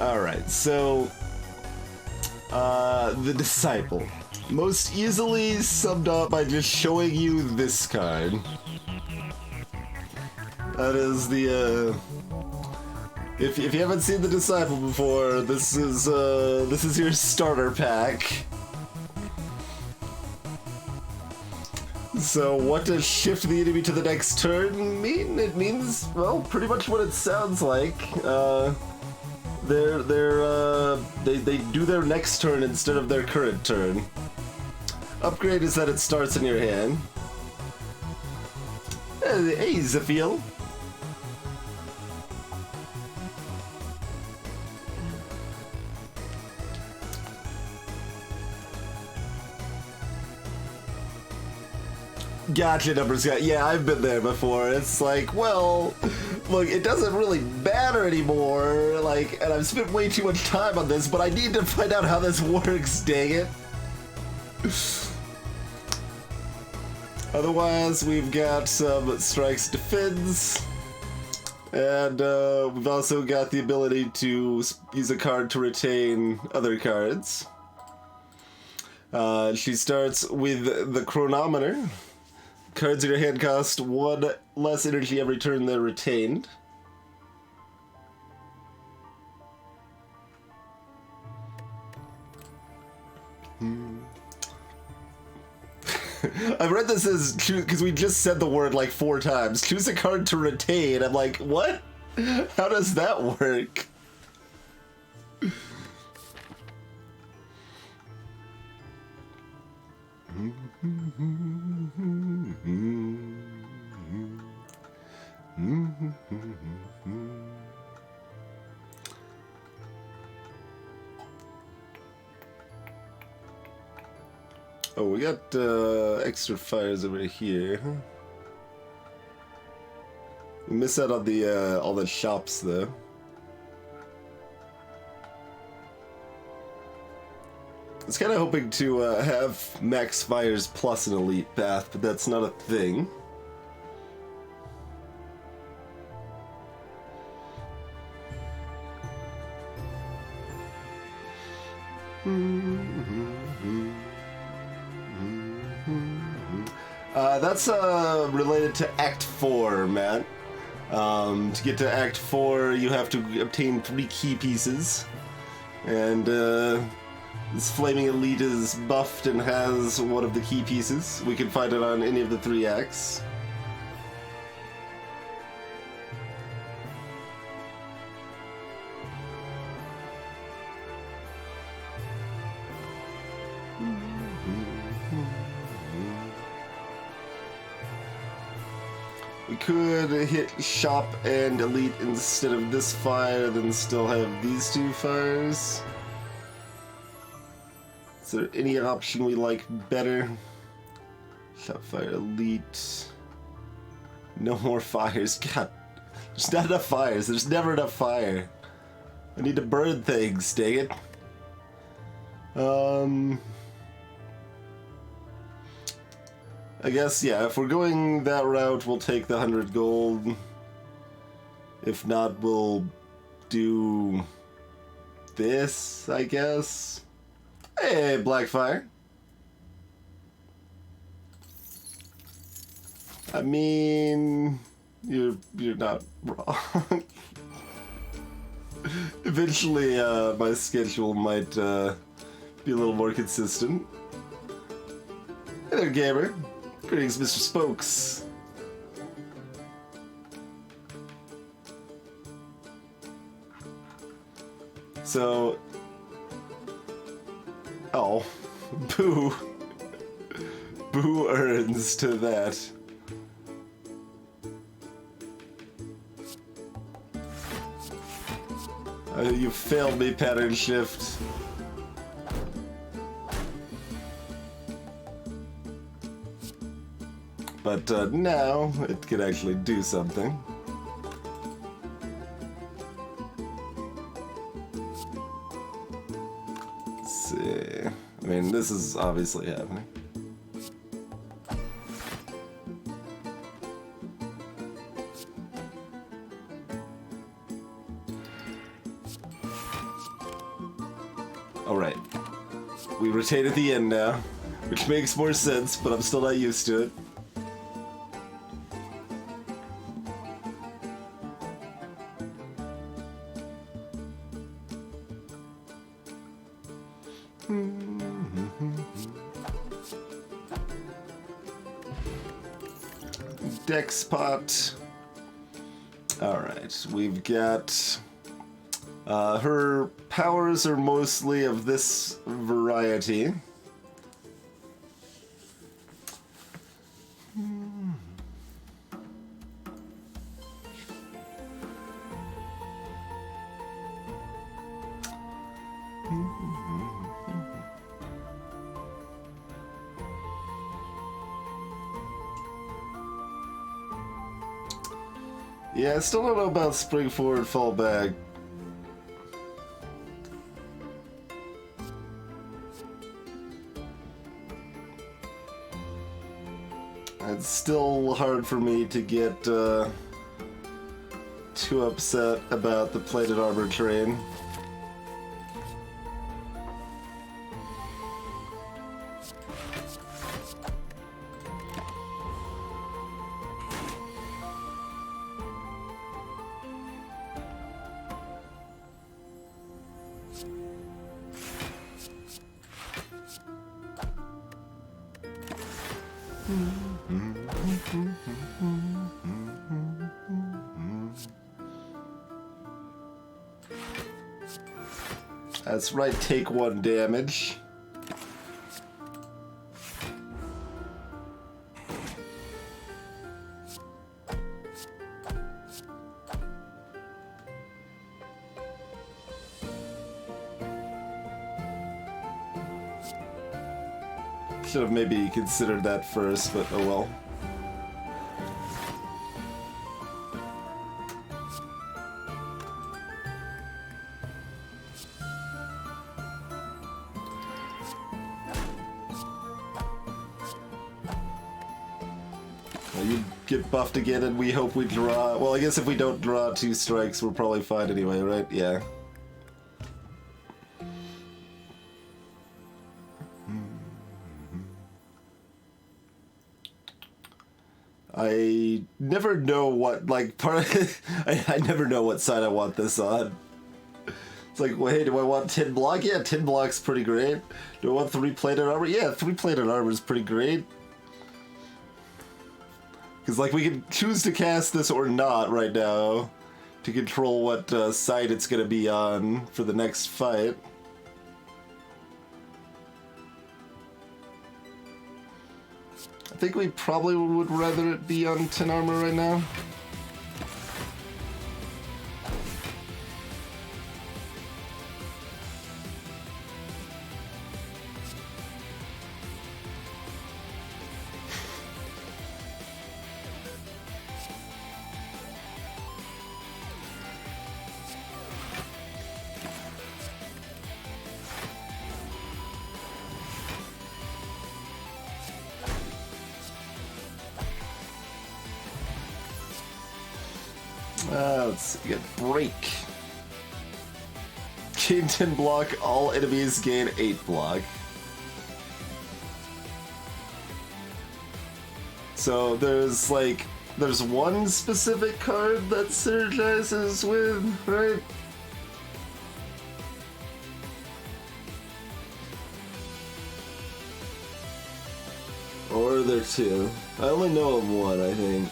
Alright, so the Disciple. Most easily summed up by just showing you this card. That is the if you haven't seen the Disciple before, this is your starter pack. So what does shift the enemy to the next turn mean? It means, well, pretty much what it sounds like. They do their next turn instead of their current turn. Upgrade is that it starts in your hand. Hey, Zephiel. Gotcha, numbers guy. Yeah, I've been there before. It's like, well, look, it doesn't really matter anymore. Like, and I've spent way too much time on this, but I need to find out how this works, dang it. Otherwise, we've got some strikes defense. And we've also got the ability to use a card to retain other cards. She starts with the Chronometer. Cards in your hand cost 1 less energy every turn they're retained. I've read this as, because we just said the word like 4 times. Choose a card to retain. I'm like, what? How does that work? Oh, we got extra fires over here. We miss out on the all the shops though. I was kind of hoping to have max fires plus an elite path, but that's not a thing. That's related to Act 4, Matt. To get to Act 4, you have to obtain 3 key pieces. And this Flaming Elite is buffed and has one of the key pieces. We can find it on any of the 3 acts. We could hit Shop and Elite instead of this fire, then still have these 2 fires. Is there any option we like better? Shop, Fire, Elite. No more fires. God, there's not enough fires. There's never enough fire. I need to burn things, dang it. I guess, yeah, if we're going that route, we'll take the 100 gold. If not, we'll do this, I guess. Hey, Blackfire. I mean, you're not wrong. Eventually, my schedule might be a little more consistent. Hey there, gamer. Greetings, Mr. Spokes. So, oh, boo. Boo earns to that. You failed me, pattern shift. But now it can actually do something. Let's see. I mean, this is obviously happening. Alright. We rotate at the end now, which makes more sense, but I'm still not used to it. Deck spot. Alright, we've got... her powers are mostly of this variety. Yeah, I still don't know about spring forward, fall back. It's still hard for me to get too upset about the plated armor train. That's right, take 1 damage. Should have maybe considered that first, but oh well. You get buffed again and we hope we draw... Well, I guess if we don't draw 2 strikes, we're probably fine anyway, right? Yeah. I never know what, like, I never know what side I want this on. It's like, well, hey, do I want 10 block? Yeah, 10 block's pretty great. Do I want 3 plated armor? Yeah, 3 plated armor is pretty great. Because, like, we can choose to cast this or not right now to control what side it's going to be on for the next fight. I think we probably would rather it be on 10 armor right now. Let's get break. Gain 10 block, all enemies gain 8 block. So there's like, there's one specific card that synergizes with, right? Or are there 2? I only know of one, I think.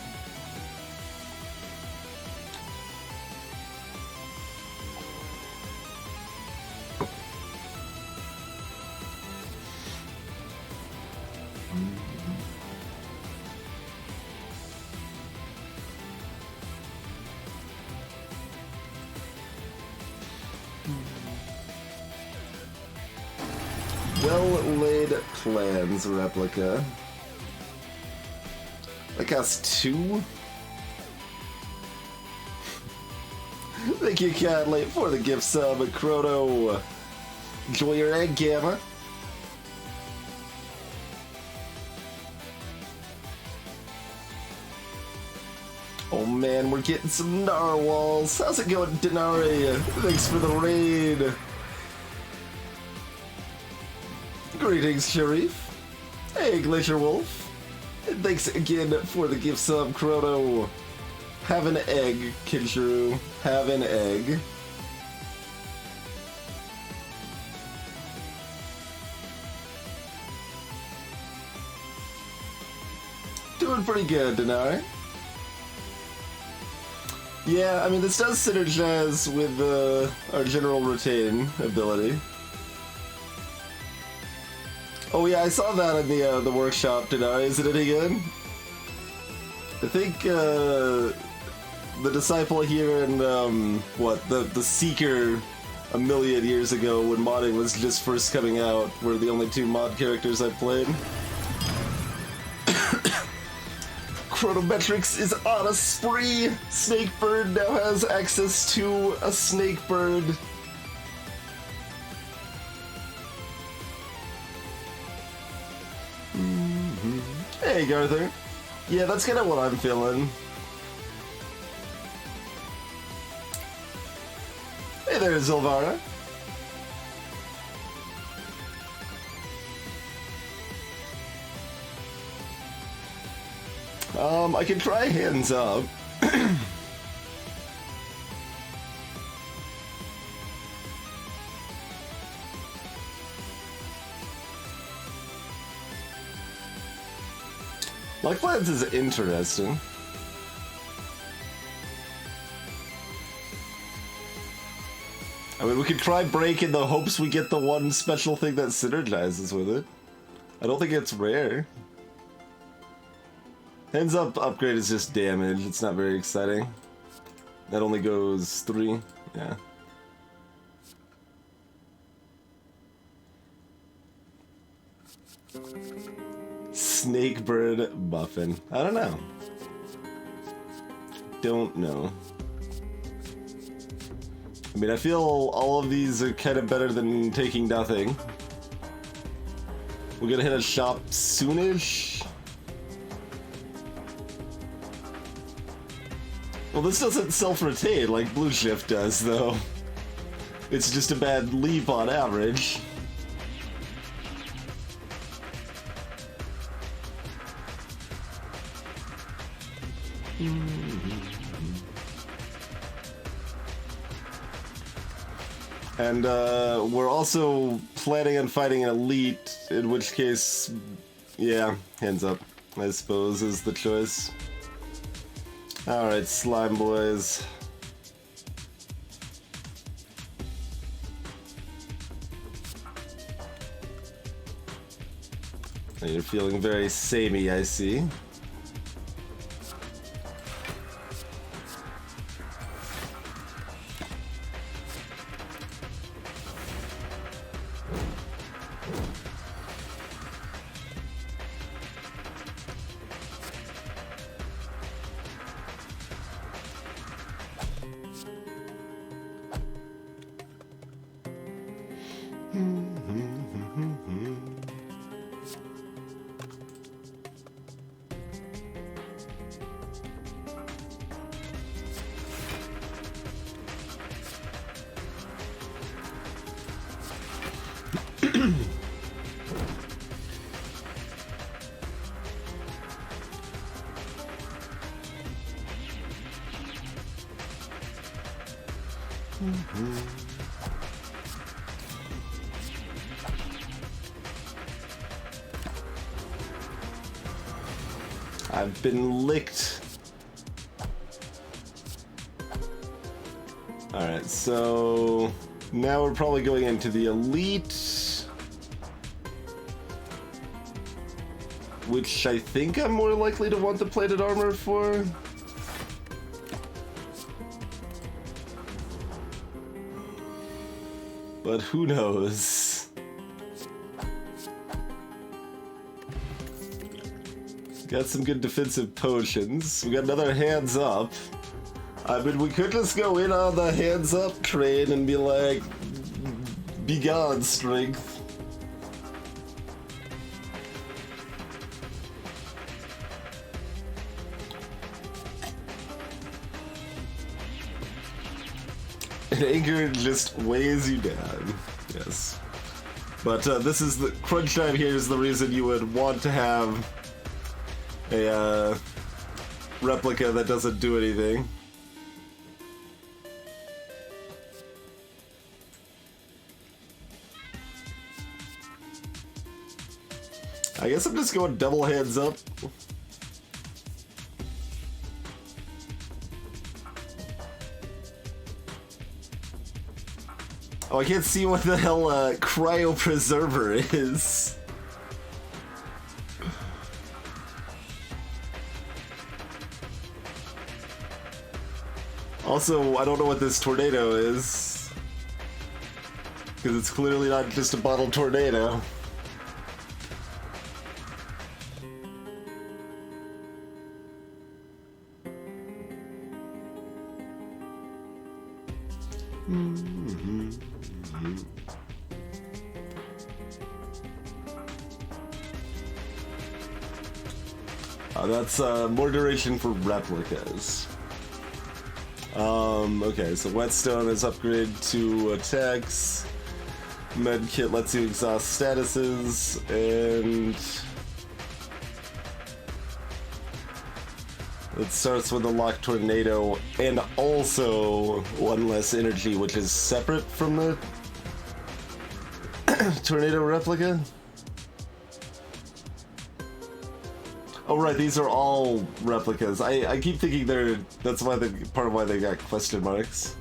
Well-laid plans, replica. That costs 2? Thank you, Cadley, for the gift sub, Chrono. Enjoy your egg, Gamma. Oh man, we're getting some narwhals. How's it going, Denari? Thanks for the raid. Greetings, Sharif. Hey, Glacier Wolf. And thanks again for the gift sub, Chrono. Have an egg, Kinshuru. Have an egg. Doing pretty good, Denari. Yeah, I mean, this does synergize with our general routine ability. Oh yeah, I saw that in the workshop, Denari. Is it any good? I think the Disciple here and the Seeker a million years ago when modding was just first coming out were the only two mod characters I played. Chronometrics is on a spree! Snakebird now has access to a Snakebird. Hey, Garther. Yeah, that's kind of what I'm feeling. Hey there, Zilvara. I can try hands up. Luck Plans is interesting. I mean, we could try break in the hopes we get the one special thing that synergizes with it. I don't think it's rare. Hands up upgrade is just damage, it's not very exciting. That only goes 3, yeah. Snakebird Buffin. I don't know. Don't know. I mean, I feel all of these are kind of better than taking nothing. We're gonna hit a shop soonish. Well, this doesn't self-retain like Blue Shift does, though. It's just a bad leap on average. And we're also planning on fighting an elite, in which case, yeah, hands up, I suppose, is the choice. Alright, slime boys. You're feeling very samey, I see. I've been licked. Alright, so now we're probably going into the elite, which I think I'm more likely to want the plated armor for. But who knows? Got some good defensive potions. We got another hands up. I mean, we could just go in on the hands up train and be like, be gone, strength. And anger just weighs you down. Yes. But this is the crunch time. Here is the reason you would want to have a replica that doesn't do anything. I guess I'm just going double hands up. Oh, I can't see what the hell cryopreserver is. Also, I don't know what this tornado is. Because it's clearly not just a bottle tornado. That's more duration for replicas. Okay, so Whetstone is upgraded to attacks. Medkit lets you exhaust statuses, and it starts with a locked tornado, and also one less energy, which is separate from the tornado replica. Oh right, these are all replicas. I keep thinking that's why part of why they got question marks.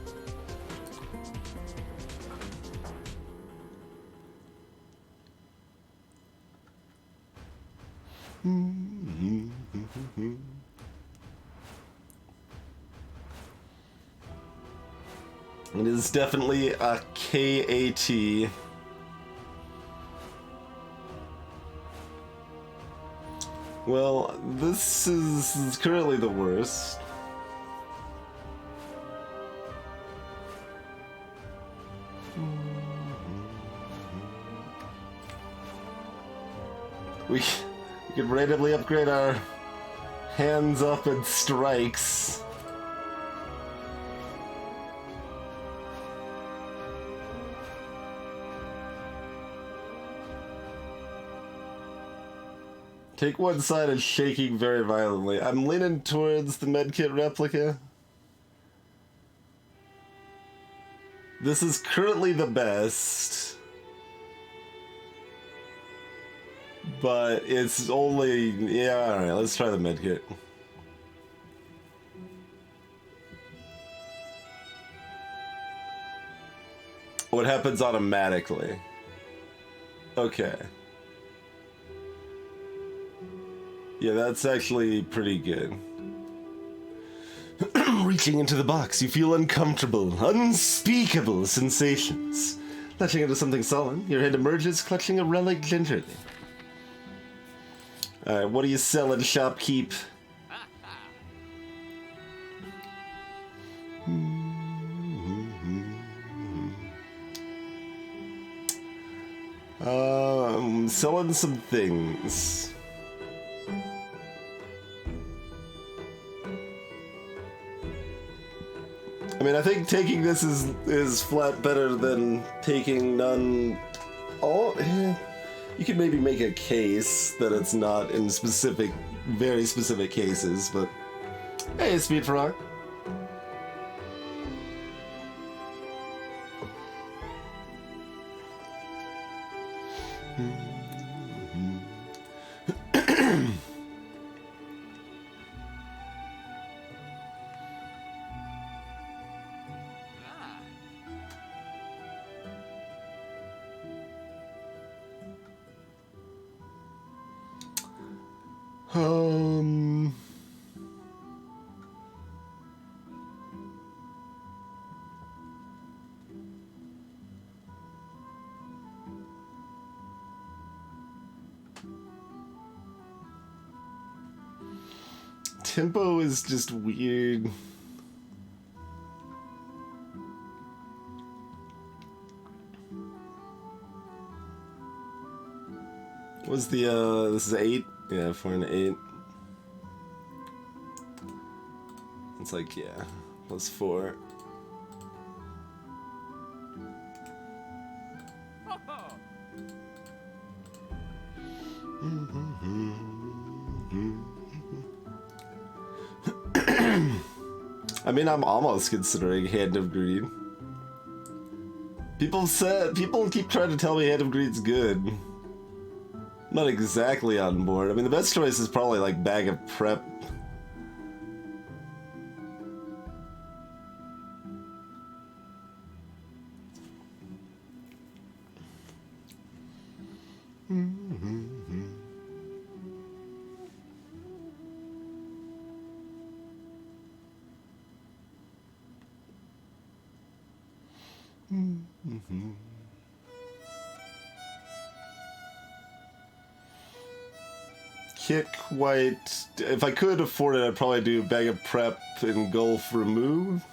It is definitely a KAT. Well, this is currently the worst. We could randomly upgrade our hands up and strikes. Take one side is shaking very violently. I'm leaning towards the medkit replica. This is currently the best. But it's only... yeah, alright, let's try the medkit. Oh, it happens automatically. Okay. Yeah, that's actually pretty good. Reaching into the box, you feel uncomfortable, unspeakable sensations. Latching into something solid, your hand emerges, clutching a relic gingerly. Alright, what are you selling, shopkeep? I'm selling some things. I mean, I think taking this is flat better than taking none. Oh, you could maybe make a case that it's not in specific, very specific cases, but hey, Speed Frog. Tempo is just weird. What's the, this is 8? Yeah, 4 and 8. It's like, yeah, plus 4. I mean, I'm almost considering Hand of Greed. People keep trying to tell me Hand of Greed's good. I'm not exactly on board. I mean, the best choice is probably like Bag of Prep. Can't quite... If I could afford it, I'd probably do Bag of Prep and Gulf Remove.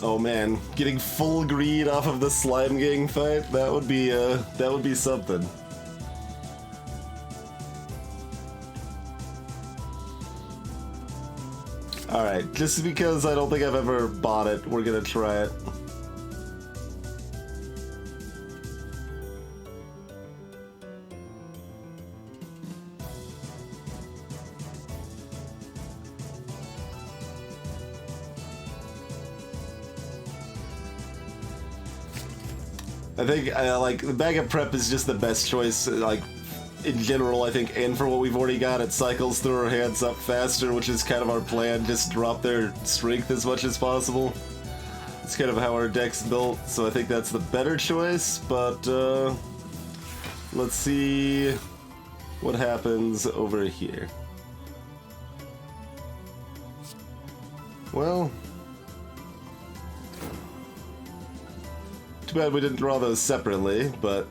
Oh man, getting full greed off of the Slime Gang fight, that would be something. Alright, just because I don't think I've ever bought it, we're gonna try it. I think, like, the Bag of Prep is just the best choice, like, in general, I think, and for what we've already got, it cycles through our hands up faster, which is kind of our plan, just drop their strength as much as possible. It's kind of how our deck's built, so I think that's the better choice, but, let's see what happens over here. Well... Too bad we didn't draw those separately, but...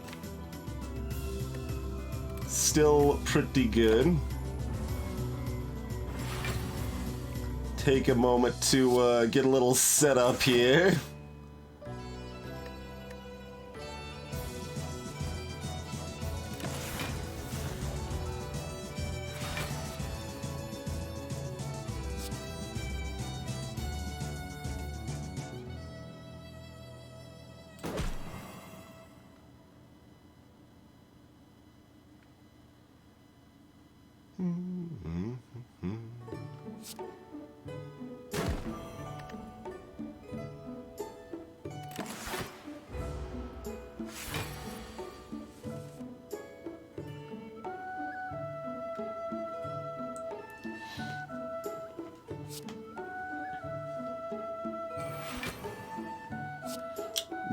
Still pretty good. Take a moment to get a little set up here.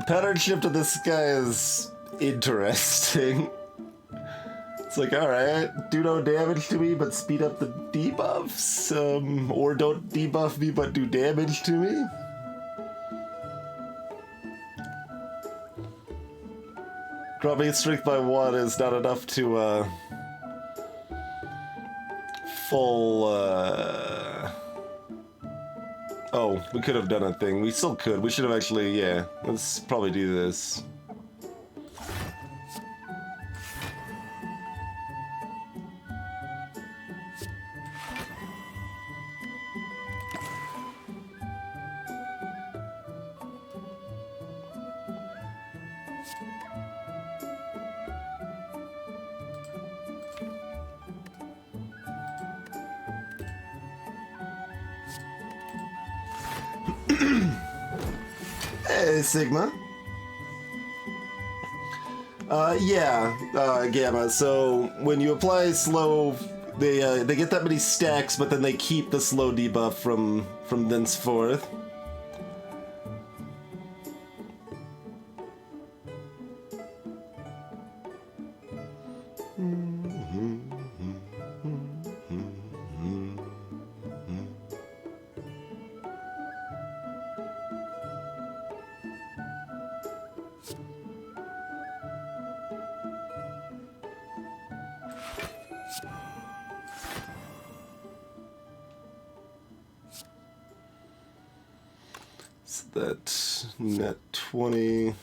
Pattern shift of this guy is interesting. It's like, alright, do no damage to me, but speed up the debuffs. Or don't debuff me, but do damage to me. Dropping its strength by 1 is not enough to, full, Oh, we could have done a thing. We still could. We should have actually, yeah. Let's probably do this. Hey, Sigma. Gamma. So when you apply slow, they get that many stacks, but then they keep the slow debuff from thenceforth. So that net 20.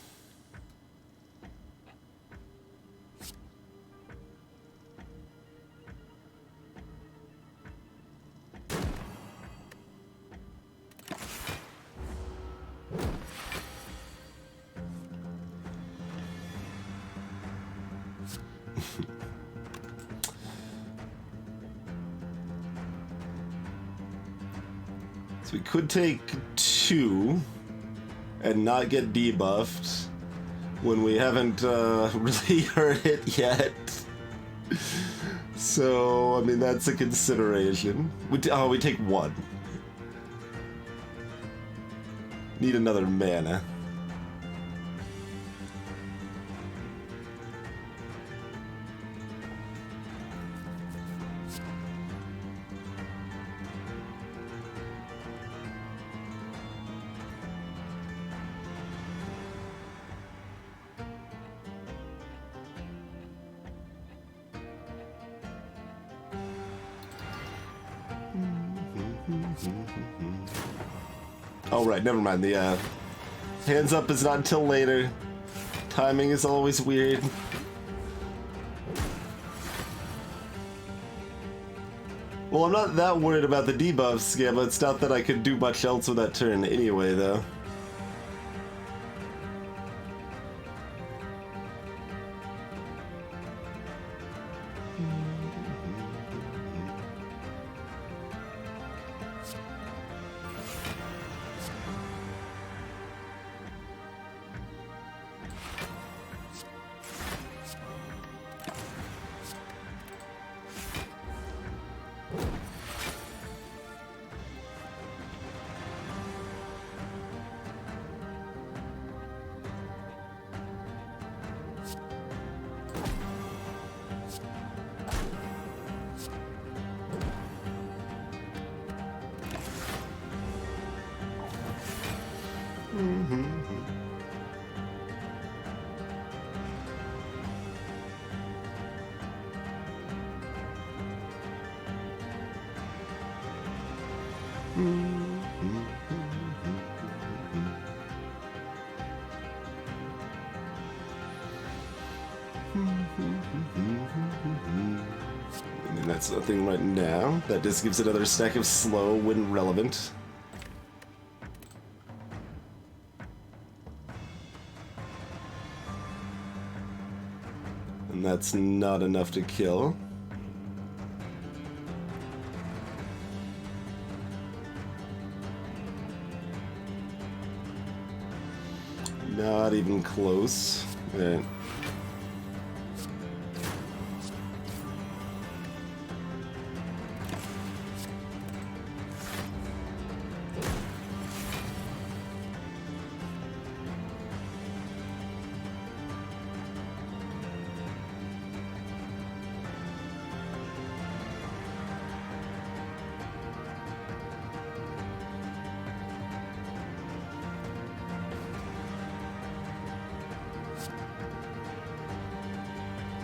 So we could take 2 and not get debuffed when we haven't really heard it yet. So, I mean, that's a consideration. We take 1. Need another mana. Oh, right, never mind. The hands up is not until later. Timing is always weird. Well, I'm not that worried about the debuffs, yeah, but it's not that I could do much else with that turn anyway, though. And that's nothing right now. That just gives another stack of slow when relevant. And that's not enough to kill. Not even close. Right.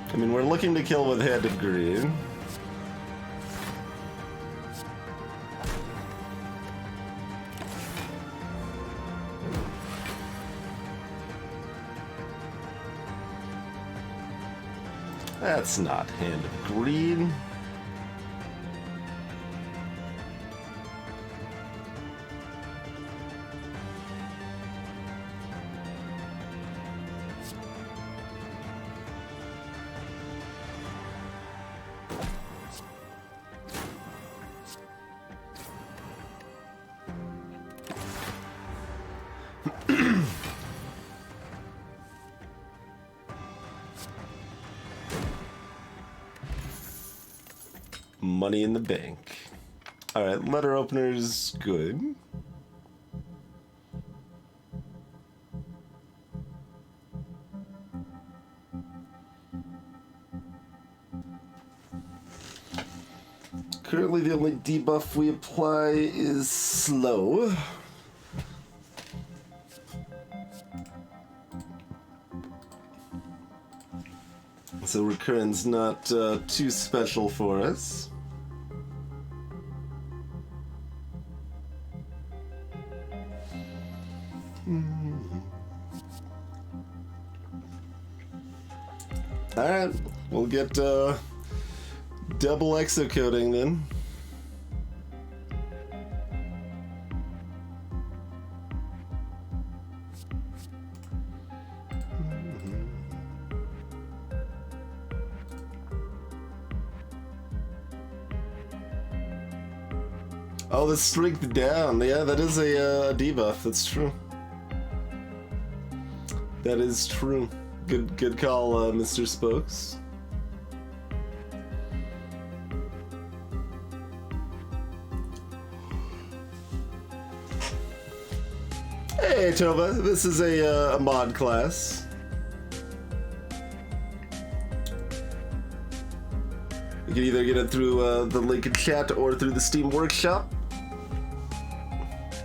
I mean, we're looking to kill with Hand of Green. That's not Hand of Green. Money in the bank. Alright, letter opener's good. Currently the only debuff we apply is slow. So recurrence not too special for us. Alright, we'll get double exocoding then. Oh, the strength down. Yeah, that is a debuff. That's true. That is true. Good call, Mr. Spokes. Hey, Tova. This is a mod class. You can either get it through the link in chat or through the Steam Workshop.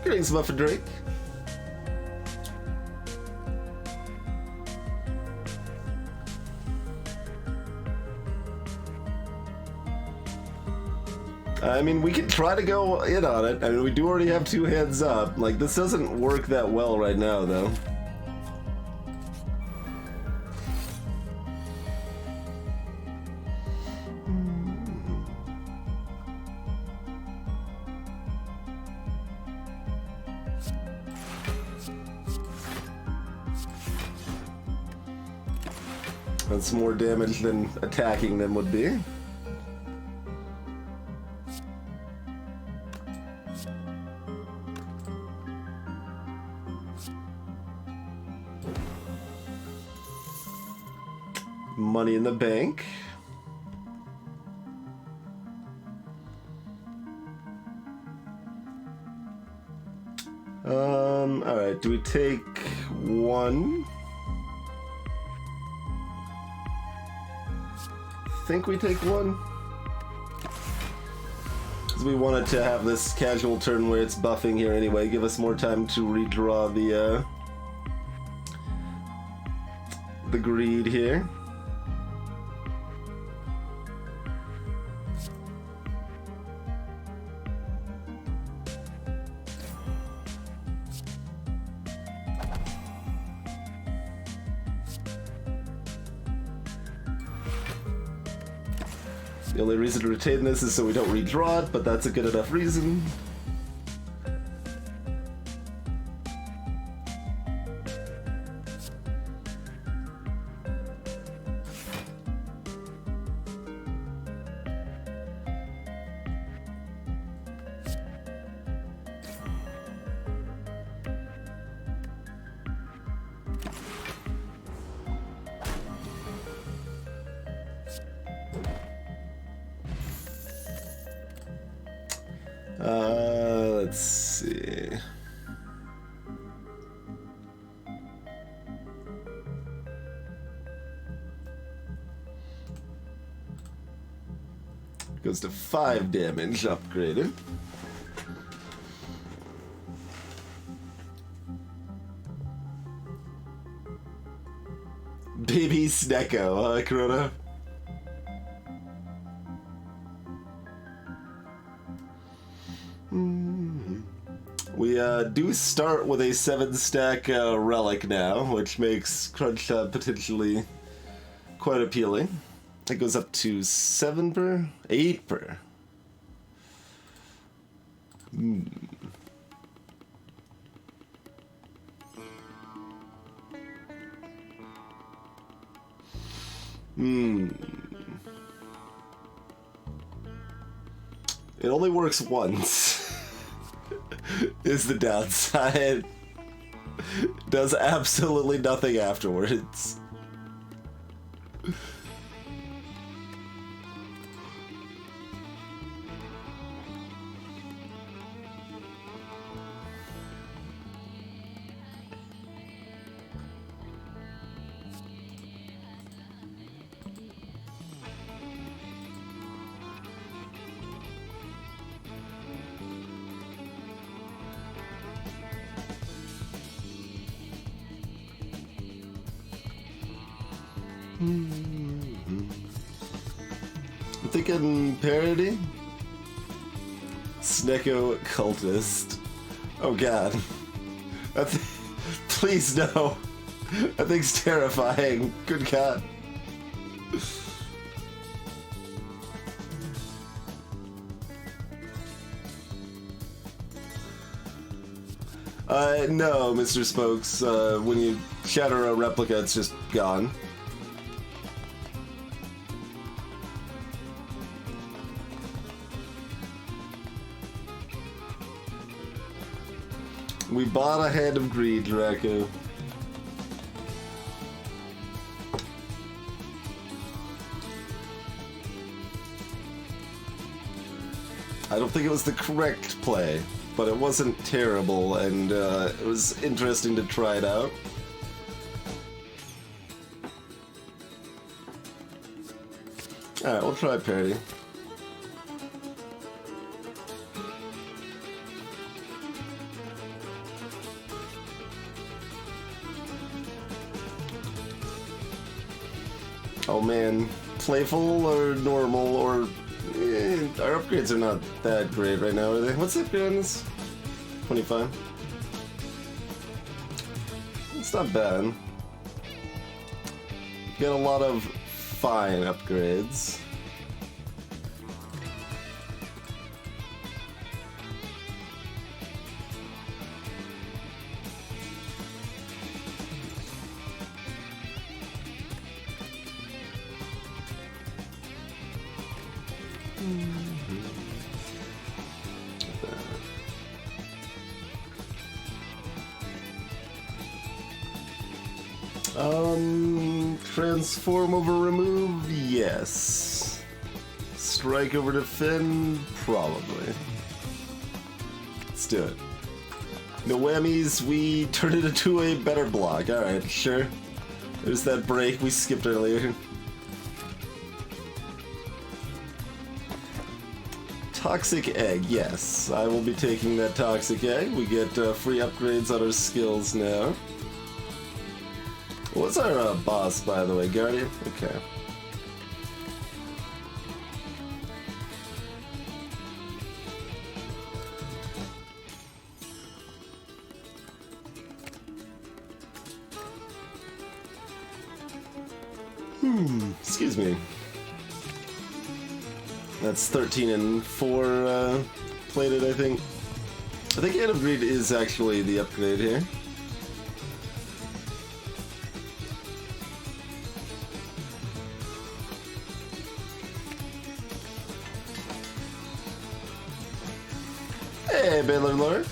Greetings, Muffin Drake. I mean, we can try to go in on it. I mean, we do already have 2 hands up. Like, this doesn't work that well right now, though. That's more damage than attacking them would be. Money in the bank. Alright, do we take 1? I think we take 1. Because we wanted to have this casual turn where it's buffing here anyway, give us more time to redraw the greed here. The only reason to retain this is so we don't redraw it, but that's a good enough reason. Let's see. Goes to 5 damage upgraded. Baby Snecko, huh, Corona? We do start with a 7-stack relic now, which makes Crunch Time potentially quite appealing. It goes up to 7 per? 8 per. It only works once. Is the downside. Does absolutely nothing afterwards. I'm thinking parody? Snecko cultist. Oh god. Please no. That thing's terrifying. Good god. No, Mr. Spokes. When you shatter a replica, it's just gone. We bought a Hand of Greed, Draco. I don't think it was the correct play, but it wasn't terrible, and it was interesting to try it out. Alright, we'll try parody. Oh man, playful or normal or... our upgrades are not that great right now, are they? What's the upgrade on this? 25? It's not bad. Got a lot of fine upgrades. Transform over remove? Yes. Strike over defend? Probably. Let's do it. No whammies, we turn it into a better block. Alright, sure. There's that break we skipped earlier. Toxic Egg, yes. I will be taking that Toxic Egg. We get free upgrades on our skills now. What's our boss, by the way? Guardian? Okay. Excuse me. That's 13 and 4 plated, I think. I think Hand of Greed is actually the upgrade here. Hey, Baylor Lord.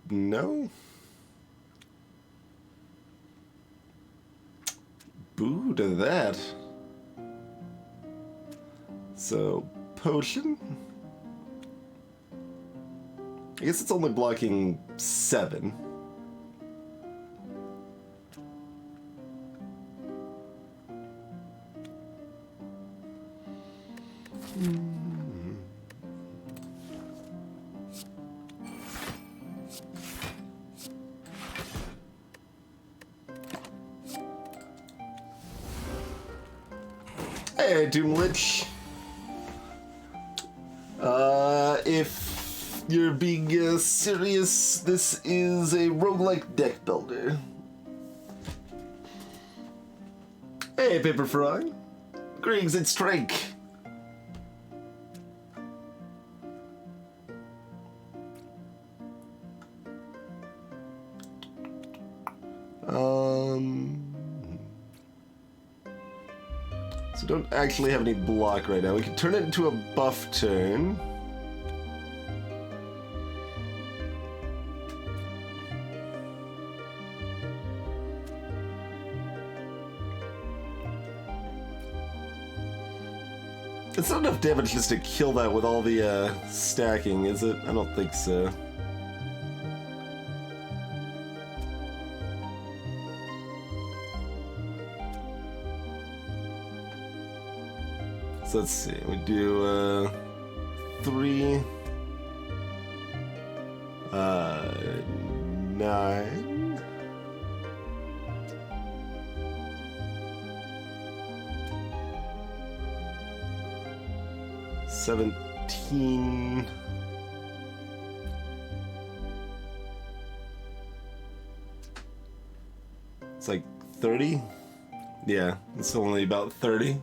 No. Boo to that. So, potion? I guess it's only blocking 7. Hey, Doom Lich. If you're being serious, this is a roguelike deck builder. Hey, Paper Frog. Greetings, it's Drake. So don't actually have any block right now. We can turn it into a buff turn. It's not enough damage just to kill that with all the stacking, is it? I don't think so. So let's see, we do 3, 9, 17. It's like 30? Yeah, it's only about 30.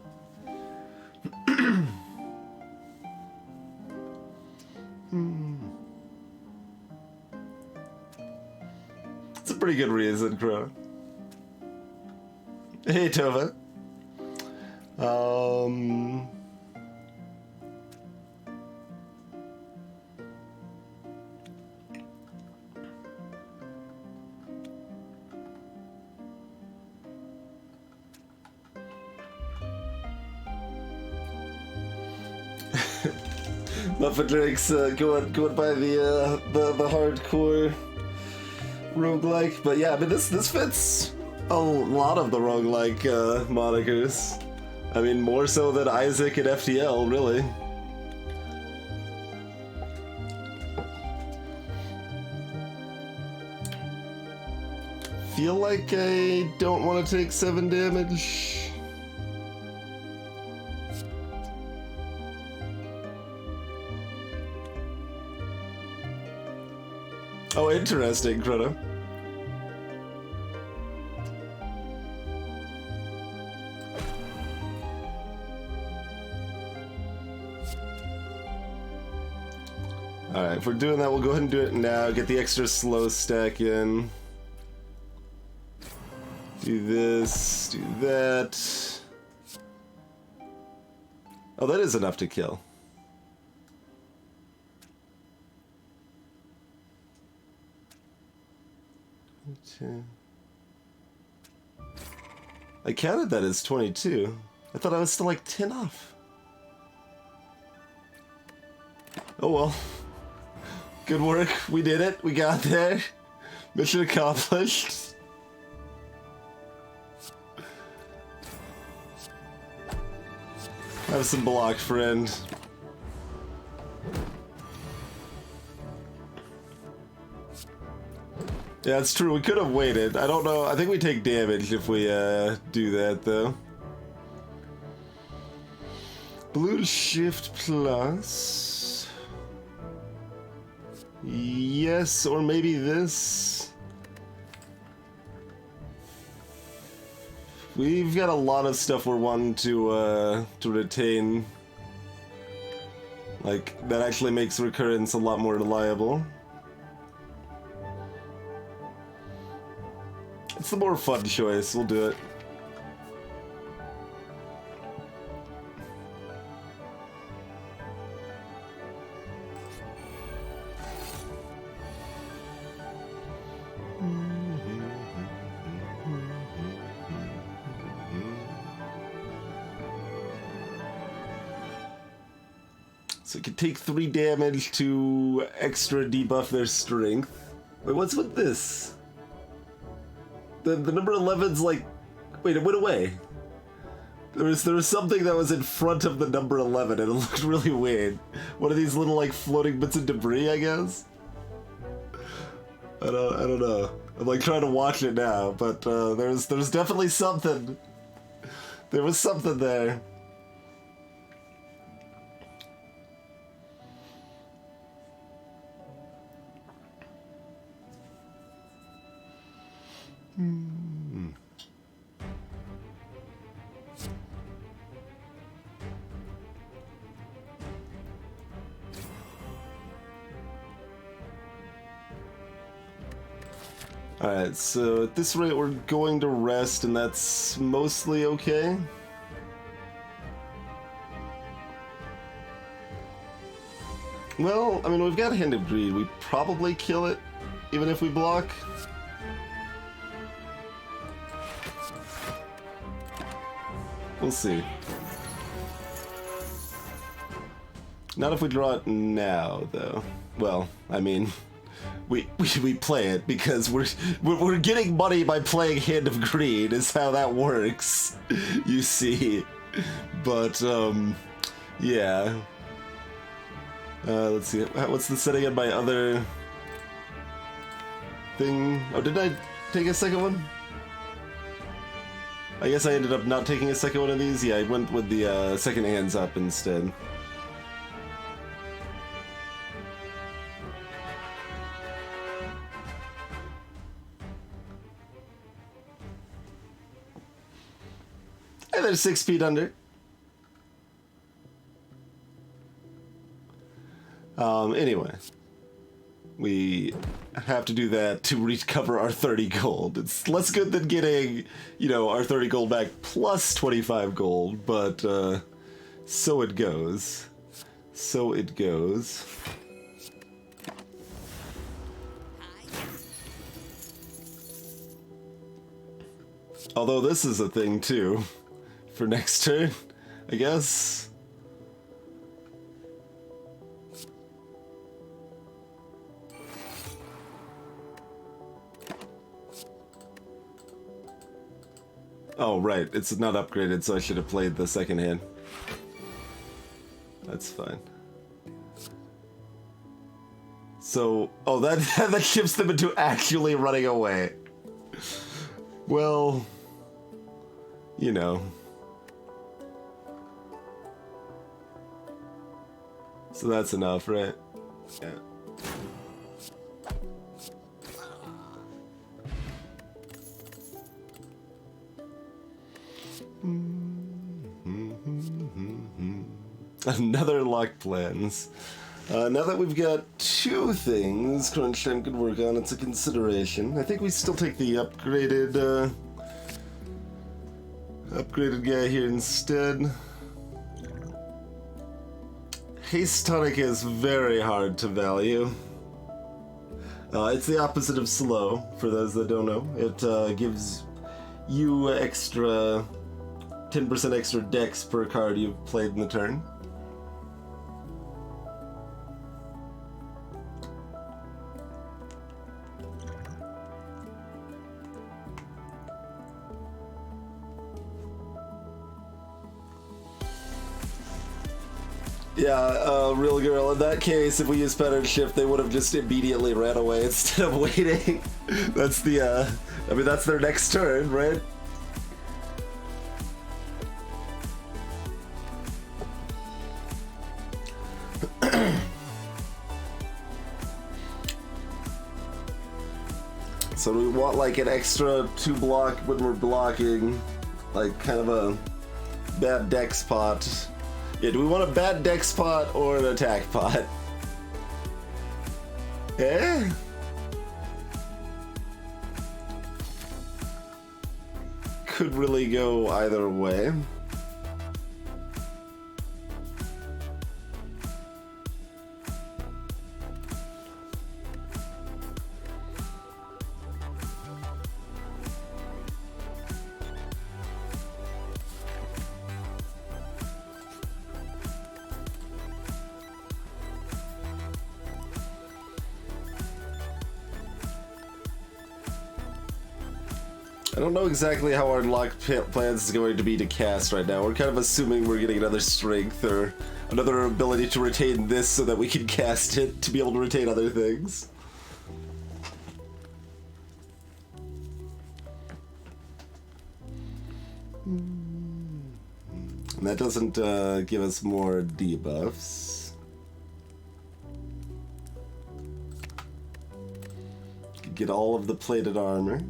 It's a pretty good reason, Crow. Hey, Tova. Muffin Drake's going by the hardcore roguelike, but yeah, I mean this fits a lot of the roguelike monikers. I mean, more so than Isaac and FTL, really. Feel like I don't want to take 7 damage. Oh, interesting, Chrono. Alright, if we're doing that, we'll go ahead and do it now. Get the extra slow stack in. Do this, do that. Oh, that is enough to kill. Okay. I counted that as 22. I thought I was still like 10 off. Oh well. Good work. We did it. We got there. Mission accomplished. Have some block, friend. Yeah, it's true. We could have waited. I don't know. I think we take damage if we do that, though. Blue shift plus. Yes, or maybe this. We've got a lot of stuff we're wanting to retain. Like, that actually makes recurrence a lot more reliable. It's the more fun choice, we'll do it. So it can take 3 damage to extra debuff their strength. Wait, what's with this? The number 11's like... Wait, it went away. There was something that was in front of the number 11 and it looked really weird. One of these little like floating bits of debris, I guess? I don't know. I'm like trying to watch it now, but there's definitely something. There was something there. Alright, so at this rate we're going to rest, and that's mostly okay. Well, I mean, we've got Hand of Greed. We probably kill it, even if we block. We'll see. Not if we draw it now, though. Well, I mean... We play it because we're getting money by playing Hand of Greed is how that works, you see. But yeah. Let's see. What's the setting on my other thing? Oh, did I take a second one? I guess I ended up not taking a second one of these. Yeah, I went with the second hands up instead. And there's 6 feet under. Anyway. We have to do that to recover our 30 gold. It's less good than getting, you know, our 30 gold back plus 25 gold, but so it goes. So it goes. Although this is a thing too. For next turn, I guess. Oh, right. It's not upgraded, so I should have played the second hand. That's fine. So, oh, that that shifts them into actually running away. Well, you know. So that's enough, right? Yeah. Another lock plans. Now that we've got two things Crunch Time could work on, it's a consideration. I think we still take the upgraded guy here instead. Haste Tonic is very hard to value. It's the opposite of slow, for those that don't know. It gives you extra 10% extra dex per card you've played in the turn. Yeah, real girl, in that case, if we use pattern shift, they would have just immediately ran away instead of waiting. That's the, I mean, that's their next turn, right? So we want like an extra 2 block when we're blocking, like kind of a bad dex pot. Yeah, do we want a bad dex pot or an attack pot? Eh? Could really go either way. I don't know exactly how our lock plans is going to be to cast right now. We're kind of assuming we're getting another strength or another ability to retain this so that we can cast it to be able to retain other things. And that doesn't give us more debuffs. Get all of the plated armor.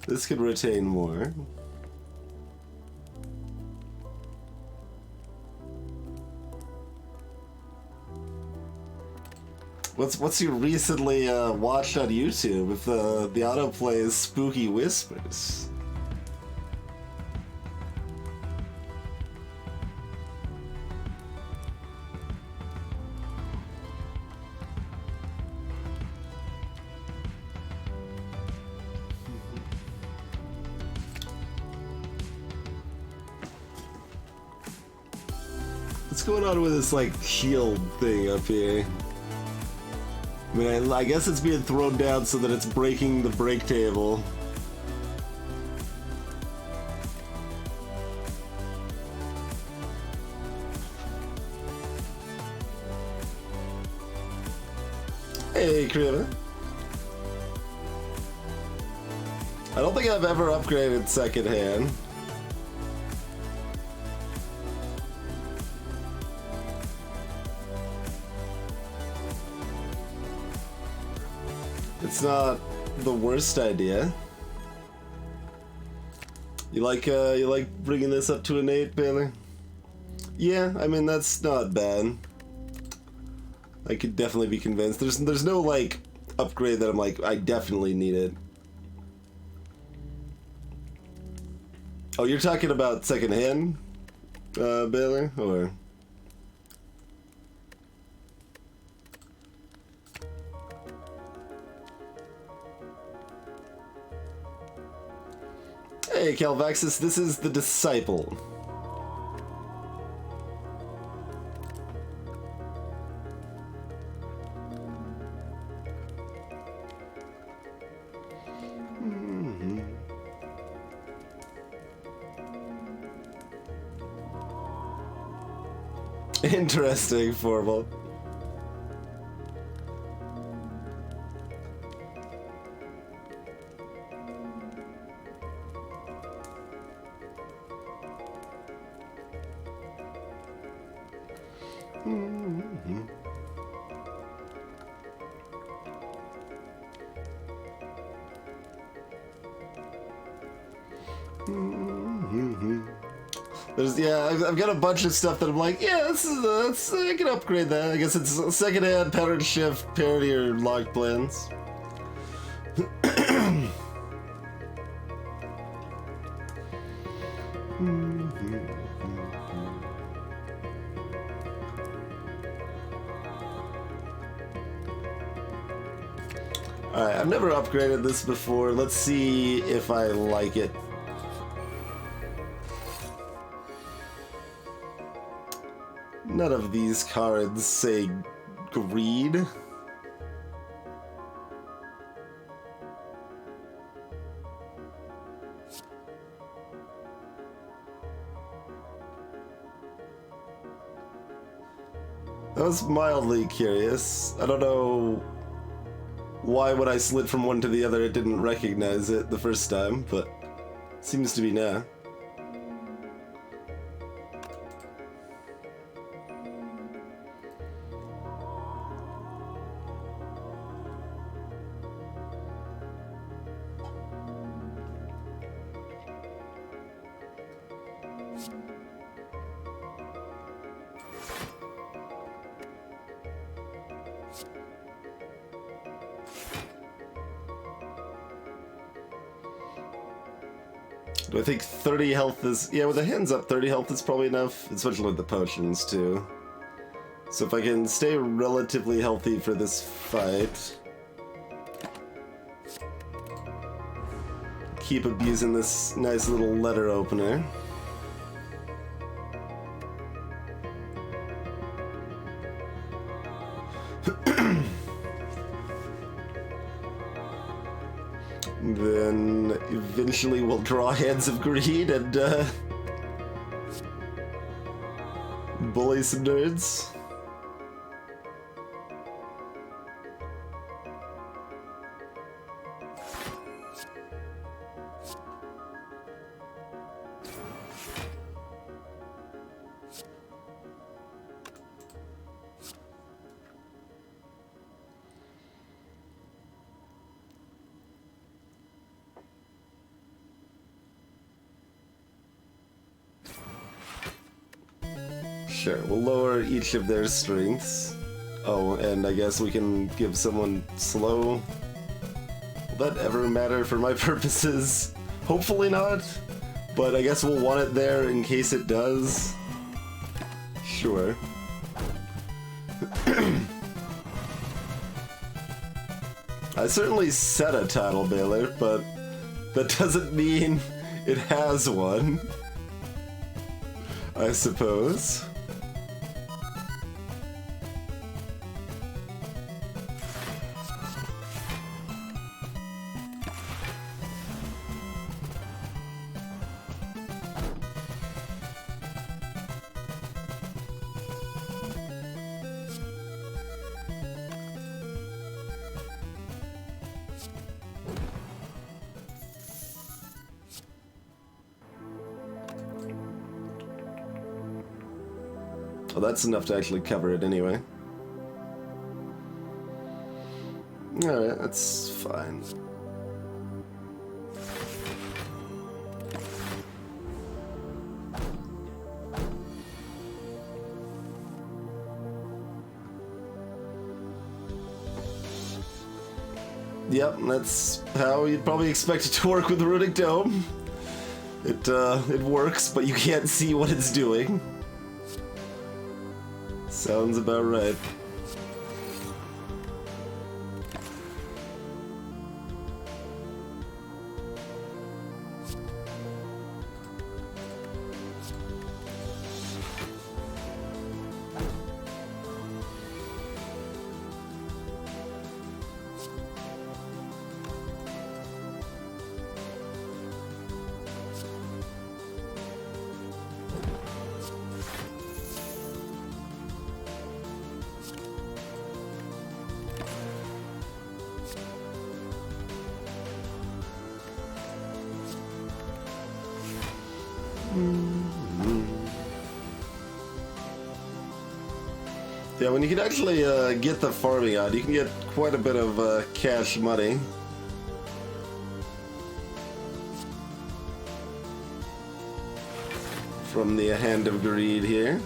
This could retain more. What's you recently watched on YouTube if the autoplay is Spooky Whispers? What's going on with this, like, shield thing up here? I mean, I guess it's being thrown down so that it's breaking the break table. Hey, Kriva. I don't think I've ever upgraded second hand. It's not the worst idea. You like bringing this up to an 8, Baylor? Yeah, I mean that's not bad. I could definitely be convinced. There's no like upgrade that I'm like I definitely need it. Oh, you're talking about second hand, Baylor, or? Hey, Calvaxis, this is the Disciple. Interesting, Formal. Yeah, I've got a bunch of stuff that I'm like, yeah, this is, I can upgrade that. I guess it's secondhand, pattern shift, parity, or locked plans. Alright, I've never upgraded this before. Let's see if I like it. None of these cards say greed. I was mildly curious. I don't know why when I slid from one to the other it didn't recognize it the first time, but seems to be now. Do I think 30 health is... Yeah, with the hands up, 30 health is probably enough, especially with the potions, too. So if I can stay relatively healthy for this fight... Keep abusing this nice little letter opener. Then eventually we'll draw Hands of Greed and bully some nerds. Sure, we'll lower each of their strengths. Oh, and I guess we can give someone slow. Will that ever matter for my purposes? Hopefully not, but I guess we'll want it there in case it does. Sure. I certainly set a title bailer, but that doesn't mean it has one, I suppose. Well, that's enough to actually cover it anyway. Alright, that's fine. Yep, that's how you'd probably expect it to work with the Runic Dome. It works, but you can't see what it's doing. Sounds about right. Yeah, when you can actually get the farming out, you can get quite a bit of cash money. From the Hand of Greed here.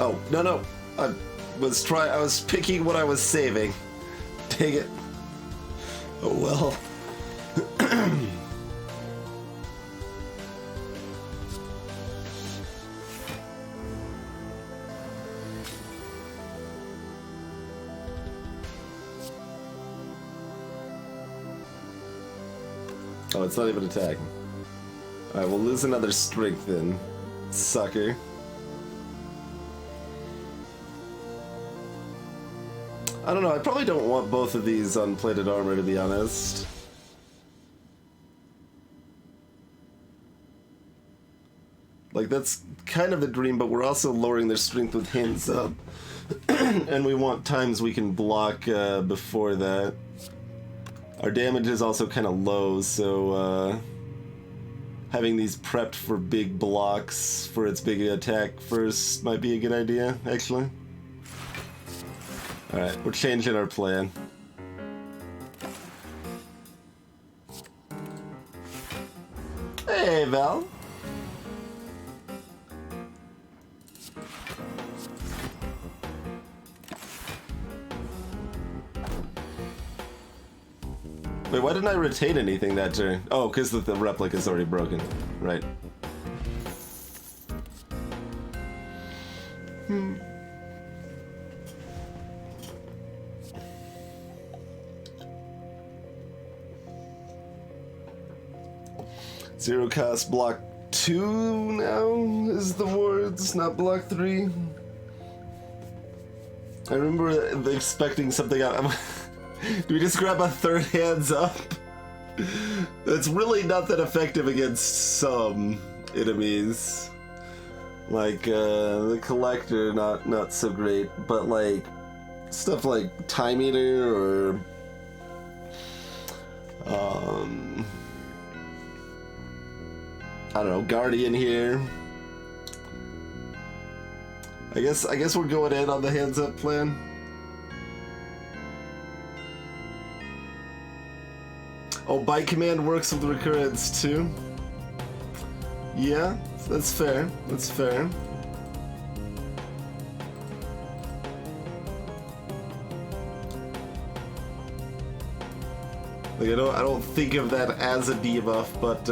Oh, no. I was picking what I was saving. Dang it. Oh well. Oh, it's not even attacking. Alright, we'll lose another strength then. Sucker. I don't know, I probably don't want both of these on plated armor, to be honest. Like, that's kind of the dream, but we're also lowering their strength with hands up. And we want times we can block before that. Our damage is also kind of low, so having these prepped for big blocks for its big attack first might be a good idea, actually. Alright, we're changing our plan. Hey, Val. Wait, why didn't I retain anything that turn? Oh, because the replica is already broken. Right. Zero cost block 2 now is the wards, not block 3. I remember expecting something out. Do we just grab a third hands up? That's really not that effective against some enemies. Like the collector, not so great, but like stuff like Time Eater or I don't know, Guardian here. I guess we're going in on the hands up plan. Oh, bite command works with recurrence too. Yeah, that's fair. That's fair. Like I don't think of that as a debuff, but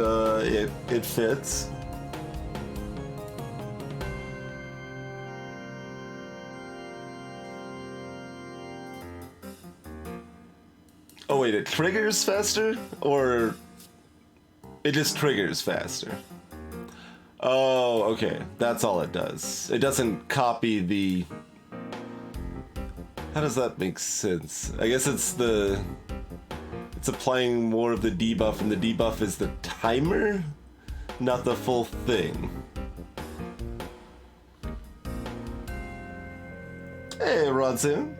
it fits. Oh wait, it triggers faster? Or it just triggers faster? Oh, okay. That's all it does. It doesn't copy the... How does that make sense? I guess it's applying more of the debuff, and the debuff is the timer, not the full thing. Hey, Rodson.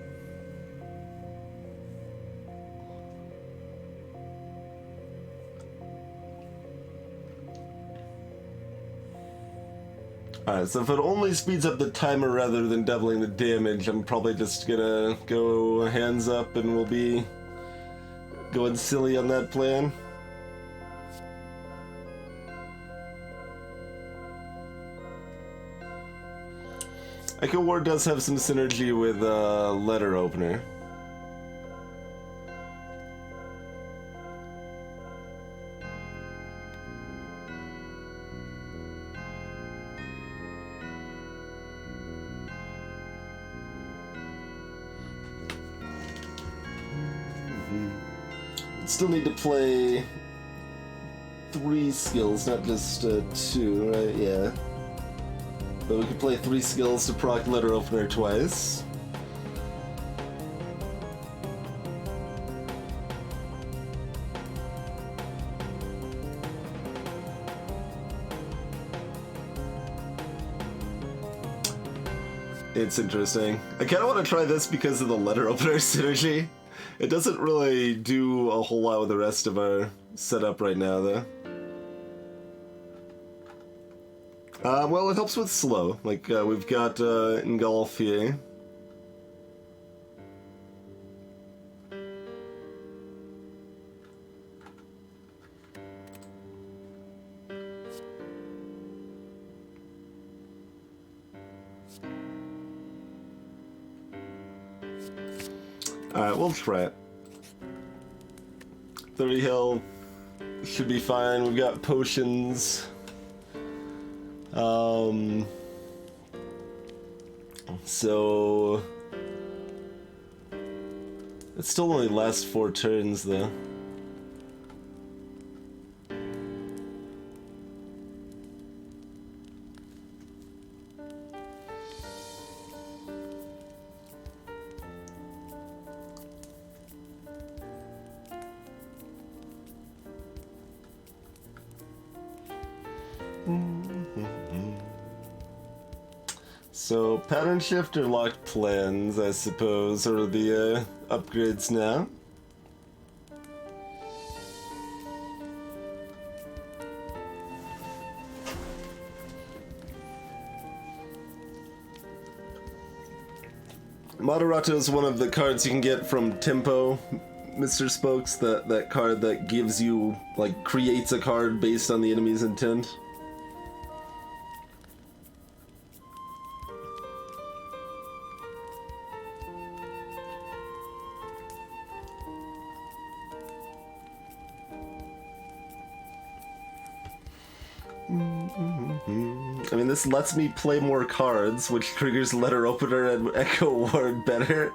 Alright, so if it only speeds up the timer rather than doubling the damage, I'm probably just gonna go hands up and we'll be going silly on that plan. Echo Ward does have some synergy with Letter Opener. Still need to play 3 skills, not just 2, right? Yeah. But we can play 3 skills to proc Letter Opener twice. It's interesting. I kind of want to try this because of the letter opener synergy. It doesn't really do a whole lot with the rest of our setup right now, though. Well, it helps with slow. Like, we've got Engulf here. Alright, we'll try it. 30 health should be fine. We've got potions. So it still only lasts 4 turns, though. So, pattern shift or locked plans, I suppose, are the upgrades now. Moderato is one of the cards you can get from Tempo, Mr. Spokes, that card that gives you, like, creates a card based on the enemy's intent. I mean, this lets me play more cards, which triggers Letter Opener and Echo Ward better.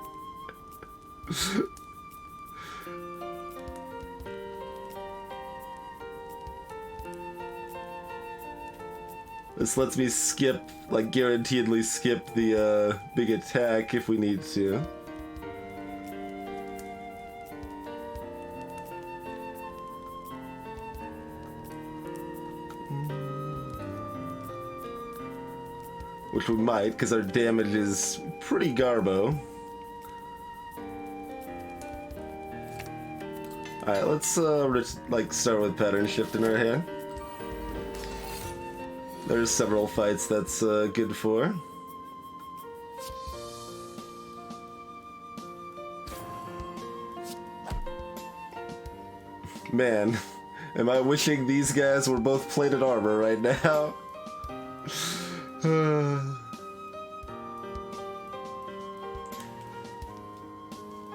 This lets me skip, like, guaranteedly skip the big attack if we need to. Which we might, because our damage is pretty garbo. Alright, let's like start with pattern shift in our hand. There's several fights that's good for. Man, am I wishing these guys were both plated armor right now?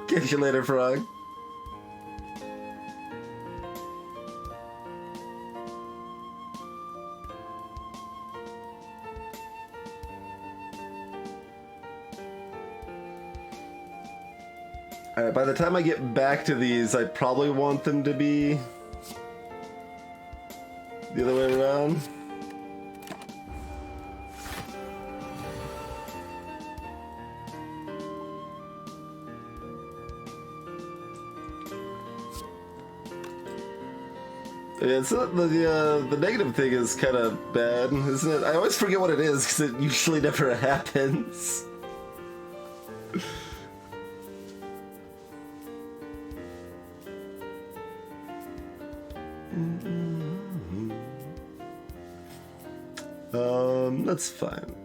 Catch you later, Frog. Alright, by the time I get back to these, I probably want them to be the other way around. Yeah, so the negative thing is kind of bad, isn't it? I always forget what it is because it usually never happens. That's fine.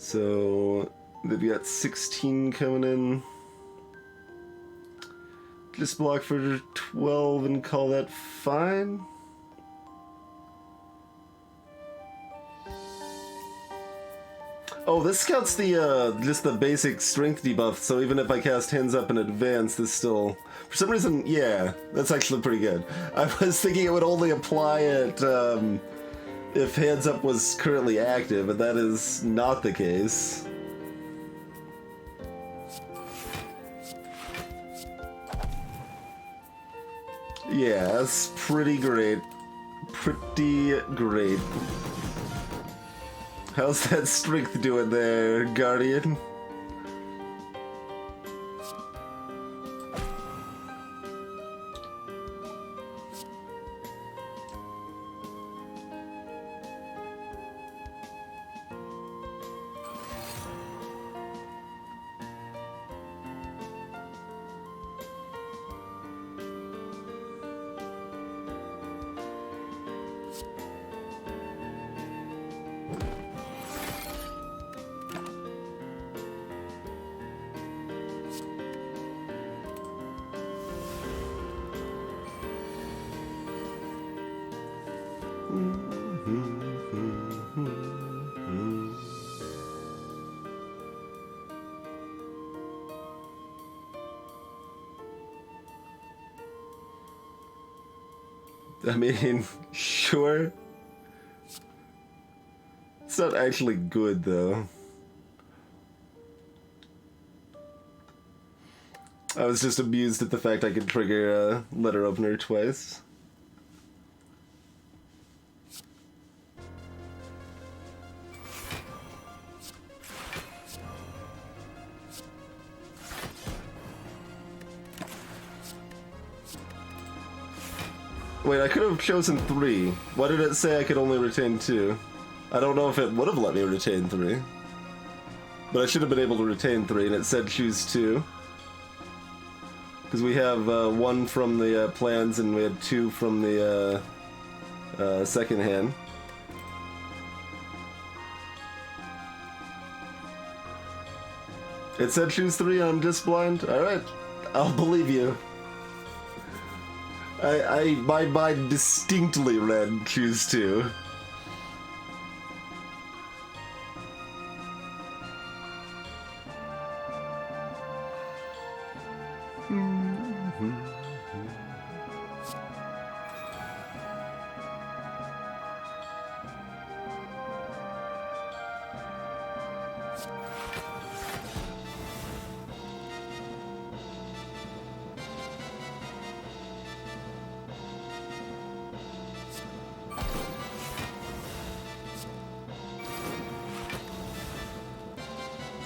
So they've got 16 coming in. Just block for 12 and call that fine. Oh, this counts the, just the basic strength debuff, so even if I cast Hands Up in advance, this still... For some reason, yeah, that's actually pretty good. I was thinking it would only apply at, if Hands Up was currently active, but that is not the case. Yeah, that's pretty great. Pretty great. How's that strength doing there, Guardian? I mean, sure. It's not actually good, though. I was just amused at the fact I could trigger a letter opener twice. Wait, I could have chosen 3. Why did it say I could only retain 2? I don't know if it would have let me retain 3. But I should have been able to retain 3, and it said choose 2. Because we have 1 from the plans, and we had 2 from the second hand. It said choose 3, I'm just blind? Alright, I'll believe you. My mind distinctly read choose 2.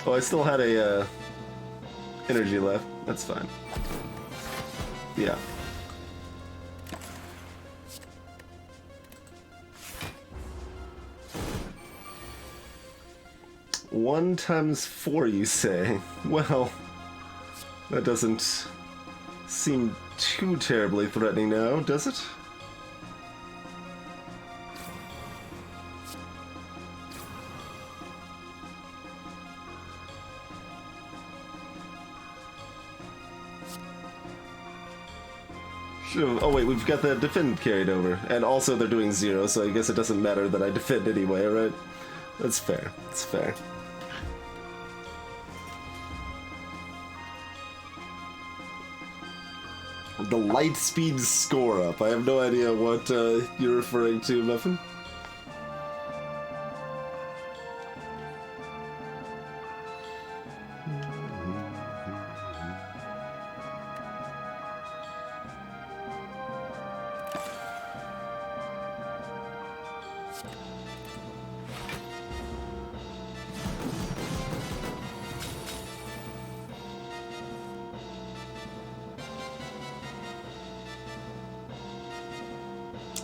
Oh, I still had a energy left. That's fine. Yeah. One times 4, you say? Well, that doesn't seem too terribly threatening now, does it? Oh wait, we've got the defend carried over. And also they're doing 0, so I guess it doesn't matter that I defend anyway, right? That's fair. That's fair. The light speed score up. I have no idea what you're referring to, Muffin.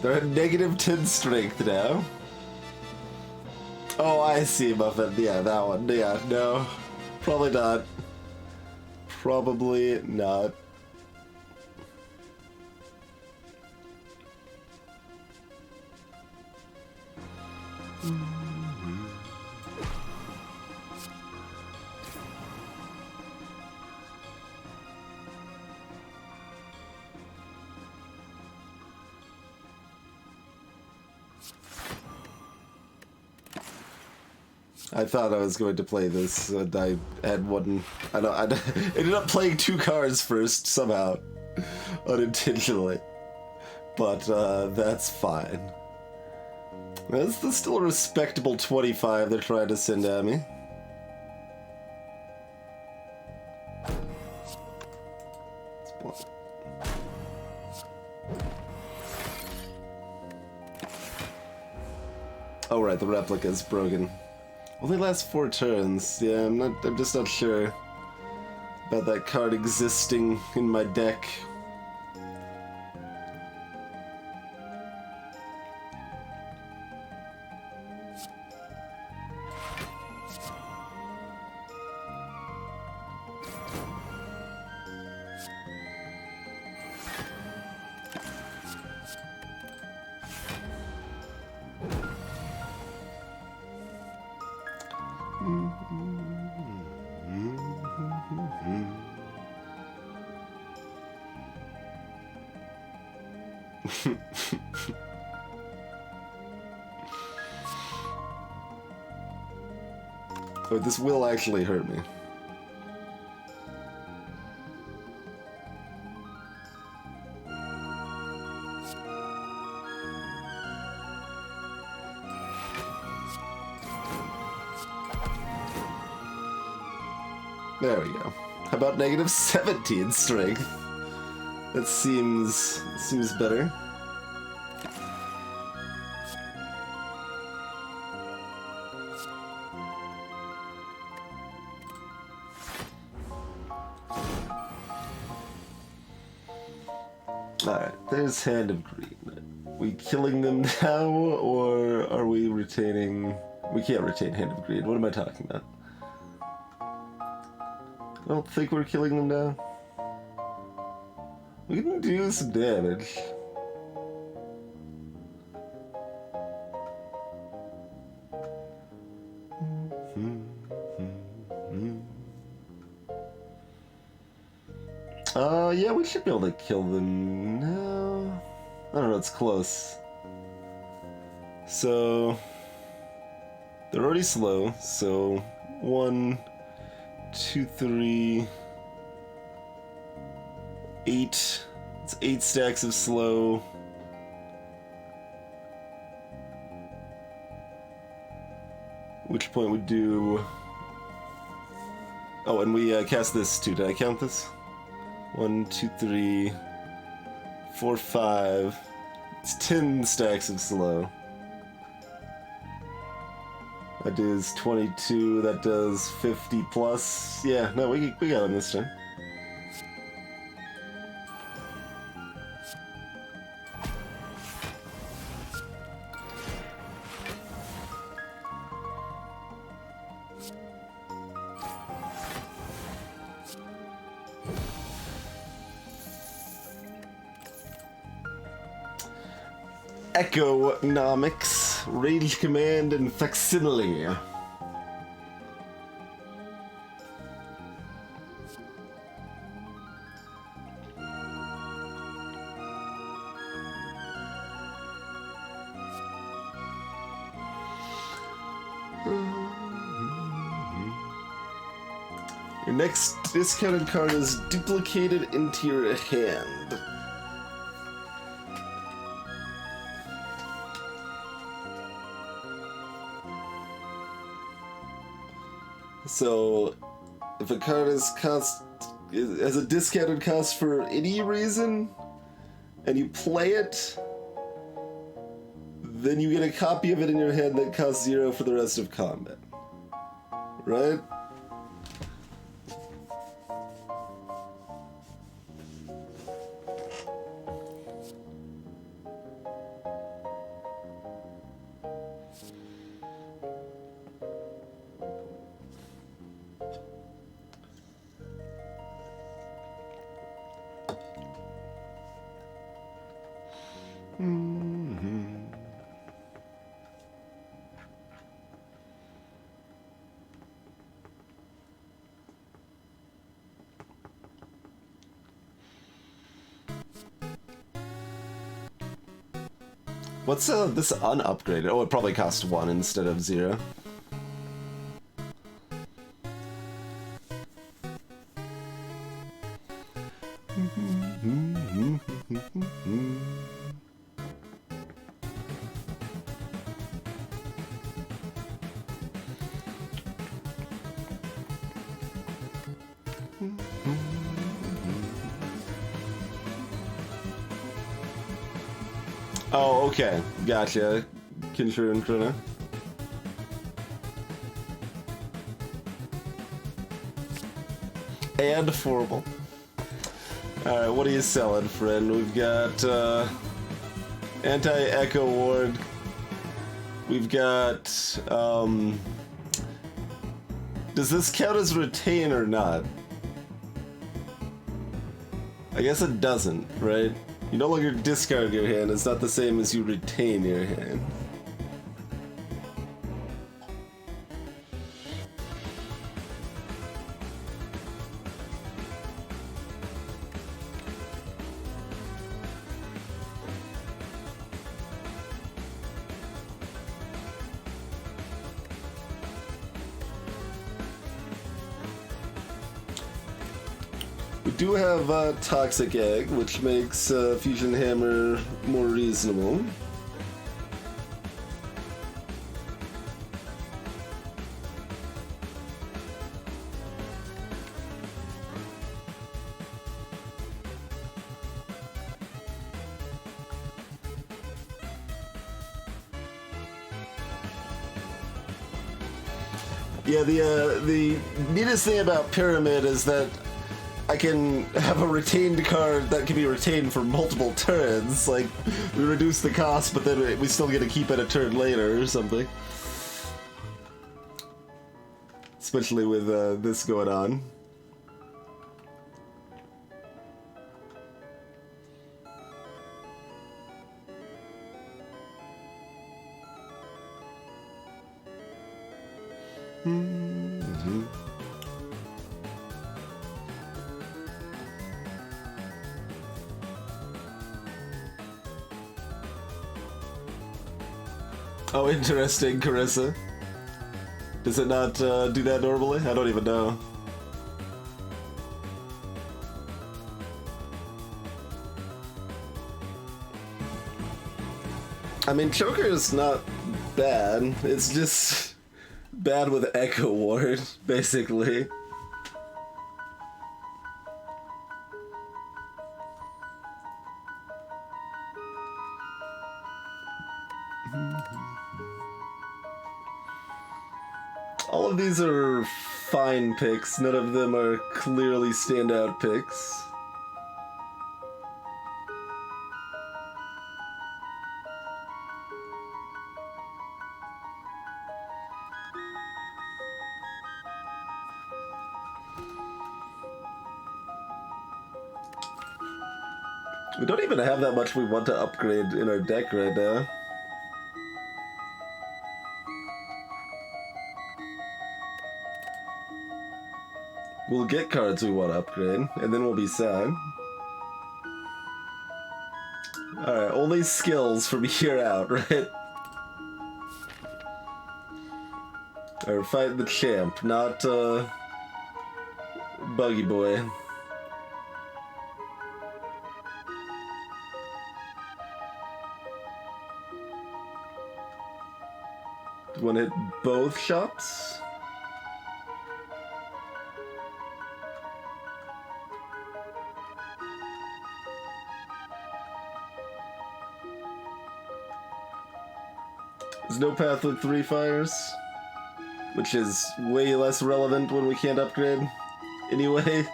They're at -10 strength now. Oh, I see, Muffin. Yeah, that one. Yeah, no. Probably not. Probably not. I thought I was going to play this, and I had one. I ended up playing 2 cards first somehow, unintentionally. But that's fine. That's still a respectable 25 they're trying to send at me. Oh right, the replica's broken. Only lasts 4 turns. Yeah, I'm just not sure about that card existing in my deck. Oh, this will actually hurt me. There we go. How about negative 17 strength? That seems better. Alright, there's Hand of Green. We killing them now, or are we retaining... We can't retain Hand of Green. What am I talking about? I don't think we're killing them now. We can do some damage. Yeah, we should be able to kill them now. I don't know, it's close. So, they're already slow, so 1, 2, 3, 8. It's 8 stacks of slow. Which point would do... Oh, and we cast this too. Did I count this? 1, 2, 3, 4, 5. It's 10 stacks of slow. That does 22, that does 50 plus. Yeah, no, we got him this time. Economics, Rage Command, and Facsimile. Your next discounted card is duplicated into your hand. So, if a card has a discounted cost for any reason, and you play it, then you get a copy of it in your hand that costs 0 for the rest of combat. Right? What's this unupgraded? Oh, it probably costs 1 instead of 0. Oh, okay. Gotcha. Kinshiro and Krona. And affordable. Alright, what are you selling, friend? We've got anti-echo ward. We've got does this count as retain or not? I guess it doesn't, right? You no longer discard your hand, it's not the same as you retain your hand. We do have Toxic Egg, which makes Fusion Hammer more reasonable. Yeah, the neatest thing about Pyramid is that I can have a retained card that can be retained for multiple turns. Like, we reduce the cost, but then we still get to keep it a turn later or something. Especially with this going on. Mm-hmm. Oh, interesting, Carissa. Does it not do that normally? I don't even know. I mean, Choker is not bad. It's just bad with Echo Ward, basically. All of these are fine picks. None of them are clearly standout picks. We don't even have that much we want to upgrade in our deck right now. We'll get cards we want to upgrade, and then we'll be sad. Alright, only skills from here out, right? Or fight the champ, not, Buggy Boy. Do you want to hit both shops? There's no path with 3 fires, which is way less relevant when we can't upgrade anyway.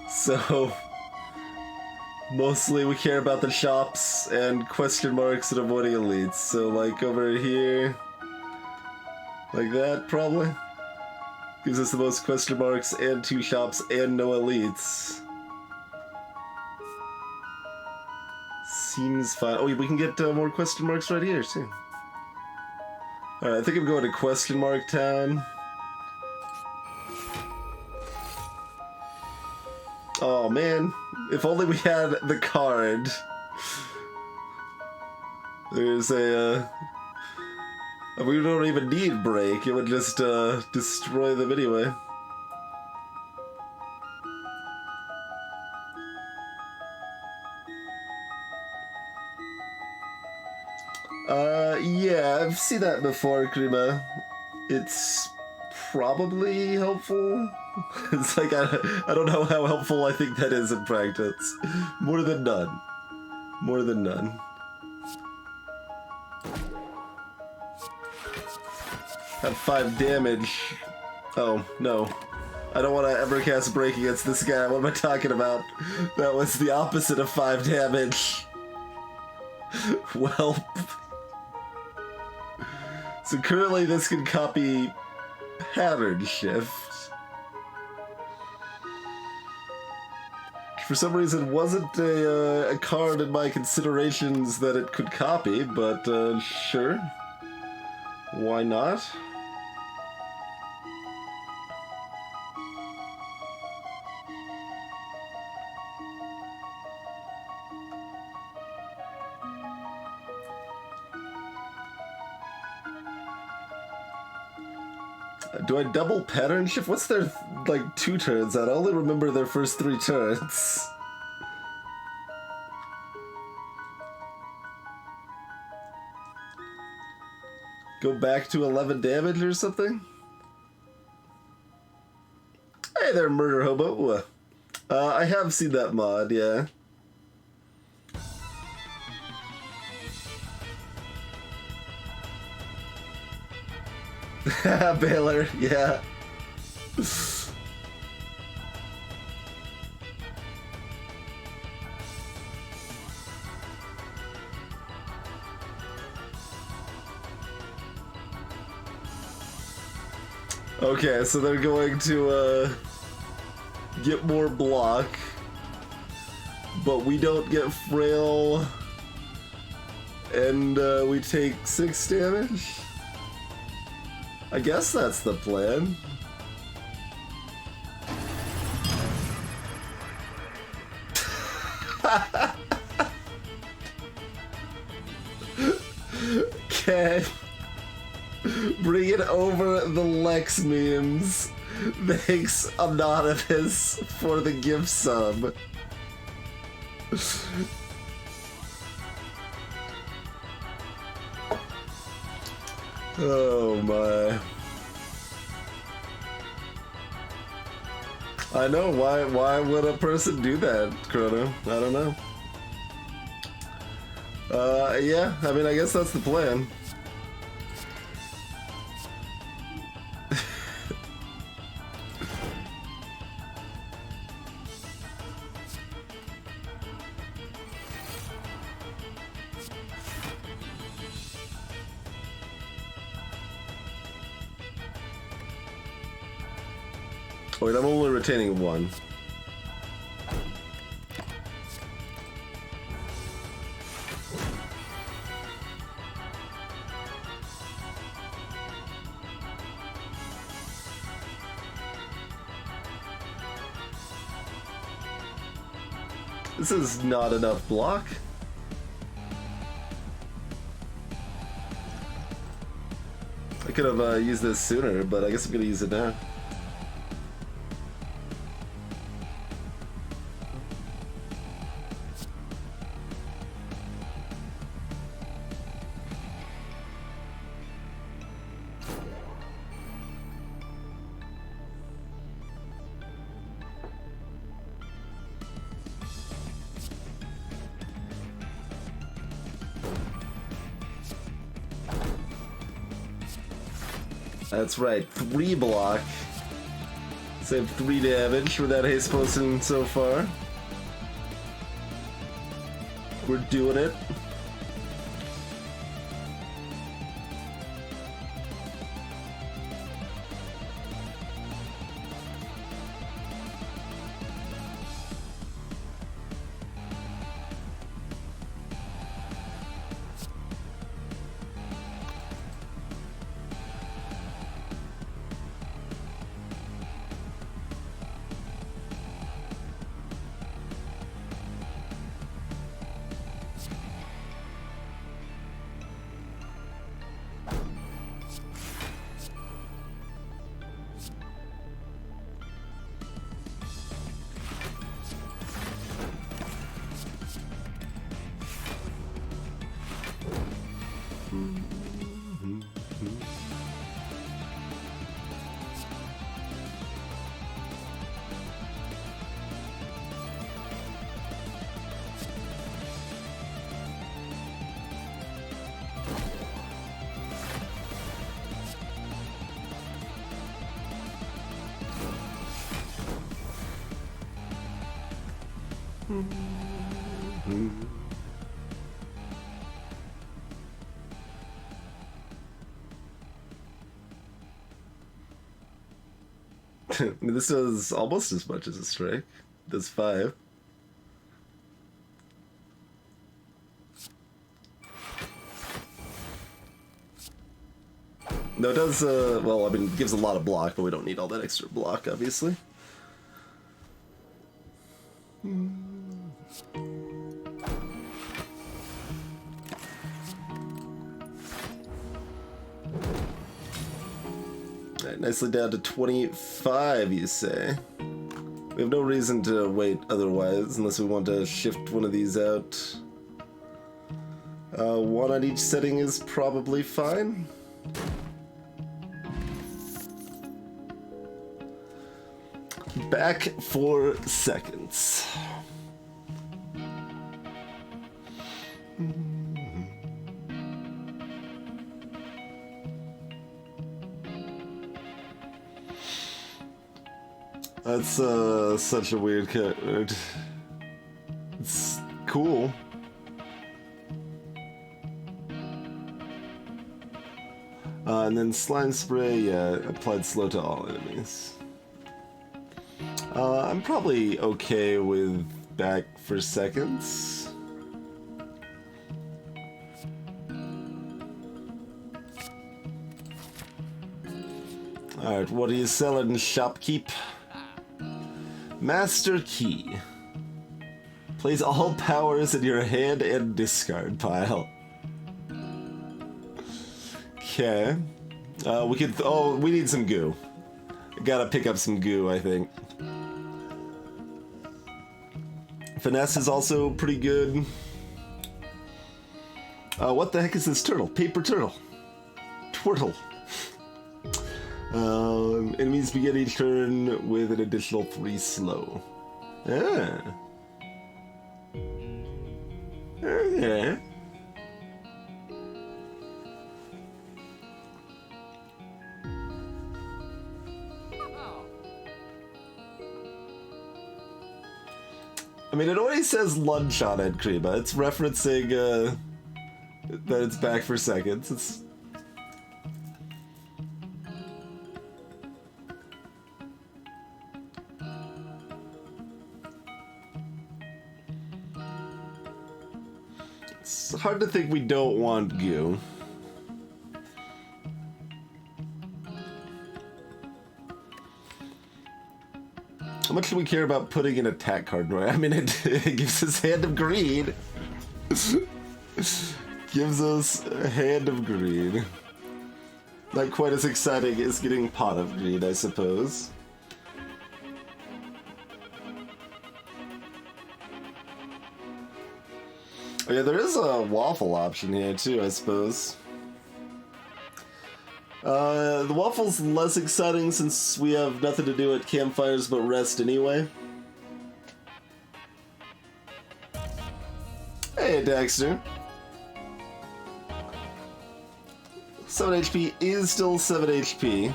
So, mostly we care about the shops and question marks and avoiding elites. So, like over here, like that, probably. Gives us the most question marks and 2 shops and no elites. Seems fine. Oh, we can get more question marks right here, too. Alright, I think I'm going to Question Mark Town. Oh man, if only we had the card. There's a, we don't even need break, it would just destroy them anyway. Yeah, I've seen that before, Krima. It's probably helpful. It's like, I don't know how helpful I think that is in practice. More than none. More than none. Have 5 damage. Oh, no. I don't want to ever cast Break against this guy. What am I talking about? That was the opposite of 5 damage. Well. So currently this can copy Pattern Shift. For some reason wasn't a card in my considerations that it could copy, but sure. Why not? Do I double Pattern Shift? What's their, like, 2 turns? I only remember their first 3 turns. Go back to 11 damage or something? Hey there, Murder Hobo. I have seen that mod, yeah. Baylor, yeah. Okay, so they're going to get more block, but we don't get frail, and we take 6 damage? I guess that's the plan. Okay. Bring it over the Lex memes. Thanks, Anonymous, for the gift sub. Oh my. I know, why would a person do that, Chrono? I don't know. Yeah, I mean, I guess that's the plan. Wait, I'm only retaining 1. This is not enough block. I could have used this sooner, but I guess I'm gonna use it now. That's right, 3 block. Save 3 damage with that haste potion so far. We're doing it. I mean, this does almost as much as a strike. It does 5. No, it does, well, I mean, it gives a lot of block, but we don't need all that extra block, obviously. Alright, nicely down to 25, you say. We have no reason to wait otherwise, unless we want to shift one of these out. One on each setting is probably fine. Back 4 seconds. That's such a weird card. It's cool. And then slime spray, yeah, applied slow to all enemies. I'm probably okay with back for seconds. Alright, what are you selling, shopkeep? Master Key. Place all powers in your hand and discard pile. Okay. We could... oh, we need some goo. Gotta pick up some goo, I think. Finesse is also pretty good. What the heck is this turtle? Paper turtle. Twirtle. Enemies begin each turn with an additional 3 slow. Ah. Okay. I mean, it already says lunch on it, Krima. It's referencing, that it's back for seconds. It's... it's hard to think we don't want goo. How much do we care about putting an attack card in? I mean, it gives us Hand of Greed. Gives us a Hand of Greed. Not quite as exciting as getting Pot of Greed, I suppose. Oh yeah, there is a waffle option here too, I suppose. The waffle's less exciting since we have nothing to do at campfires but rest anyway. Hey, Dexter. 7 HP is still 7 HP.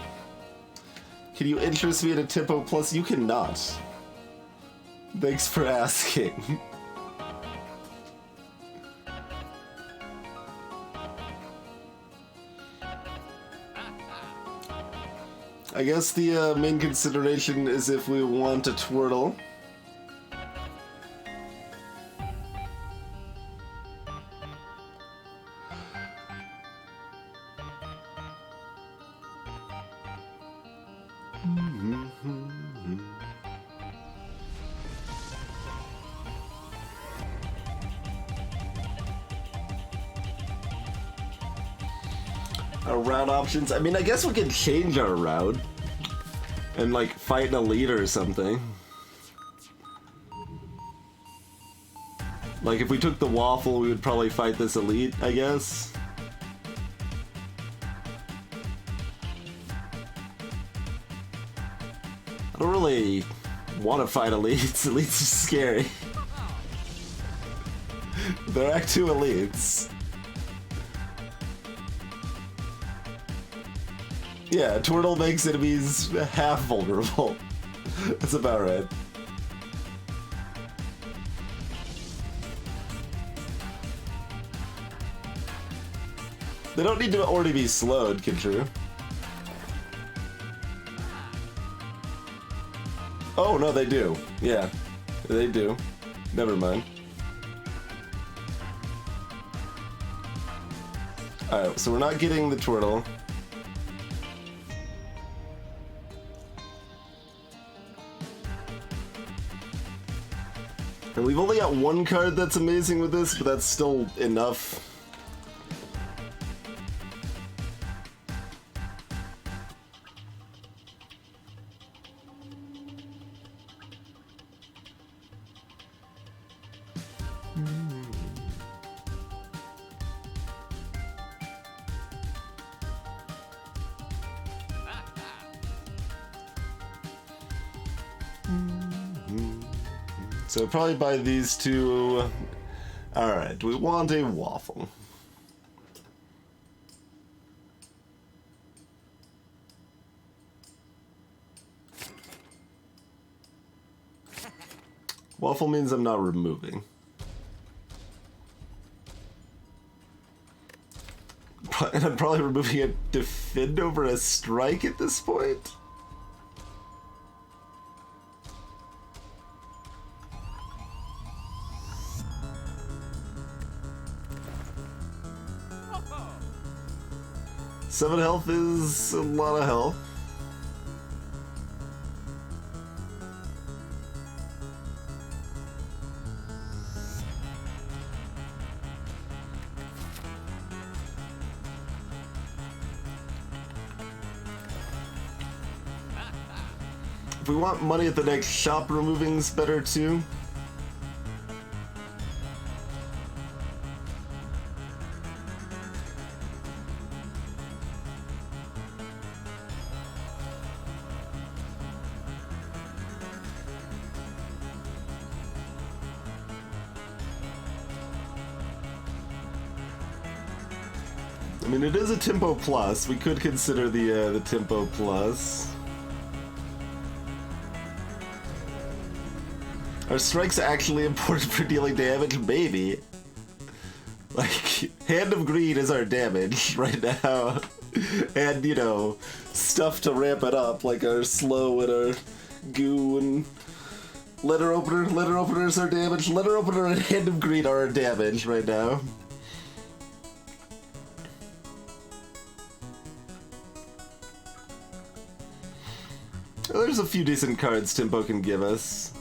Can you interest me in a tempo plus? You cannot. Thanks for asking. I guess the main consideration is if we want a twirtle. Our route options. I mean, I guess we could change our route and like fight an elite or something. Like if we took the waffle, we would probably fight this elite, I guess. I don't really want to fight elites. Elites are scary. They're Act 2 elites. Yeah, Twirtle makes enemies half vulnerable. That's about right. They don't need to already be slowed, Kintrue. Oh, no, they do. Yeah, they do. Never mind. Alright, so we're not getting the turtle. And we've only got one card that's amazing with this, but that's still enough. So probably buy these two. Alright, we want a waffle. Waffle means I'm not removing. And I'm probably removing a defend over a strike at this point. Seven health is a lot of health. If we want money at the next shop, removing's better too. I mean, it is a tempo plus. We could consider the tempo plus. Are strikes actually important for dealing damage? Maybe. Like, Hand of Greed is our damage right now. And, you know, stuff to ramp it up, like our slow and our goo and letter opener. Letter opener is our damage. Letter opener and Hand of Greed are our damage right now. There's a few decent cards Tempo can give us.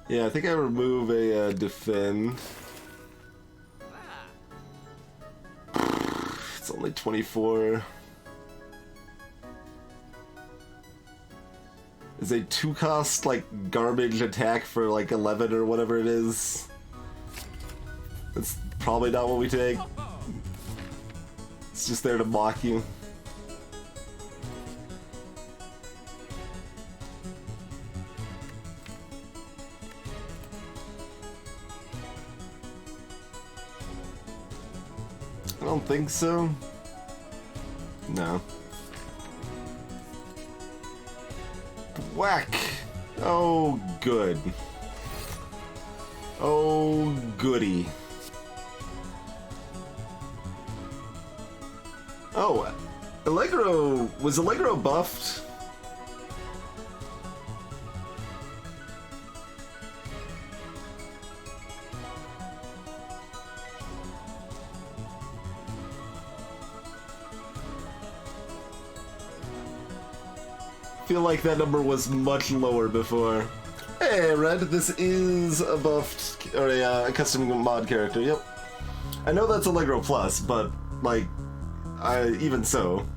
Yeah, I think I remove a defend. It's only 24. Is a 2-cost, like, garbage attack for, like, 11 or whatever it is. That's probably not what we take. It's just there to mock you. I don't think so. No. Whack! Oh, good. Oh, goody. Oh, Allegro... Was Allegro buffed? I feel like that number was much lower before. Hey, Red, this is a buffed, or a custom mod character, yep. I know that's Allegro Plus, but, like, even so.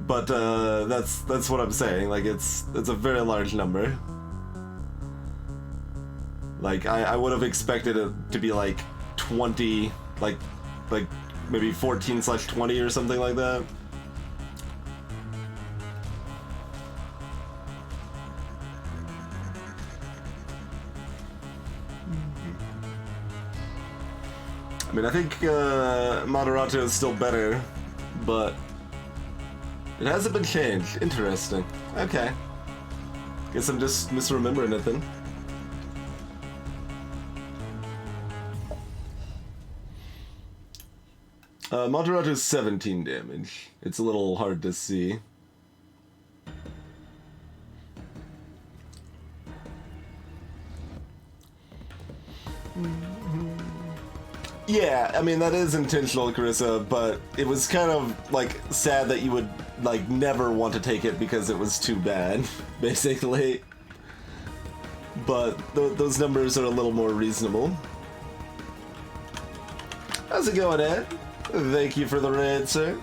But, that's what I'm saying, like, it's a very large number. Like, I would have expected it to be, like, 20, like maybe 14/20 or something like that. I mean, I think Moderato is still better but it hasn't been changed. Interesting. Okay. Guess I'm just misremembering it then. Monterato's 17 damage. It's a little hard to see. Yeah, I mean, that is intentional, Carissa, but it was kind of, like, sad that you would, like, never want to take it because it was too bad, basically. But those numbers are a little more reasonable. How's it going, Ed? Thank you for the raid, sir.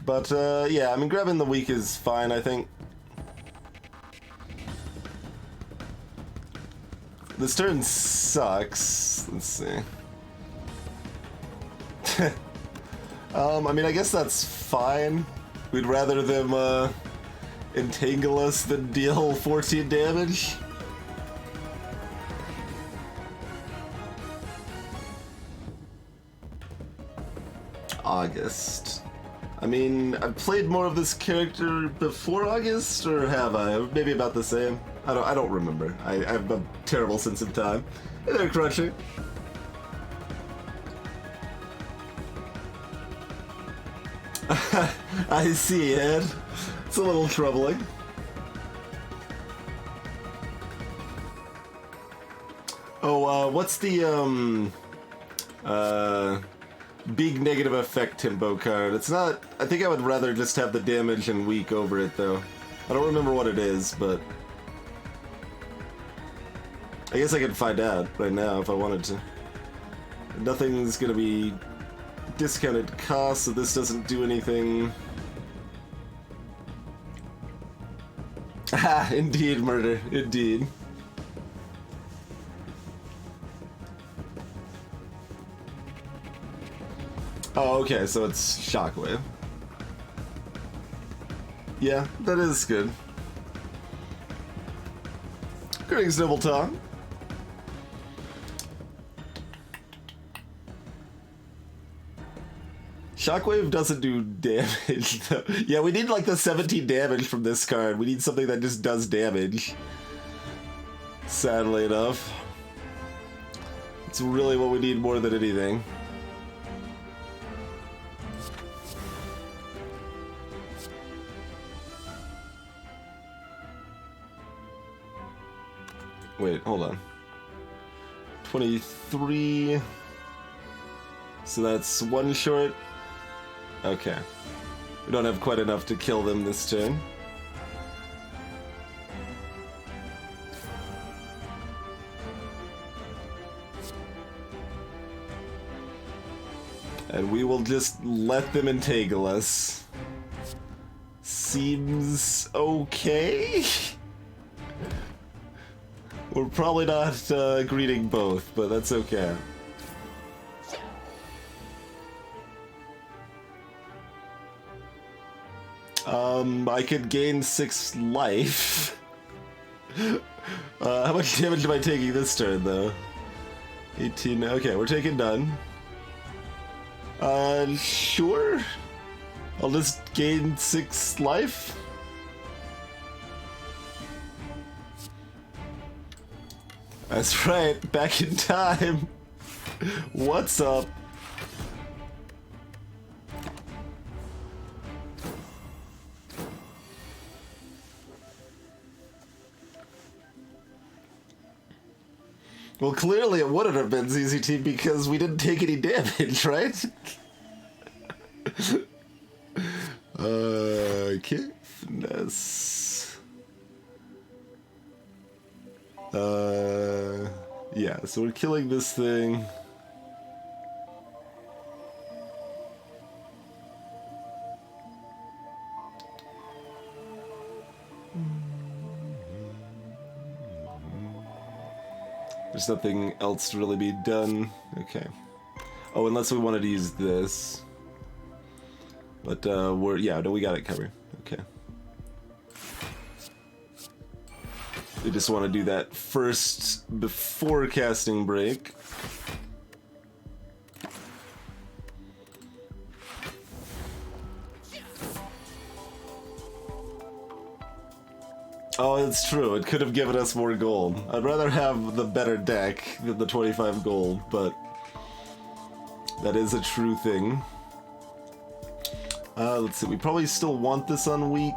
But, yeah, I mean, grabbing the weak is fine, I think. This turn sucks. Let's see. I mean, I guess that's fine. We'd rather them, entangle us than deal 14 damage. August. I mean, I've played more of this character before August, or have I? Maybe about the same. I don't remember. I have a terrible sense of time. Hey there, Cruncher. I see, Ed. It's a little troubling. Oh, what's the, big negative effect tempo card? It's not... I think I would rather just have the damage and weak over it, though. I don't remember what it is, but... I guess I could find out right now if I wanted to. Nothing's gonna be discounted cost, so this doesn't do anything. Ah, indeed, murder. Indeed. Oh, okay, so it's Shockwave. Yeah, that is good. Greetings, Noble Tom. Shockwave doesn't do damage, though. Yeah, we need like the 17 damage from this card. We need something that just does damage. Sadly enough. It's really what we need more than anything. Wait, hold on. 23. So that's one short. Okay. We don't have quite enough to kill them this turn. And we will just let them entangle us. Seems okay? We're probably not greeting both, but that's okay. I could gain 6 life. How much damage am I taking this turn, though? 18, okay, we're taking none. Sure. I'll just gain 6 life. That's right, back in time. What's up? Well, clearly it wouldn't have been ZZT because we didn't take any damage, right? Okay, finesse. Yeah, so we're killing this thing. There's nothing else to really be done. Okay. Oh, unless we wanted to use this. But, yeah, no, we got it covered. Okay. I just want to do that first before casting break. Oh, it's true. It could have given us more gold. I'd rather have the better deck than the 25 gold, but that is a true thing. Let's see. We probably still want this on weak.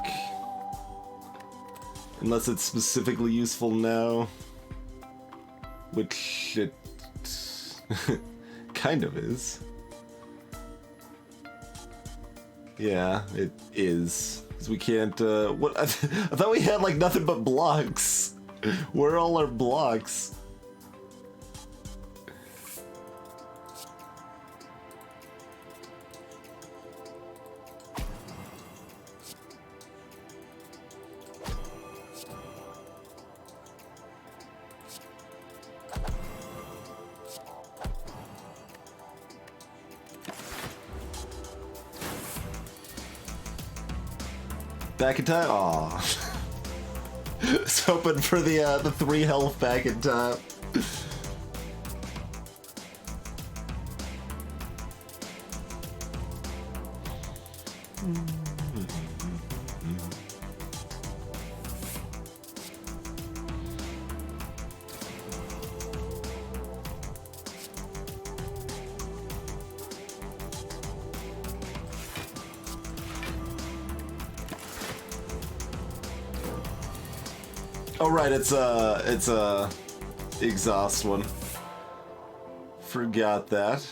Unless it's specifically useful now. Which it kind of is. Yeah, it is. Because we can't, what? I thought we had, like, nothing but blocks. Where are all our blocks? Back in time? Aw. I was hoping for the 3 health back in time. Oh right, it's a exhaust one. Forgot that.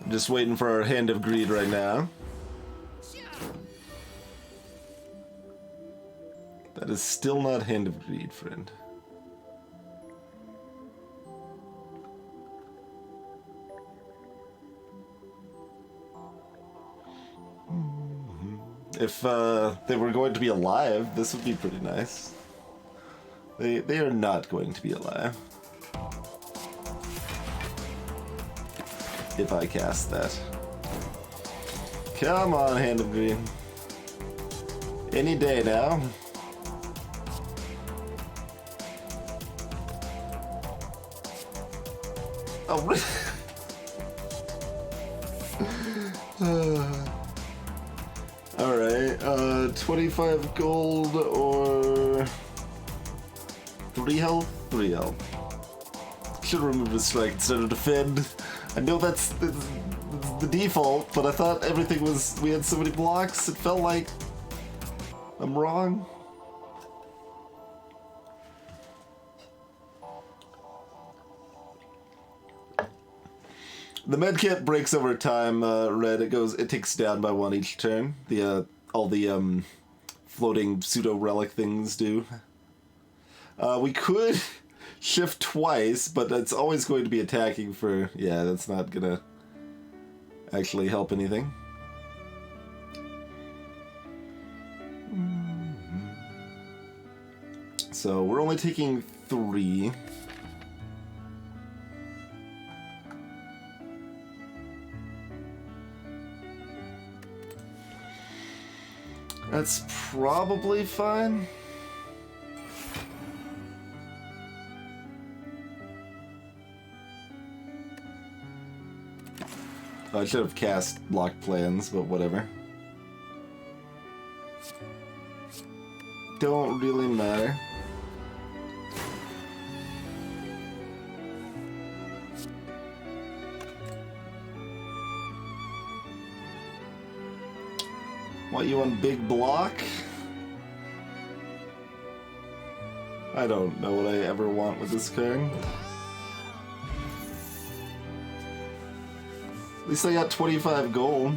I'm just waiting for our Hand of Greed right now. That is still not Hand of Greed, friend. If they were going to be alive, this would be pretty nice. They are not going to be alive. If I cast that. Come on, Hand of Green. Any day now. Oh, really? Alright, 25 gold or 3 health? 3 health. Should remove the strike instead of defend. I know that's the default, but I thought everything was... we had so many blocks, it felt like I'm wrong. The medkit breaks over time, Red. It ticks down by 1 each turn. All the floating pseudo relic things do. We could shift twice, but that's always going to be attacking for... yeah, that's not gonna actually help anything. So we're only taking 3. That's probably fine. I should have cast locked plans, but whatever. Don't really matter. Want you on big block? I don't know what I ever want with this card. At least I got 25 gold.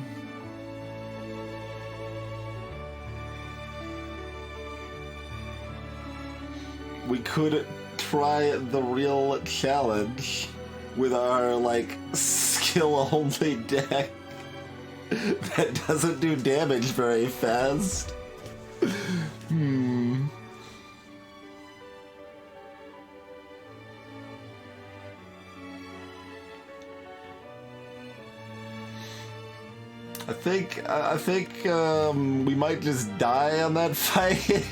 We could try the real challenge with our, like, skill-only deck that doesn't do damage very fast. I think we might just die on that fight.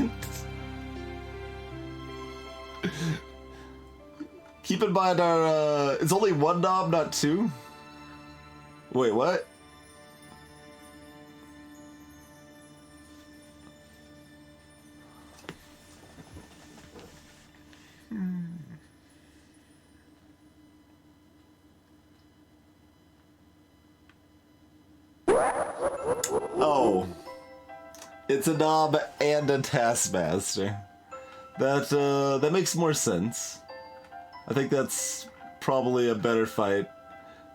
Keep in mind our it's only one knob, not two. Wait, what? Oh, it's a knob and a taskmaster. That makes more sense. I think that's probably a better fight.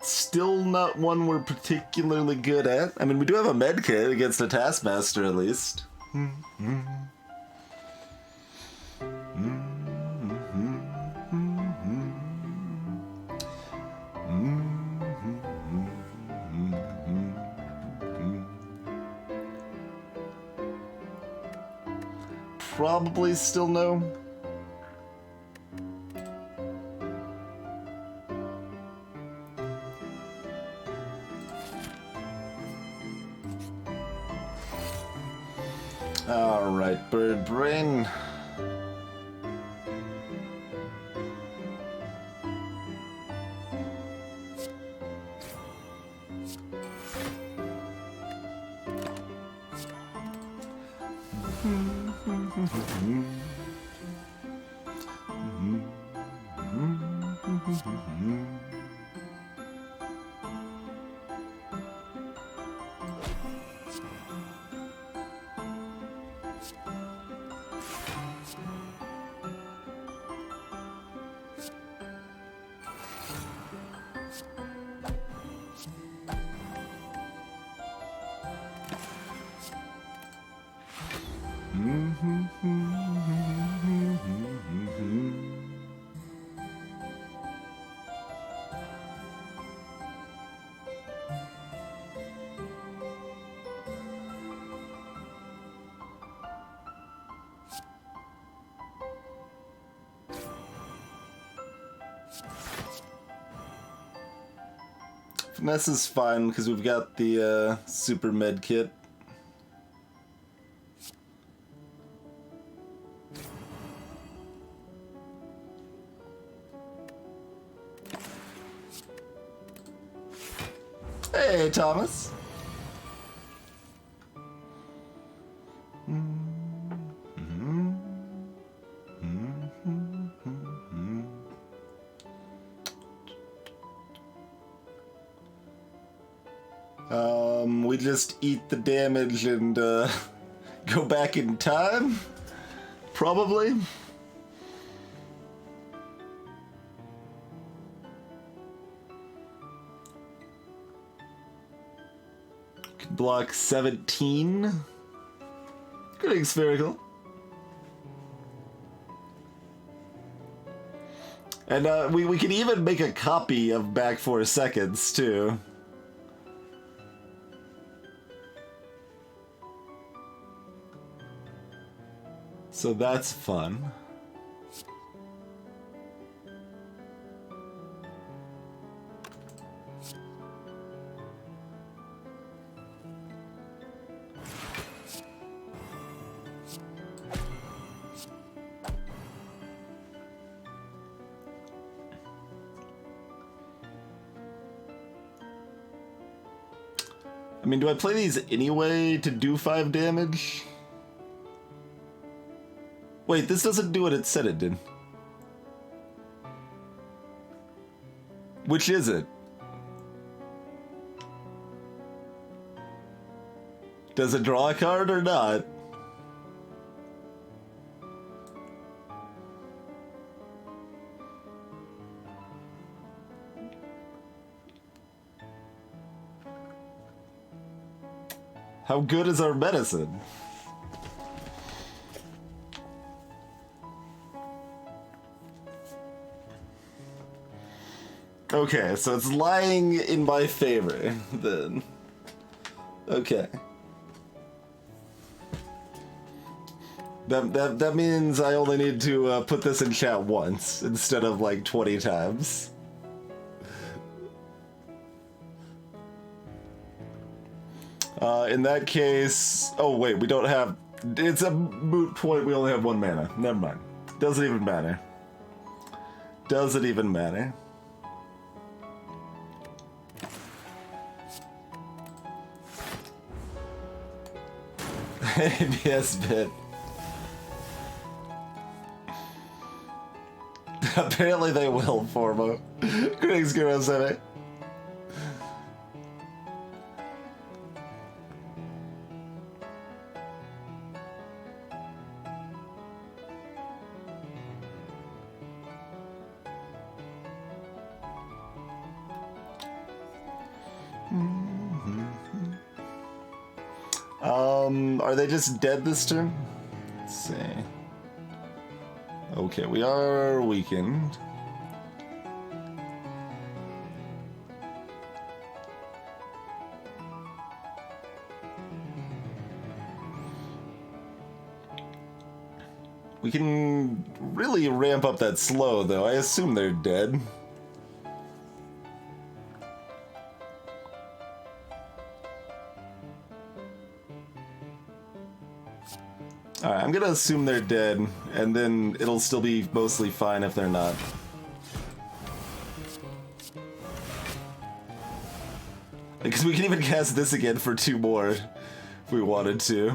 Still not one we're particularly good at. I mean, we do have a medkit against a taskmaster at least. Probably still no. Alright, bird brain. Finesse is fine because we've got the super med kit. Hey, Thomas. We just eat the damage and go back in time? Probably. Block 17. Good spherical. And we can even make a copy of back 4 seconds too. So that's fun. I mean, do I play these anyway to do 5 damage? Wait, this doesn't do what it said it did. Which is it? Does it draw a card or not? How good is our medicine? Okay, so it's lying in my favor, then. Okay. That means I only need to put this in chat once, instead of like 20 times. In that case... Oh, wait, we don't have... It's a moot point, we only have 1 mana. Never mind. Doesn't even matter. Doesn't even matter. Yes, bit. Apparently they will, Formo. Greetings, Kuroseme. Are they just dead this turn? Let's see. Okay, we are weakened. We can really ramp up that slow, though. I assume they're dead. Alright, I'm gonna assume they're dead, and then it'll still be mostly fine if they're not. Because we can even cast this again for 2 more if we wanted to.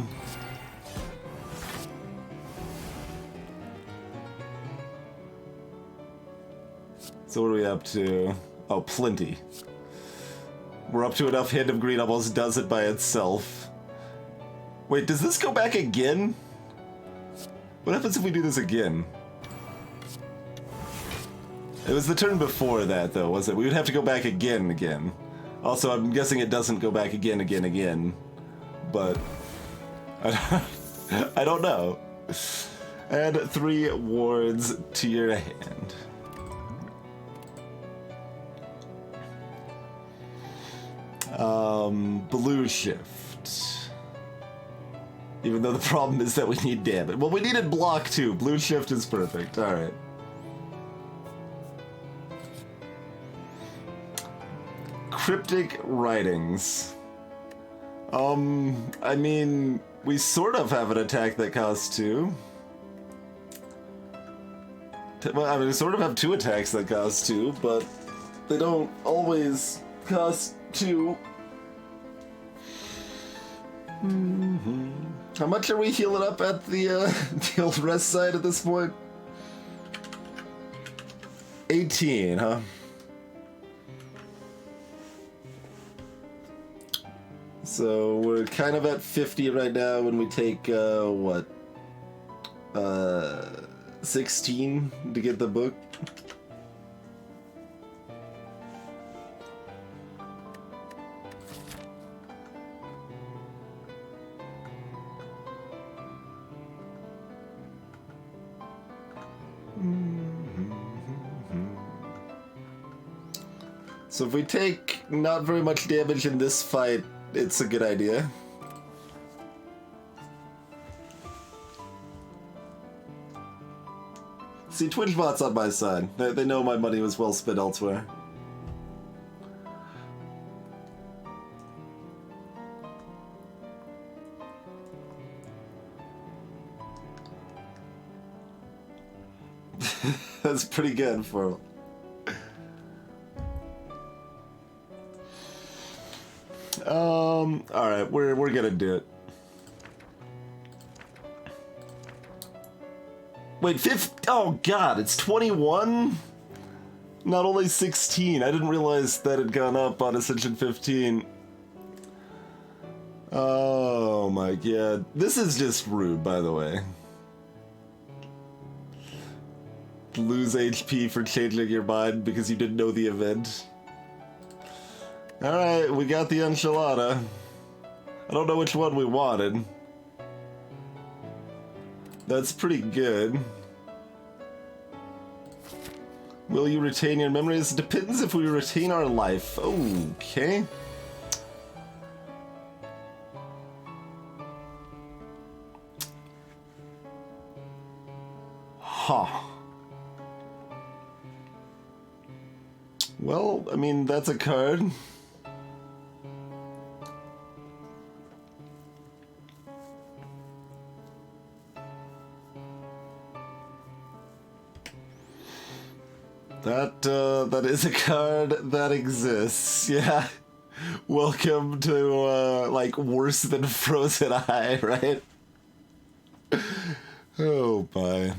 So what are we up to? Oh, plenty. We're up to enough Hand of Greed almost does it by itself. Wait, does this go back again? What happens if we do this again? It was the turn before that, though, was it? We would have to go back again. Also, I'm guessing it doesn't go back again. But... I don't know. Add 3 wards to your hand. Blue shift. Even though the problem is that we need damage. Well, we needed block too. Blue shift is perfect. Alright. Cryptic writings. I mean, we sort of have an attack that costs 2. Well, I mean, we sort of have 2 attacks that cost 2, but they don't always cost 2. How much are we healing up at the, the old rest side at this point? 18, huh? So we're kind of at 50 right now when we take, what? 16 to get the book? So if we take not very much damage in this fight, it's a good idea. See, TwitchBot's on my side. They know my money was well spent elsewhere. That's pretty good for... Alright, we're gonna do it. Wait, oh god, it's 21? Not only 16. I didn't realize that had gone up on Ascension 15. Oh my god. This is just rude, by the way. Lose HP for changing your mind because you didn't know the event. Alright, we got the enchilada. I don't know which one we wanted. That's pretty good. Will you retain your memories? Depends if we retain our life. Okay. Huh. Well, I mean, that's a card. That is a card that exists, yeah. Welcome to, like, worse than Frozen Eye, right? Oh, boy.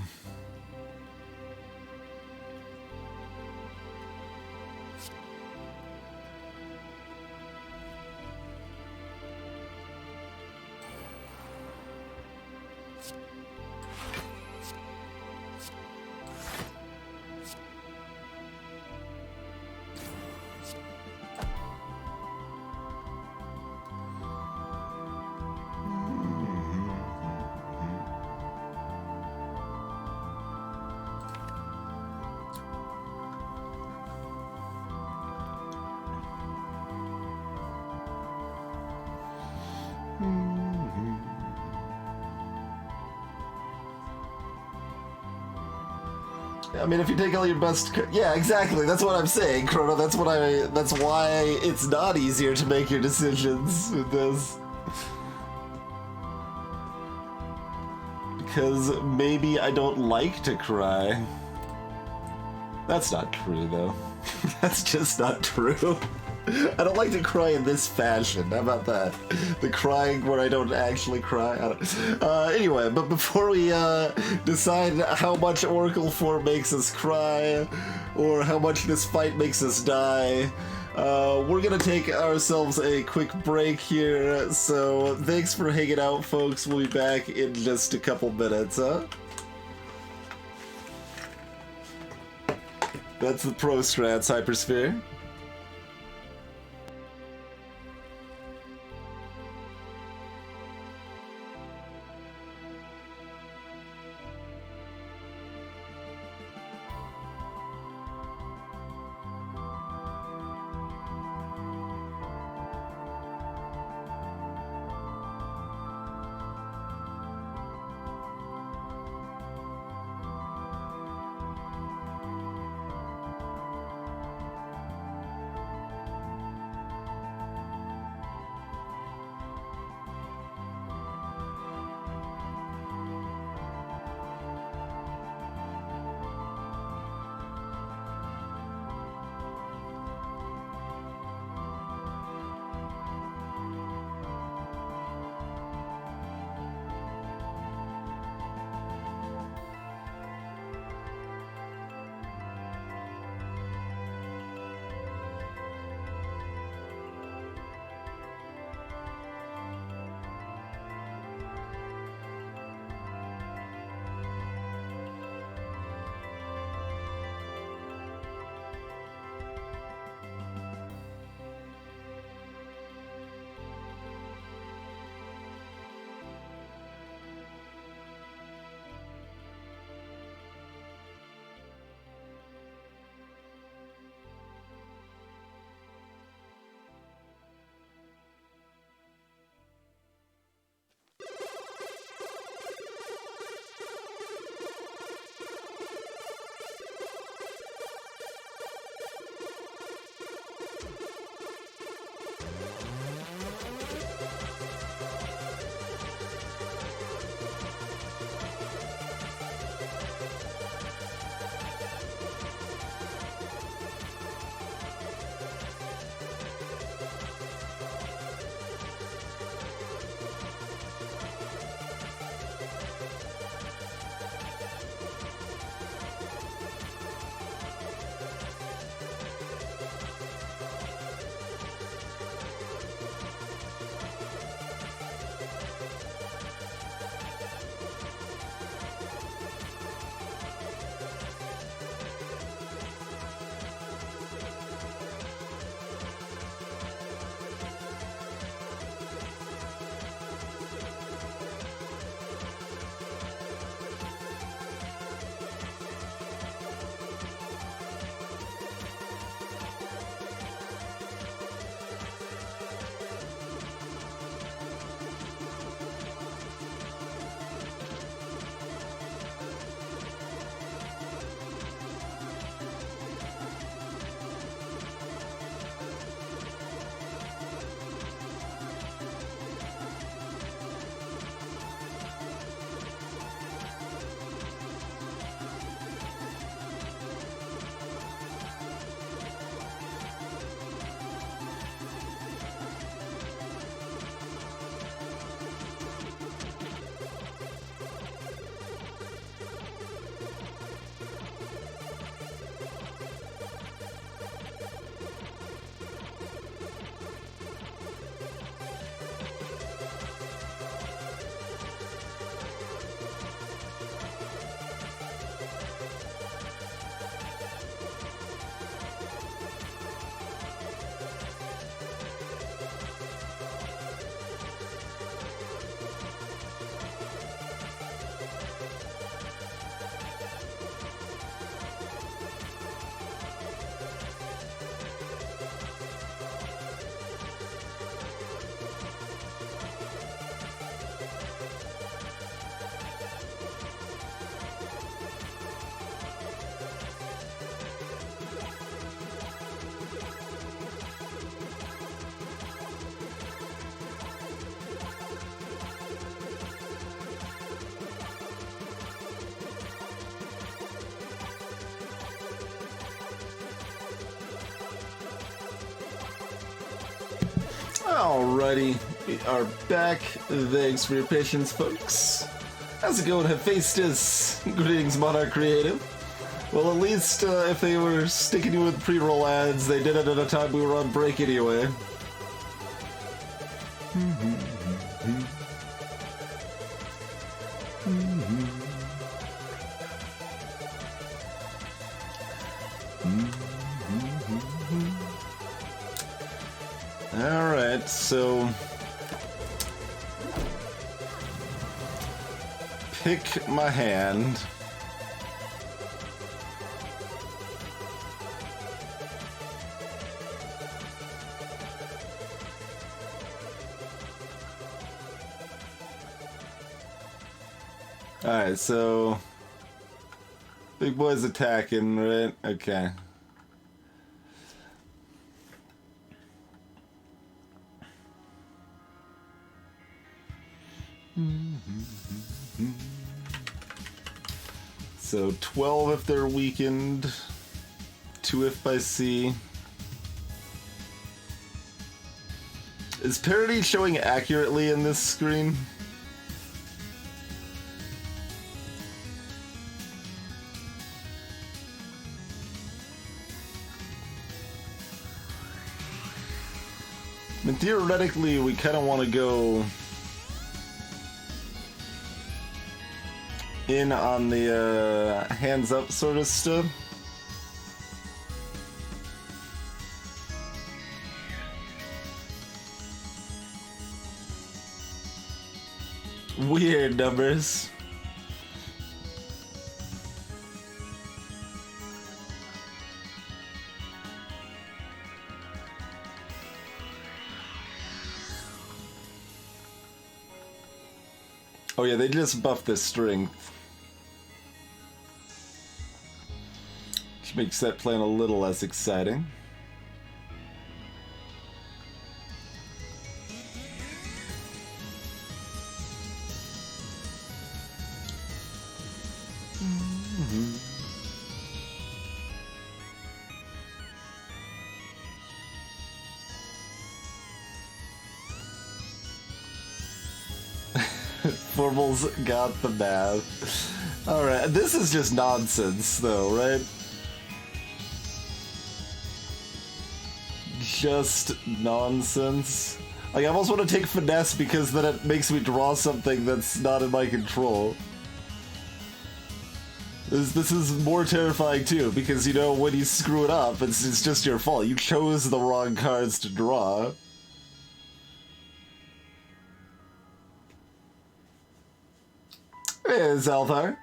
I mean, if you take all your best, yeah, exactly. That's what I'm saying, Chrono. That's why it's not easier to make your decisions with this. Because maybe I don't like to cry. That's not true, though. That's just not true. I don't like to cry in this fashion. How about that? The crying where I don't actually cry. Anyway, but before we decide how much Oracle form makes us cry, or how much this fight makes us die, we're gonna take ourselves a quick break here. So thanks for hanging out, folks. We'll be back in just a couple minutes, huh? That's the Pro Strats Hypersphere. Alrighty, we are back. Thanks for your patience, folks. How's it going, Hephaestus? Greetings, Monarch Creative. Well, at least if they were sticking you with pre-roll ads, they did it at a time we were on break anyway. Alright, so... pick my hand. Alright, so... big boy's attacking, right? Okay. So 12 if they're weakened, 2 if by sea. Is parity showing accurately in this screen? I mean, theoretically, we kind of want to go in on the hands up sort of stuff. Weird numbers. Oh yeah, they just buffed the strength. Which makes that plan a little less exciting. Formal's got the math. Alright, this is just nonsense though, right? Just nonsense. Like, I almost want to take finesse because then it makes me draw something that's not in my control. This is more terrifying too, because you know, when you screw it up, it's just your fault. You chose the wrong cards to draw. Hey, Zalthar.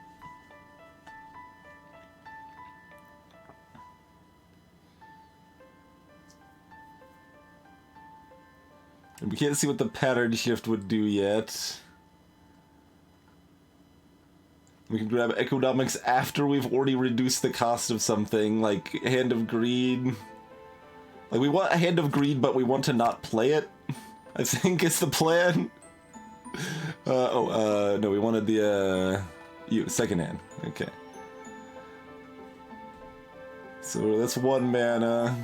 We can't see what the pattern shift would do yet. We can grab economics after we've already reduced the cost of something, like Hand of Greed. Like, we want a Hand of Greed, but we want to not play it, I think is the plan. No, we wanted the, second hand. Okay. So that's 1 mana.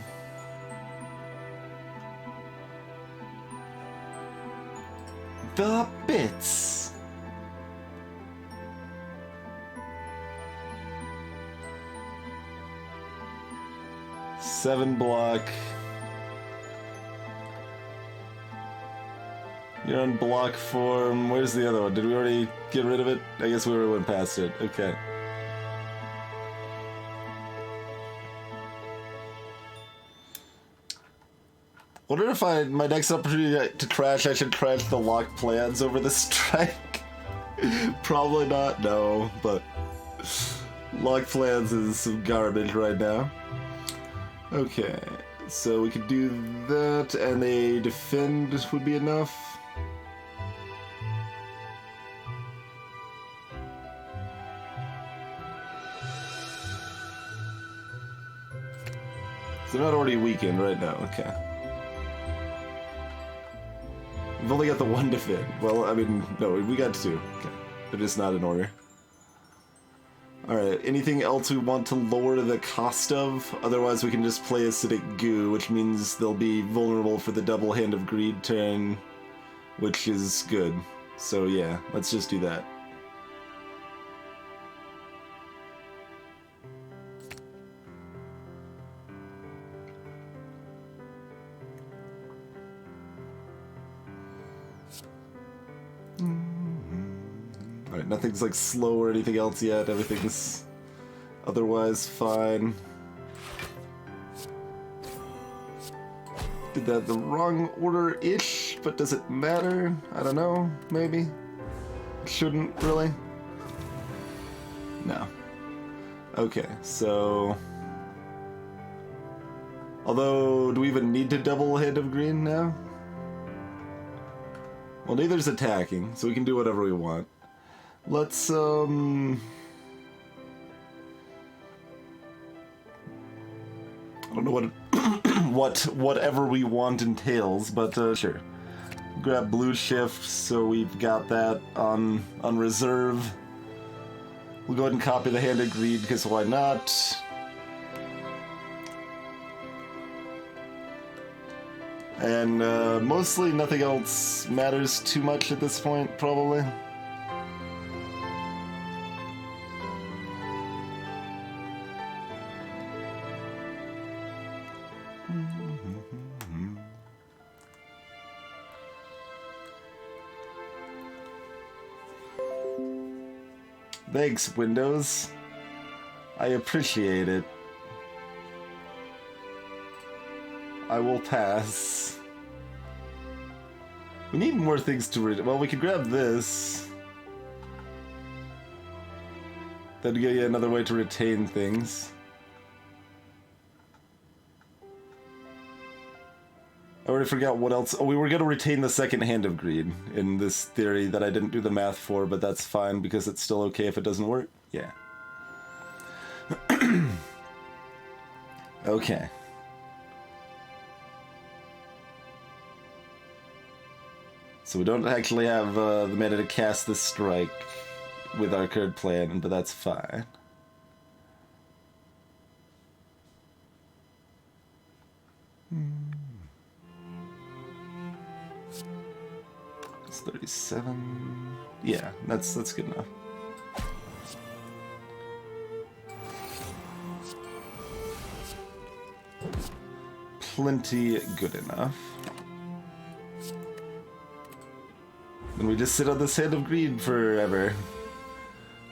The bits. Seven block. You're on block form. Where's the other one? Did we already get rid of it? I guess we already went past it. Okay. Wonder if my next opportunity to crash, I should crash the locked plans over the strike. Probably not, no, but locked plans is some garbage right now. Okay, so we could do that, and a defend would be enough. So they're not already weakened right now, okay. We've only got the 1 defend. Well, I mean, no, we got 2. Okay. They're just not in order. Alright, anything else we want to lower the cost of? Otherwise we can just play Acidic Goo, which means they'll be vulnerable for the double Hand of Greed turn, which is good. So yeah, let's just do that. Alright, nothing's like slow or anything else yet, everything's otherwise fine. Did that the wrong order-ish, but does it matter? I don't know, maybe? Shouldn't, really? No. Okay, so... Although, do we even need to double Hand of Green now? Well, neither's attacking, so we can do whatever we want. Let's, I don't know what whatever we want entails, but sure. Grab Blue Shift, so we've got that on reserve. We'll go ahead and copy the Hand of Greed, because why not? And mostly nothing else matters too much at this point, probably. Thanks, Windows. I appreciate it. I will pass. We need more things to well, we could grab this. That'd give you another way to retain things. I already forgot what else. Oh, we were going to retain the second Hand of Greed in this theory that I didn't do the math for, but that's fine because it's still okay if it doesn't work. Yeah. Okay. So we don't actually have the mana to cast this strike with our current plan, but that's fine. It's 37. Yeah, that's good enough. Plenty good enough. And we just sit on this Hand of Greed forever.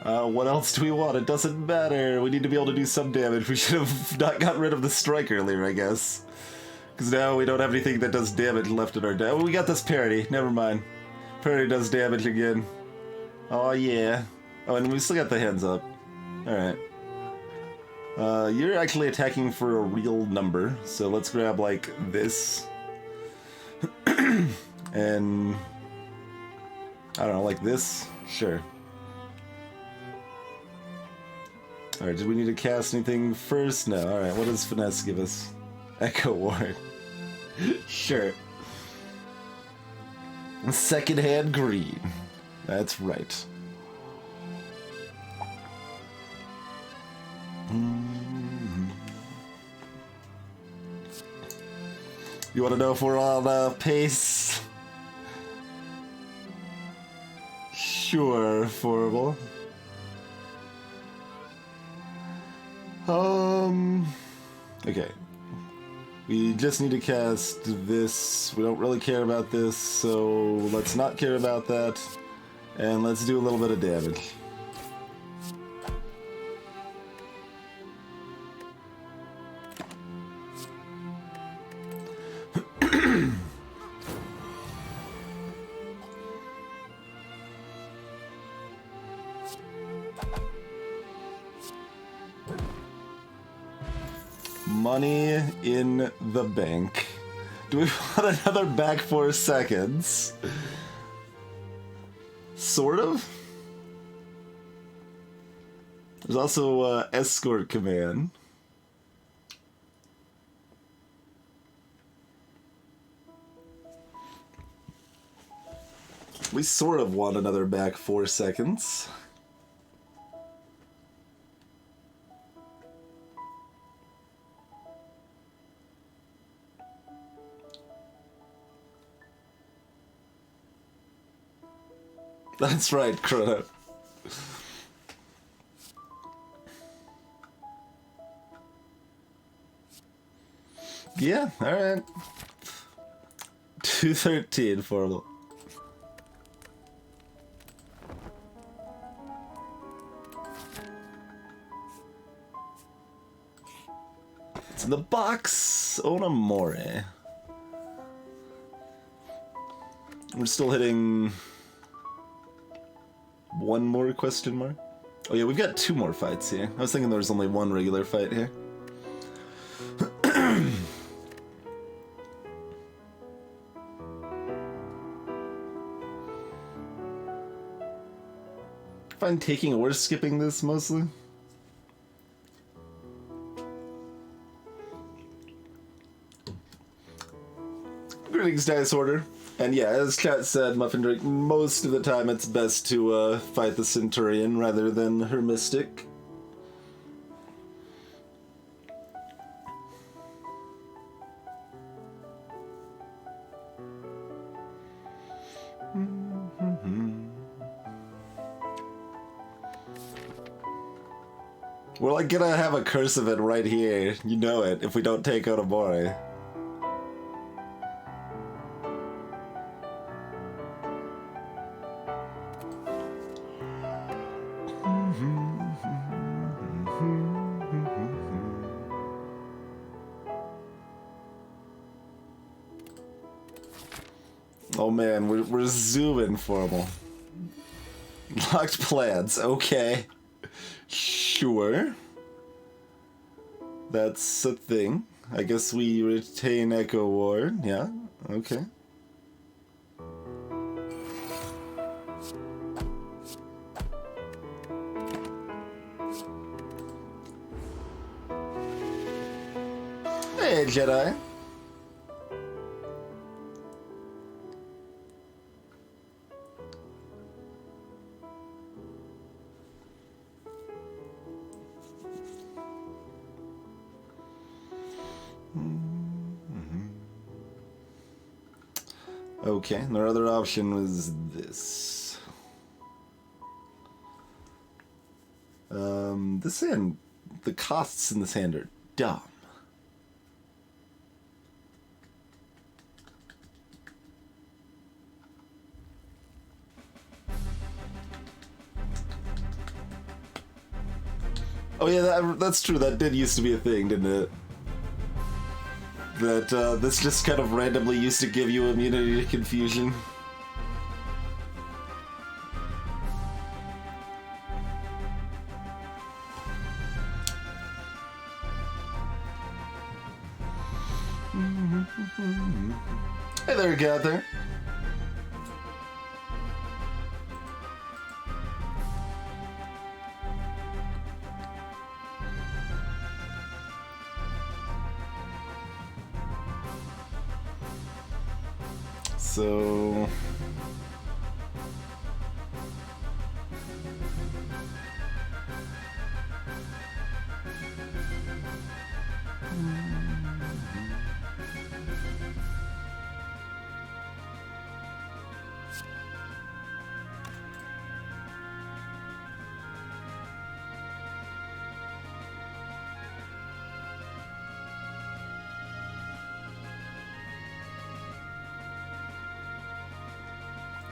What else do we want? It doesn't matter. We need to be able to do some damage. We should have not gotten rid of the strike earlier, I guess. Because now we don't have anything that does damage left in our deck. Oh, we got this parry. Never mind. Parry does damage again. Oh, yeah. Oh, and we still got the hands up. Alright. You're actually attacking for a real number. So let's grab, like, this. And... I don't know, like this? Sure. Alright, did we need to cast anything first? No. Alright, what does Finesse give us? Echo Ward. Sure. Second Hand Green. That's right. You want to know if we're on pace? Sure, Forable. Okay. We just need to cast this. We don't really care about this, so let's not care about that. And let's do a little bit of damage. Money in the bank. Do we want another back 4 seconds? Sort of. There's also escort command. We sort of want another back 4 seconds. That's right, Chrono. Yeah, alright. 213 formal. It's in the box! Onamore. We're still hitting... one more question mark? Oh yeah, we've got 2 more fights here. I was thinking there was only 1 regular fight here. Fine taking or skipping this mostly. Greetings, Dice Order. And yeah, as chat said, Muffin Drink, most of the time it's best to fight the Centurion rather than her Mystic. We're like gonna have a curse of it right here. You know it, if we don't take Onamore. Oh man, we're zooming formal. Locked plans, okay. Sure. That's a thing. I guess we retain Echo Ward, yeah, okay. Hey, Jedi. Okay, and our other option was this. This hand, the costs in this hand are dumb. Oh yeah, that's true, that did used to be a thing, didn't it? That this just kind of randomly used to give you immunity to confusion. Hey there, Gather. So...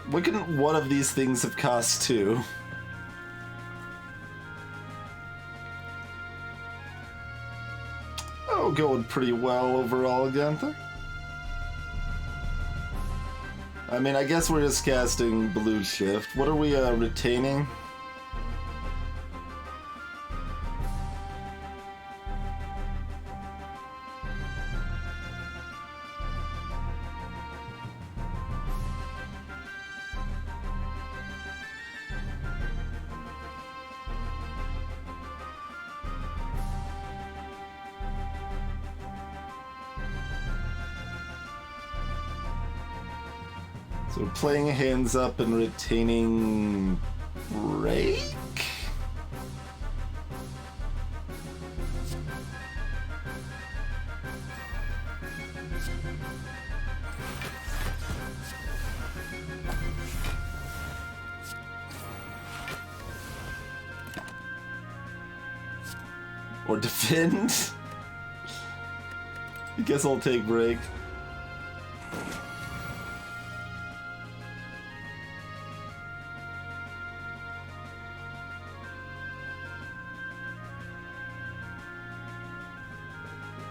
What can one of these things have cost too? Oh, going pretty well overall, Gunther. I mean, I guess we're just casting Blue Shift. What are we retaining? So we're playing hands up and retaining break? Or defend? I guess I'll take break.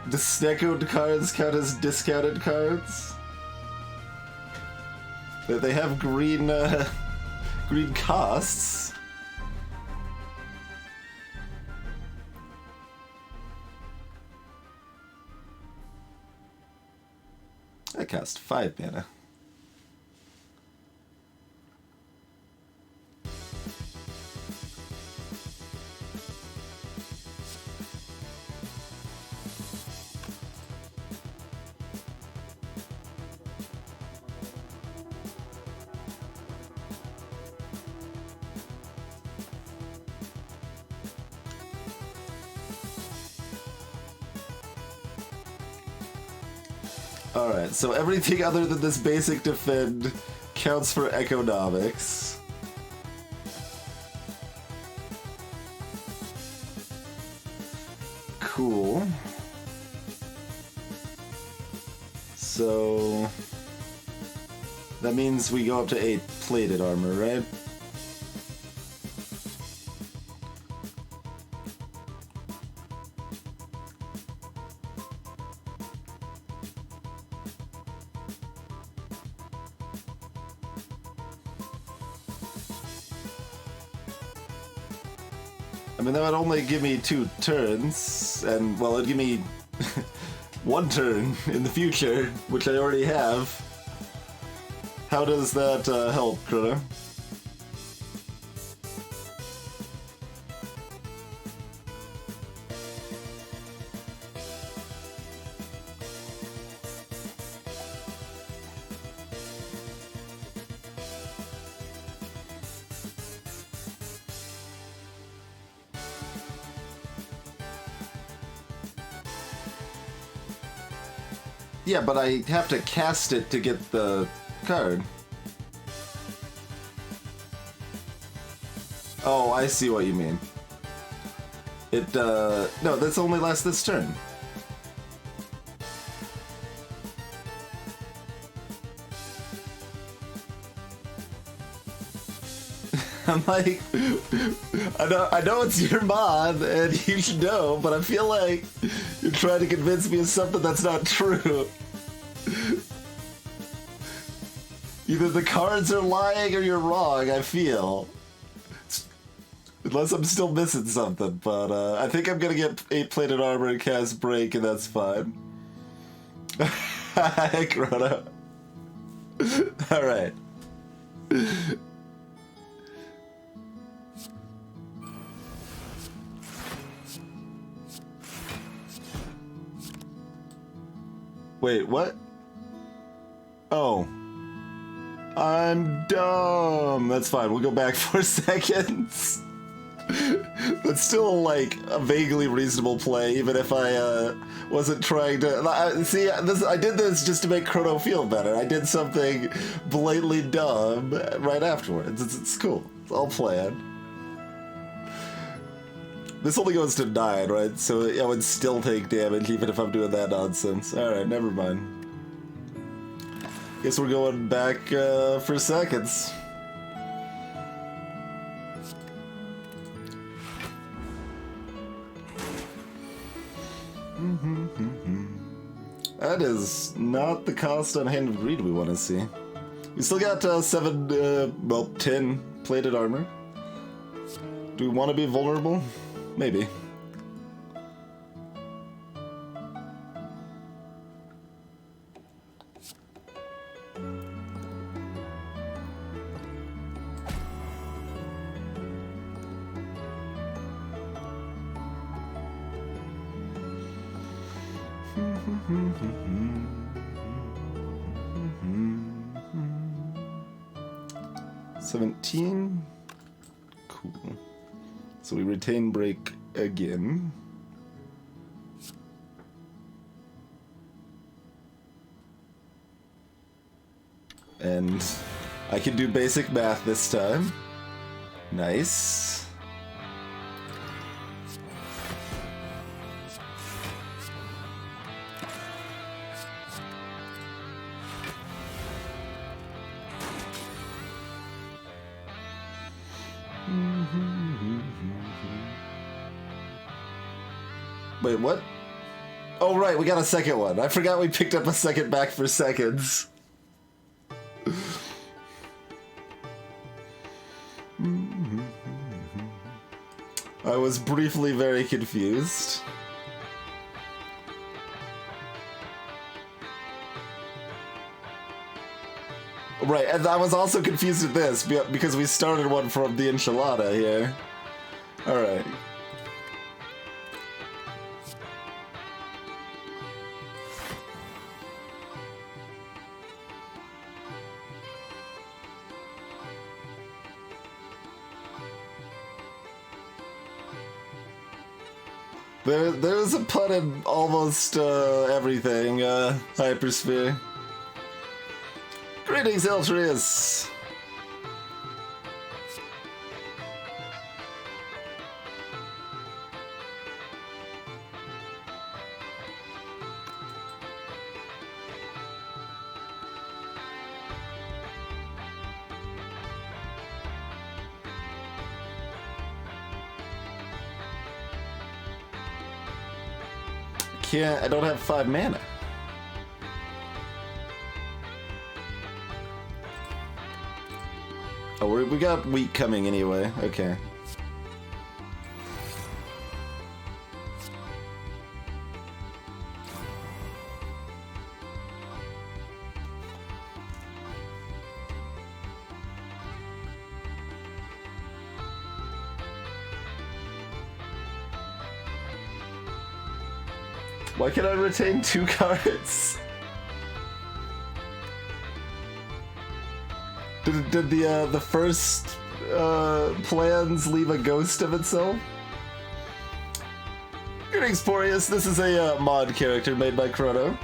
The sneckoed cards count as discounted cards? They have green, green costs. That cost 5 mana. Alright, so everything other than this basic defend counts for economics. Cool. So that means we go up to 8 plated armor, right? I mean, that would only give me 2 turns, and, well, it'd give me 1 turn in the future, which I already have. How does that help, Krona? Yeah, but I have to cast it to get the card. Oh, I see what you mean. It, no, that's only lasts this turn. I'm like, I know it's your mod, and you should know, but I feel like you're trying to convince me of something that's not true. Either the cards are lying or you're wrong, I feel. Unless I'm still missing something, but I think I'm gonna get 8-plated armor and cast break, and that's fine. Hi, Krona. Alright. Wait, what? Oh. I'm dumb. That's fine. We'll go back 4 seconds. That's still, like, a vaguely reasonable play, even if I wasn't trying to... See, I did this just to make Chrono feel better. I did something blatantly dumb right afterwards. It's cool. It's all planned. This only goes to 9, right? So I would still take damage even if I'm doing that nonsense. Alright, never mind. Guess we're going back for seconds. That is not the cost on Hand of Greed we want to see. We still got 10 plated armor. Do we want to be vulnerable? Maybe. $17. Cool. So we retain break again. And I can do basic math this time. Nice. Wait, what? Oh, right, we got a second one. I forgot we picked up a second back for seconds. I was briefly very confused. Right, and I was also confused at this, because we started one from the enchilada here. Alright. There's a pun in almost everything, Hypersphere. Greetings, Eltrius! I don't have 5 mana. Oh, we got weak coming anyway. Okay. Why can I retain 2 cards? Did the first plans leave a ghost of itself? Greetings, Porius. This is a mod character made by Chrono.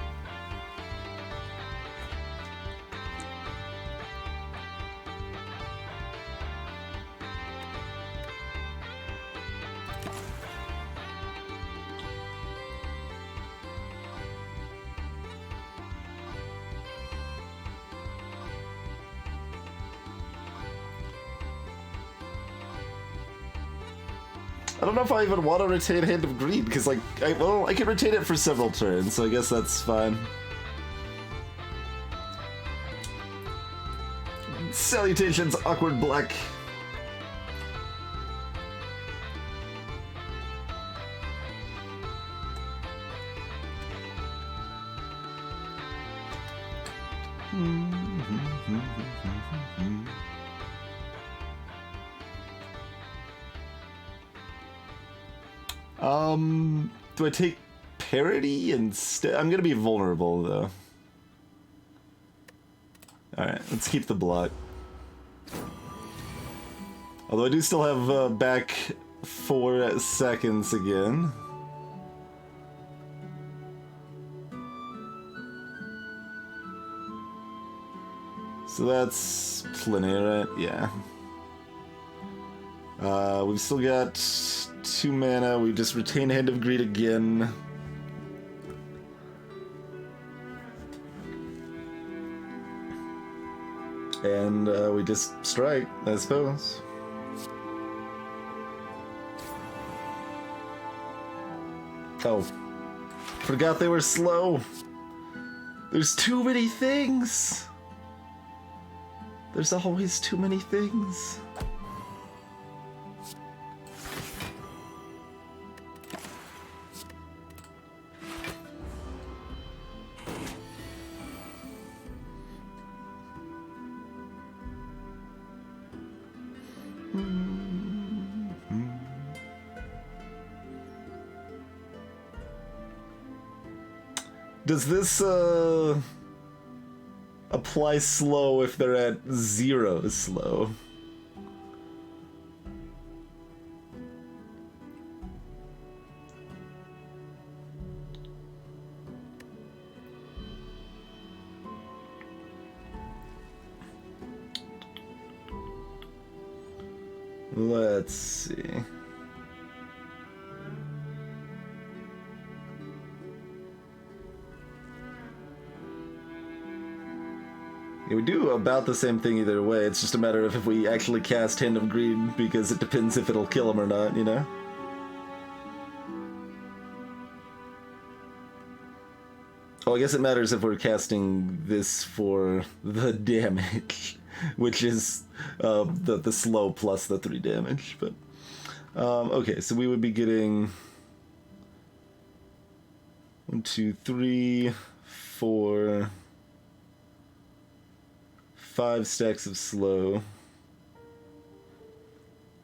I don't know if I even want to retain Hand of Greed, because, like, I can retain it for several turns, so I guess that's fine. Salutations, Awkward Black. Do I take parity instead? I'm gonna be vulnerable though. Alright, let's keep the block. Although I do still have back 4 seconds again. So that's plenty, right? Yeah. We've still got 2 mana. We just retain Hand of Greed again. And we just strike, I suppose. Oh. Forgot they were slow. There's too many things. There's always too many things. Does this apply slow if they're at 0 slow? Let's see. Yeah, we do about the same thing either way. It's just a matter of if we actually cast Hand of Greed, because it depends if it'll kill him or not, you know? Oh, I guess it matters if we're casting this for the damage, which is the slow plus the 3 damage. But okay, so we would be getting 1, 2, 3, 4, 5 stacks of slow.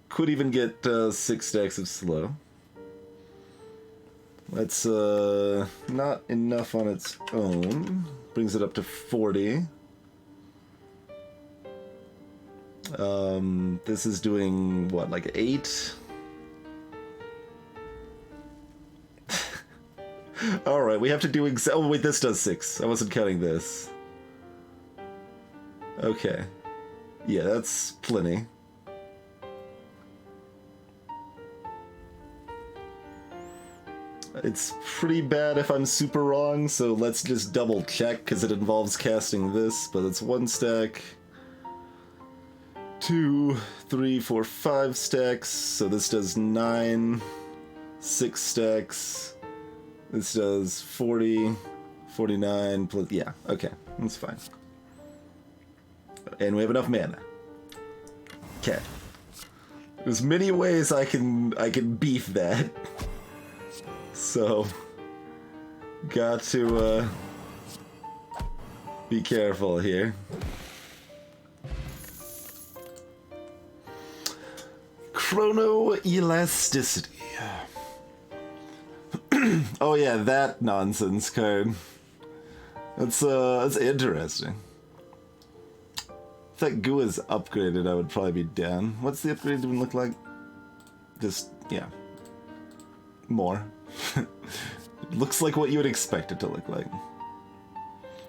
Could even get 6 stacks of slow. That's not enough on its own. Brings it up to 40. This is doing what, like 8? Alright, we have to do oh wait, this does 6. I wasn't counting this. Okay. Yeah, that's plenty. It's pretty bad if I'm super wrong, so let's just double check, because it involves casting this, but it's 1 stack, 2, 3, 4, 5 stacks, so this does 9, 6 stacks, this does 40, 49, plus, yeah, okay, that's fine. And we have enough mana. Okay. There's many ways I can beef that. So, got to be careful here. Chronoelasticity. Oh yeah, that nonsense card. That's interesting. If that goo is upgraded, I would probably be down. What's the upgrade even look like? Just, yeah. More. Looks like what you would expect it to look like.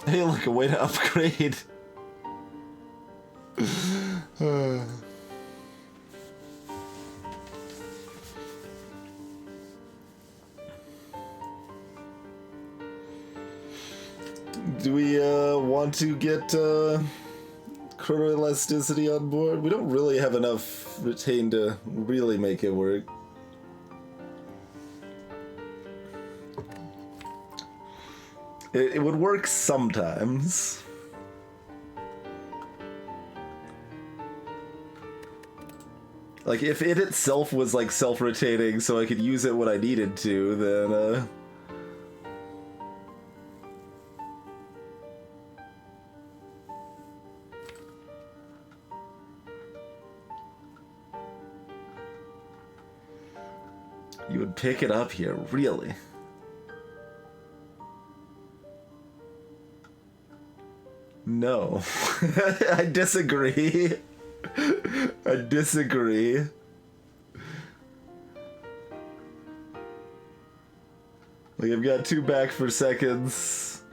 Hey, look, a way to upgrade. Do we want to get chronoelasticity on board? We don't really have enough retain to really make it work. It would work sometimes. Like, if it itself was, like, self-retaining so I could use it when I needed to, then, you would pick it up here, really? No. I disagree. I disagree. Like, I've got 2 back for seconds.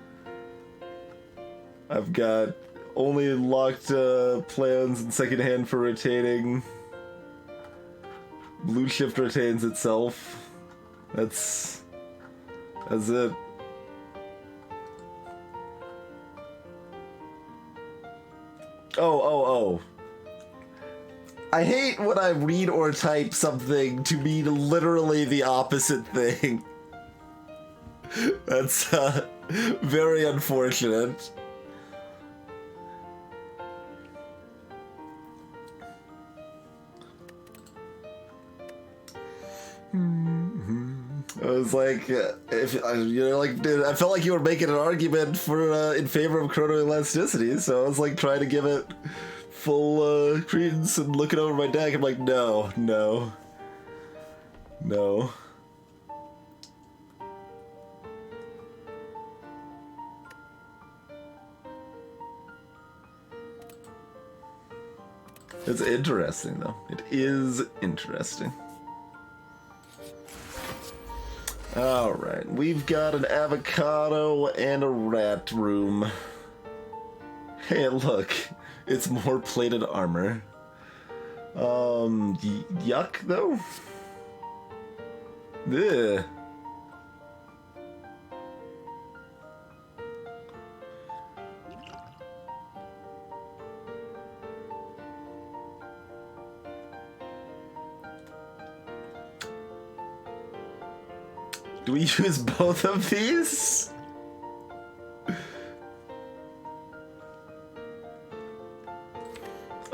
I've got only locked plans in second hand for retaining. Blue shift retains itself. That's it. Oh. I hate when I read or type something to mean literally the opposite thing. That's very unfortunate. I was like, if you know, like, dude, I felt like you were making an argument for in favor of chronoelasticity, so I was like trying to give it full credence and looking over my deck. I'm like, no. It's interesting, though. It is interesting. Alright, we've got an avocado and a rat room. Hey, look, it's more plated armor. Yuck, though? Ugh. Do we use both of these?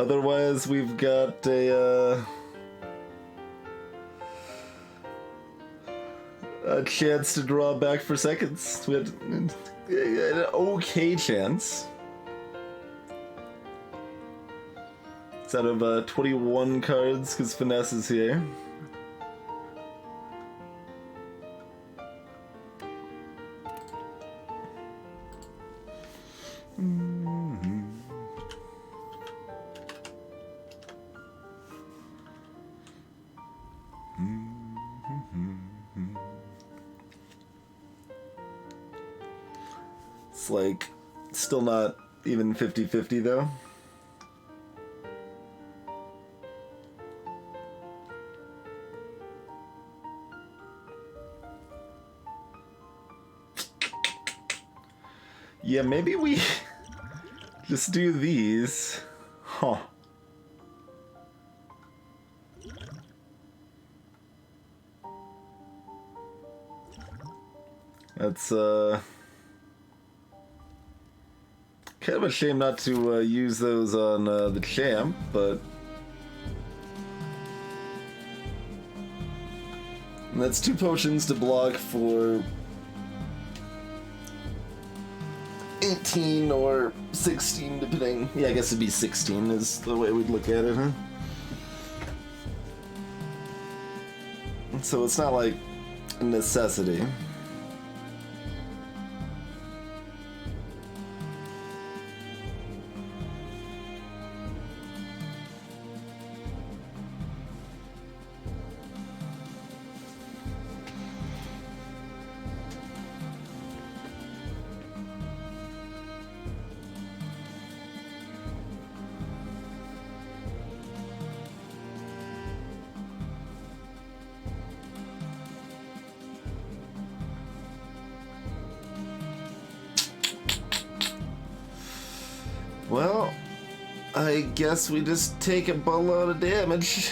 Otherwise, we've got a chance to draw back for seconds. We had an okay chance. It's out of 21 cards because Finesse is here. It's like still not even 50-50 though. Yeah, maybe we just do these. Huh. That's kind of a shame not to use those on the champ, but and that's 2 potions to block for 18 or 16 depending. Yeah, I guess it'd be 16 is the way we'd look at it, huh? So it's not like a necessity. Well, I guess we just take a boatload of damage.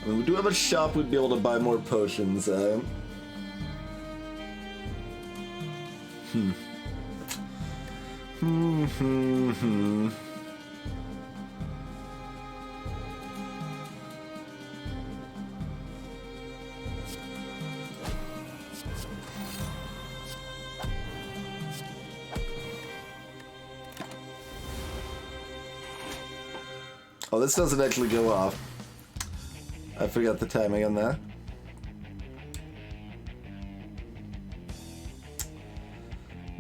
I mean, we do have a shop we'd be able to buy more potions. Oh, this doesn't actually go off. I forgot the timing on that.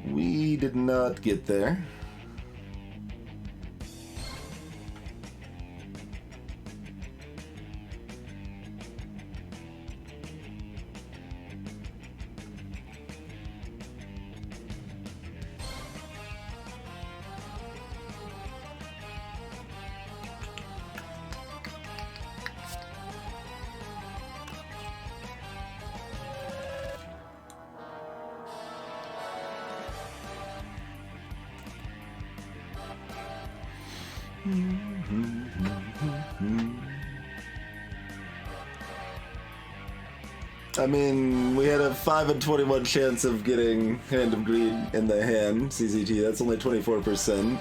We did not get there. I mean, we had a 5 in 21 chance of getting Hand of Greed in the hand, CCT, that's only 24%.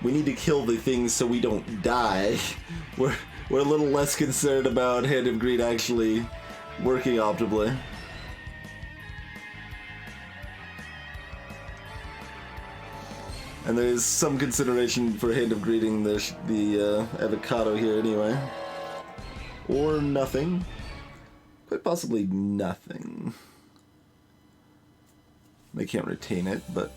We need to kill the things so we don't die. We're a little less concerned about Hand of Greed actually working optimally. And there's some consideration for Hand of Greeting the avocado here anyway. Or nothing. Quite possibly nothing. They can't retain it, but...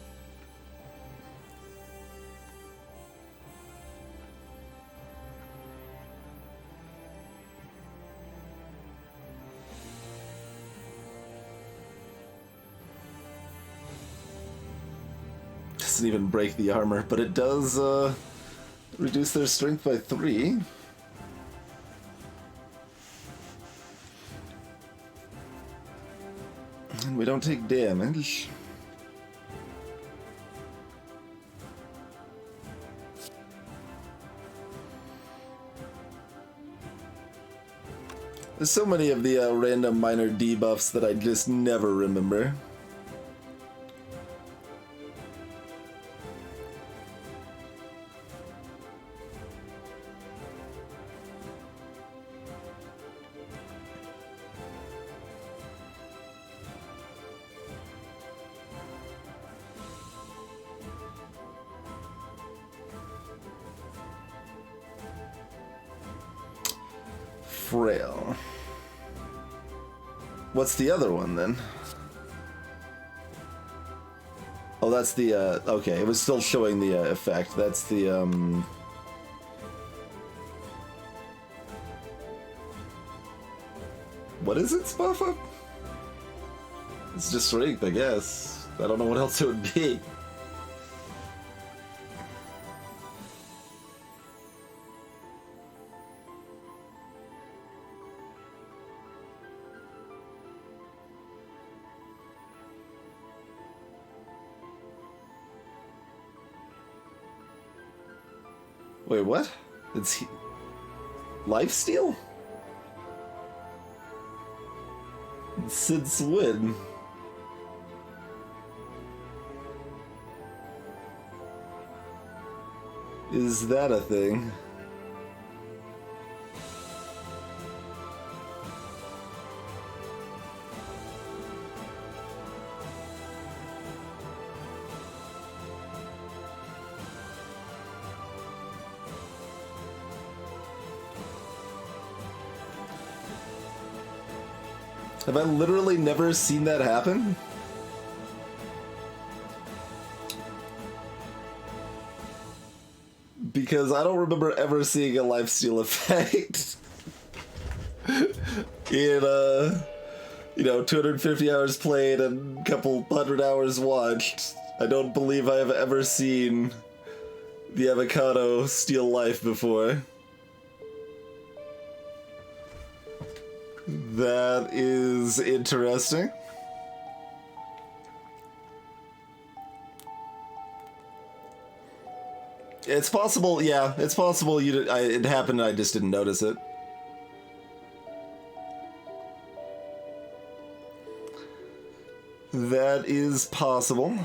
doesn't even break the armor, but it does reduce their strength by 3. And we don't take damage. There's so many of the random minor debuffs that I just never remember. Frail. What's the other one then? Oh, that's the, okay, it was still showing the effect. That's the, what is its buff up? It's just strength, I guess. I don't know what else it would be. Wait, what? It's lifesteal? Since when? Is that a thing? Have I literally never seen that happen? Because I don't remember ever seeing a lifesteal effect in, you know, 250 hours played and a couple hundred hours watched. I don't believe I have ever seen the avocado steal life before. That is interesting. It's possible, yeah, it's possible it happened and I just didn't notice it. That is possible.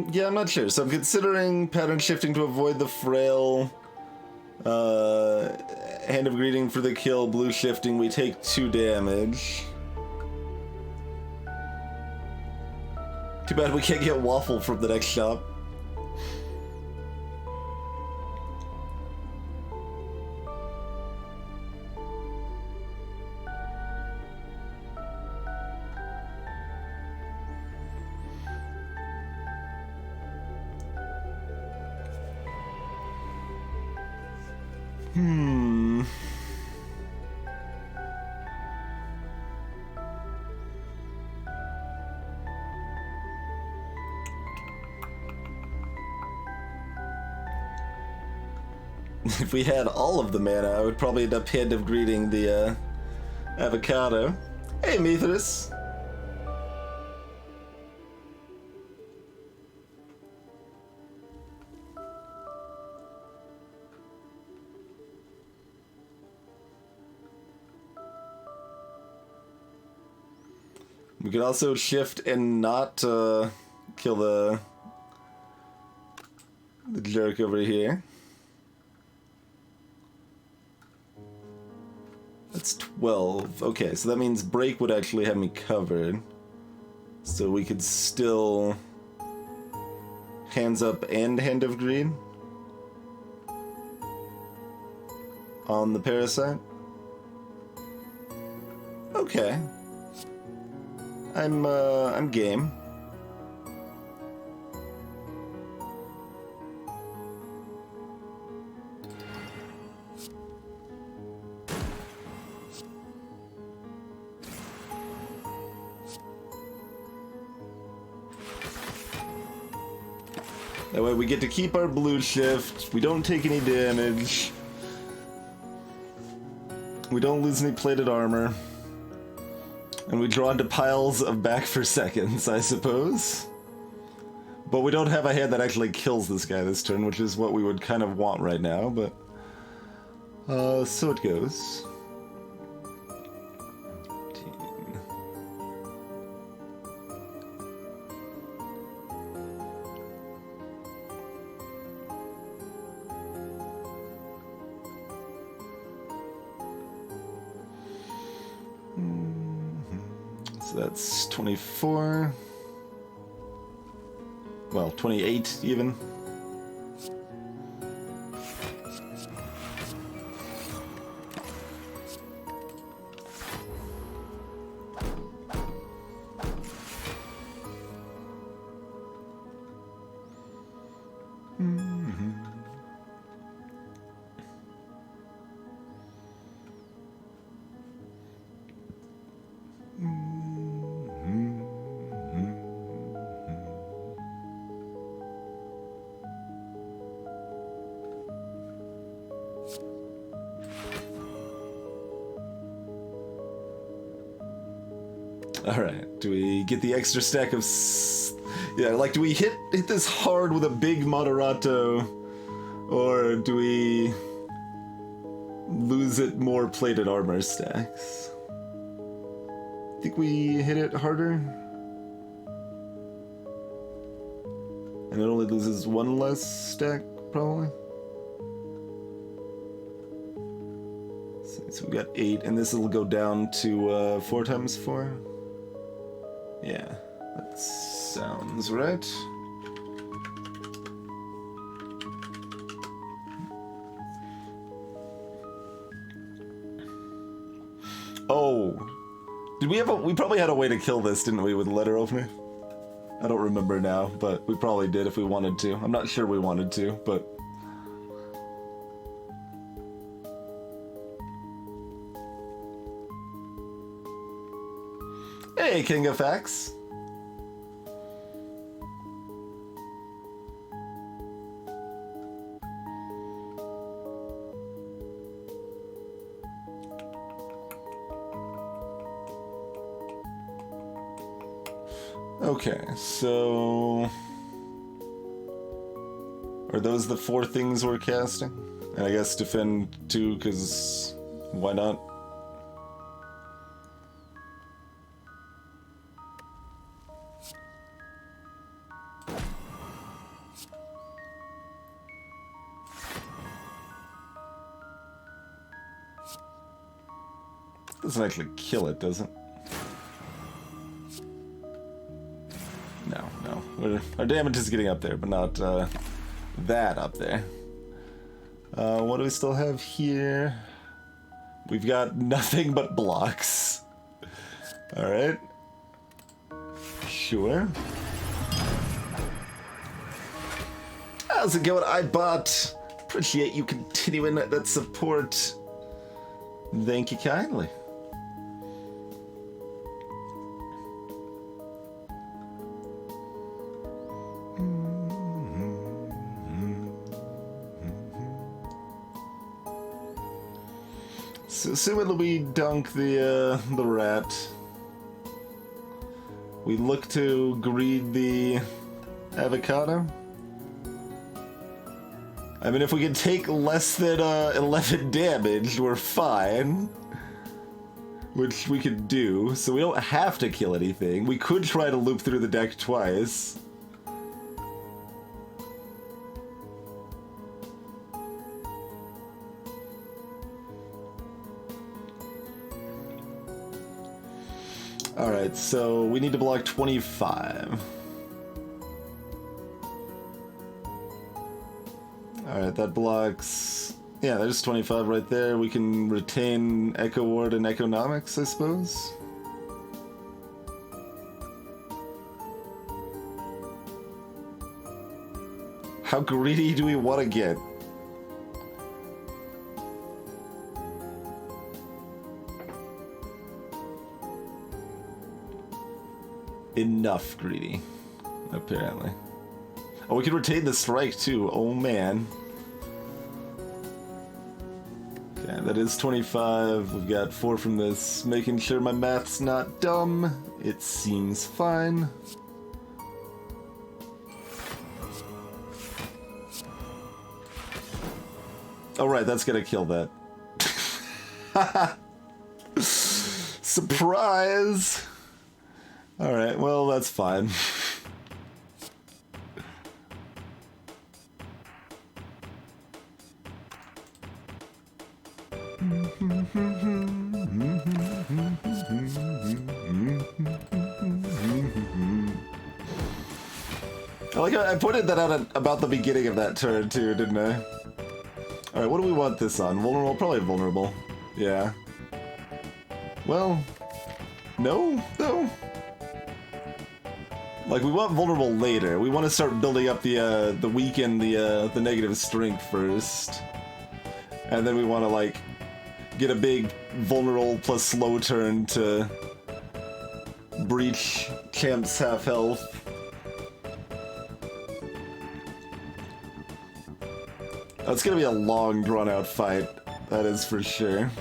Yeah, I'm not sure. So I'm considering pattern shifting to avoid the frail. Hand of greeting for the kill. Blue shifting. We take 2 damage. Too bad we can't get waffle from the next shop. If we had all of the mana, I would probably end up hand of greeting the avocado. Hey, Mithras. We could also shift and not kill the jerk over here. That's 12. Okay, so that means break would actually have me covered. So we could still hands up and hand of greed on the parasite. Okay. I'm game. That way we get to keep our blue shift, we don't take any damage, we don't lose any plated armor, and we draw into piles of back for seconds, I suppose. But we don't have a hand that actually kills this guy this turn, which is what we would kind of want right now, but... so it goes. So that's 24. Well, 28 even. Alright, do we get the extra stack of... Yeah, like, do we hit this hard with a big moderato, or do we lose it more plated armor stacks? Think we hit it harder? And it only loses one less stack, probably? So we got 8, and this will go down to 4 times 4? Yeah, that sounds right. Oh, did we have we probably had a way to kill this, didn't we, with letter opener? I don't remember now, but we probably did if we wanted to. I'm not sure we wanted to, but... Hey, King of Facts. Okay, so... Are those the 4 things we're casting? And I guess defend 2, because why not? Doesn't actually kill it, does it? No. Our damage is getting up there, but not that up there. What do we still have here? We've got nothing but blocks. Alright. Sure. How's it going, iBot? Appreciate you continuing that support. Thank you kindly. So assuming we dunk the rat, we look to greed the avocado. I mean, if we can take less than 11 damage, we're fine. Which we could do, so we don't have to kill anything. We could try to loop through the deck twice. Alright, so we need to block 25. Alright, that blocks... Yeah, there's 25 right there. We can retain Echo Ward and Economics, I suppose. How greedy do we want to get? Enough greedy, apparently. Oh, we can retain the strike too. Oh man. Okay, that is 25. We've got 4 from this. Making sure my math's not dumb. It seems fine. Oh right, that's gonna kill that. Surprise! Alright, well that's fine. I like how I pointed that out at about the beginning of that turn too, didn't I? Alright, what do we want this on? Vulnerable? Probably vulnerable. Yeah. Well, no, though. Like, we want vulnerable later. We want to start building up the weaken, the negative strength first. And then we want to, like, get a big vulnerable plus slow turn to breach Champ's half health. It's gonna be a long, drawn-out fight. That is for sure.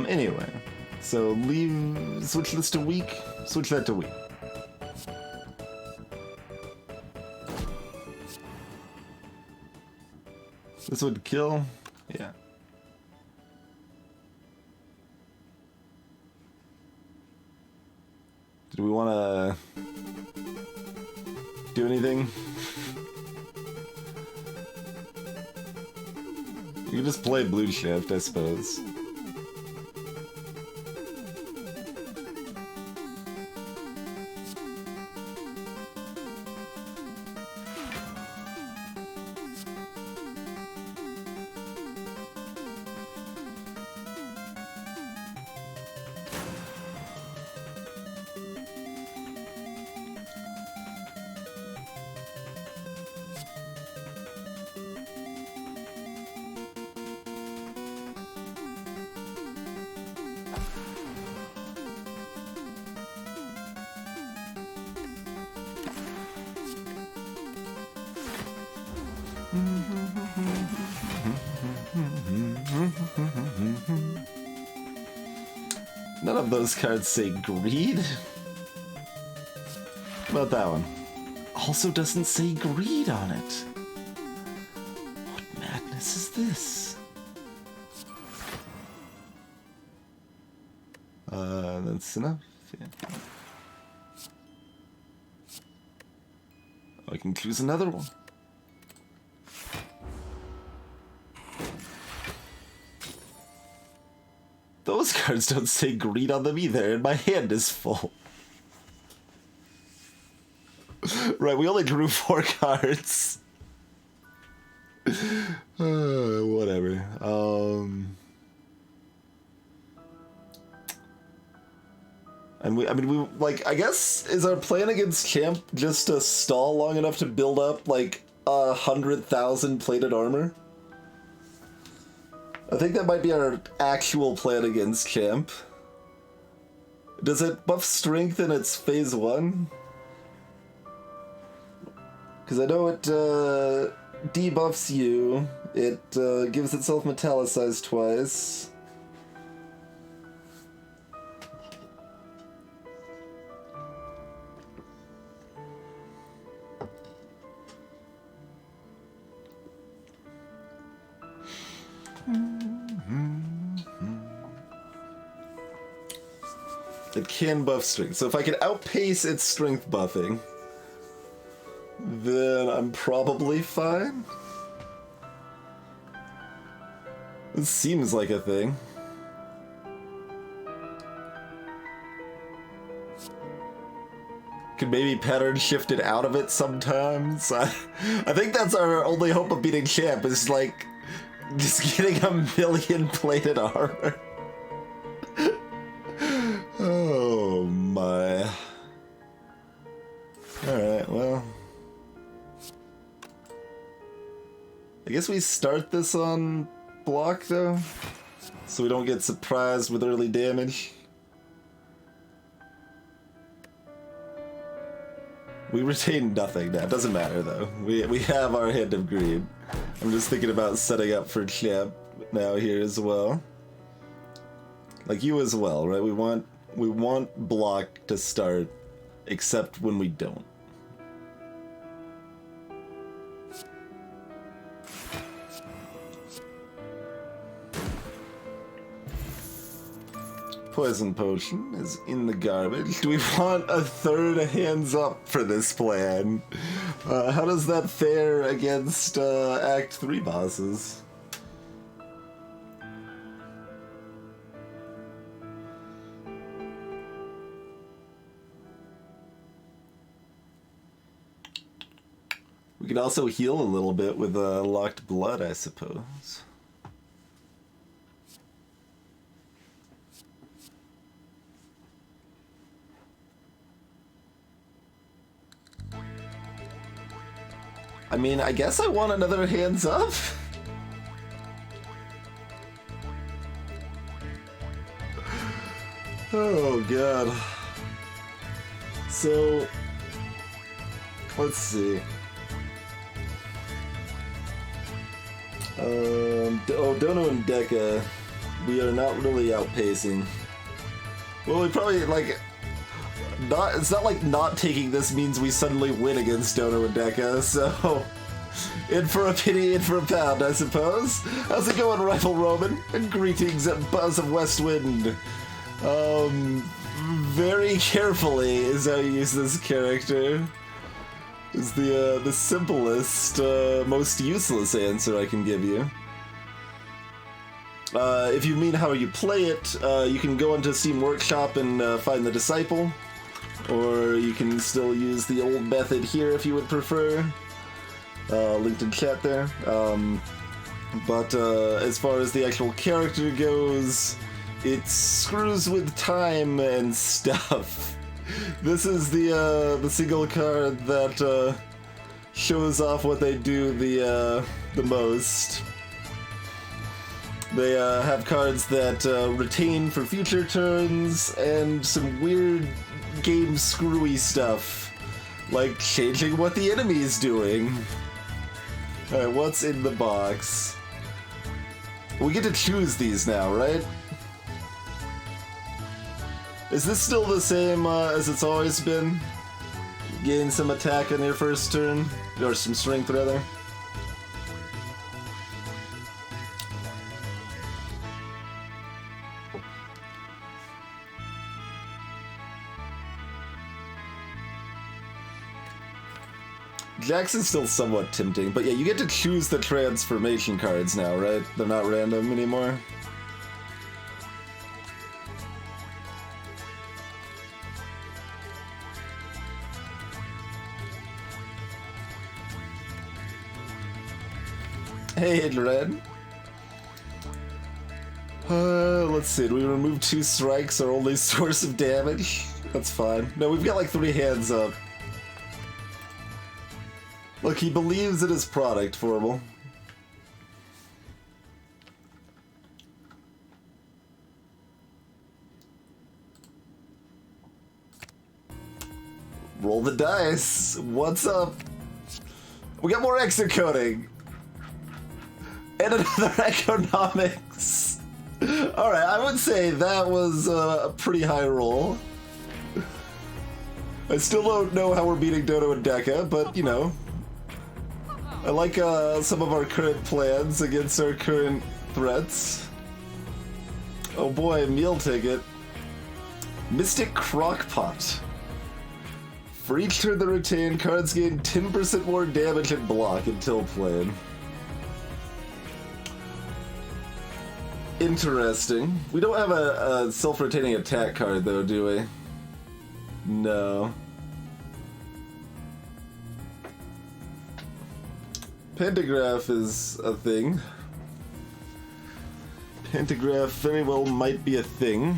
Anyway, so switch this to weak, switch that to weak. This would kill? Yeah. Did we want to do anything? You can just play blue shift, I suppose. None of those cards say greed. What about that one? Also doesn't say greed on it. What madness is this? That's enough. Yeah. I can choose another one. Those cards don't say greed on them either, and my hand is full. Right, we only drew 4 cards. Whatever. And I guess, is our plan against Champ just to stall long enough to build up, like, 100,000 plated armor? I think that might be our actual plan against Champ. Does it buff strength in its phase 1? Because I know it debuffs you, it gives itself metallicized twice. It can buff strength, so if I can outpace its strength buffing, then I'm probably fine. This seems like a thing. Could maybe pattern shift it out of it sometimes. I think that's our only hope of beating Champ, is like just getting 1,000,000 plated armor. Oh my. guess we start this on block, though, so we don't get surprised with early damage. We retain nothing now. It doesn't matter, though. We have our Hand of Greed. I'm just thinking about setting up for champ now here as well. Like you as well, right? We want block to start, except when we don't. Poison Potion is in the garbage. Do we want a third hands up for this plan? How does that fare against Act 3 bosses? We could also heal a little bit with Locked Blood, I suppose. I mean, I guess I want another hands up. Oh god. So, let's see. Dono and Deca, we are not really outpacing. Well, we probably, like, it's not like not taking this means we suddenly win against Dono and Deca, so in for a penny, in for a pound, I suppose. How's it going, Rifle Roman? And greetings at Buzz of Westwind. Very carefully is how you use this character. Is the simplest, most useless answer I can give you. If you mean how you play it, you can go onto Steam Workshop and find the Disciple. Or you can still use the old method here if you would prefer. Linked in chat there. But as far as the actual character goes, it screws with time and stuff. This is the single card that shows off what they do the most. They have cards that retain for future turns and some weird game screwy stuff, like changing what the enemy is doing. Alright, what's in the box? We get to choose these now, right? Is this still the same as it's always been? Gain some attack on your first turn? Or some strength, rather? Jackson's still somewhat tempting, but yeah, you get to choose the transformation cards now, right? They're not random anymore. Hey, Red. Let's see, do we remove 2 strikes, our only source of damage? That's fine. No, we've got like 3 hands up. Look, he believes in his product, Formal. Roll the dice. What's up? We got more exocoding. And another economics. Alright, I would say that was a pretty high roll. I still don't know how we're beating Dono and Deca, but, you know. I like some of our current plans against our current threats. Oh boy, meal ticket. Mystic Crockpot. For each turn they retain, cards gain 10% more damage and block until played. Interesting. We don't have a self-retaining attack card though, do we? No. Pantograph is a thing. Pantograph very well might be a thing.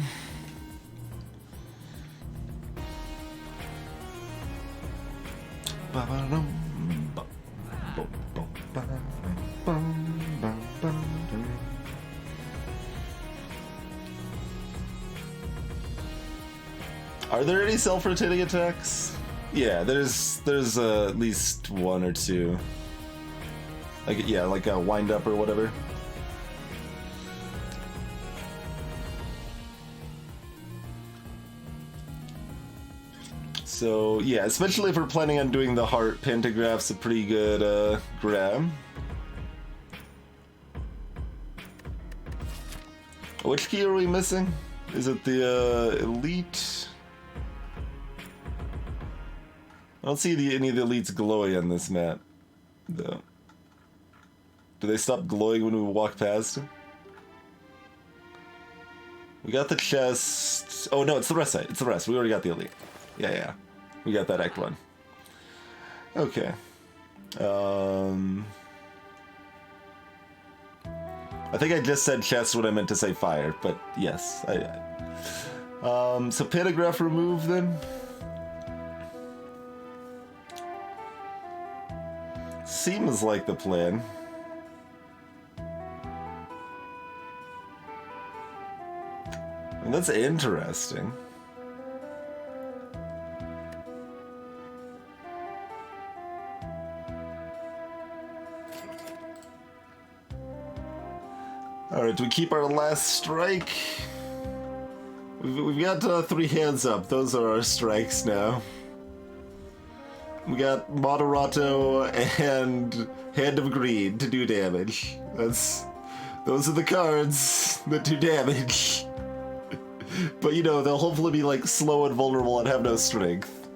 Are there any self-rotating attacks? Yeah, there's at least one or two. Like, yeah, like a wind up or whatever. So yeah, especially if we're planning on doing the heart, Pantograph's a pretty good grab. Which key are we missing? Is it the elite? I don't see any of the elites glowing on this map, though. Do they stop glowing when we walk past them? We got the chest. Oh no, it's the rest side. It's the rest. We already got the elite. Yeah. We got that Act 1. Okay. I think I just said chest when I meant to say fire, but yes. So Pantograph removed then? Seems like the plan. And that's interesting. Alright, do we keep our last strike? We've got 3 hands up. Those are our strikes now. We got Moderato and Hand of Greed to do damage. Those are the cards that do damage. But you know, they'll hopefully be like slow and vulnerable and have no strength.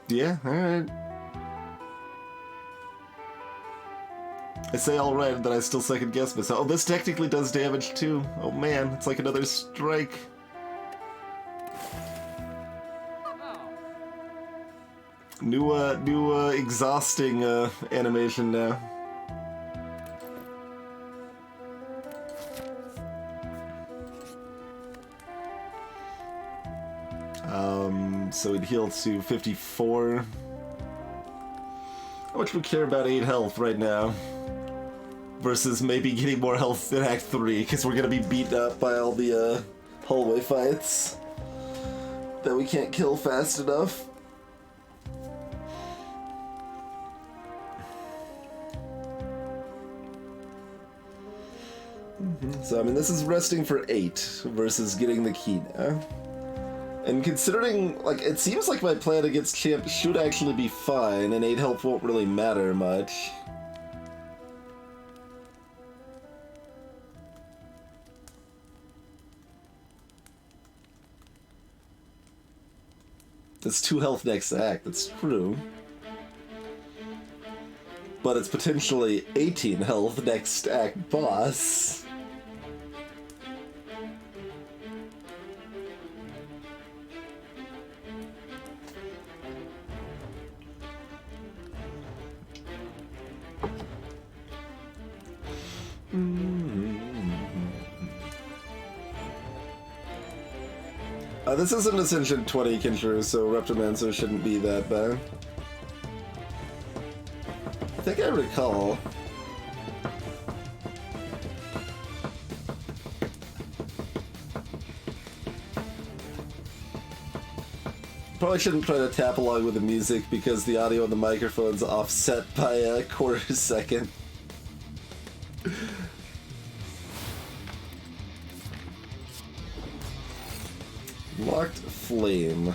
Yeah, alright. I say alright, and then I still second guess myself. Oh, this technically does damage too. Oh man, it's like another strike. New exhausting animation now. So we'd heal to 54. How much we care about 8 health right now? Versus maybe getting more health in Act 3, because we're gonna be beaten up by all the hallway fights that we can't kill fast enough. So I mean, this is resting for 8 versus getting the key now. And considering, like, it seems like my plan against Champ should actually be fine, and 8 health won't really matter much. That's 2 health next act, that's true. But it's potentially 18 health next act boss. This isn't Ascension 20 Kinshiro, so Reptomancer shouldn't be that bad. I think I recall. Probably shouldn't try to tap along with the music because the audio on the microphone's offset by a quarter second. Locked Flame.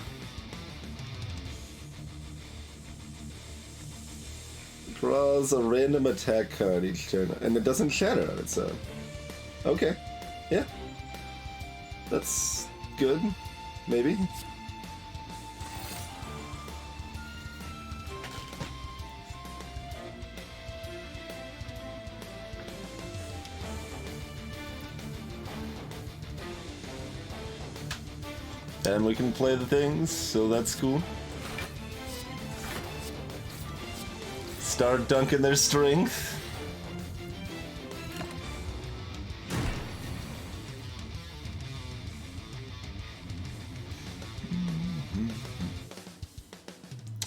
Draws a random attack card each turn, and it doesn't shatter on its own. Okay. Yeah. That's good. Maybe. And we can play the things, so that's cool. Start dunking their strength.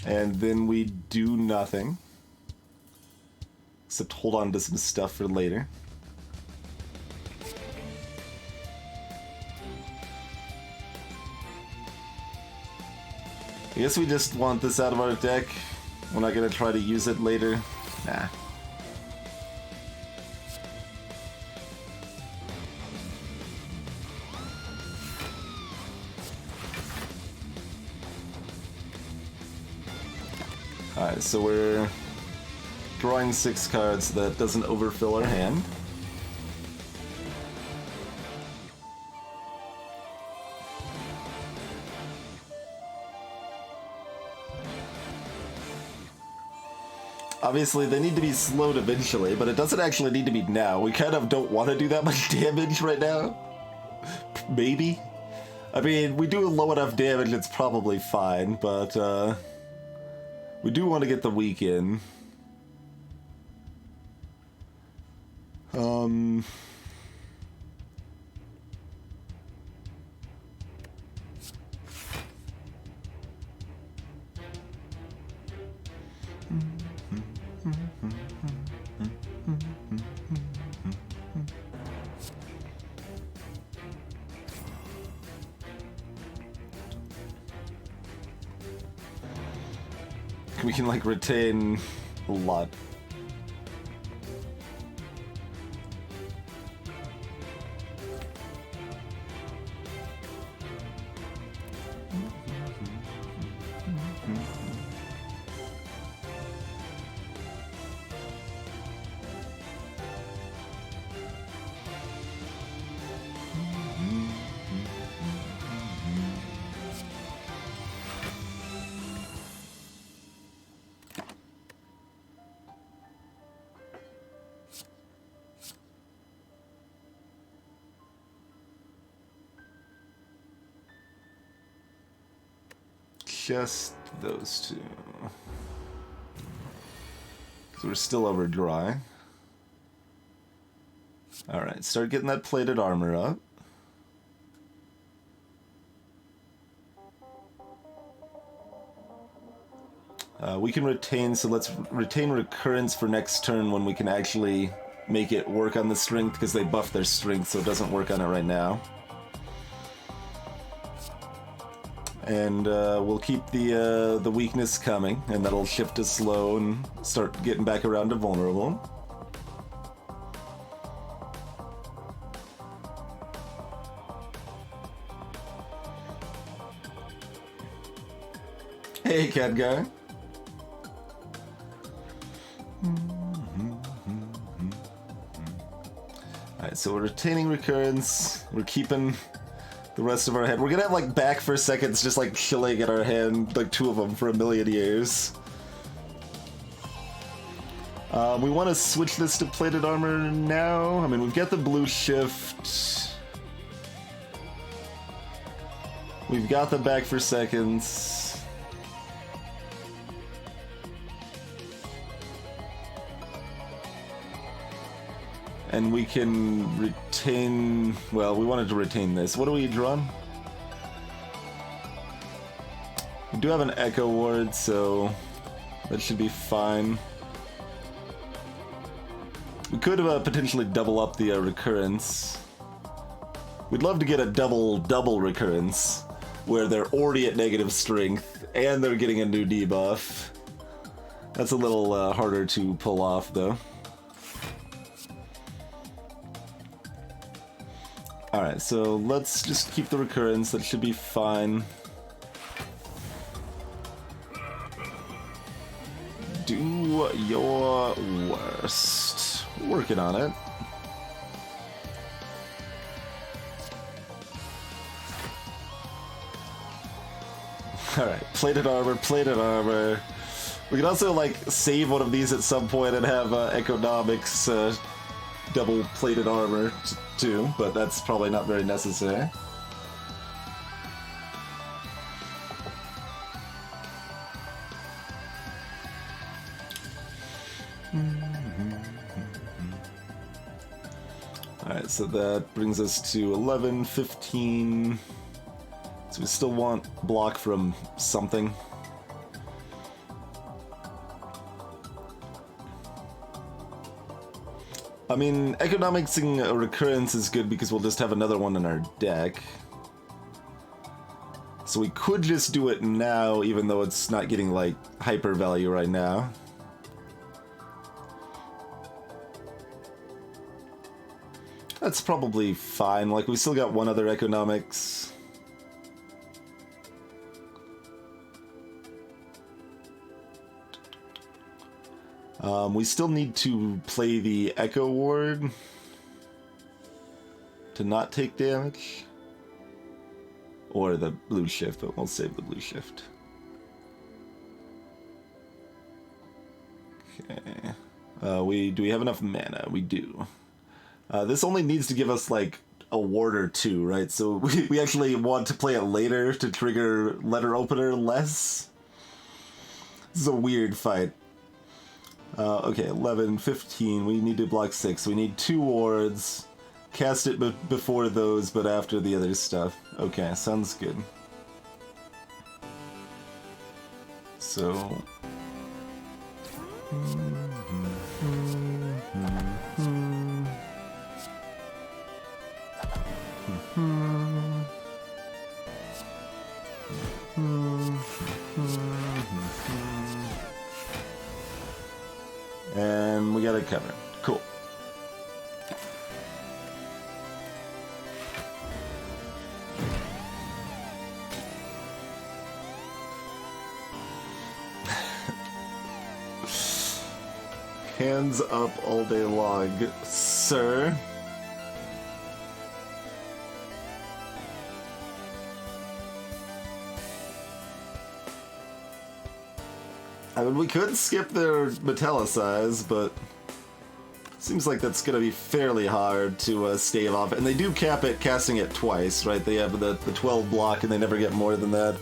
And then we do nothing. Except hold on to some stuff for later. I guess we just want this out of our deck. We're not gonna try to use it later. Nah. Alright, so we're drawing 6 cards so that doesn't overfill our hand. Obviously, they need to be slowed eventually, but it doesn't actually need to be now. We kind of don't want to do that much damage right now. Maybe? I mean, we do low enough damage, it's probably fine, but we do want to get the weak in. We can, like, retain a lot. Just those two. So we're still over dry. Alright, start getting that plated armor up. We can retain, so let's retain recurrence for next turn when we can actually make it work on the strength, because they buff their strength, so it doesn't work on it right now. And we'll keep the weakness coming, and that'll shift us slow and start getting back around to vulnerable. Hey, cat guy. Alright, so we're retaining recurrence. We're keeping the rest of our hand. We're gonna have, like, back for seconds just, like, chilling in our hand, like 2 of them for a million years. We want to switch this to plated armor now. I mean, we've got the blue shift. We've got the back for seconds. And we can retain... Well, we wanted to retain this. What do we draw? We do have an Echo Ward, so that should be fine. We could potentially double up the recurrence. We'd love to get a double recurrence, where they're already at negative strength, and they're getting a new debuff. That's a little harder to pull off, though. Alright, so let's just keep the recurrence, that should be fine. Do your worst. Working on it. Alright, plated armor, plated armor. We can also, like, save one of these at some point and have Economics double plated armor too, but that's probably not very necessary. Alright, so that brings us to 11, 15. So we still want block from something. I mean, economicsing a recurrence is good because we'll just have another one in our deck. So we could just do it now, even though it's not getting, like, hyper value right now. That's probably fine. Like, we still got one other economics. We still need to play the Echo Ward to not take damage. Or the blue shift, but we'll save the blue shift. Okay. Do we have enough mana? We do. This only needs to give us, like, a ward or two, right? So we actually want to play it later to trigger letter opener less. This is a weird fight. Okay, 11, 15. We need to block 6. We need 2 wards. Cast it before those, but after the other stuff. Okay, sounds good. So... And we got it covered. Cool. Hands up all day long, sir. I mean, we could skip their metallicize, but seems like that's gonna be fairly hard to stave off. And they do cap it casting it twice, right? They have the 12 block and they never get more than that.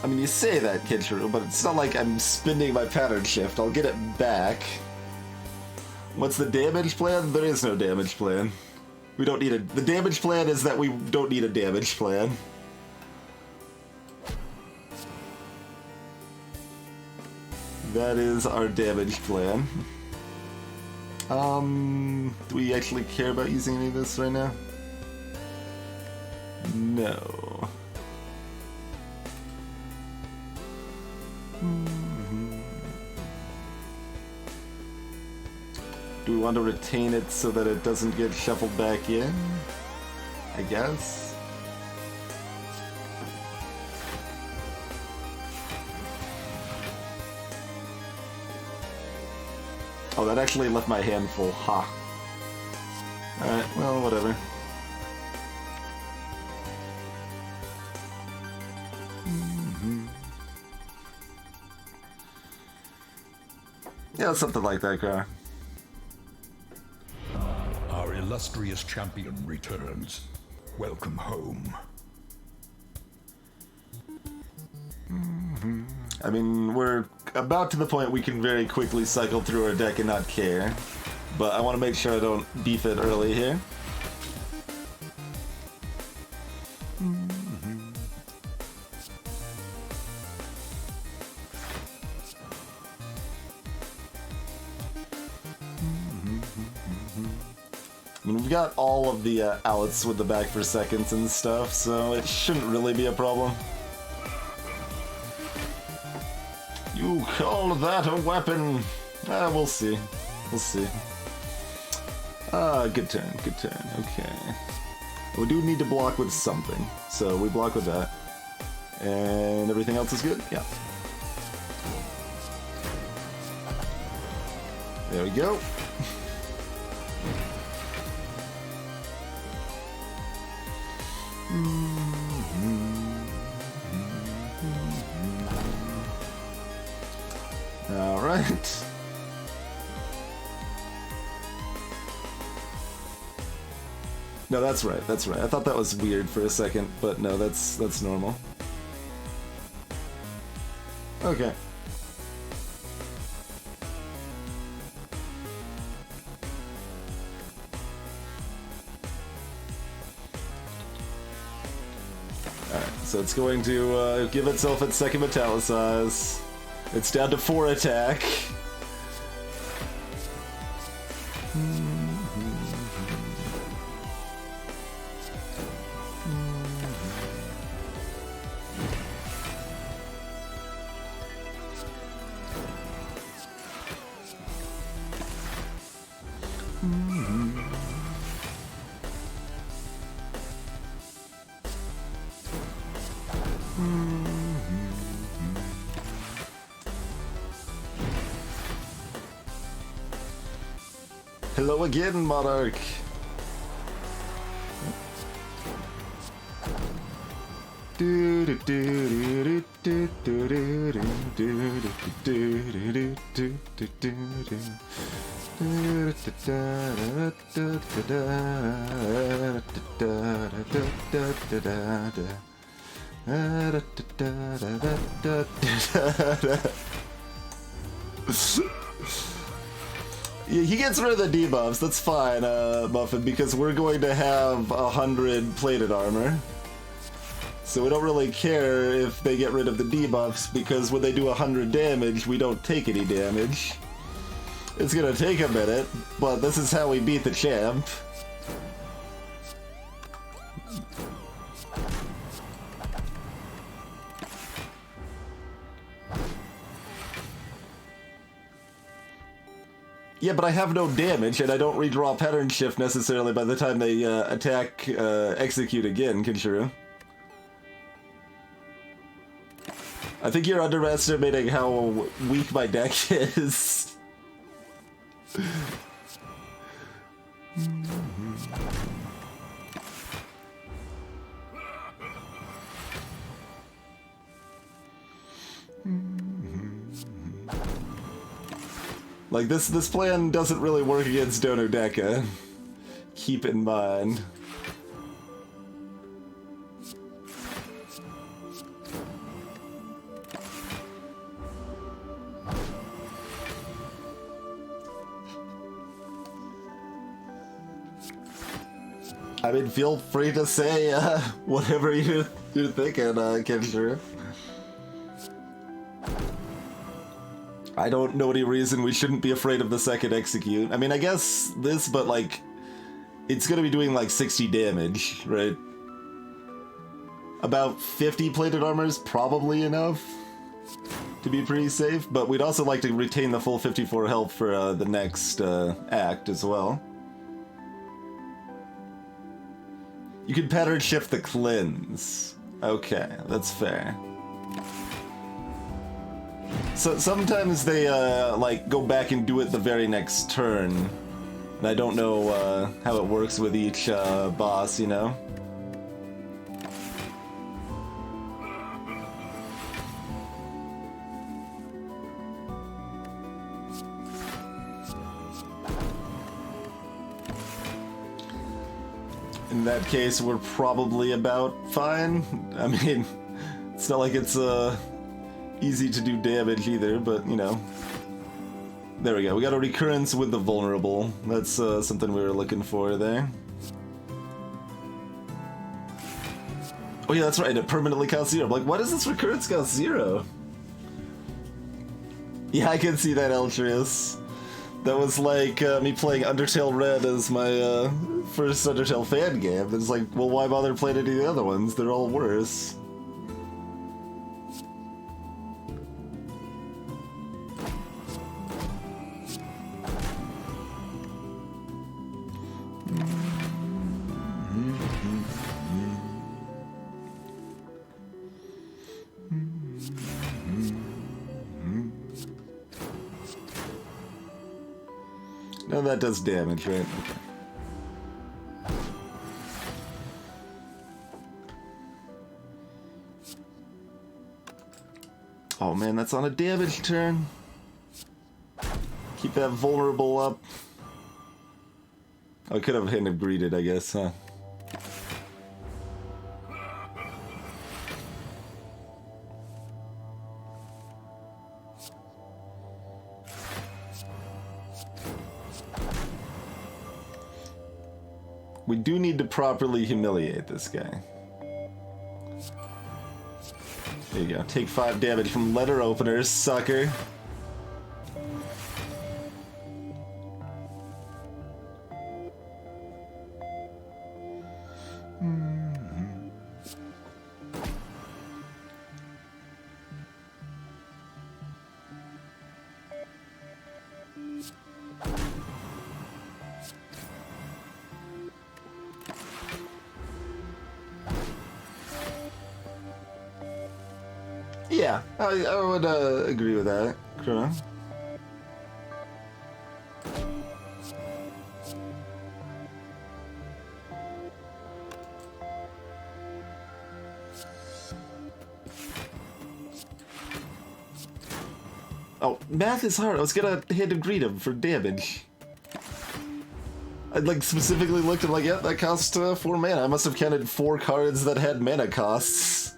I mean, you say that, Kitcheru, but it's not like I'm spending my pattern shift. I'll get it back. What's the damage plan? There is no damage plan. We don't need a... The damage plan is that we don't need a damage plan. That is our damage plan. Do we actually care about using any of this right now? No. Do we want to retain it so that it doesn't get shuffled back in? I guess. Oh, that actually left my hand full. Ha. Alright, well, whatever. Yeah, something like that, Car. Our illustrious champion returns. Welcome home. I mean, we're about to the point we can very quickly cycle through our deck and not care. But I want to make sure I don't beef it early here. I mean, we've got all of the outs with the back for seconds and stuff, so it shouldn't really be a problem. You call that a weapon? We'll see. We'll see. Good turn, good turn. Okay. We do need to block with something, so we block with that. And everything else is good? Yeah. There we go. All right. No, that's right. That's right. I thought that was weird for a second, but no, that's normal. Okay. Alright, so it's going to give itself its second metallicize. It's down to 4 attack. Hello again, Monarch. Yeah, he gets rid of the debuffs, that's fine, Muffin, because we're going to have 100 plated armor. So we don't really care if they get rid of the debuffs, because when they do 100 damage, we don't take any damage. It's gonna take a minute, but this is how we beat the champ. Yeah, but I have no damage, and I don't redraw pattern shift necessarily by the time they attack, execute again, Kinshiro. I think you're underestimating how weak my deck is. Like, this plan doesn't really work against Donodeka. Keep in mind. I mean, feel free to say whatever you're thinking, Kinshiro. I don't know any reason we shouldn't be afraid of the second execute. I mean, I guess this, but like, it's gonna be doing like 60 damage, right? About 50 plated armor is probably enough to be pretty safe, but we'd also like to retain the full 54 health for the next act as well. You can pattern shift the cleanse. Okay, that's fair. So sometimes they like go back and do it the very next turn, and I don't know how it works with each boss, you know. In that case, we're probably about fine. I mean, it's not like it's easy to do damage either, but you know. There we go. We got a recurrence with the vulnerable. That's something we were looking for there. Oh yeah, that's right. It permanently costs 0. I'm like, why does this recurrence cost 0? Yeah, I can see that, Eltrius. That was like me playing Undertale Red as my first Undertale fan game. It's like, well, why bother playing any of the other ones? They're all worse. No, that does damage, right? Okay. Oh man, that's on a damage turn. Keep that vulnerable up. I could have Hand of Greeted, I guess, huh? We do need to properly humiliate this guy. There you go. Take 5 damage from letter openers, sucker. Yeah, I would agree with that, Chrono. Oh, math is hard. I was gonna Hand of Greed him for damage. I like specifically looked at like, yeah, that cost 4 mana. I must have counted 4 cards that had mana costs.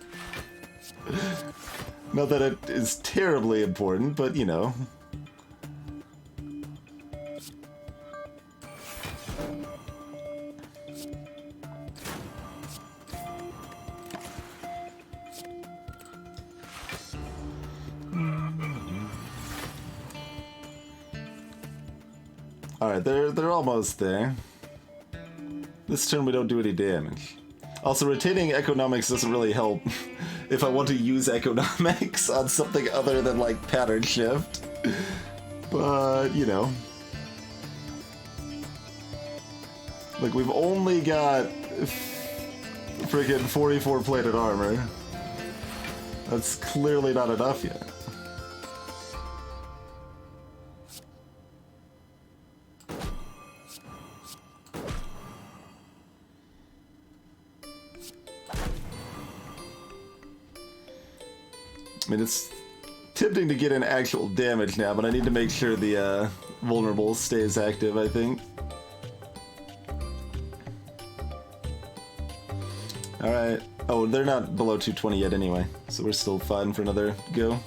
Not that it is terribly important, but you know. Alright, they're almost there. This turn we don't do any damage. Also, retaining economics doesn't really help if I want to use economics on something other than, like, pattern shift. But, you know. Like, we've only got freaking 44 plated armor. That's clearly not enough yet. I mean, it's tempting to get in actual damage now, but I need to make sure the vulnerable stays active, I think. Alright. Oh, they're not below 220 yet anyway, so we're still fine for another go.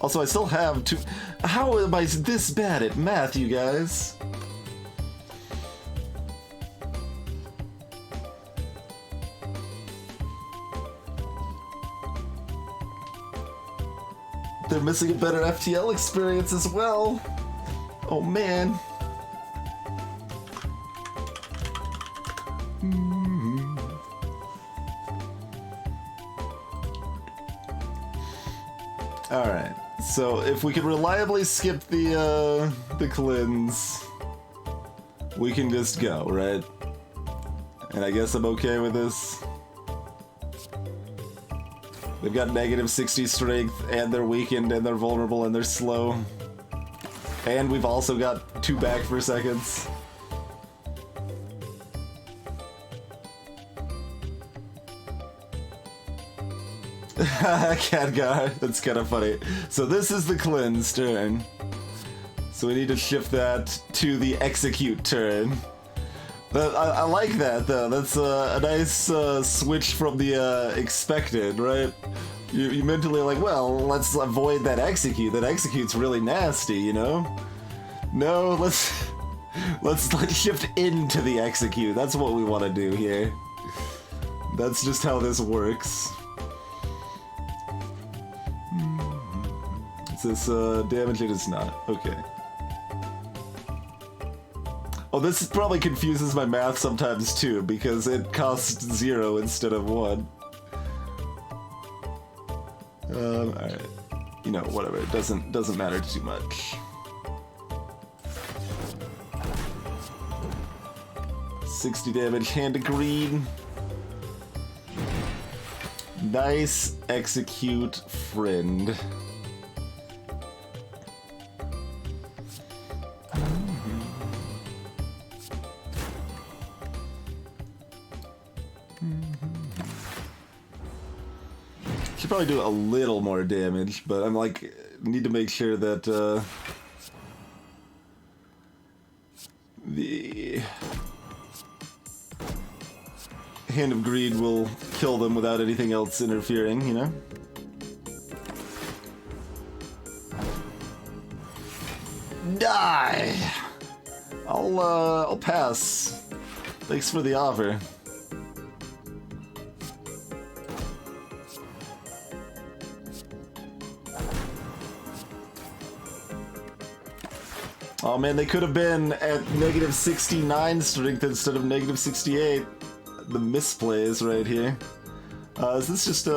Also, I still have two... How am I this bad at math, you guys? They're missing a better FTL experience as well. Oh man. Alright, so if we can reliably skip the cleanse, we can just go, right? And I guess I'm okay with this. They've got negative 60 strength, and they're weakened, and they're vulnerable, and they're slow. And we've also got 2 back for seconds. Khadgar, that's kind of funny. So this is the cleanse turn. So we need to shift that to the execute turn. I like that though. That's a nice switch from the expected, right? You mentally like, well, let's avoid that execute. That execute's really nasty, you know? No, let's shift into the execute. That's what we want to do here. That's just how this works. Is this damage? It is not. Okay. Oh, this probably confuses my math sometimes too, because it costs 0 instead of 1. Alright. You know, whatever. It doesn't matter too much. 60 damage, Hand of Greed. Nice execute, friend. Should probably do a little more damage, but I'm like, need to make sure that the Hand of Greed will kill them without anything else interfering, you know? Die! I'll pass Thanks for the offer. Oh man, they could have been at negative 69 strength instead of negative 68. The misplays right here. Is this just we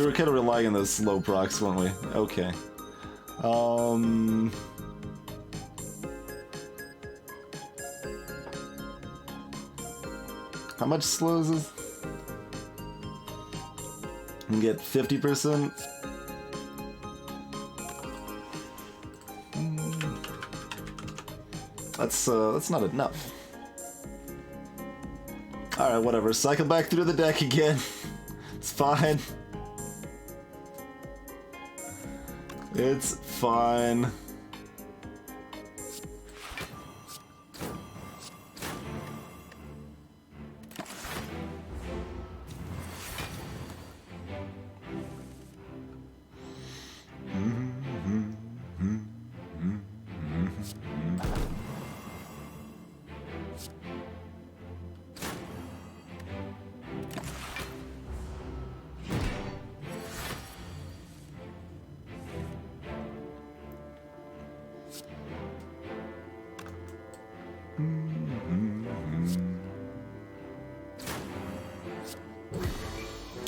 were kind of relying on those slow procs, weren't we? Okay. How much slow is this? You can get 50%. That's not enough. Alright, whatever. Cycle back through the deck again. It's fine. It's fine.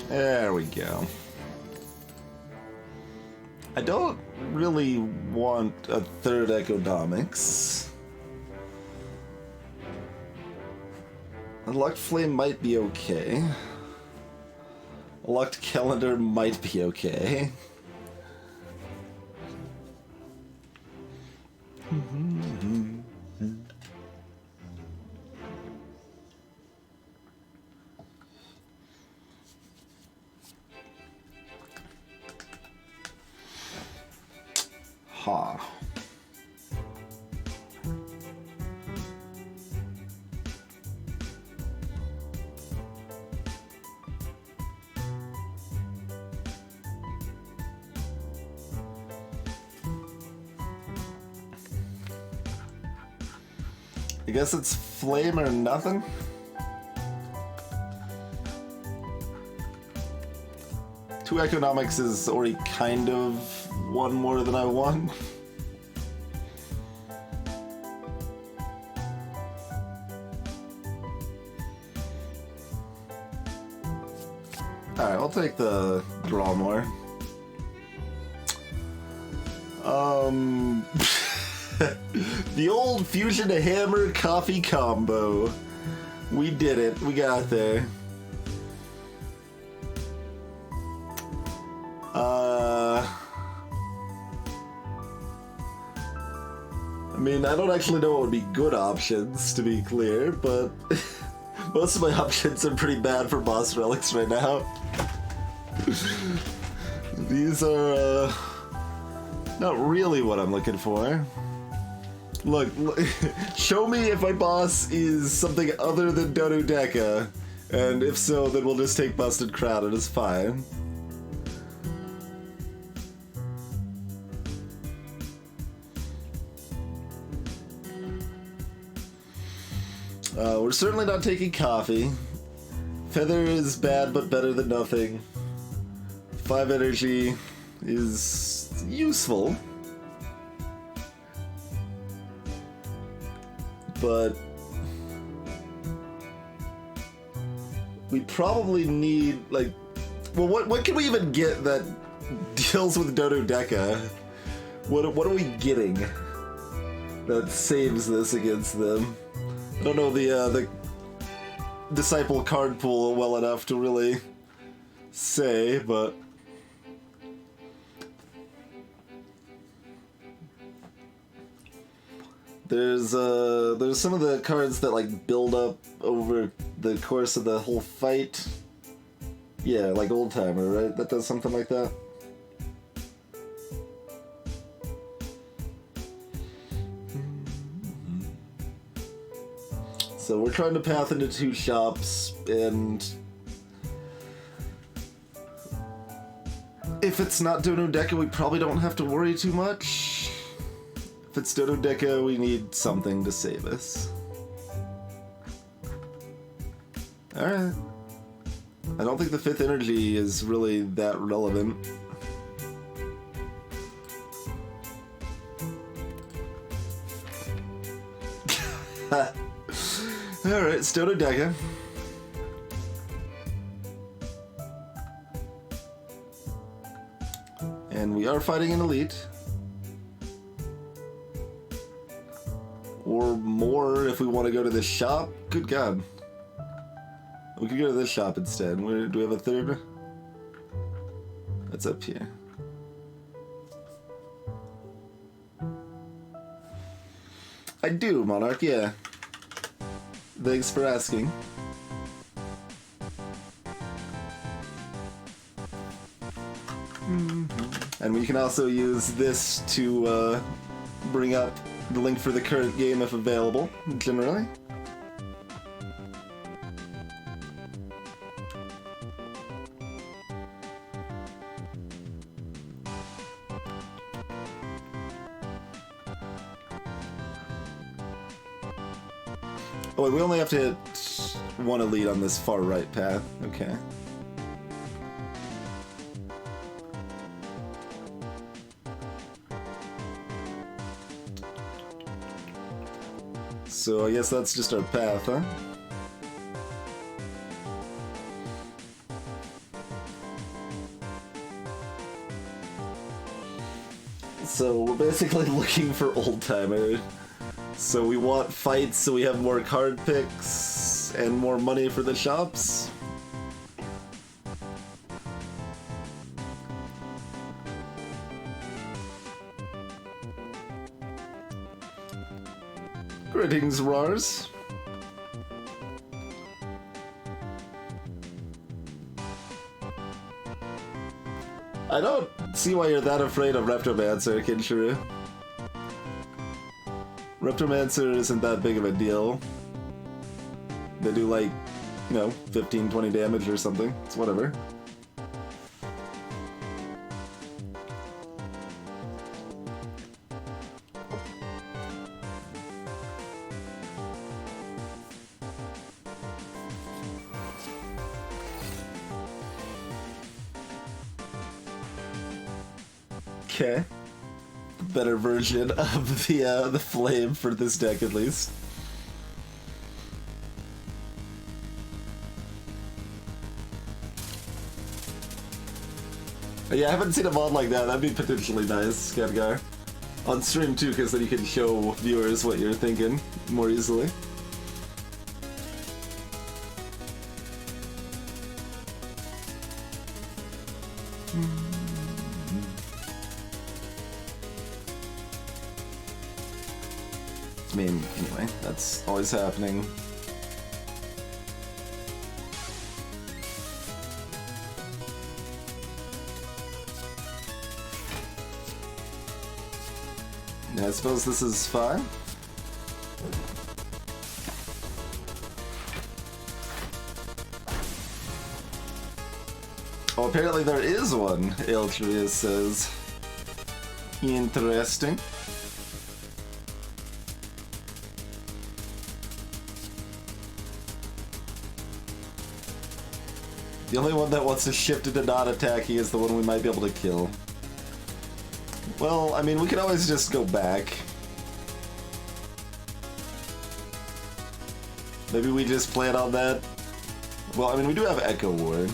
There we go. I don't really want a third Economics. A Locked Flame might be okay. A Locked Calendar might be okay. Ha. I guess it's flame or nothing. Two Economics is already kind of one more than I want. Alright, I'll take the draw more. The old Fusion to Hammer coffee combo. We did it. We got there. I mean, I don't actually know what would be good options, to be clear, but most of my options are pretty bad for boss relics right now. These are, not really what I'm looking for. Look, show me if my boss is something other than Donudeka, and if so, then we'll just take Busted Crown and it's fine. We're certainly not taking coffee. Feather is bad, but better than nothing. 5 energy is useful. But we probably need, like, well, what can we even get that deals with Donudeka? What are we getting that saves this against them? I don't know the Disciple card pool well enough to really say, but there's some of the cards that like build up over the course of the whole fight. Yeah, like Old Timer, right? That does something like that. So we're trying to path into 2 shops, and if it's not Donudeka, we probably don't have to worry too much. If it's Donudeka, we need something to save us. Alright. I don't think the 5th energy is really that relevant. Alright, Stododeka. And we are fighting an elite. Or more if we want to go to the shop. Good God. We could go to this shop instead. Where, do we have a third? That's up here. I do, Monarch, yeah. Thanks for asking. And we can also use this to bring up the link for the current game if available, generally. Oh wait, we only have to hit one elite on this far right path. Okay. So I guess that's just our path, huh? So we're basically looking for old-timer. So we want fights so we have more card picks and more money for the shops. Greetings, Rars. I don't see why you're that afraid of Reptomancer, Kinshuru. Reptomancer isn't that big of a deal. They do like, you know, 15, 20 damage or something. It's whatever. Okay. Better version of the flame for this deck, at least. Yeah, I haven't seen a mod like that. That'd be potentially nice, Khadgar. On stream too, because then you can show viewers what you're thinking more easily. I mean, anyway, that's always happening. Yeah, I suppose this is fine. Oh, apparently there is one, Eltrius says. Interesting. The only one that wants to shift into not attacking is the one we might be able to kill. Well, I mean, we can always just go back. Maybe we just plan on that. Well, I mean, we do have Echo Ward.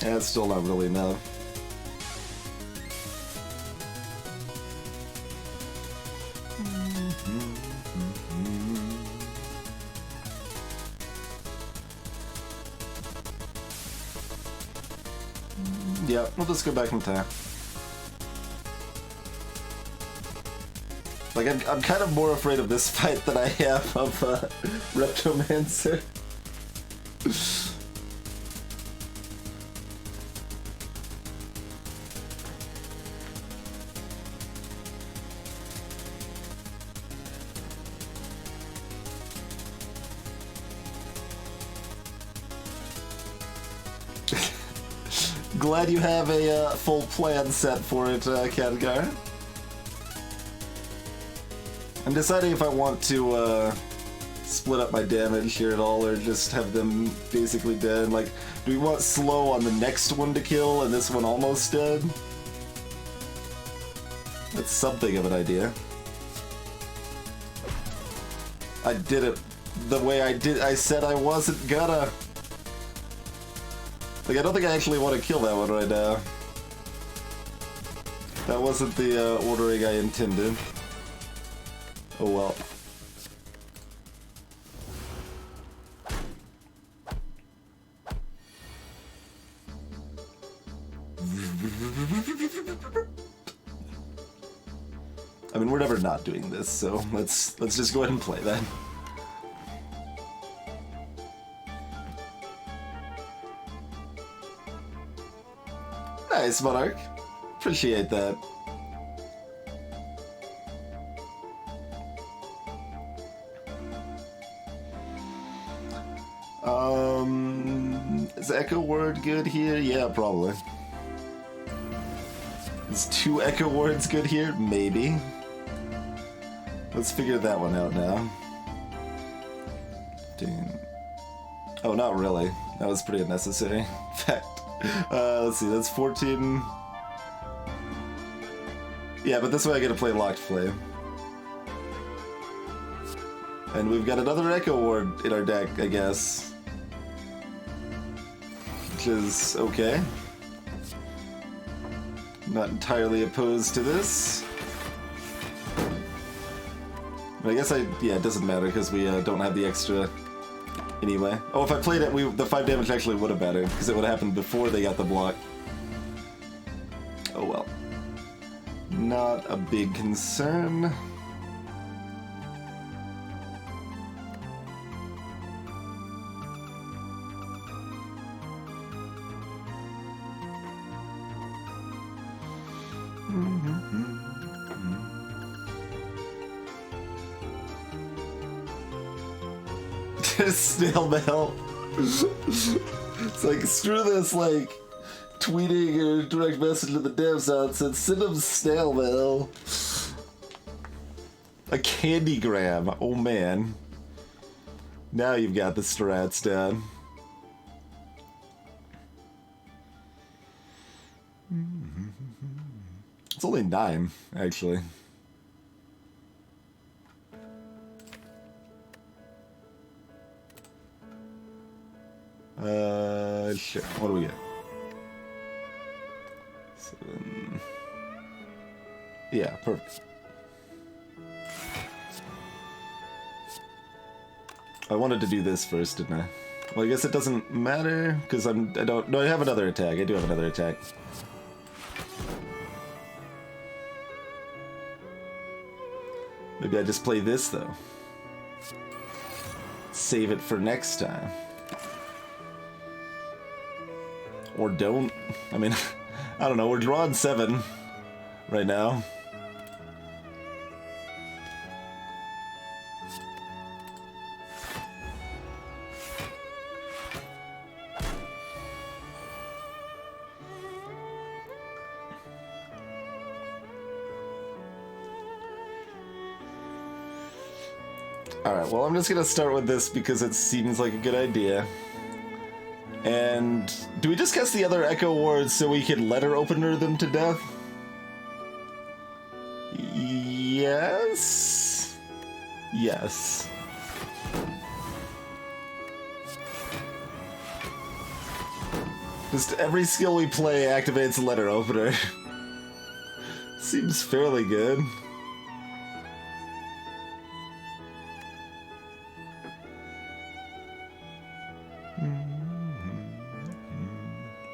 Yeah, it's still not really enough. Yeah, we'll just go back and attack. Like, I'm kind of more afraid of this fight than I am of Reptomancer. glad you have a full plan set for it, Khadgar. I'm deciding if I want to split up my damage here at all, or just have them basically dead. Like, do we want slow on the next one to kill and this one almost dead? That's something of an idea. I did it the way I said I wasn't gonna. Like, I don't think I actually want to kill that one right now. That wasn't the ordering I intended. Oh well. I mean, we're never not doing this, so let's just go ahead and play that. Nice, Monarch. Appreciate that. Is Echo Word good here? Yeah, probably. Is 2 Echo Words good here? Maybe. Let's figure that one out now. Dang. Oh, not really. That was pretty unnecessary. In fact, let's see, that's 14. Yeah, but this way I get to play Locked Flame. And we've got another Echo Ward in our deck, I guess. Which is okay. Not entirely opposed to this. But I guess yeah, it doesn't matter because we don't have the extra anyway. Oh, if I played it, the 5 damage actually would have mattered because it would have happened before they got the block. Oh well. Not a big concern. Snail mail. It's like, screw this, like, tweeting or direct message to the devs nonsense. Send them snail mail. A candygram. Oh man. Now you've got the strats down. It's only 9, actually. Sure. What do we get? 7. Yeah, perfect. I wanted to do this first, didn't I? Well, I guess it doesn't matter because I don't. No, I have another attack. I do have another attack. Maybe I just play this though. Save it for next time. Or don't. I mean, I don't know. We're drawing 7 right now. Alright, well, I'm just gonna start with this because it seems like a good idea. And do we just cast the other Echo Wards so we can letter opener them to death? Yes? Yes. Just every skill we play activates letter opener. Seems fairly good.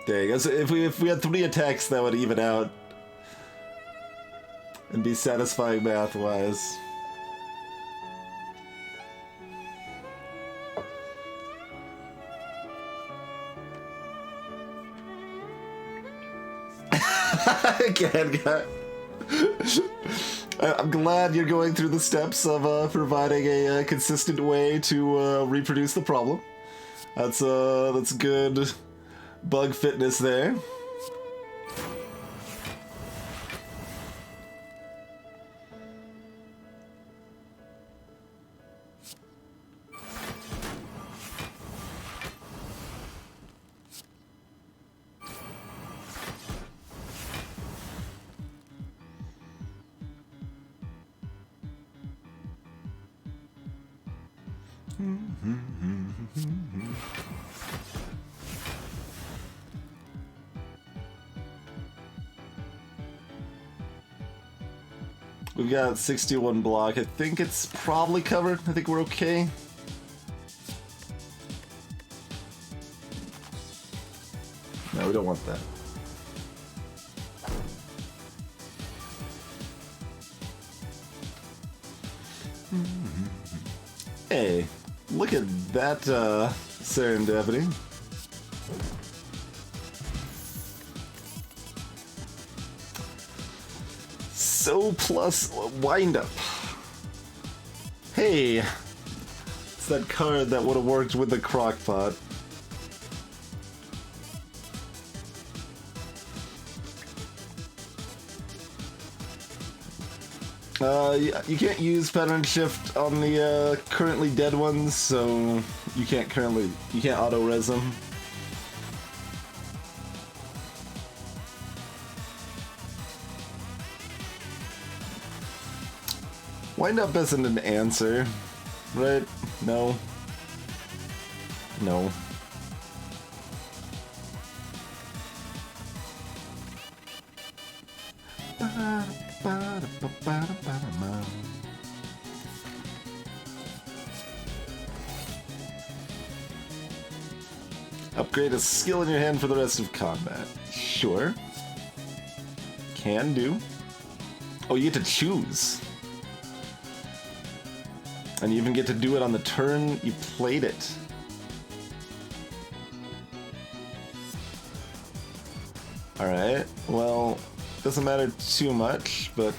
There you go. So if we had 3 attacks, that would even out and be satisfying math-wise. Again, I'm glad you're going through the steps of providing a consistent way to reproduce the problem. That's good bug fitness there. We've got 61 block. I think it's probably covered. I think we're okay. No, we don't want that. Hey, look at that serendipity. So plus wind up. Hey, it's that card that would have worked with the crockpot. You can't use pattern shift on the currently dead ones, so you can't auto-res them. Wind up isn't an answer, right? No. No. Upgrade a skill in your hand for the rest of combat. Sure. Can do. Oh, you get to choose. And you even get to do it on the turn you played it. Alright, well, doesn't matter too much, but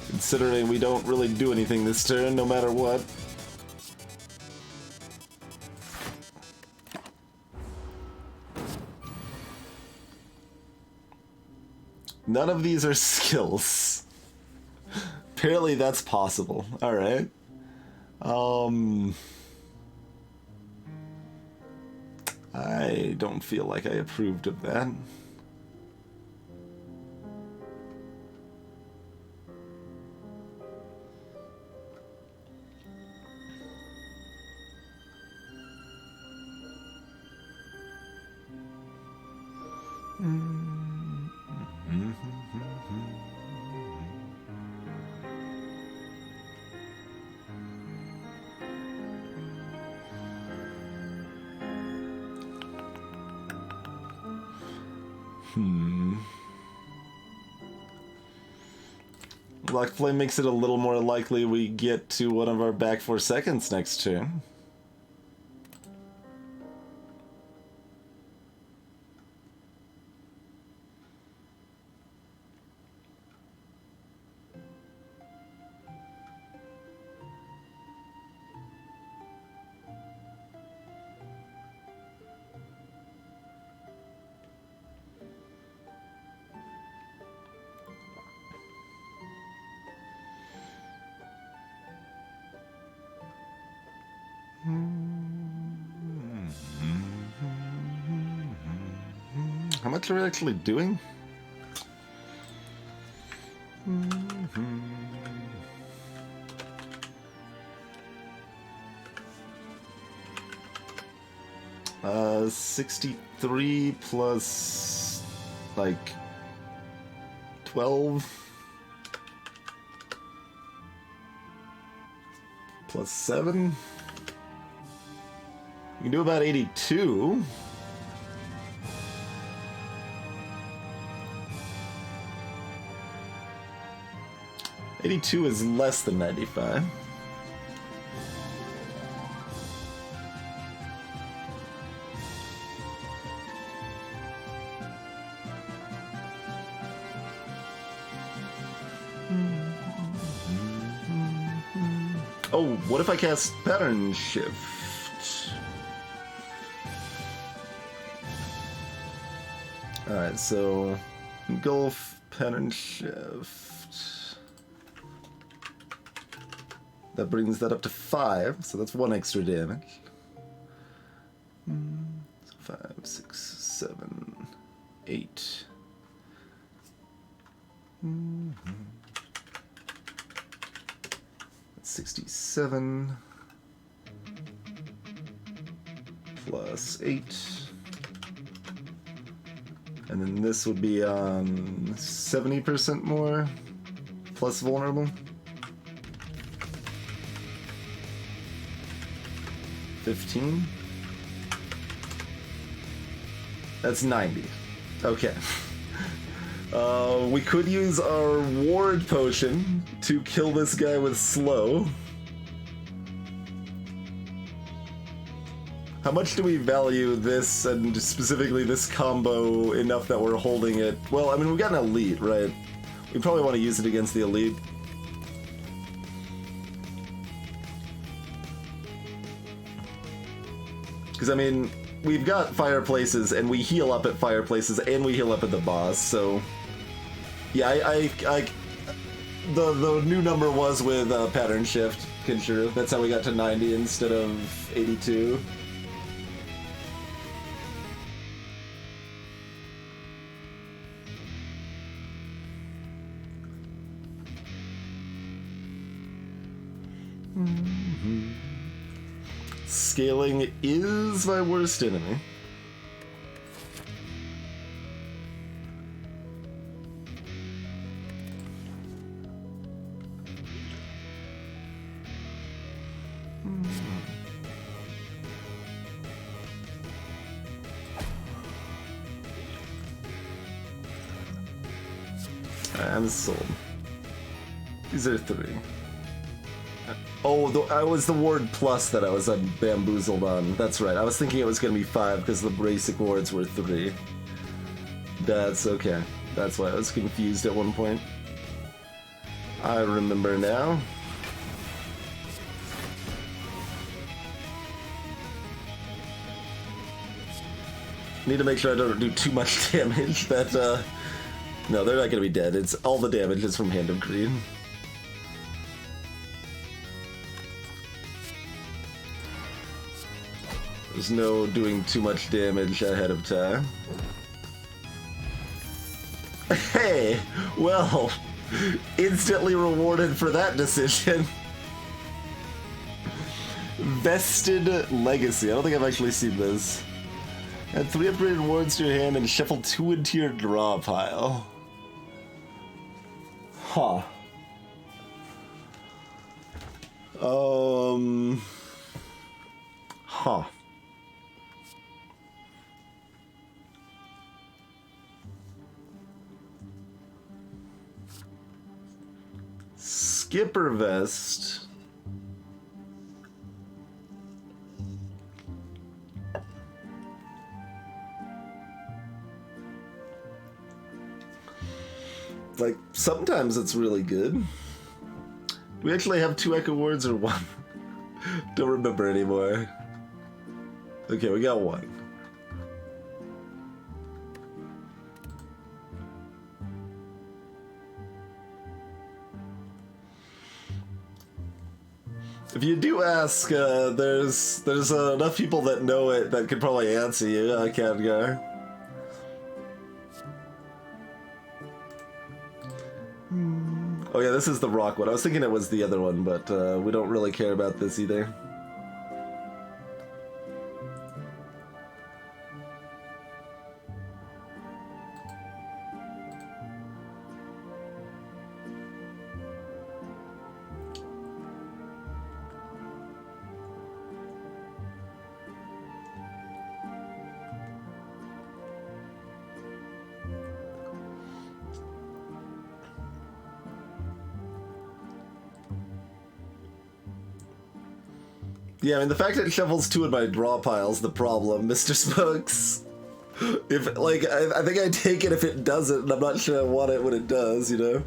considering we don't really do anything this turn, no matter what. None of these are skills. Apparently that's possible. Alright. I don't feel like I approved of that. Black Flame makes it a little more likely we get to one of our back 4 seconds next turn. How much are we actually doing? Uh, 63 plus like 12 plus 7. You can do about 82. $82 is less than 95. Oh, what if I cast Pattern Shift? Alright, so Engulf, Pattern Shift. That brings that up to 5, so that's 1 extra damage. 5, 6, 7, 8. 7 plus 8. And then this would be 70% more plus vulnerable. 15. That's 90. Okay. We could use our ward potion to kill this guy with slow. How much do we value this, and specifically this combo, enough that we're holding it? Well, I mean, we got an elite, right? We probably want to use it against the elite. Because, I mean, we've got fireplaces, and we heal up at fireplaces, and we heal up at the boss, so... Yeah, the new number was with pattern shift, Kinshiro. That's how we got to 90 instead of 82. Scaling is my worst enemy. I'm sold. These are 3. Oh, I was the ward plus that I was bamboozled on. That's right. I was thinking it was going to be 5 because the basic wards were 3. That's okay. That's why I was confused at one point. I remember now. Need to make sure I don't do too much damage. That, no, they're not going to be dead. It's all the damage is from Hand of Greed. There's no doing too much damage ahead of time. Hey, well, instantly rewarded for that decision. Vested Legacy. I don't think I've actually seen this. Add 3 upgraded wards to your hand and shuffle 2 into your draw pile. Huh. Huh. Skipper Vest. Like, sometimes it's really good. Do we actually have 2 Echo Wards or 1? Don't remember anymore. Okay, we got 1. If you do ask, there's enough people that know it that could probably answer you, Khadgar. Oh yeah, this is the rock one. I was thinking it was the other one, but we don't really care about this either. Yeah, I mean, the fact that it shuffles 2 in my draw pile's the problem, Mr. Smokes. If, like, I think I take it if it doesn't, and I'm not sure I want it when it does, you know?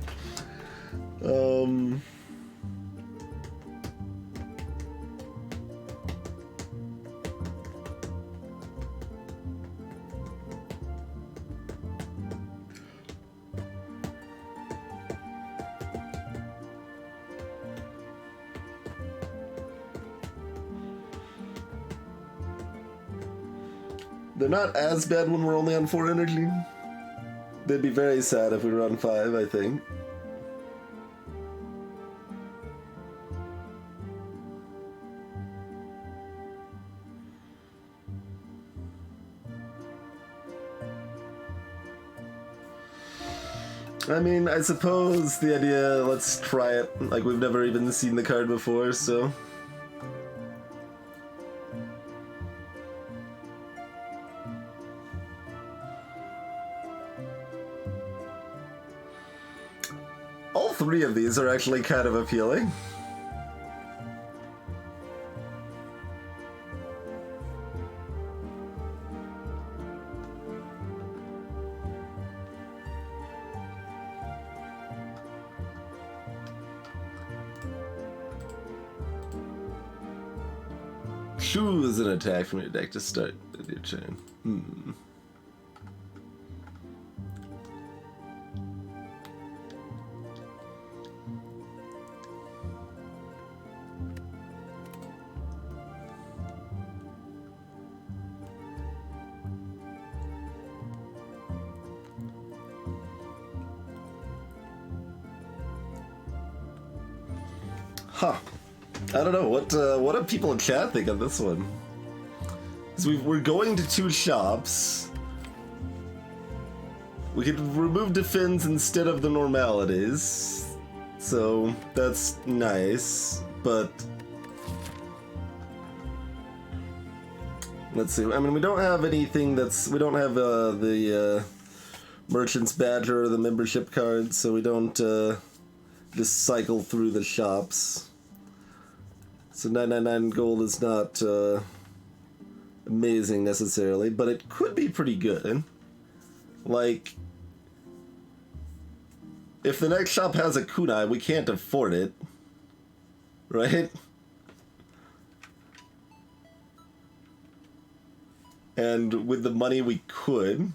They're not as bad when we're only on 4 energy. They'd be very sad if we were on 5, I think. I mean, I suppose the idea, let's try it. Like, we've never even seen the card before, so... All three of these are actually kind of appealing. Choose an attack from your deck to start your turn. Huh. I don't know, what do people in chat think of this one? So we're going to 2 shops. We could remove defense instead of the normalities. So that's nice, but... Let's see, I mean, we don't have anything that's... We don't have the Merchant's Badge or the membership card, so we don't just cycle through the shops. So 999 gold is not amazing necessarily, but it could be pretty good. Like, if the next shop has a kunai, we can't afford it, right? And with the money we could.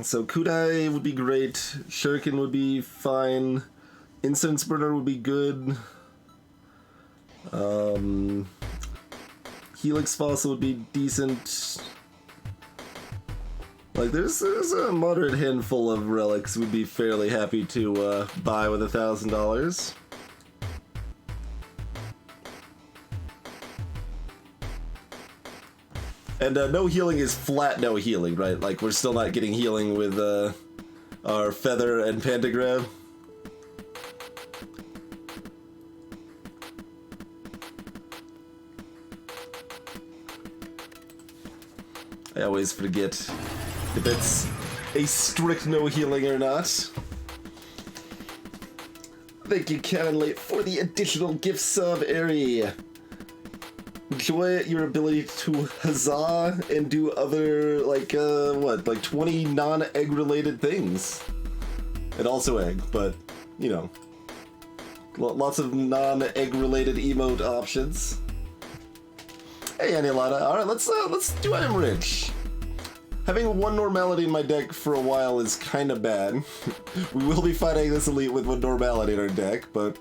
So kunai would be great, shuriken would be fine, incense burner would be good, helix fossil would be decent. Like there's a moderate handful of relics we'd be fairly happy to buy with $1,000. And no healing is flat no healing, right? Like, we're still not getting healing with our feather and pentagram. I always forget if it's a strict no healing or not. Thank you kindly for the additional gift sub, Ari. Enjoy your ability to huzzah and do other, like, like 20 non-egg related things. And also egg, but, you know. Lots of non-egg related emote options. Hey, Anilada. Alright, let's do item rich. Having one normality in my deck for a while is kind of bad. We will be fighting this elite with one normality in our deck, but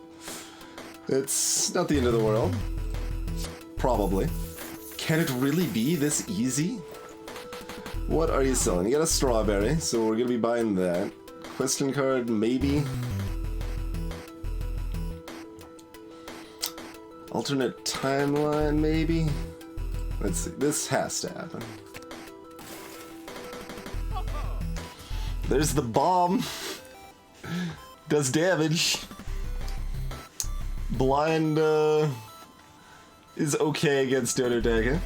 it's not the end of the world. Probably. Can it really be this easy? What are you selling? You got a strawberry, so we're gonna be buying that. Question card, maybe. Alternate timeline, maybe? Let's see, this has to happen. There's the bomb. Does damage. Blind, is okay against Undertaker.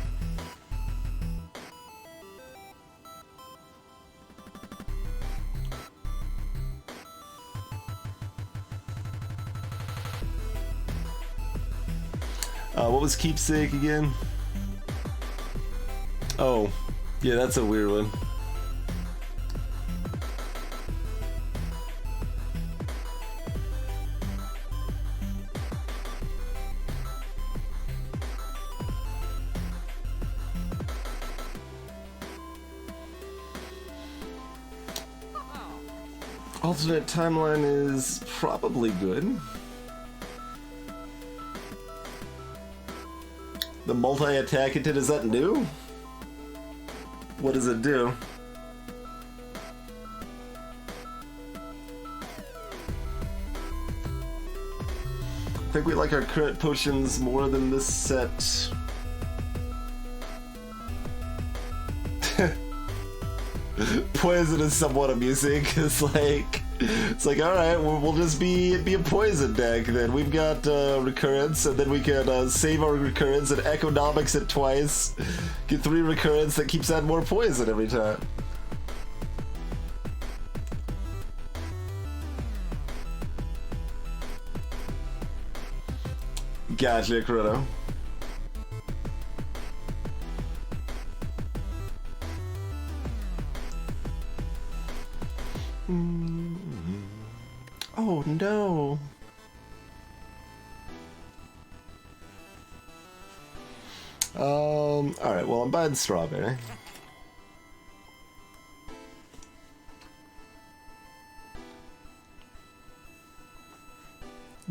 What was Keepsake again? Oh, yeah, that's a weird one. Alternate timeline is probably good. The multi-attack hit, is that new? What does it do? I think we like our current potions more than this set. Poison is somewhat amusing, because, like, it's like, alright, we'll just be a poison deck, then. We've got recurrence, and then we can save our recurrence and economics it twice. Get 3 recurrence that keeps adding more poison every time. Gotcha, Chrono. Oh no. Alright, well, I'm buying strawberry.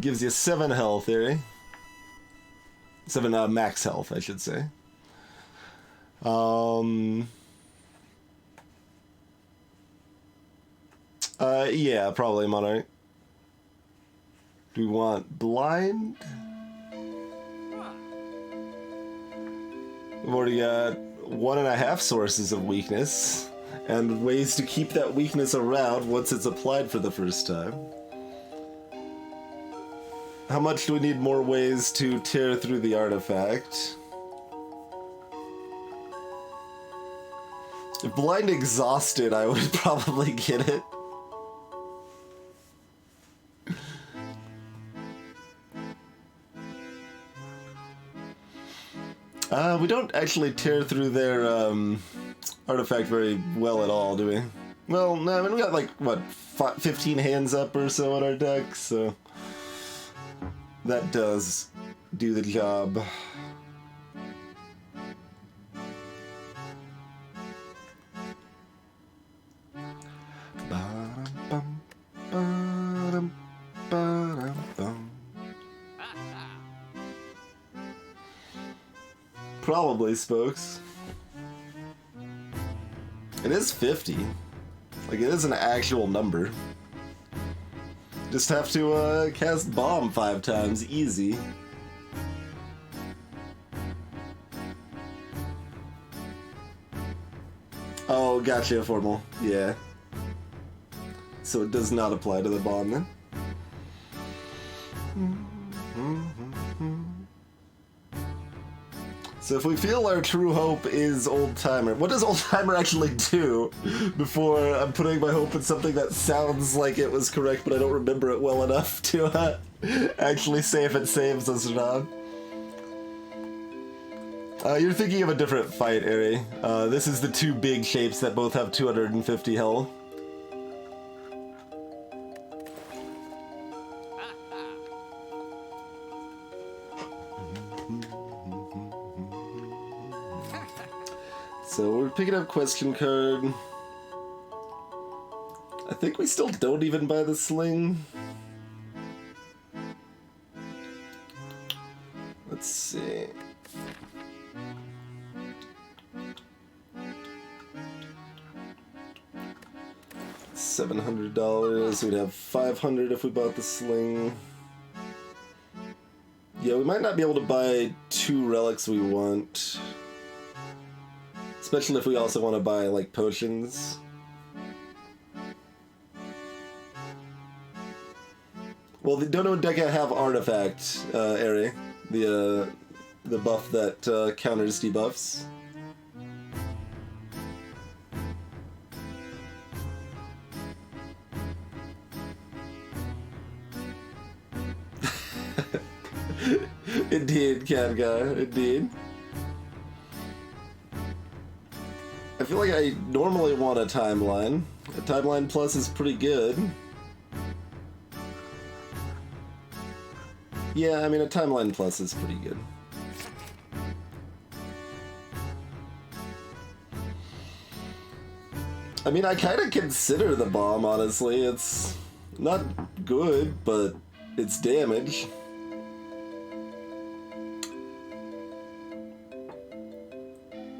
Gives you 7 health, Theory. 7 max health, I should say. Yeah, probably Monarch. Do we want blind? We've already got 1.5 sources of weakness, and ways to keep that weakness around once it's applied for the first time. How much do we need more ways to tear through the artifact? If blind exhausted, I would probably get it. We don't actually tear through their artifact very well at all, do we? Well, no, I mean, we got like, what, 15 hands up or so on our deck, so that does do the job. Probably, Spokes. It is 50. Like, it is an actual number. Just have to cast bomb 5 times, easy. Oh, gotcha, formal. Yeah. So it does not apply to the bomb then. So if we feel our true hope is Old Timer, what does Old Timer actually do before I'm putting my hope in something that sounds like it was correct, but I don't remember it well enough to actually say if it saves us or not? You're thinking of a different fight, Ari. This is the 2 big shapes that both have 250 health. So we're picking up question card. I think we still don't even buy the sling. Let's see. $700. We'd have $500 if we bought the sling. Yeah, we might not be able to buy 2 relics we want. Especially if we also want to buy, like, potions. Well, the Dono deck have Artifact, Ari. The buff that counters debuffs. Indeed, Cat Guy, indeed. I feel like I normally want a timeline. A timeline plus is pretty good. Yeah, I mean, a timeline plus is pretty good. I mean, I kind of consider the bomb, honestly. It's not good, but it's damage.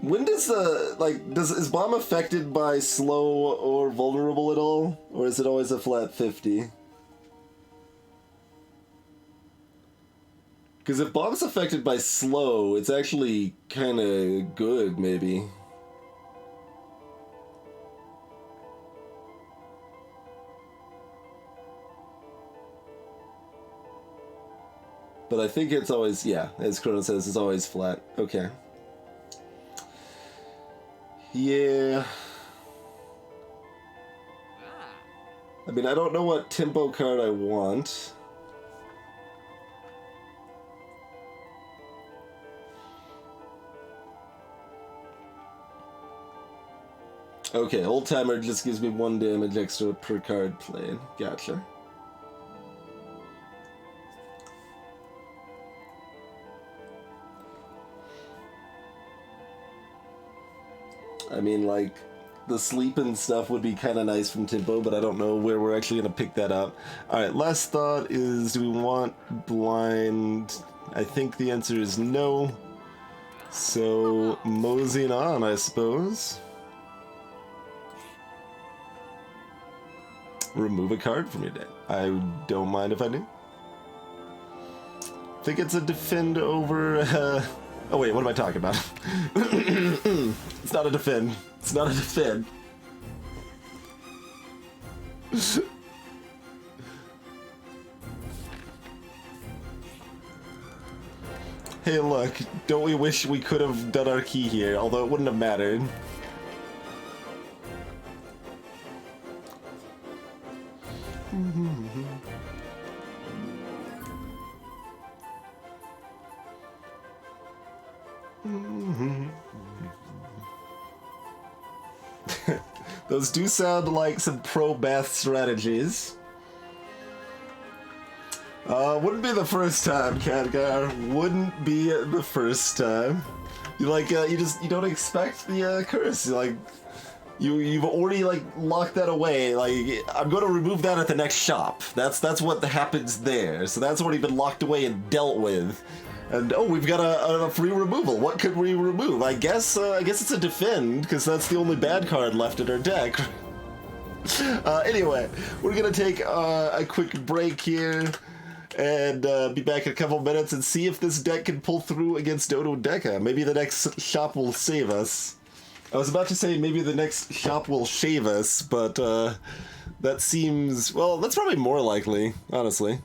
When does is bomb affected by slow or vulnerable at all? Or is it always a flat 50? Because if bomb's affected by slow, it's actually kind of good, maybe. But I think it's always, yeah, as Chrono says, it's always flat. Okay. Yeah. I mean, I don't know what tempo card I want. Okay, Old Timer just gives me 1 damage extra per card played. Gotcha. I mean, like, the sleeping stuff would be kind of nice from tempo, but I don't know where we're actually going to pick that up. Alright, last thought is, do we want blind? I think the answer is no. So, moseying on, I suppose. Remove a card from your deck. I don't mind if I do. I think it's a defend over... Oh wait, what am I talking about? It's not a defend. It's not a defend. Hey look, don't we wish we could have done our key here, although it wouldn't have mattered. Those do sound like some pro-Bath strategies. Wouldn't be the first time, Khadgar. Wouldn't be the first time. You like, you don't expect the curse. You've already locked that away. Like, I'm gonna remove that at the next shop. That's what happens there. So that's already been locked away and dealt with. And oh, we've got a free removal. What could we remove? I guess it's a defend, because that's the only bad card left in our deck. Anyway, we're gonna take a quick break here and be back in a couple minutes and see if this deck can pull through against Dodo Deca. Maybe the next shop will save us. I was about to say maybe the next shop will shave us, but that seems, well, that's probably more likely, honestly.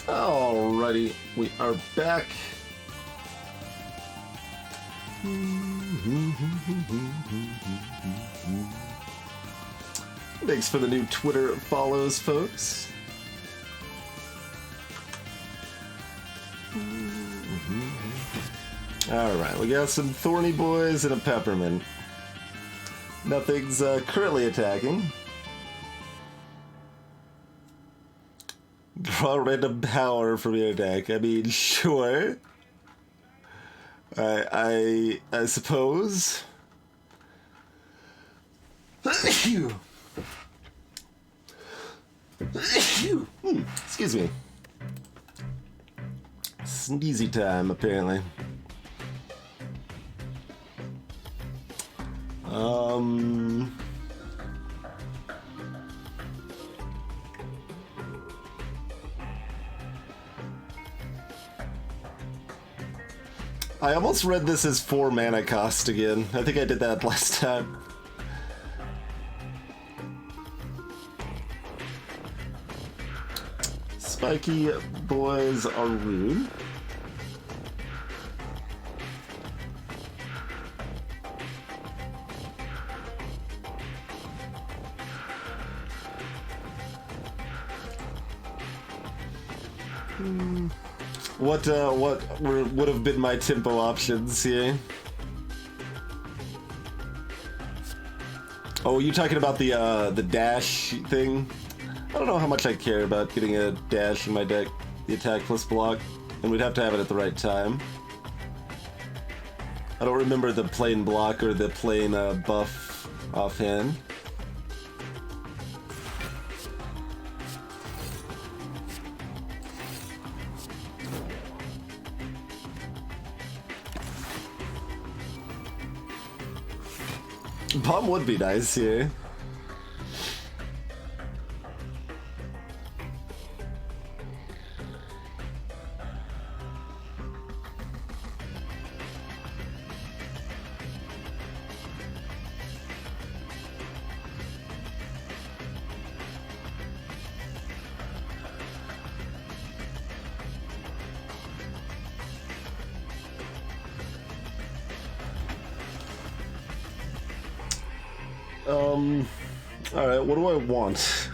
Alrighty, we are back. Thanks for the new Twitter follows, folks. Alright, we got some thorny boys and a peppermint. Nothing's currently attacking. Draw random power from your deck. I mean, sure. I suppose. Excuse me. Sneezy time, apparently. I almost read this as 4 mana cost again. I think I did that last time. Spiky boys are rude. What would have been my tempo options here? Oh, you talking about the dash thing? I don't know how much I care about getting a dash in my deck, the attack plus block, and we'd have to have it at the right time. I don't remember the plain block or the plain buff offhand. Bomb would be nice here. Alright, what do I want?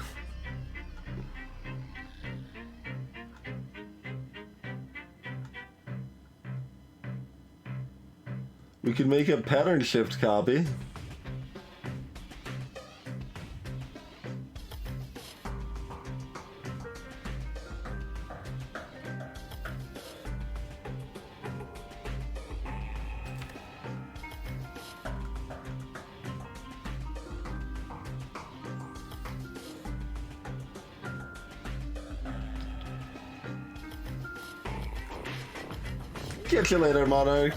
We can make a pattern shift copy. Catch you later, Monarch.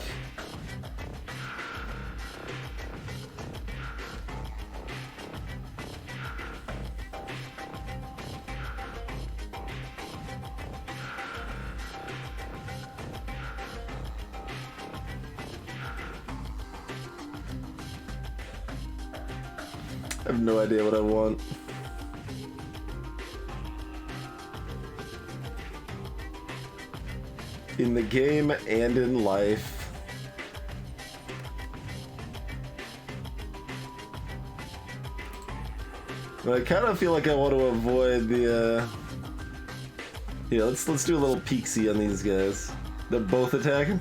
I have no idea what I want. In the game and in life. But I kind of feel like I want to avoid the, Yeah, let's do a little peeksy on these guys. They're both attacking?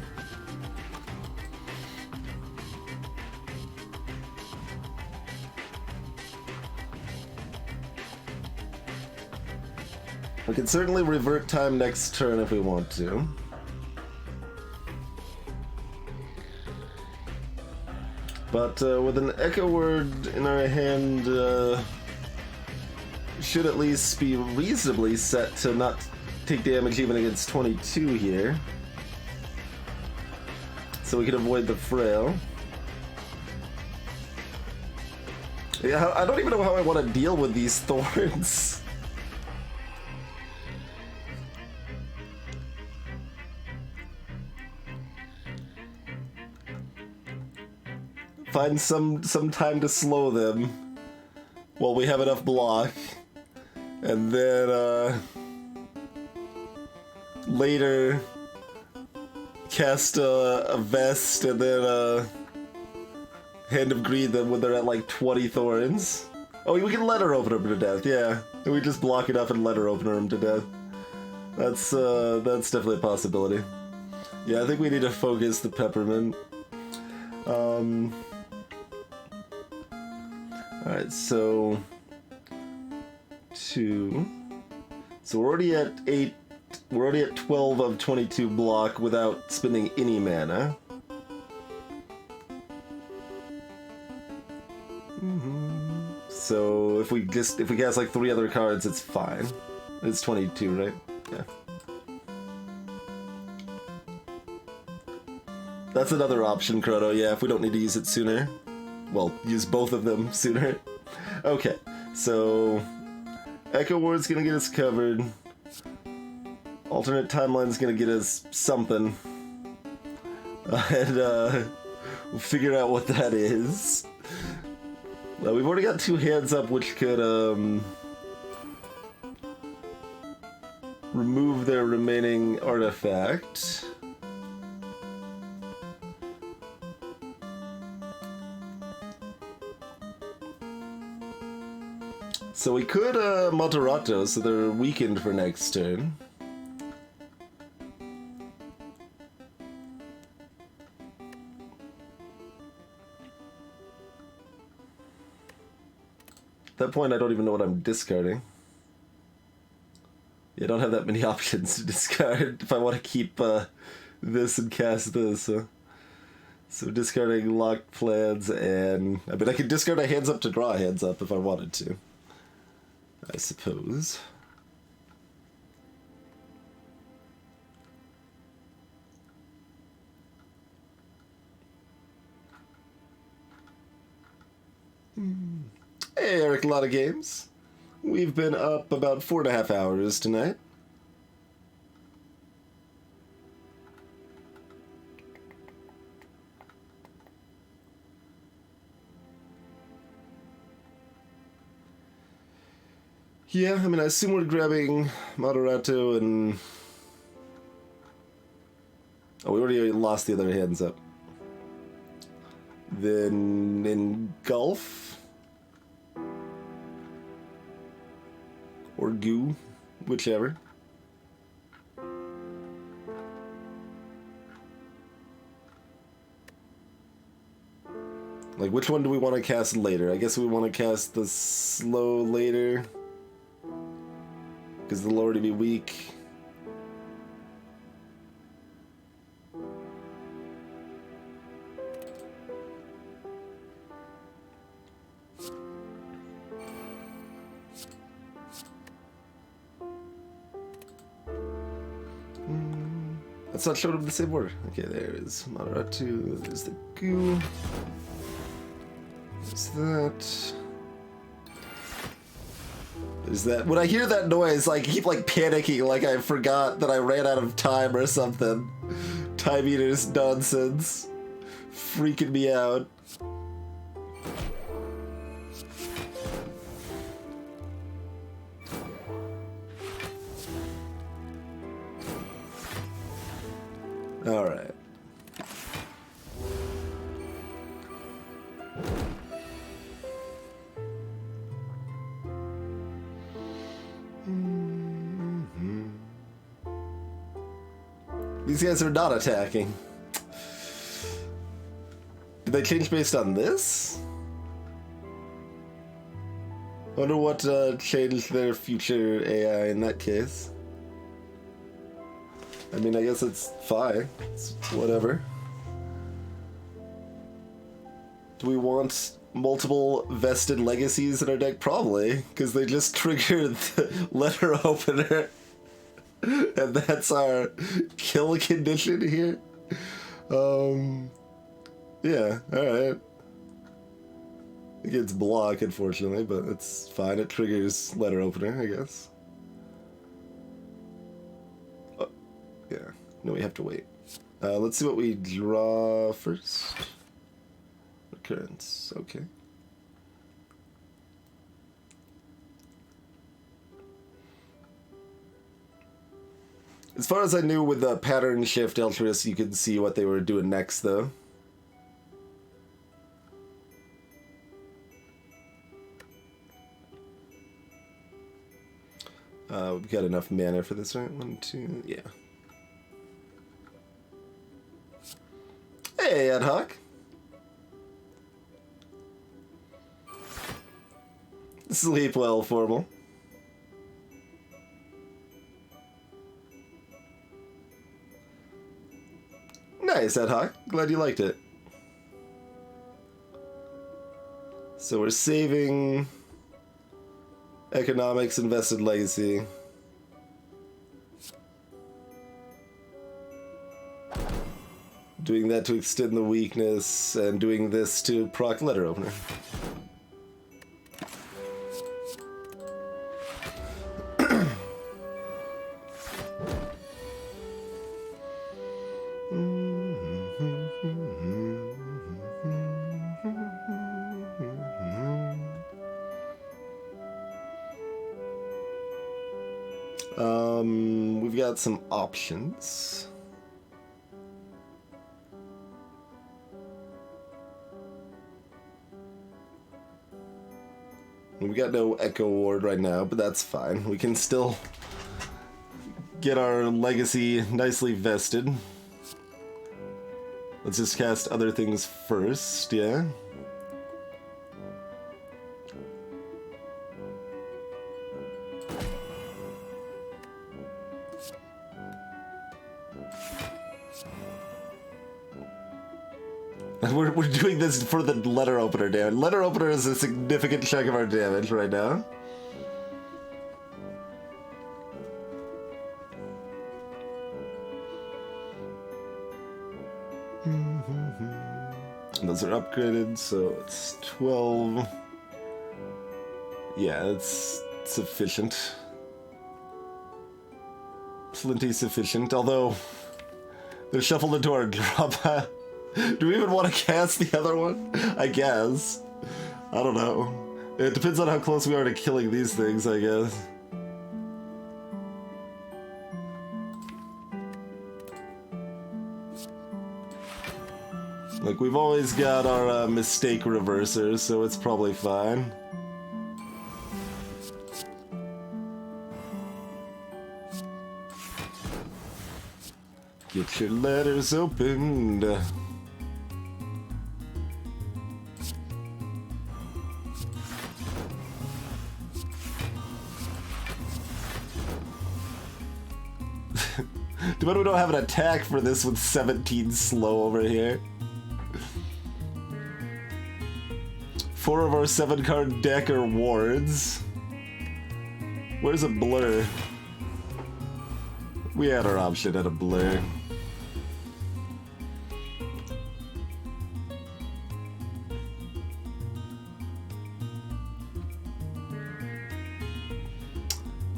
We can certainly revert time next turn if we want to. But with an Echo Word in our hand, should at least be reasonably set to not take damage even against 22 here. So we can avoid the Frail. Yeah, I don't even know how I want to deal with these thorns. Find some time to slow them while we have enough block, and then later cast a vest and then Hand of Greed them when they're at like 20 thorns. Oh, we can letter opener them to death, yeah. And we just block it up and letter opener them to death. That's definitely a possibility. Yeah, I think we need to focus the peppermint. Alright, so 2. So we're already at 8. We're already at 12 of 22 block without spending any mana. So if we cast like 3 other cards, it's fine. It's 22, right? Yeah. That's another option, Chrono. Yeah, if we don't need to use it sooner. Well, use both of them sooner. Okay, so Echo Ward's gonna get us covered. Alternate Timeline's gonna get us something. And we'll figure out what that is. We've already got 2 hands up which could remove their remaining artifact. So we could Moderato, so they're weakened for next turn. At that point, I don't even know what I'm discarding. Yeah, I don't have that many options to discard if I want to keep this and cast this. So discarding locked plans, and I mean I could discard a hands up to draw a hands up if I wanted to, I suppose. Hey Eric, a lot of games. We've been up about 4.5 hours tonight. Yeah, I mean, I assume we're grabbing Moderato and... Oh, we already lost the other hands up. Then Engulf? Or Goo, whichever. Like, which one do we want to cast later? I guess we want to cast the slow later. Because they'll already be weak. That's not showing up the same order. Okay, there is Moderato, there's the Goo. There's that. There's that. When I hear that noise, I keep like panicking like I forgot that I ran out of time or something. Time eaters nonsense. Freaking me out. Alright. These guys are not attacking. Did they change based on this? Wonder what changed their future AI in that case. I mean, I guess it's fine. It's whatever. Do we want multiple vested legacies in our deck? Probably, because they just triggered the letter opener. And that's our kill condition here. Yeah, alright. It gets block, unfortunately, but it's fine. It triggers letter opener, I guess. Yeah, no, we have to wait. Let's see what we draw first. Recurrence, okay. As far as I knew with the pattern shift Eltrus, you could see what they were doing next, though. We've got enough mana for this, right? 1, 2, yeah. Hey, Ad Hoc. Sleep well, Formal. Nice, Ad Hoc. Glad you liked it. So we're saving economics, invested legacy. Doing that to extend the weakness, and doing this to proc letter opener. We've got some options. We got no Echo Ward right now, but that's fine. We can still get our legacy nicely vested. Let's just cast other things first, yeah? We're doing this for the letter opener damage. Letter opener is a significant chunk of our damage right now. Those are upgraded, so it's 12. Yeah, it's sufficient. Plenty sufficient, although they're shuffled into our drop. Do we even want to cast the other one? I guess. I don't know. It depends on how close we are to killing these things, I guess. Like, we've always got our mistake reversers, so it's probably fine. Get your letters opened. Too bad we don't have an attack for this with 17 slow over here. 4 of our 7-card deck are wards. Where's a blur? We had our option at a blur.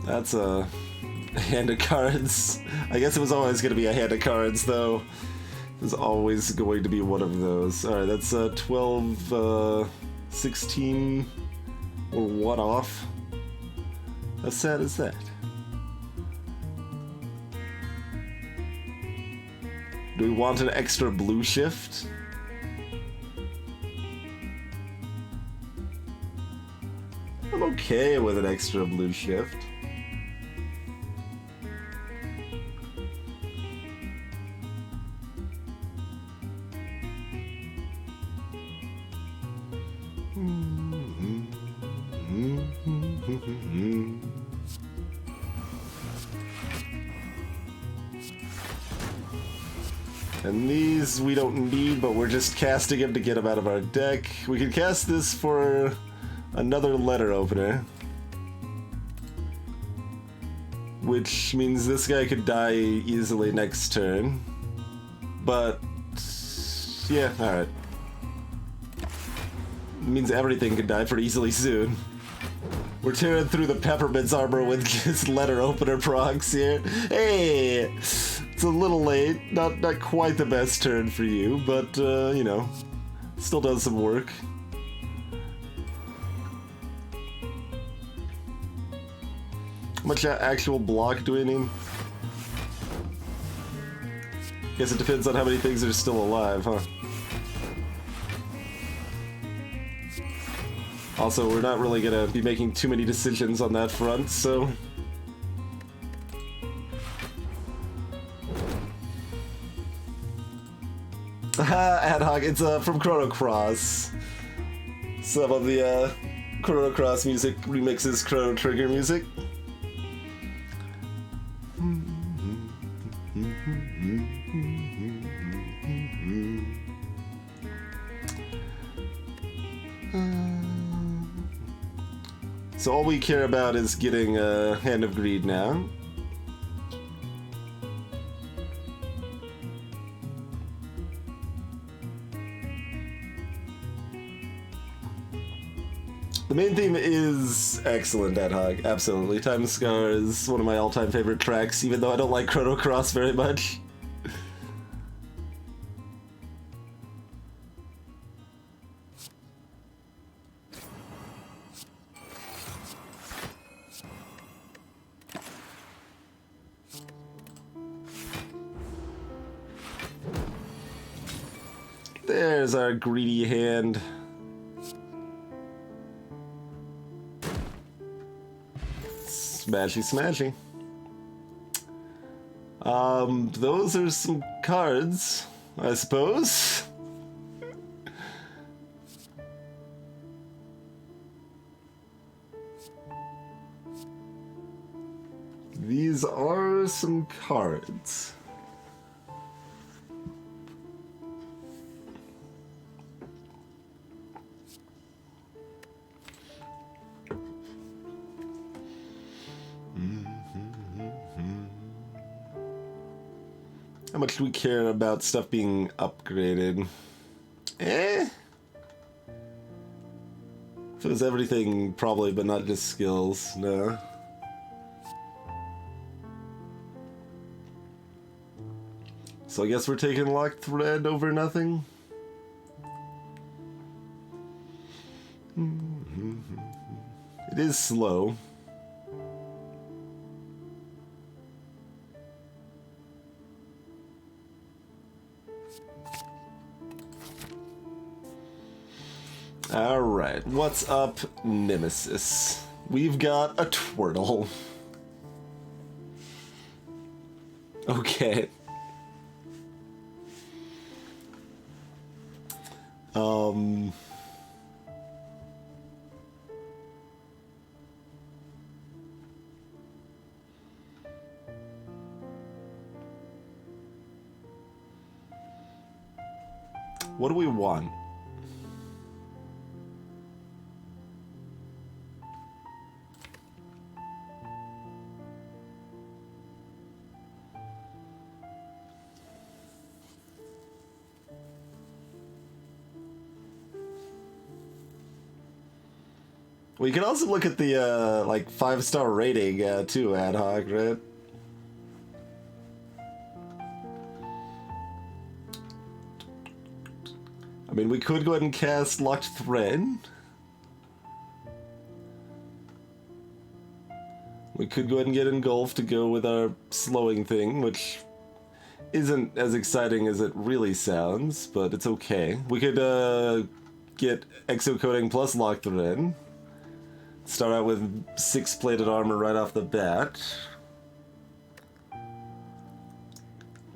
That's a hand of cards. I guess it was always going to be a hand of cards, though. There's always going to be one of those. Alright, that's 12, 16, or 1 off. How sad is that? Do we want an extra blue shift? I'm okay with an extra blue shift. And these we don't need, but we're just casting them to get them out of our deck. We can cast this for another letter opener. Which means this guy could die easily next turn. But, yeah, alright. Means everything could die pretty easily soon. We're tearing through the Peppermint's armor with his letter opener procs here. Hey! It's a little late, not quite the best turn for you, but, you know, still does some work. How much actual block do we need? Guess it depends on how many things are still alive, huh? Also, we're not really gonna be making too many decisions on that front, so... Ad hoc, it's from Chrono Cross. Some of the Chrono Cross music remixes Chrono Trigger music. So all we care about is getting Hand of Greed now. The main theme is excellent, Ad hoc. Absolutely. Time Scar is one of my all-time favorite tracks, even though I don't like Chrono Cross very much. There's our greedy hand. Smashy, smashy. Those are some cards, I suppose. These are some cards. How much do we care about stuff being upgraded? Eh? If it was everything, probably, but not just skills, no. So I guess we're taking Locked Thread over nothing? It is slow. Alright, what's up, Nemesis? We've got a Twirtle. Okay. What do we want? Well, you can also look at the, like, 5-star rating, too, Ad hoc, right? I mean, we could go ahead and cast Locked Thread. We could go ahead and get Engulf to go with our slowing thing, which isn't as exciting as it really sounds, but it's okay. We could, get Exocoating plus Locked Thread. Start out with 6-plated armor right off the bat.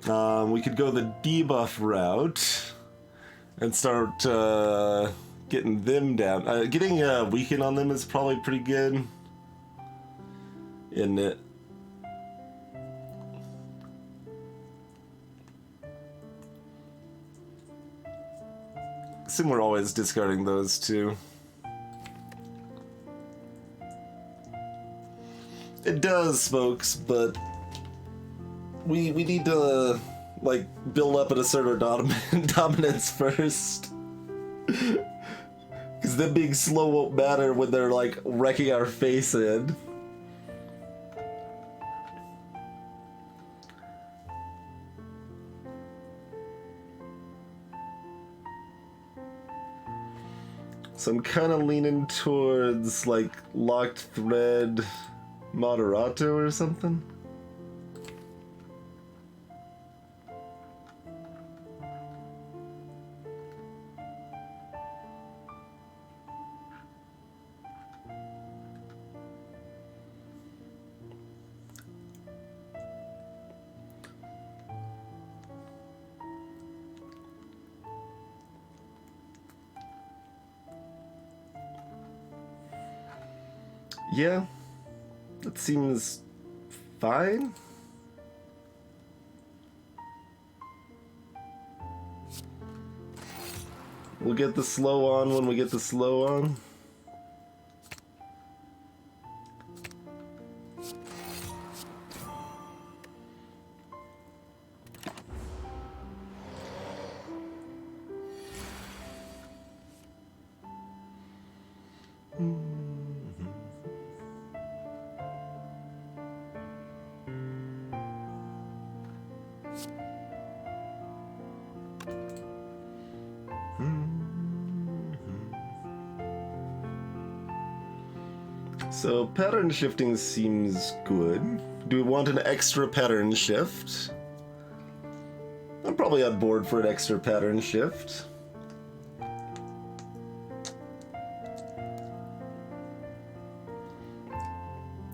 We could go the debuff route and start getting them down. Getting Weaken on them is probably pretty good, isn't it? Assume we're always discarding those two. It does, folks, but we need to, like, build up and assert our dominance first. Because them being slow won't matter when they're, like, wrecking our face in. So I'm kind of leaning towards, like, Locked Thread Moderato or something. Yeah, that seems fine. We'll get the slow on when we get the slow on. So pattern shifting seems good. Do we want an extra pattern shift? I'm probably on board for an extra pattern shift.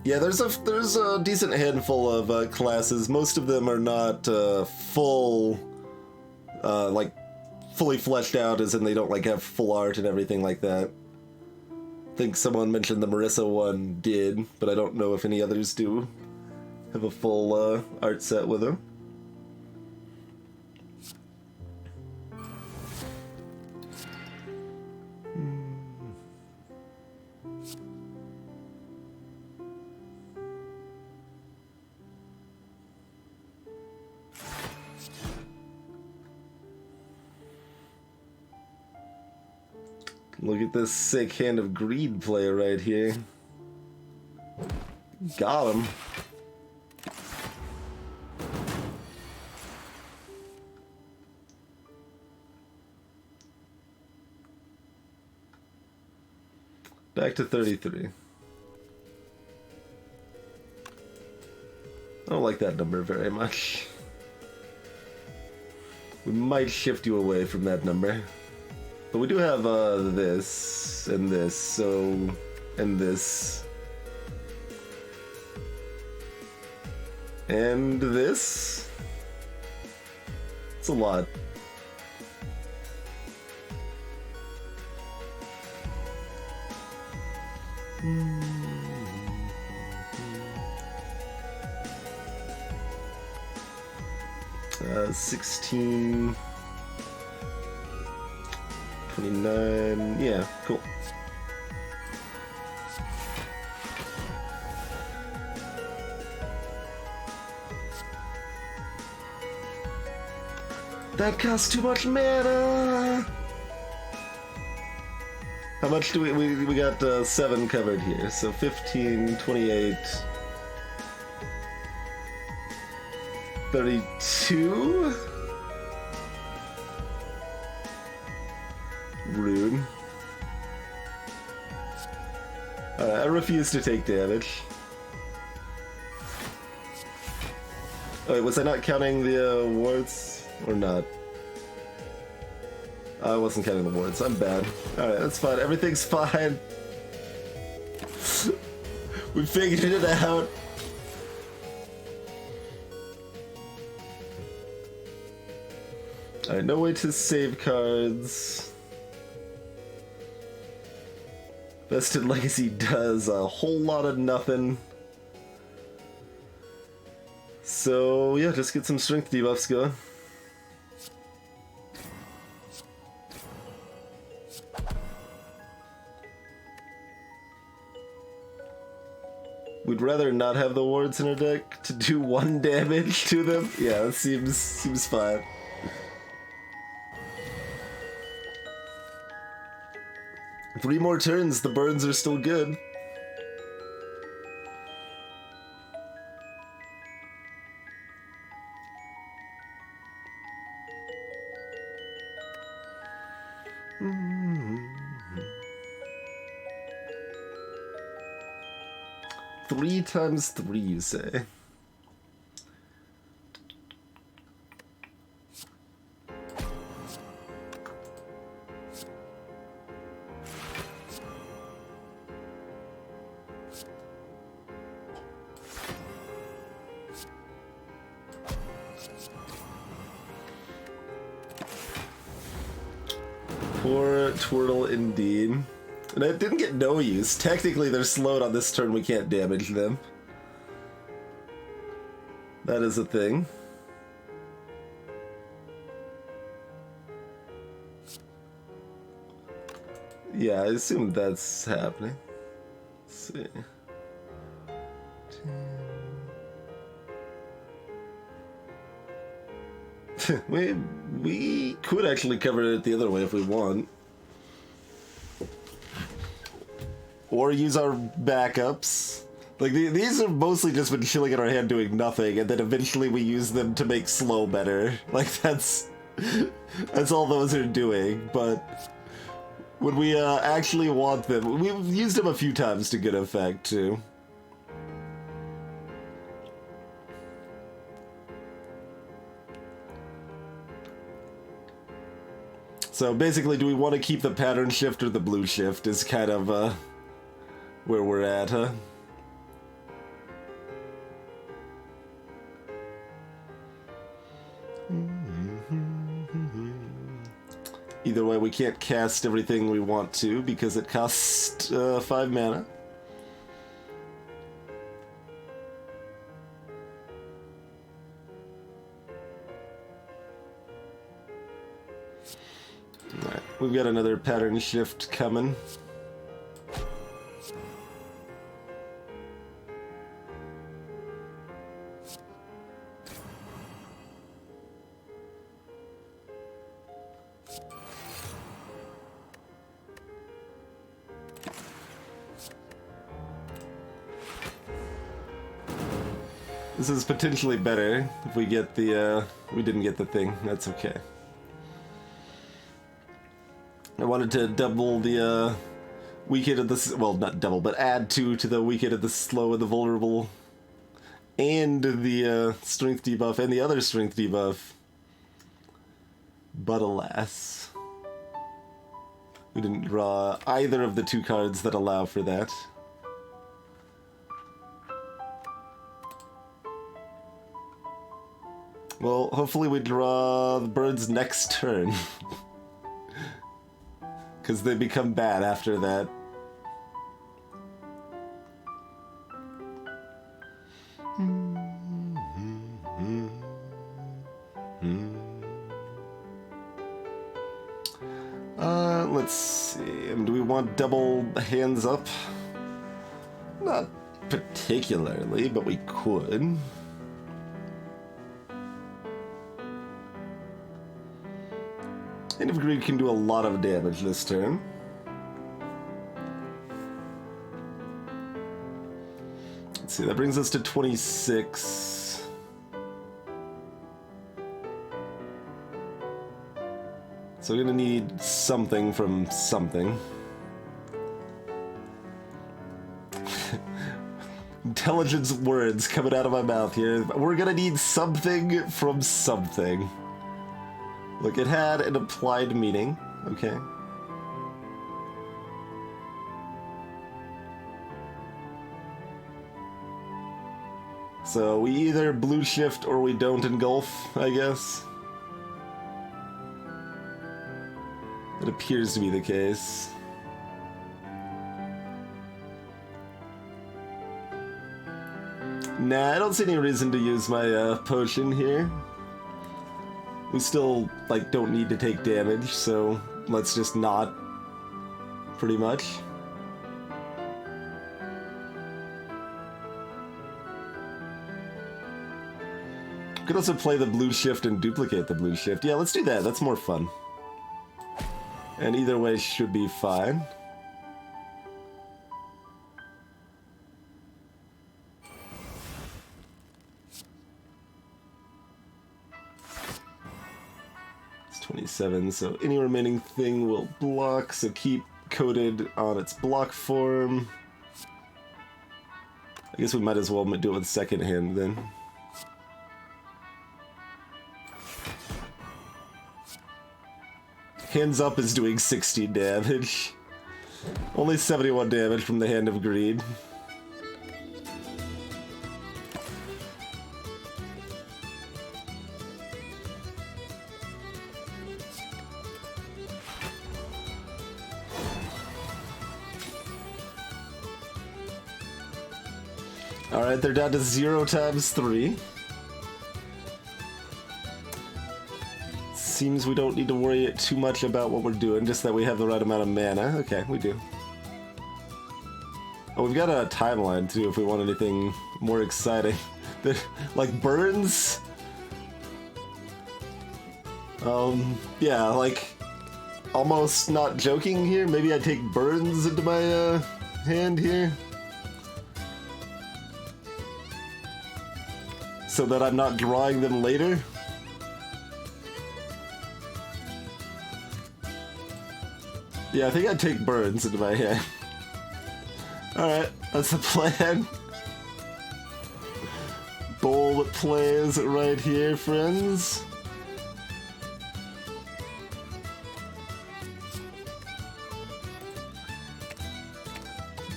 Yeah, there's a decent handful of classes. Most of them are not full, like fully fleshed out, as in they don't like have full art and everything like that. I think someone mentioned the Marissa one did, but I don't know if any others do have a full art set with them. Look at this sick Hand of Greed player right here. Got him. Back to 33. I don't like that number very much. We might shift you away from that number. But we do have this, and this, so, and this. And this? It's a lot. Uh, 16... 29, yeah, cool. That costs too much mana! How much do we got 7 covered here, so 15, 28, 32? Rude. I refuse to take damage. Oh, wait, was I not counting the wards? Or not? I wasn't counting the wards. I'm bad. Alright, that's fine. Everything's fine. We figured it out. Alright, no way to save cards. Vested Legacy does a whole lot of nothing. So, yeah, just get some strength debuffs going. We'd rather not have the wards in our deck to do 1 damage to them. Yeah, that seems fine. Three more turns, the burns are still good. Three times 3, you say? Poor Twirtle indeed. And I didn't get no use. Technically, they're slowed on this turn. We can't damage them. That is a thing. Yeah, I assume that's happening. Let's see. we could actually cover it the other way if we want. Or use our backups. Like, these have mostly just been chilling in our hand doing nothing, and then eventually we use them to make slow better. Like, that's all those are doing, but when we actually want them, we've used them a few times to good effect, too. So basically, do we want to keep the pattern shift or the blue shift is kind of where we're at, huh? Either way, we can't cast everything we want to because it costs 5 mana. Alright, we've got another pattern shift coming. This is potentially better if we get the, we didn't get the thing. That's okay. I wanted to double the, weaken of the, well, not double, but add 2 to the weaken of the slow and the vulnerable. And the, strength debuff and the other strength debuff. But alas. We didn't draw either of the 2 cards that allow for that. Well, hopefully we draw the birds next turn. Because they become bad after that. Let's see. Do we want double hands up? Not particularly, but we could. Hand of Greed can do a lot of damage this turn. Let's see, that brings us to 26. So we're gonna need something from something. Intelligence words coming out of my mouth here. We're gonna need something from something. Look, it had an implied meaning. Okay. So we either blue shift or we don't engulf, I guess. It appears to be the case. Nah, I don't see any reason to use my potion here. We still, like, don't need to take damage, so let's just not, pretty much. Could also play the blue shift and duplicate the blue shift. Yeah, let's do that. That's more fun. And either way should be fine. It's 27, so any remaining thing will block, so keep coded on its block form. I guess we might as well do it with second hand then. Hands up is doing 60 damage. Only 71 damage from the Hand of Greed. Alright, they're down to 0 times 3. Seems we don't need to worry too much about what we're doing, just that we have the right amount of mana. Okay, we do. Oh, we've got a timeline too if we want anything more exciting. Like burns? Yeah, like almost not joking here. Maybe I take burns into my hand here. So that I'm not drawing them later. Yeah, I think I'd take burns into my hand. Alright, that's the plan. Bold plays right here, friends.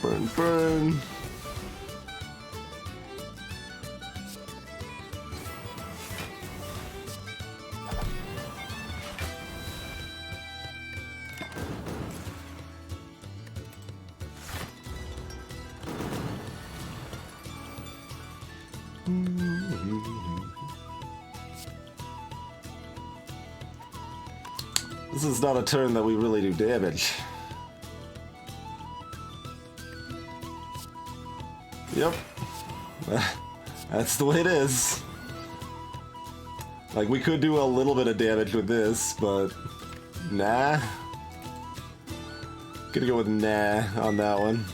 Burn, burn. This is not a turn that we really do damage. Yep. That's the way it is. Like, we could do a little bit of damage with this, but nah. Gonna go with nah on that one.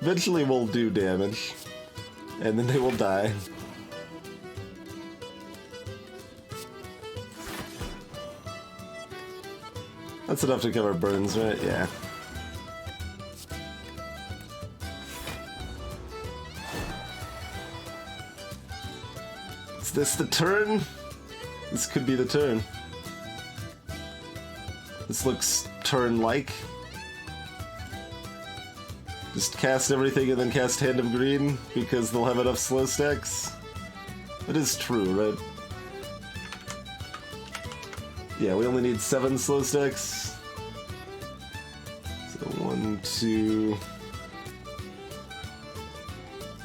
Eventually we'll do damage, and then they will die. That's enough to cover burns, right? Yeah. Is this the turn? This could be the turn. This looks turn-like. Just cast everything and then cast Hand of Green because they'll have enough slow stacks. That is true, right? Yeah, we only need 7 slow stacks. So 1, 2,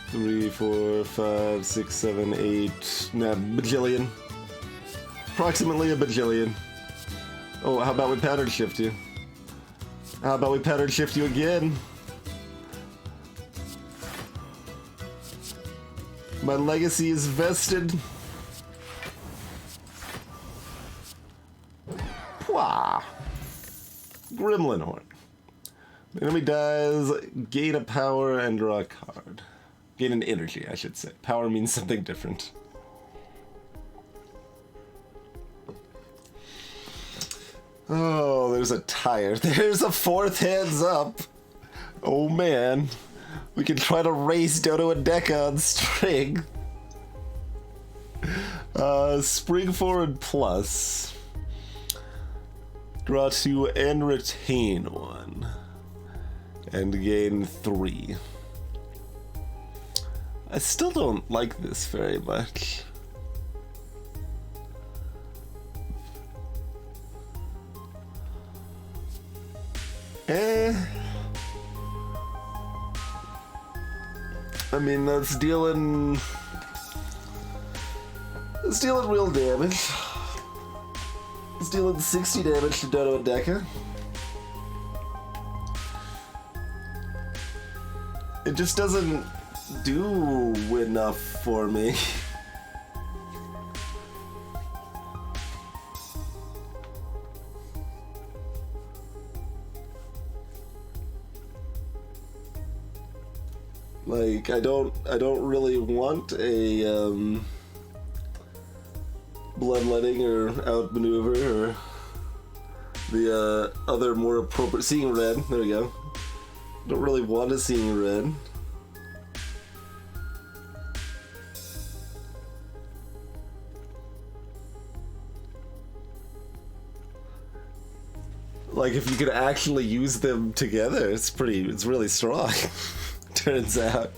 3, 4, 5, 6, 7, 8. Nah, bajillion. Approximately a bajillion. Oh, how about we pattern shift you? How about we pattern shift you again? My legacy is vested. Pwah! Gremlin Horn. The enemy dies, gain a power and draw a card. Gain an energy, I should say. Power means something different. Oh, there's a tire. There's a 4th hands up. Oh man. We can try to race Dodo and Deca on string. Spring forward plus. Draw 2 and retain 1. And gain 3. I still don't like this very much. I mean, that's dealing real damage. It's dealing 60 damage to Dodo and Deca. It just doesn't do enough for me. Like, I don't really want a bloodletting or outmaneuver or the other more appropriate seeing red. There we go. Don't really want a seeing red. Like, if you could actually use them together, it's really strong. Turns out.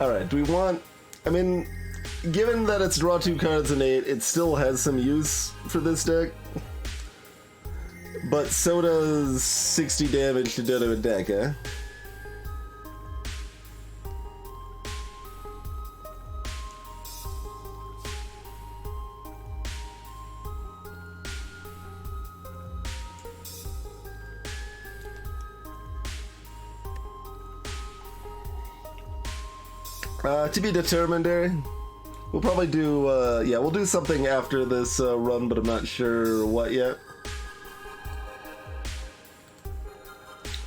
Alright, do we want... I mean, given that it's draw 2 cards and 8, it still has some use for this deck. But so does 60 damage to dead of a deck, eh? To be determined, eh? We'll probably do, yeah, we'll do something after this run, but I'm not sure what yet.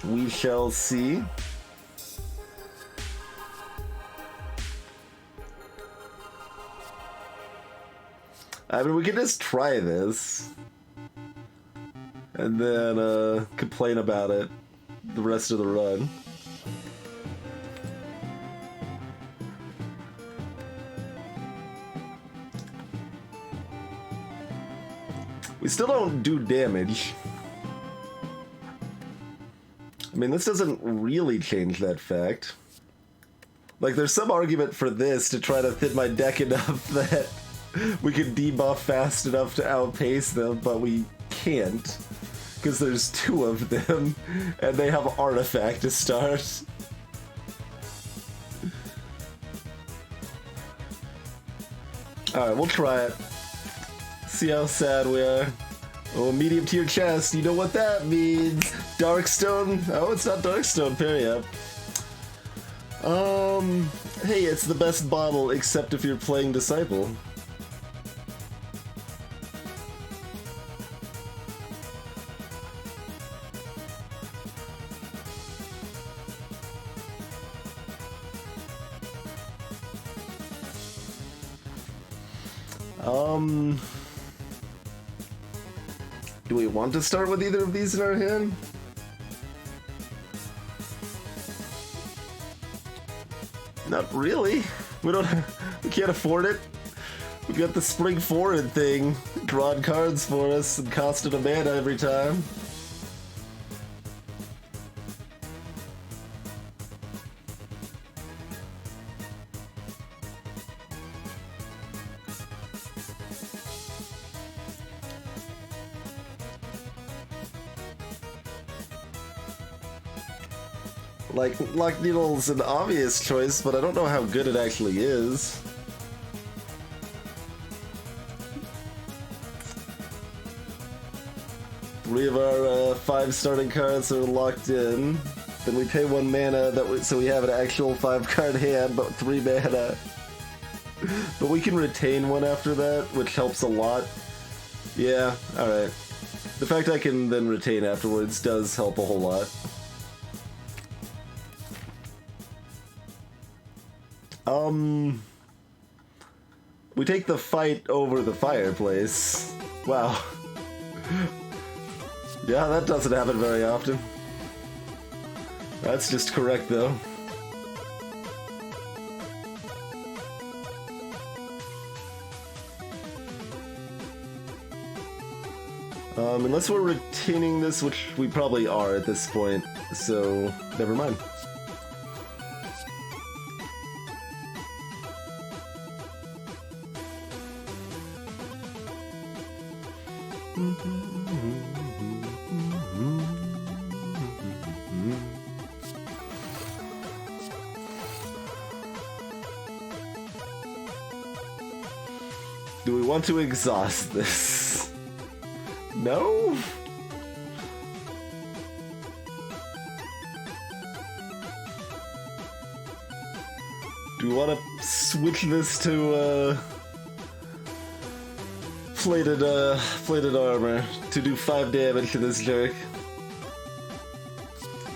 We shall see. I mean, we could just try this. And then, complain about it the rest of the run. We still don't do damage. I mean, this doesn't really change that fact. Like, there's some argument for this to try to thin my deck enough that we can debuff fast enough to outpace them, but we can't. Because there's 2 of them, and they have Artifact to start. Alright, we'll try it. See how sad we are. Oh, medium tier chest, you know what that means. Darkstone? Oh, it's not Darkstone, parry up. Hey, it's the best bottle except if you're playing Disciple. Do we want to start with either of these in our hand? Not really. We can't afford it. We got the Spring Forward thing, drawing cards for us and costing a mana every time. Like, Lock Needle's an obvious choice, but I don't know how good it actually is. Three of our 5 starting cards are locked in. Then we pay 1 mana so we have an actual 5-card hand, but 3 mana. But we can retain 1 after that, which helps a lot. Yeah, alright. The fact I can then retain afterwards does help a whole lot. We take the fight over the fireplace. Wow. Yeah, that doesn't happen very often. That's just correct, though. Unless we're retaining this, which we probably are at this point, so never mind. Do we want to exhaust this? No? Do we want to switch this to plated armor to do 5 damage to this jerk?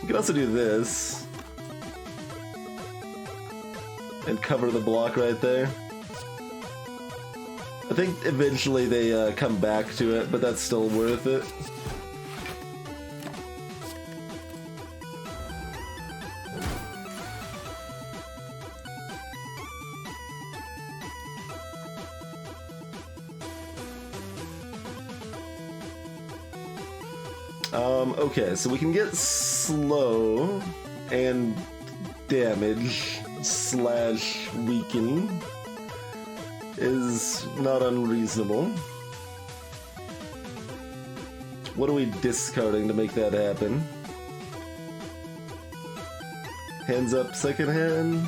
We can also do this and cover the block right there. I think eventually they come back to it, but that's still worth it. Okay, so we can get slow and damage / weaken is not unreasonable. What are we discarding to make that happen? Hands up, second hand.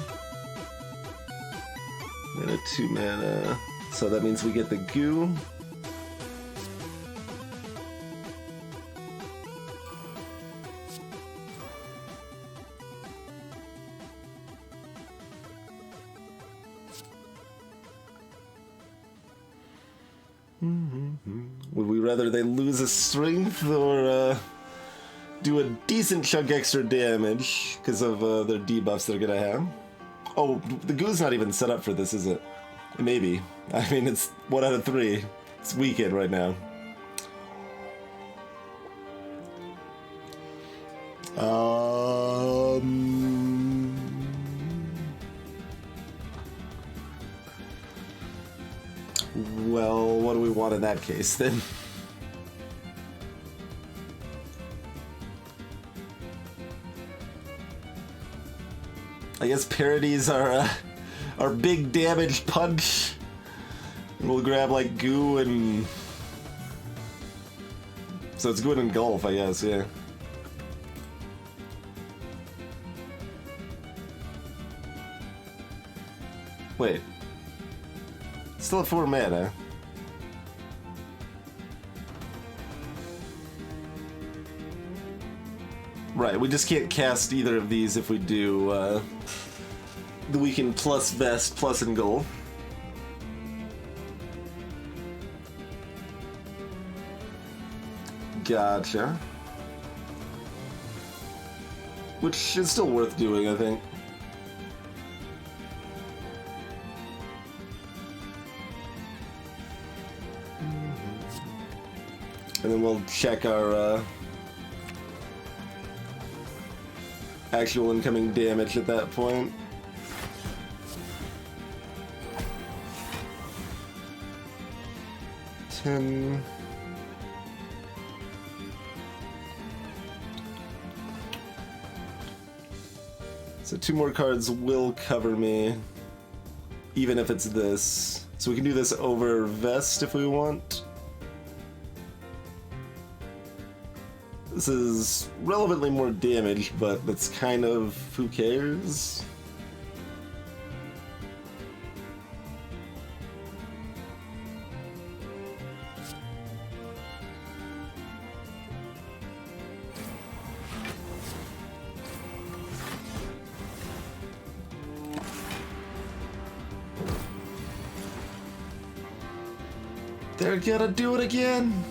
And a 2 mana. So that means we get the goo. Would we rather they lose a strength or do a decent chunk extra damage because of their debuffs they're gonna have? Oh, the goo's not even set up for this, is it? Maybe. I mean, it's 1 out of 3. It's weekend right now. Well, what do we want in that case, then? I guess parodies are our big damage punch. We'll grab, like, goo and... So it's goo and engulf, I guess, yeah. Wait. Still at 4 mana. Right, we just can't cast either of these if we do the weekend plus vest plus engulf. Gotcha. Which is still worth doing, I think. And then we'll check our actual incoming damage at that point. So 2 more cards will cover me, even if it's this. So we can do this over vest if we want. This is relevantly more damage, but that's kind of who cares? They're gonna do it again!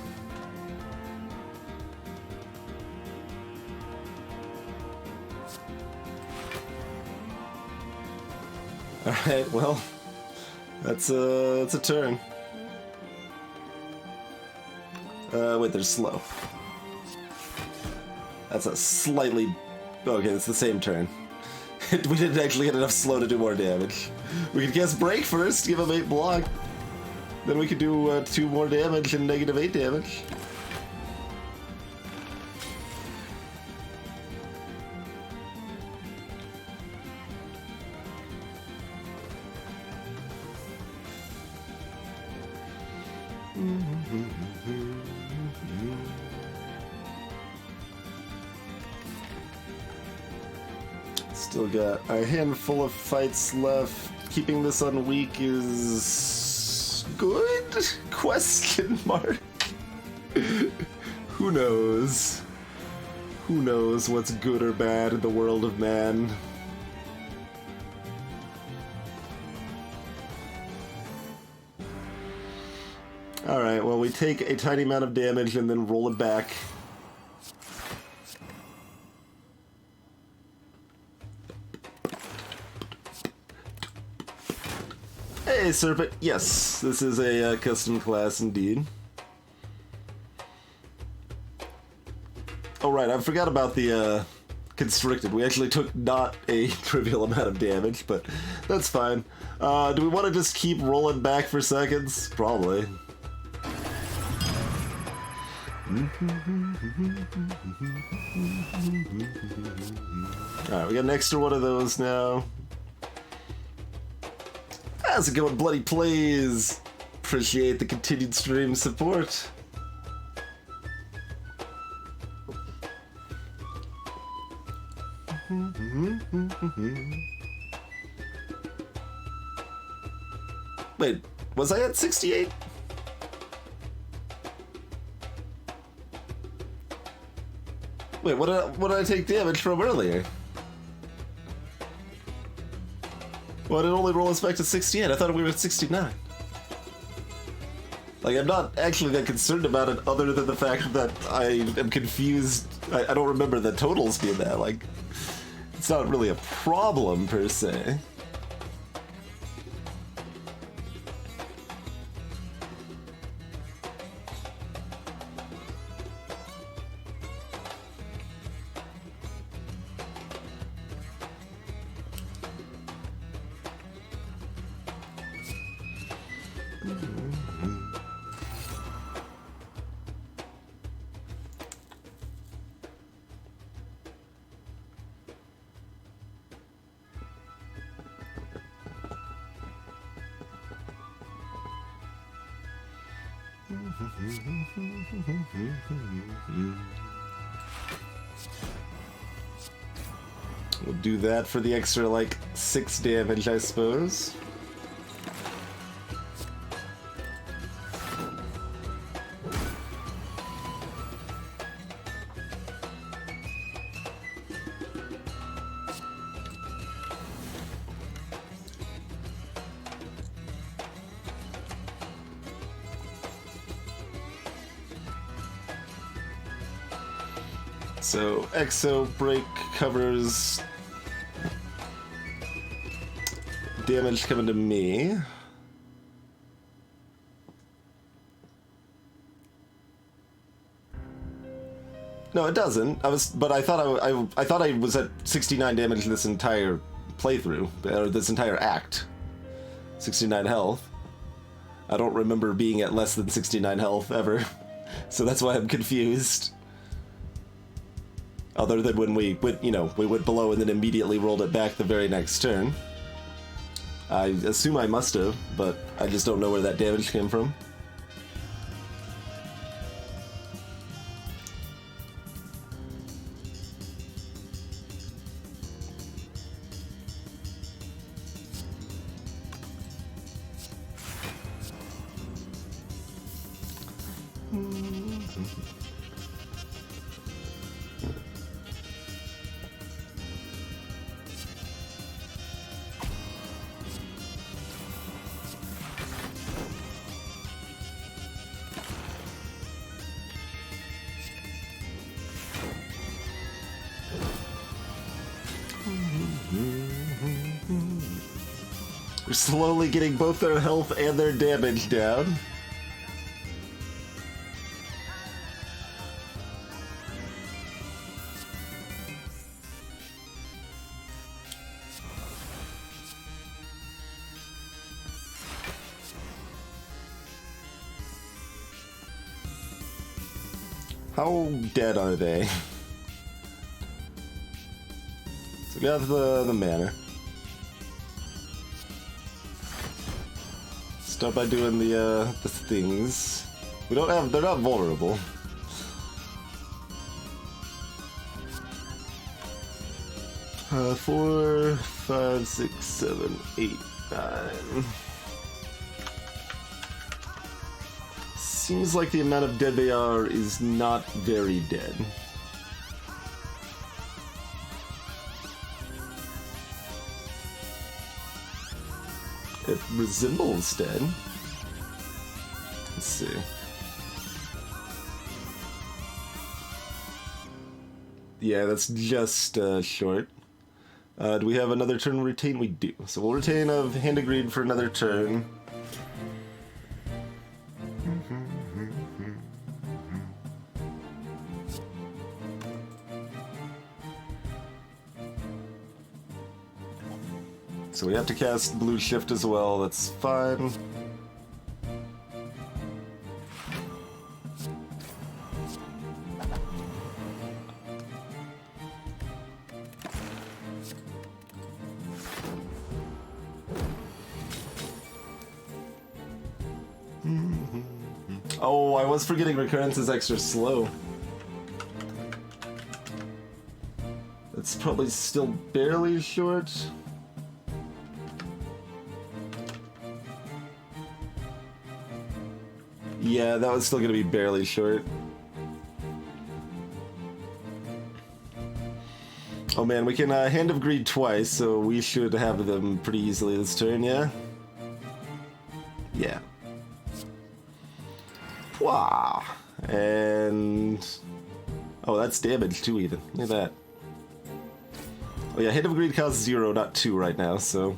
Alright, well, that's a turn. Wait, they're slow. That's a slightly... Okay, it's the same turn. We didn't actually get enough slow to do more damage. We could cast break first, give him 8 block. Then we could do 2 more damage and -8 damage. Still got a handful of fights left. Keeping this on weak is good? Question mark. Who knows? Who knows what's good or bad in the world of man? Alright, well, we take a tiny amount of damage and then roll it back. Hey, Serpent. Yes, this is a custom class indeed. Oh, right, I forgot about the constricted. We actually took not a trivial amount of damage, but that's fine. Do we want to just keep rolling back for seconds? Probably. Alright, we got an extra one of those now. How's it going, Bloody Plays? Appreciate the continued stream support. Wait, was I at 68? Wait, what did I take damage from earlier? Well, it only roll us back to 68. I thought we were at 69. Like, I'm not actually that concerned about it other than the fact that I am confused. I don't remember the totals being that. Like, it's not really a problem per se. We'll do that for the extra, like, 6 damage, I suppose. So, Exo Break covers damage coming to me. No, it doesn't. But I thought I thought I was at 69 damage this entire playthrough, or this entire act. 69 health. I don't remember being at less than 69 health ever, so that's why I'm confused. Other than when we went, we went below and then immediately rolled it back the very next turn. I assume I must have, but I just don't know where that damage came from. We're slowly getting both their health and their damage down. How dead are they? So we got the mana. Start by doing the things. We don't have. They're not vulnerable. Four, 5, 6, 7, 8, 9. Seems like the amount of dead they are is not very dead. It resembles dead. Let's see. Yeah, that's just short. Do we have another turn retain? We do. So we'll retain of Hand of Greed for another turn. So we have to cast Blue Shift as well, that's fine. Oh, I was forgetting recurrence is extra slow. It's probably still barely short. Yeah, that was still gonna be barely short. Oh man, we can Hand of Greed twice, so we should have them pretty easily this turn, yeah? Yeah. Wow. And... oh, that's damage too, even. Look at that. Oh yeah, Hand of Greed costs 0, not 2 right now, so...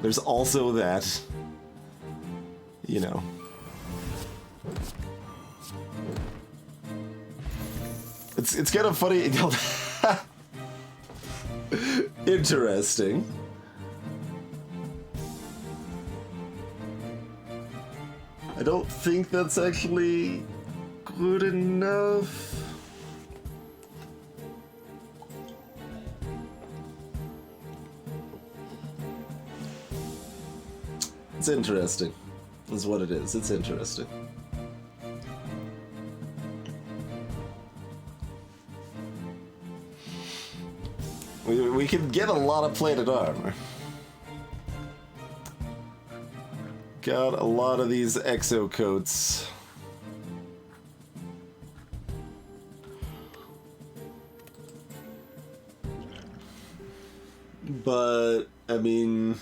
there's also that. You know. It's kind of funny. Interesting. I don't think that's actually good enough. It's interesting, is what it is. It's interesting. We can get a lot of plated armor. Got a lot of these exo coats. But, I mean...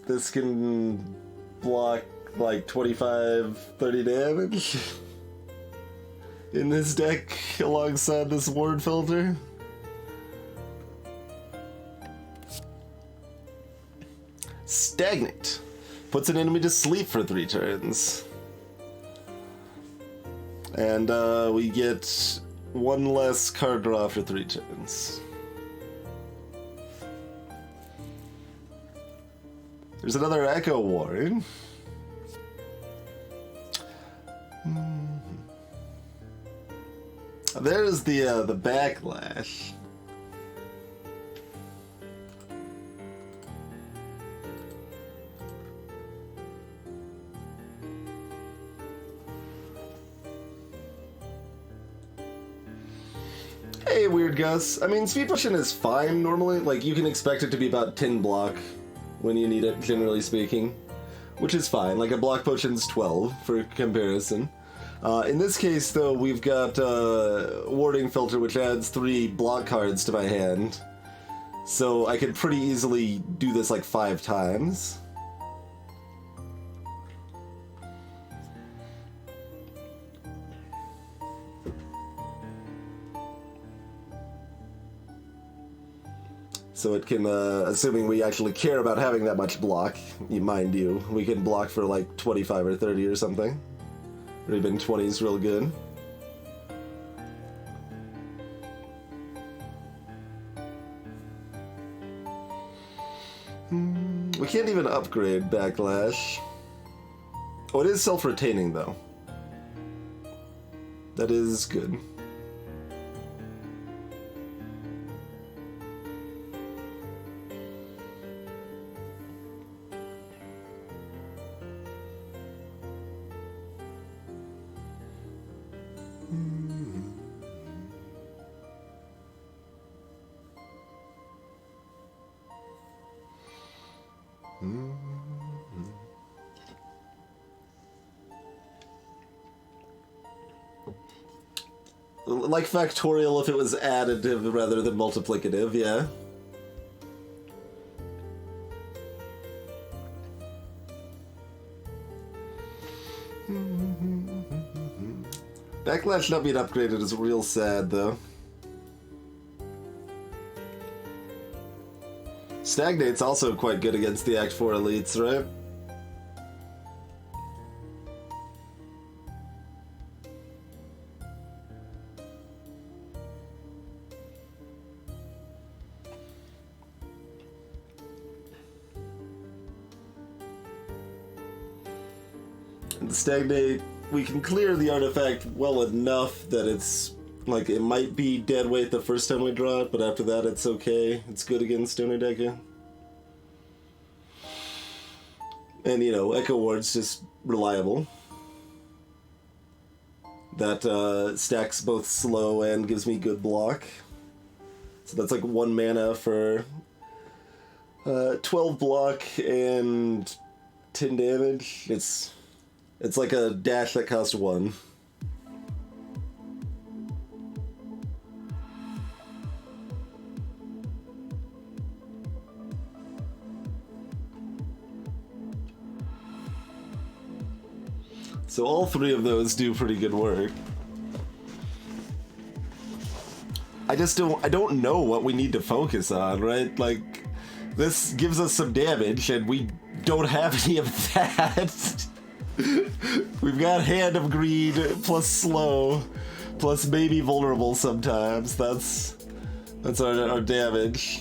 this can block like 25, 30 damage in this deck alongside this ward filter. Stagnate. Puts an enemy to sleep for 3 turns. And we get 1 less card draw for 3 turns. There's another Echo Ward. There's the backlash. Hey, Weird Gus. I mean, Speed Potion is fine normally. Like, you can expect it to be about 10 block when you need it, generally speaking, which is fine. Like, a block potion's 12 for comparison. In this case, though, we've got Warding Filter, which adds 3 block cards to my hand. So I could pretty easily do this like 5 times. So it can, assuming we actually care about having that much block, mind you, we can block for like 25 or 30 or something. Or even 20 is real good. We can't even upgrade Backlash. Oh, it is self-retaining though. That is good. Like factorial if it was additive rather than multiplicative, yeah. Backlash not being upgraded is real sad, though. Stagnate's also quite good against the Act 4 elites, right? And Stagnate, we can clear the artifact well enough that it's like it might be dead weight the first time we draw it, but after that it's okay. It's good against Stoner Deca. And, you know, Echo Ward's just reliable. That stacks both slow and gives me good block. So that's like 1 mana for 12 block and 10 damage. It's like a dash that costs 1. So all 3 of those do pretty good work. I don't know what we need to focus on, right? Like, this gives us some damage, and we don't have any of that. We've got Hand of Greed, plus slow, plus maybe vulnerable sometimes. That's our damage.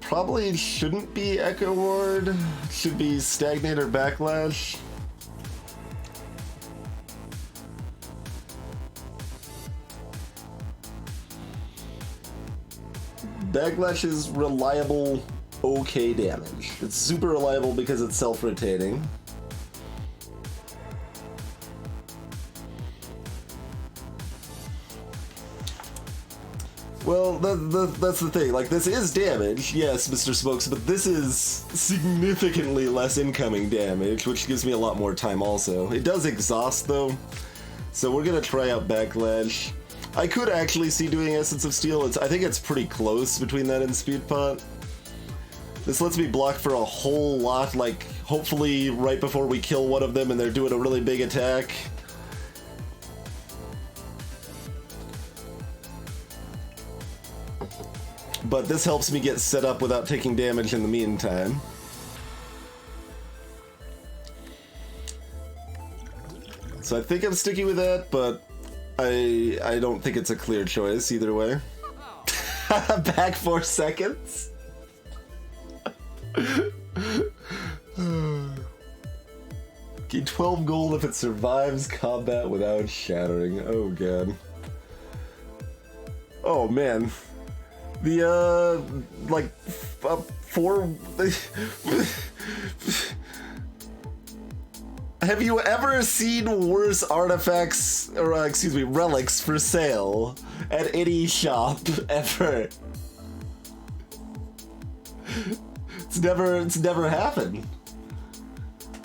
Probably shouldn't be Echo Ward. Should be Stagnate or Backlash. Backlash is reliable, okay damage. It's super reliable because it's self-retaining. Well, that's the thing. Like, this is damage, yes, Mr. Smokes, but this is significantly less incoming damage, which gives me a lot more time also. It does exhaust, though, so we're gonna try out Backlash. I could actually see doing Essence of Steel. I think it's pretty close between that and Speed Pot. This lets me block for a whole lot, like, hopefully right before we kill one of them and they're doing a really big attack. But this helps me get set up without taking damage in the meantime. So I think I'm sticking with that, but I don't think it's a clear choice either way. Back 4 seconds. Gain 12 gold if it survives combat without shattering. Oh god. Oh man. The, like, 4... Have you ever seen worse artifacts, or, excuse me, relics for sale at any shop, ever? It's never happened.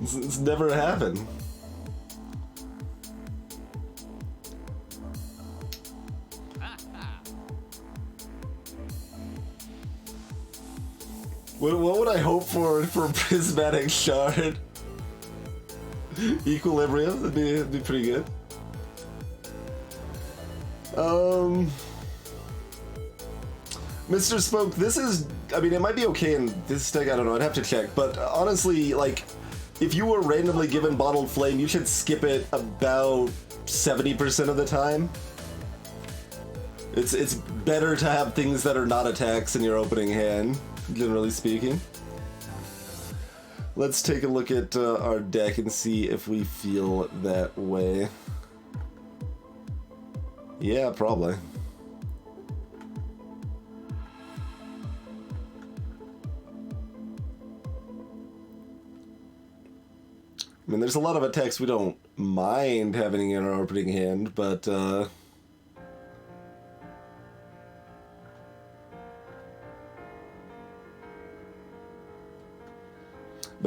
It's never happened. What would I hope for Prismatic Shard? Equilibrium, that'd be pretty good. Mr. Smoke, this is, I mean, it might be okay in this deck, I don't know, I'd have to check, but honestly, like, if you were randomly given Bottled Flame, you should skip it about 70% of the time. It's better to have things that are not attacks in your opening hand, generally speaking. Let's take a look at our deck and see if we feel that way. Yeah, probably. I mean, there's a lot of attacks we don't mind having in our opening hand, but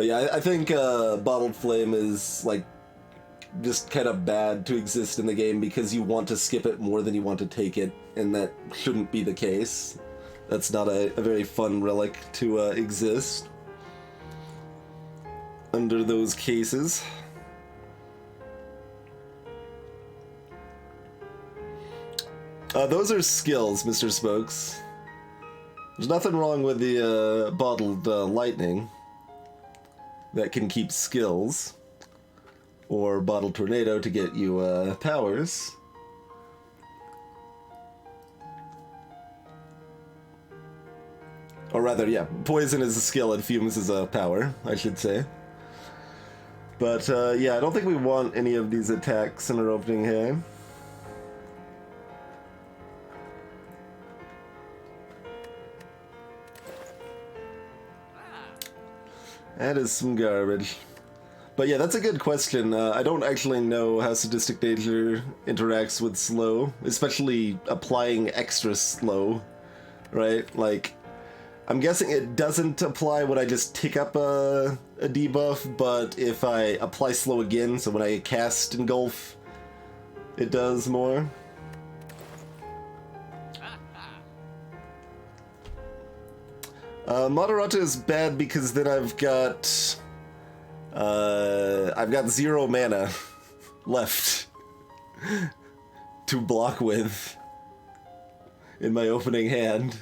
yeah, I think Bottled Flame is, like, just kind of bad to exist in the game because you want to skip it more than you want to take it, and that shouldn't be the case. That's not a very fun relic to exist under those cases. Those are skills, Mr. Smokes. There's nothing wrong with the Bottled Lightning. That can keep skills, or Bottled Tornado to get you powers. Or rather, yeah, poison is a skill and fumes is a power, I should say. But, yeah, I don't think we want any of these attacks in our opening hand. That is some garbage. But yeah, that's a good question. I don't actually know how Sadistic Nature interacts with slow, especially applying extra slow, right? Like, I'm guessing it doesn't apply when I just tick up a debuff, but if I apply slow again, so when I cast Engulf, it does more. Moderata is bad because then I've got 0 mana left to block with in my opening hand.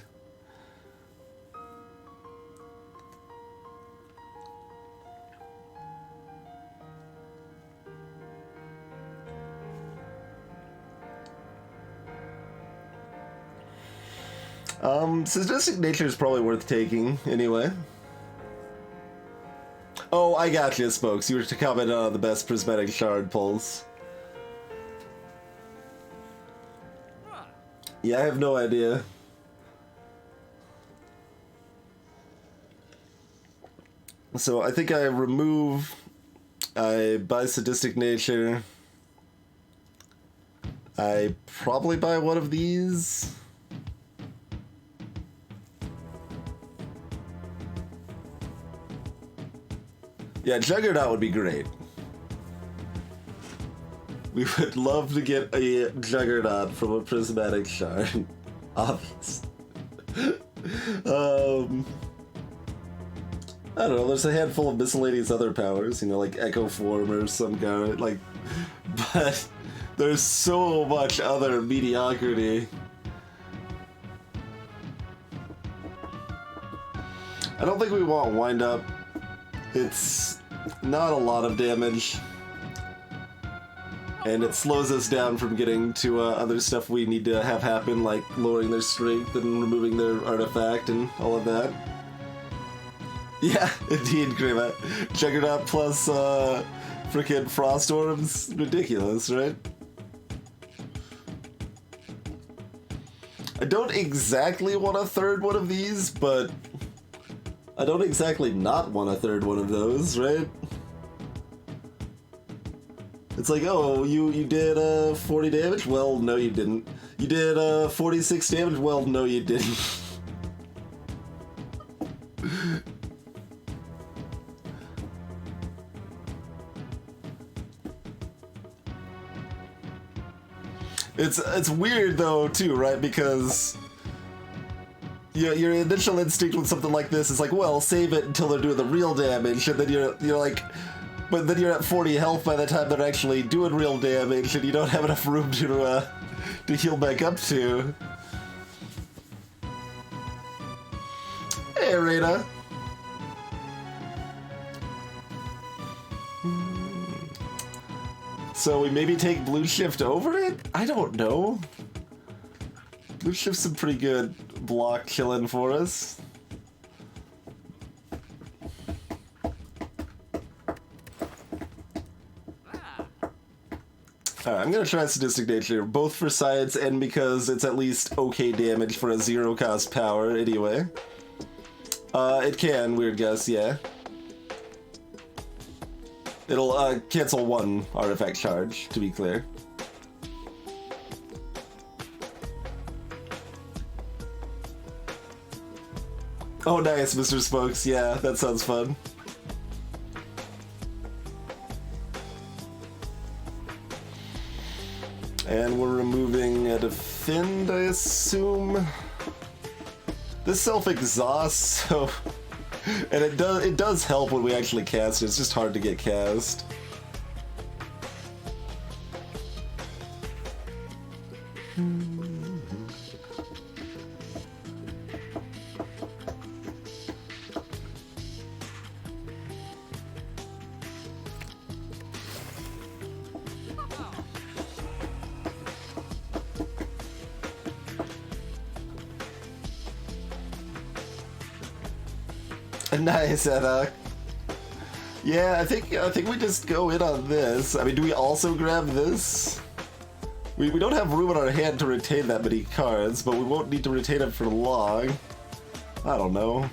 Sadistic Nature is probably worth taking, anyway. Oh, I got you, Spokes. You were to comment on the best Prismatic Shard pulls. Yeah, I have no idea. So I think I buy Sadistic Nature. I probably buy one of these. Yeah, Juggernaut would be great. We would love to get a Juggernaut from a Prismatic Shard. Obvious. I don't know, there's a handful of miscellaneous other powers, you know, like Echo Form or some guy, like, but there's so much other mediocrity. I don't think we want Wind Up. It's not a lot of damage, and it slows us down from getting to other stuff we need to have happen, like lowering their strength and removing their artifact and all of that. Yeah, indeed, Grima. Juggernaut plus frickin' Frost Orbs, ridiculous, right? I don't exactly want a third one of these, but I don't exactly not want a third one of those, right? It's like, oh, you did 40 damage? Well, no you didn't. You did 46 damage? Well, no you didn't. It's weird though too, right? Because your initial instinct with something like this is like, well, save it until they're doing the real damage, and then you're like, but then you're at 40 health by the time they're actually doing real damage, and you don't have enough room to heal back up to. Hey, Rita. So we maybe take Blue Shift over it? I don't know. Blue Shift's some pretty good block killing for us. Alright, I'm gonna try Sadistic Nature, both for science and because it's at least okay damage for a zero cost power anyway. It can, weird guess, yeah. It'll cancel one artifact charge, to be clear. Oh nice, Mr. Spokes, yeah, that sounds fun. And we're removing a Defend, I assume. This self-exhausts, so... And it does help when we actually cast it, it's just hard to get cast. Nice, Enoch. Yeah, I think we just go in on this. I mean, do we also grab this? We don't have room in our hand to retain that many cards, but we won't need to retain them for long. I don't know.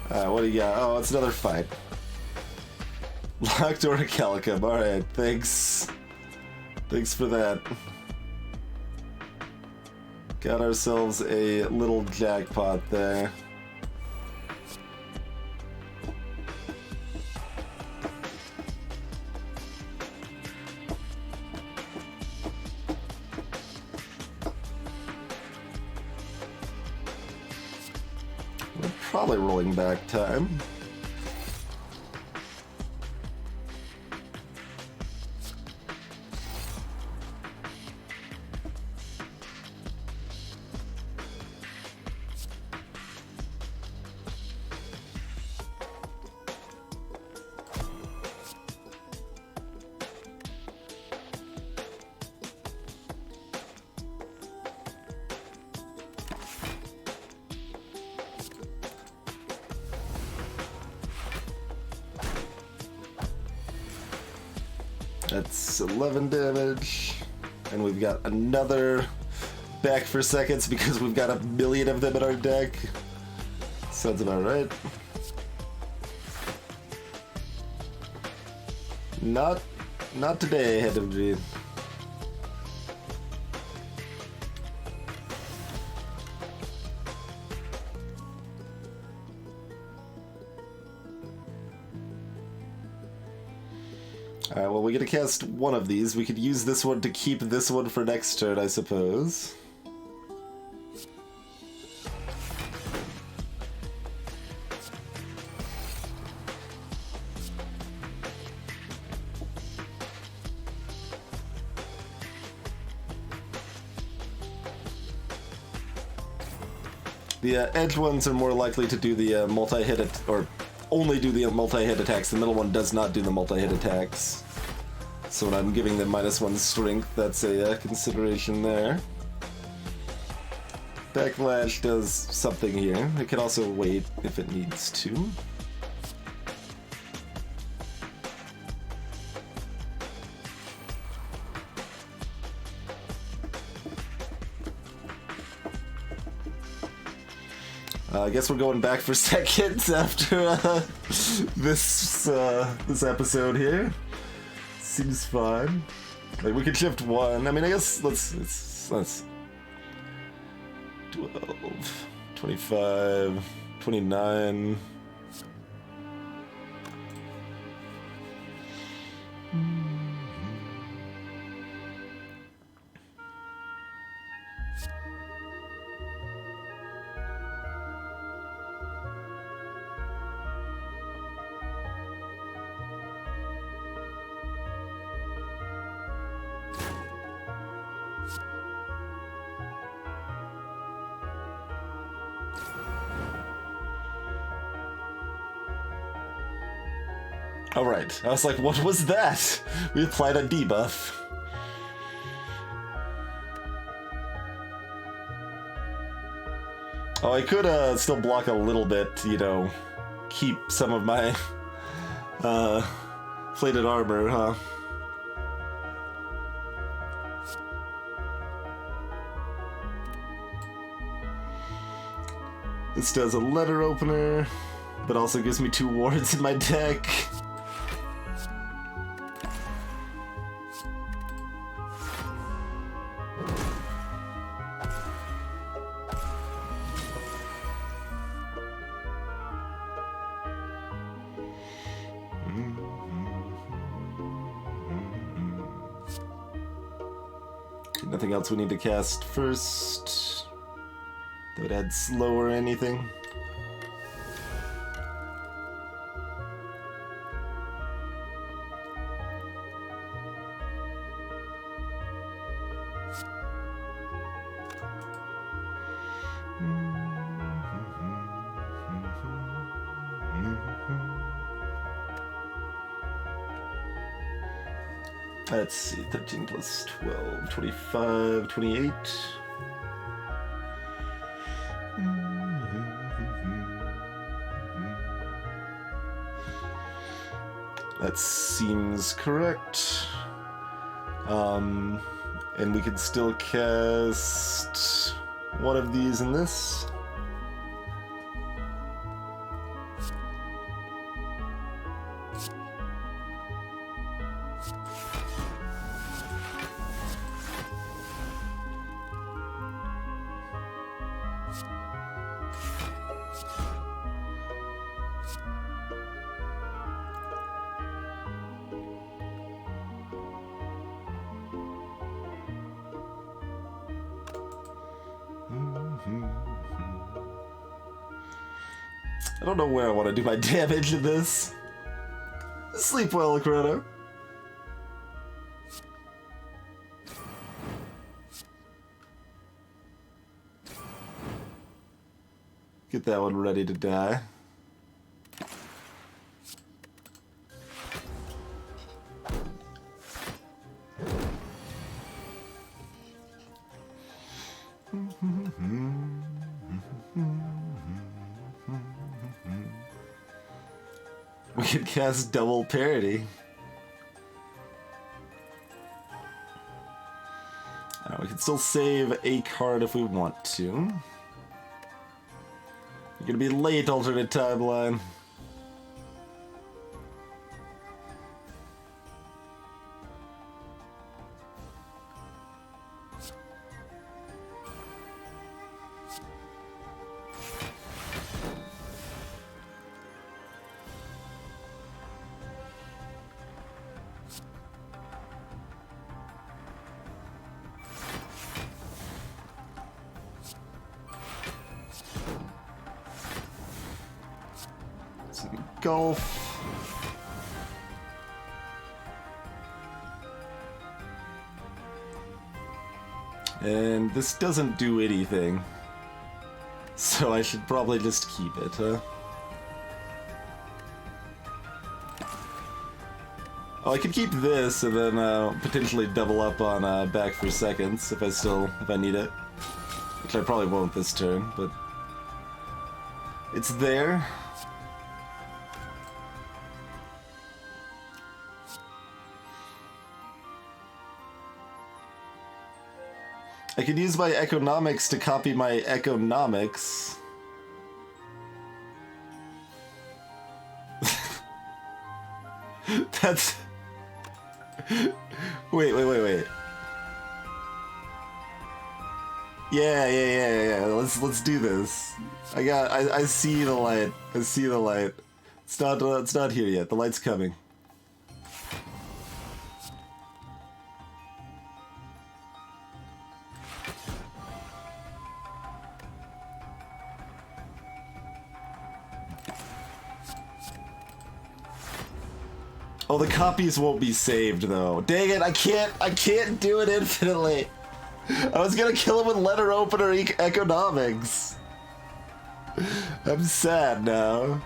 What do you got? Oh, it's another fight. Locked or a Calicum. Alright, thanks. Thanks for that. Got ourselves a little jackpot there. We're probably rolling back time. That's 11 damage, and we've got another back for seconds because we've got a million of them in our deck. Sounds about right. Not today, Head of G. Alright, well, we get to cast one of these. We could use this one to keep this one for next turn, I suppose. The edge ones are more likely to do the multi-hit, or only do the multi-hit attacks. The middle one does not do the multi-hit attacks. So when I'm giving them -1 strength, that's a consideration there. Backlash does something here. It can also wait if it needs to. I guess we're going back for seconds after this episode here. Seems fine. Like, we could shift one. I mean, I guess let's 12, 25, 29. Alright, I was like, what was that? We applied a debuff. Oh, I could still block a little bit, you know, keep some of my plated armor, huh? This does a letter opener, but also gives me 2 wards in my deck. Nothing else we need to cast first that would add slow or anything. Let's see, 13 plus 12, 25, 28. That seems correct. And we can still cast one of these in this. I don't know where I want to do my damage in this. Sleep well, Chrono. Get that one ready to die. We could cast double parity. We can still save a card if we want to. You're gonna be late, alternate timeline. Golf. And this doesn't do anything. So I should probably just keep it, huh? Oh, I could keep this and then potentially double up on back for seconds if I need it. Which I probably won't this turn, but it's there. I could use my economics to copy my economics. That's... Wait. Yeah. Let's do this. I see the light. I see the light. It's not here yet. The light's coming. Oh, the copies won't be saved though. Dang it, I can't do it infinitely. I was gonna kill him with letter opener economics. I'm sad now.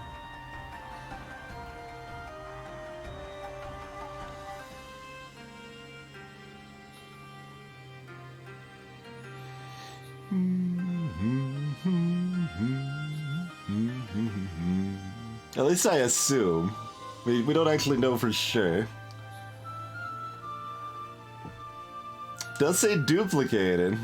At least I assume. We don't actually know for sure. Does say duplicated.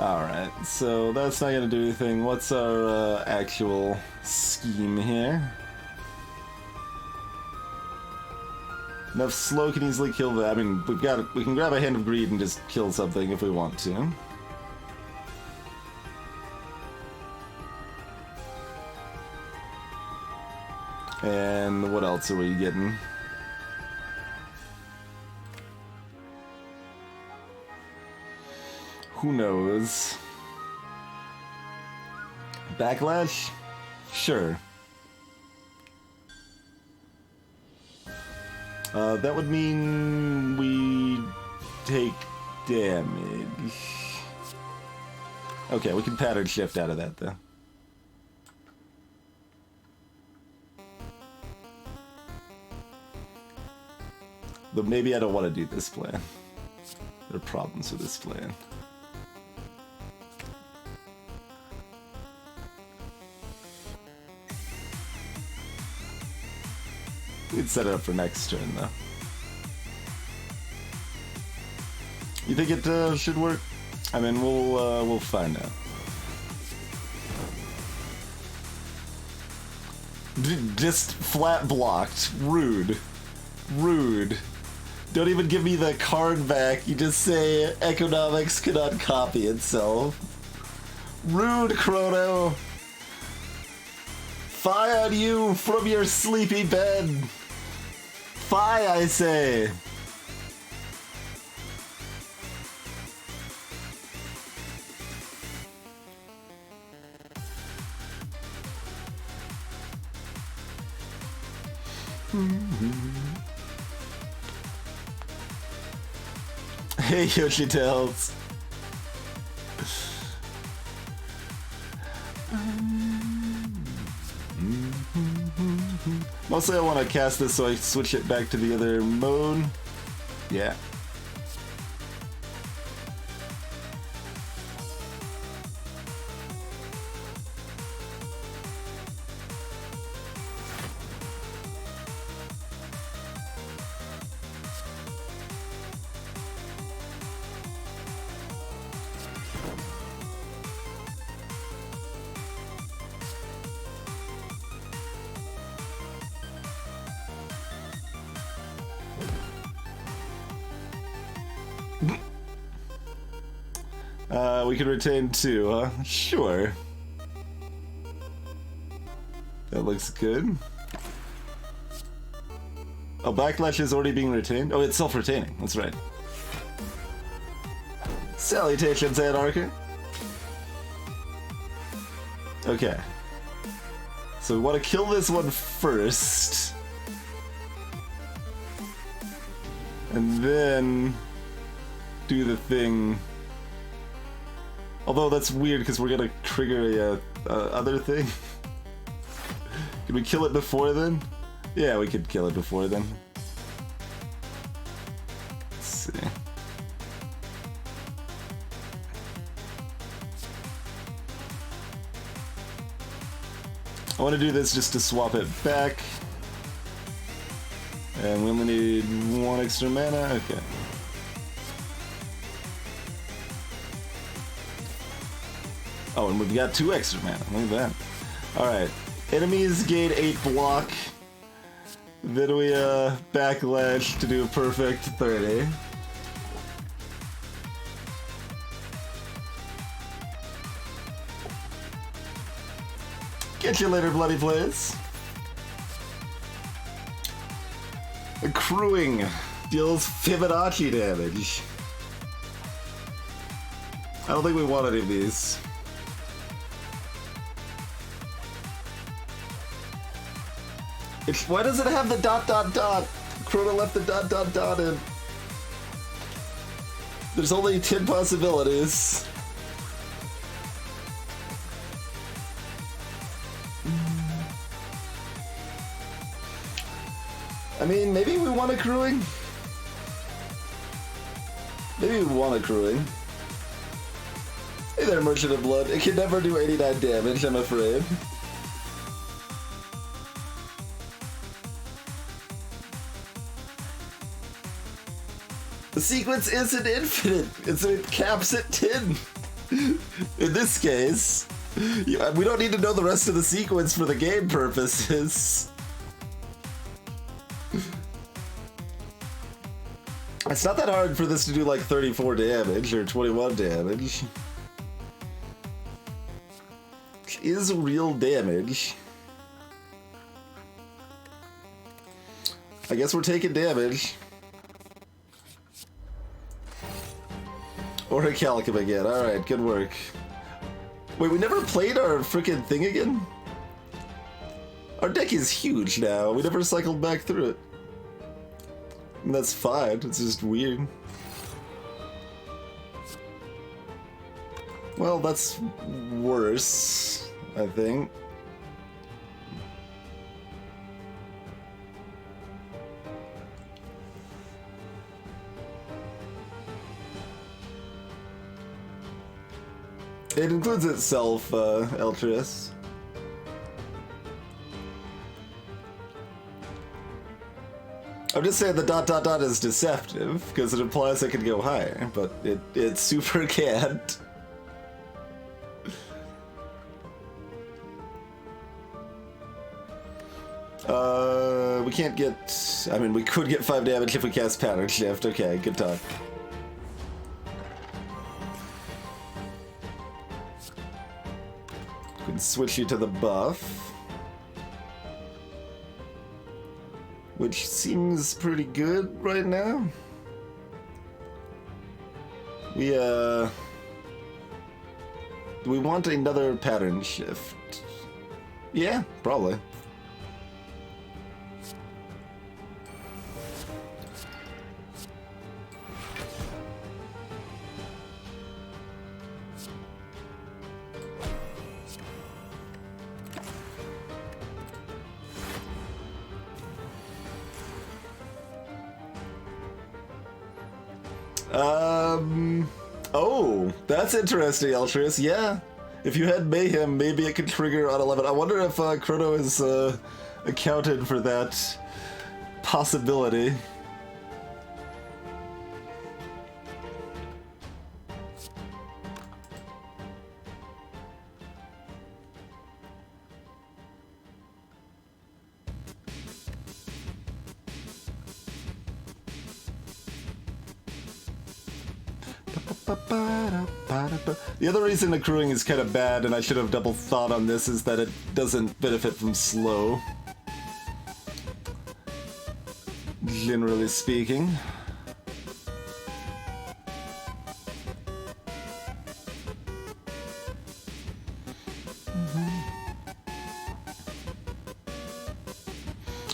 Alright, so that's not gonna do anything. What's our actual scheme here? Enough slow can easily kill that. I mean, we can grab a Hand of Greed and just kill something if we want to. And what else are we getting? Who knows? Backlash? Sure. That would mean we take damage. Okay, we can pattern shift out of that, though. But maybe I don't want to do this plan. There are problems with this plan. We'd set it up for next turn, though. You think it should work? I mean, we'll find out. Just flat blocked. Rude. Rude. Don't even give me the card back. You just say economics cannot copy itself. Rude, Chrono. Fie on you from your sleepy bed. Fie, I say. Hey, Yoshi Tails. Mostly I want to cast this so I switch it back to the other mode. Yeah. We can retain 2, huh? Sure. That looks good. Oh, Backlash is already being retained? Oh, it's self-retaining. That's right. Salutations, Anarcha. Okay. So we want to kill this one first. And then do the thing. Although that's weird because we're gonna trigger a other thing. Can we kill it before then? Yeah, we could kill it before then. Let's see. I want to do this just to swap it back. And we only need 1 extra mana? Okay. Oh, and we've got 2 extra mana. Look at that. Alright. Enemies gain 8 block. Then we backlash to do a perfect 30. Get you later, bloody place. Accruing deals Fibonacci damage. I don't think we want any of these. Why does it have the ... Chrono left the ... in. There's only 10 possibilities. I mean, maybe we want accruing? Maybe we want accruing. Hey there, Merchant of Blood. It can never do 89 damage, I'm afraid. The sequence isn't infinite, it caps at 10. In this case, we don't need to know the rest of the sequence for the game purposes. It's not that hard for this to do like 34 damage or 21 damage. Which is real damage. I guess we're taking damage. Or a Calicum again. Alright, good work. Wait, we never played our frickin' thing again? Our deck is huge now. We never cycled back through it. And that's fine. It's just weird. Well, that's worse, I think. It includes itself, Eltrius. I'm just saying the ... is deceptive, because it implies it can go higher, but it super can't. We can't get... I mean, we could get 5 damage if we cast Pattern Shift. Okay, good talk. Can switch you to the buff, which seems pretty good right now. Do we want another Pattern Shift? Yeah, probably. Oh, that's interesting, Eltrius. Yeah. If you had Mayhem, maybe it could trigger on 11. I wonder if Chrono has accounted for that possibility. The other reason accruing is kind of bad, and I should have double thought on this, is that it doesn't benefit from slow. Generally speaking.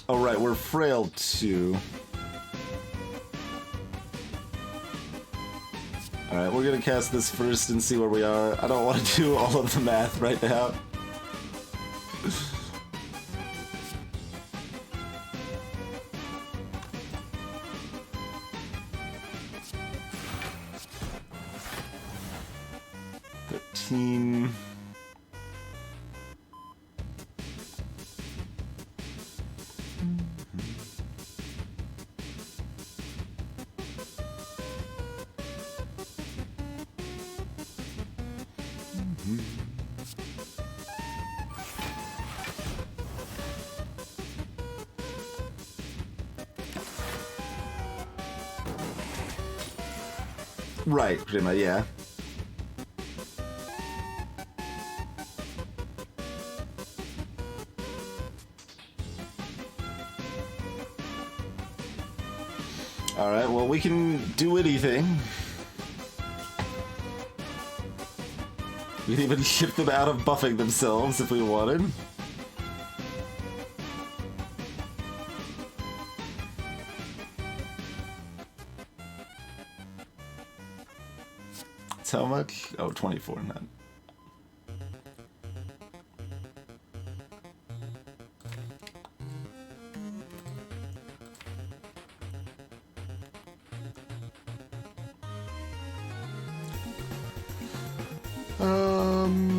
Oh right, we're frail too. Alright, we're gonna cast this first and see where we are. I don't want to do all of the math right now. Right, pretty much, yeah. Alright, well, we can do anything. We can even ship them out of buffing themselves if we wanted. How much? Oh, 24, not.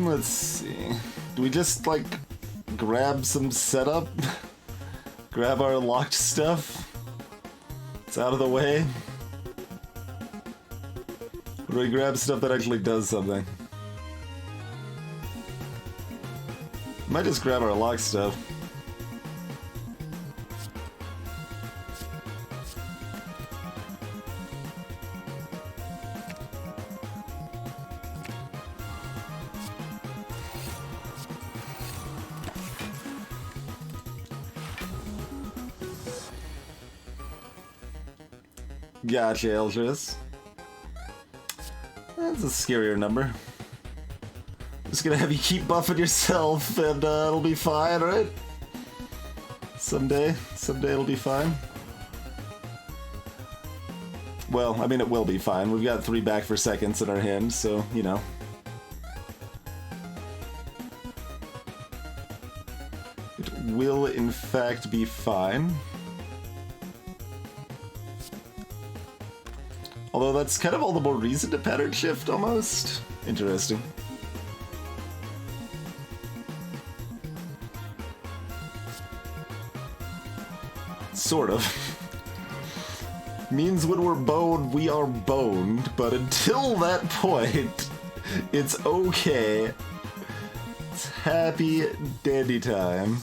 Let's see. Do we just, like, grab some setup? Grab our locked stuff? It's out of the way? Or do we grab stuff that actually does something? Might just grab our lock stuff. Gotcha, Eldris. That's a scarier number. Just gonna have you keep buffing yourself, and it'll be fine, right? Someday it'll be fine. Well, I mean, it will be fine. We've got 3 back for seconds in our hand, so, you know. will in fact be fine. Although that's kind of all the more reason to pattern shift, almost. Interesting. Sort of. Means when we're boned, we are boned, but until that point, it's okay. It's happy dandy time.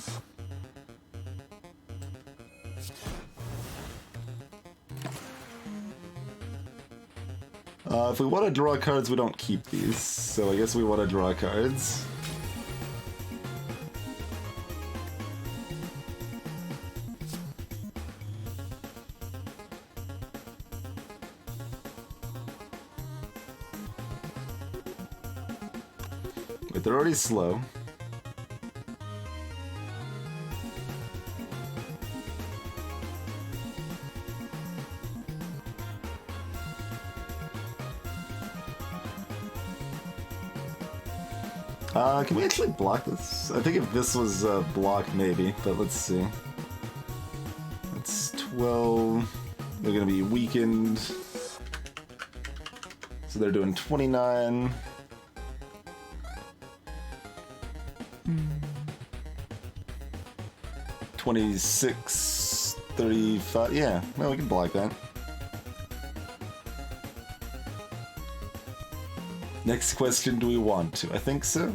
If we want to draw cards, we don't keep these, so I guess we want to draw cards. Wait, they're already slow. Can we actually block this? I think if this was blocked, maybe, but let's see. That's 12. They're gonna be weakened. So they're doing 29. 26, 35. Yeah, well, we can block that. Next question, do we want to? I think so.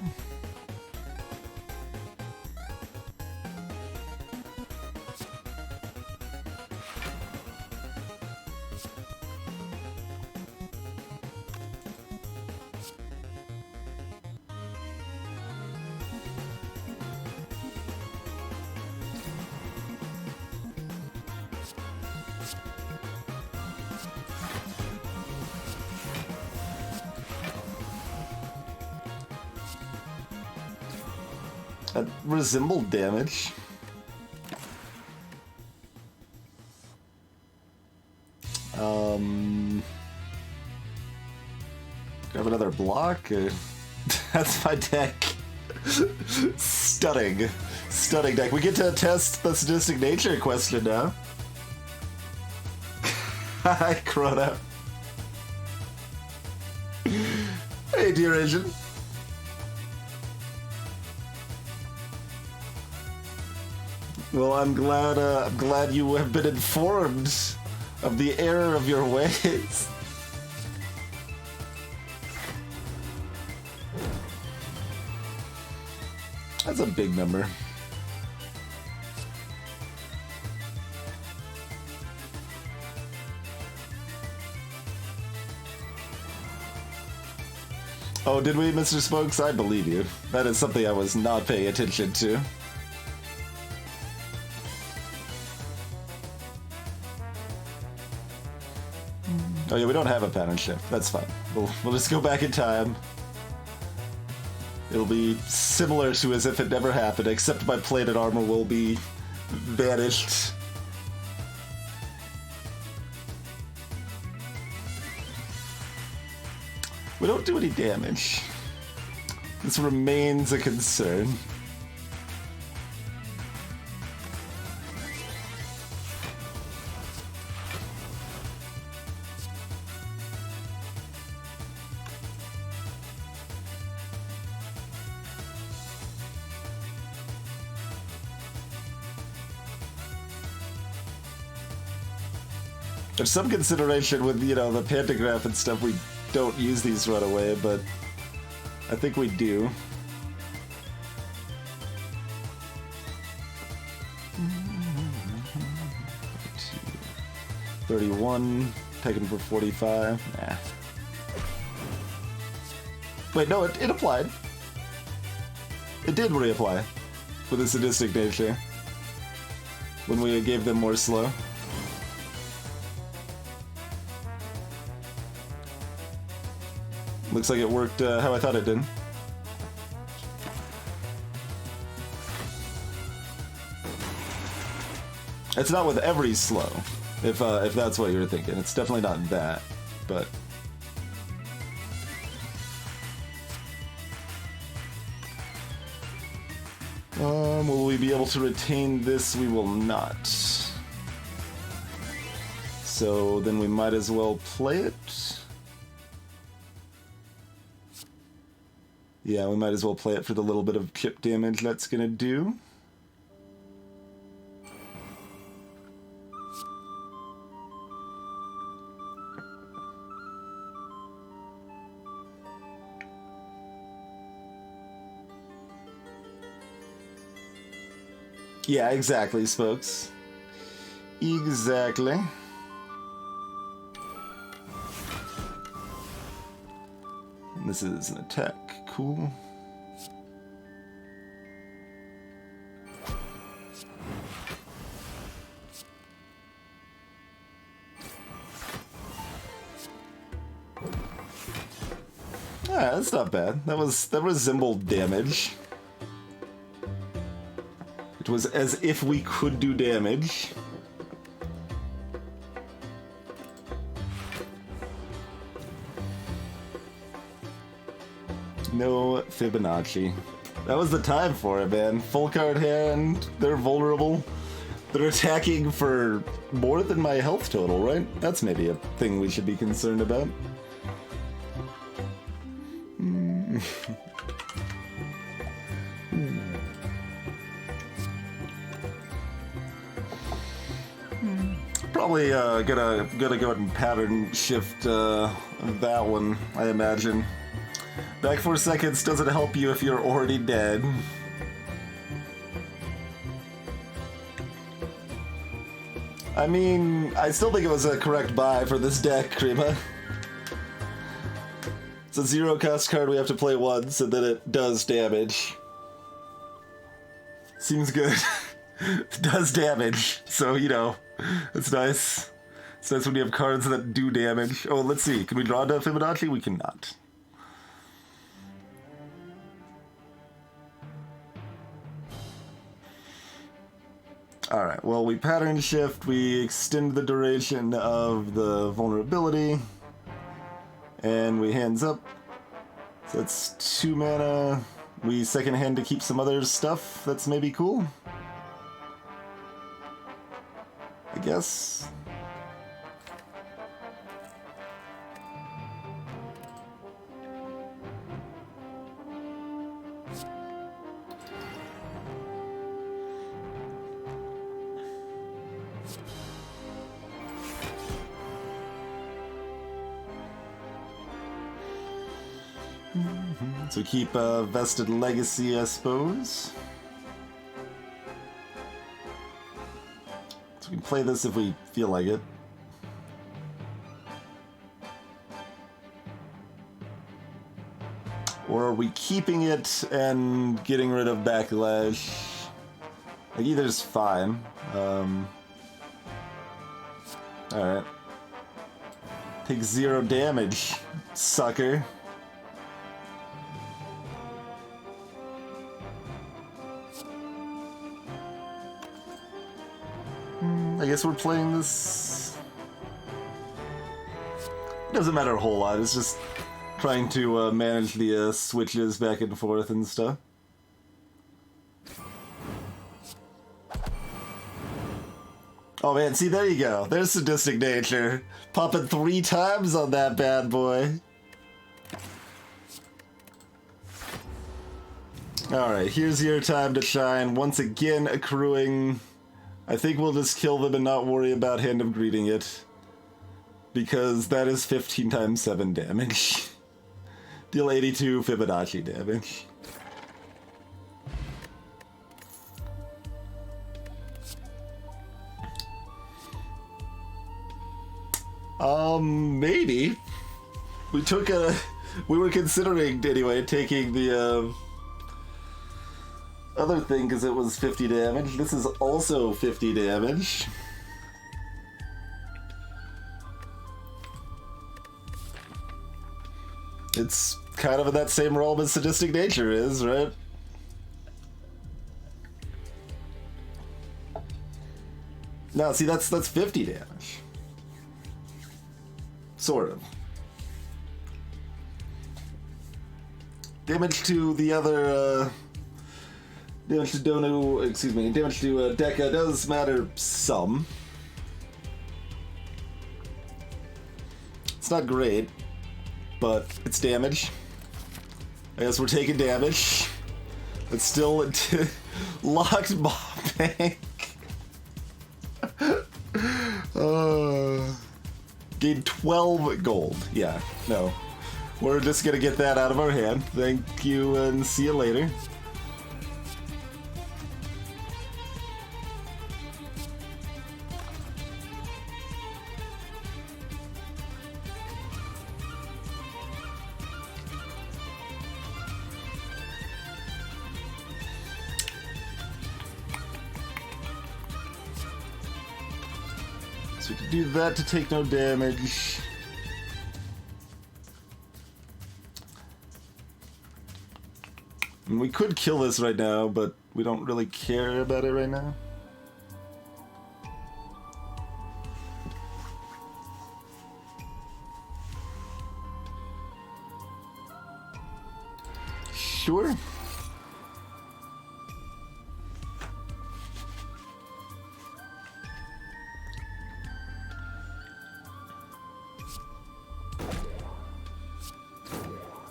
That resembled damage. Grab another block? That's my deck. Stunning. Stunning deck. We get to test the sadistic nature question now. Hi, Chrono. Hey, dear agent. Well, I'm glad you have been informed of the error of your ways. That's a big number. Oh, did we, Mr. Smokes? I believe you. That is something I was not paying attention to. Oh yeah, we don't have a pattern shift. That's fine. We'll just go back in time. It'll be similar to as if it never happened, except my plated armor will be vanished. We don't do any damage. This remains a concern. There's some consideration with, you know, the pantograph and stuff. We don't use these right away, but I think we do. $31, taken for 45. Nah. Wait, no, it applied. It did reapply with a sadistic nature when we gave them more slow. Looks like it worked how I thought it did. It's not with every slow, if that's what you're thinking. It's definitely not that, but... Will we be able to retain this? We will not. So then we might as well play it. Yeah, we might as well play it for the little bit of chip damage that's gonna do. Yeah, exactly, Spokes. Exactly. This is an attack. Cool. Ah, that's not bad. That resembled damage. It was as if we could do damage. No Fibonacci. That was the time for it, man. Full card hand, they're vulnerable. They're attacking for more than my health total, right? That's maybe a thing we should be concerned about. Probably gonna go ahead and pattern shift that one, I imagine. Back 4 seconds doesn't help you if you're already dead. I mean, I still think it was a correct buy for this deck, Krima. It's a 0 cost card we have to play once, and then it does damage. Seems good. It does damage, so, you know, it's nice. It's nice when you have cards that do damage. Oh, let's see. Can we draw into Fibonacci? We cannot. Alright, well, we pattern shift, we extend the duration of the vulnerability, and we hands up. So that's 2 mana. We second hand to keep some other stuff that's maybe cool, I guess. So keep Vested Legacy, I suppose. So we can play this if we feel like it. Or are we keeping it and getting rid of Backlash? Like, either's fine. Alright. Take 0 damage, sucker. I guess we're playing this. It doesn't matter a whole lot, it's just trying to manage the switches back and forth and stuff. Oh man, see, there you go. There's Sadistic Nature. Popping 3 times on that bad boy. Alright, here's your time to shine. Once again accruing. I think we'll just kill them and not worry about Hand of Greeting it. Because that is 15 times 7 damage. Deal 82 Fibonacci damage. Maybe. We were considering, anyway, taking the, other thing because it was 50 damage. This is also 50 damage. It's kind of in that same realm as Sadistic Nature is, right? No, see, that's 50 damage. Sort of. Damage to the other Damage to Dono, excuse me, damage to Deca does matter some. It's not great, but it's damage. I guess we're taking damage. It's still locked Mob Bank. Gain 12 gold. Yeah, no. We're just gonna get that out of our hand. Thank you and see you later. So we can do that to take no damage. And we could kill this right now, but we don't really care about it right now. Sure.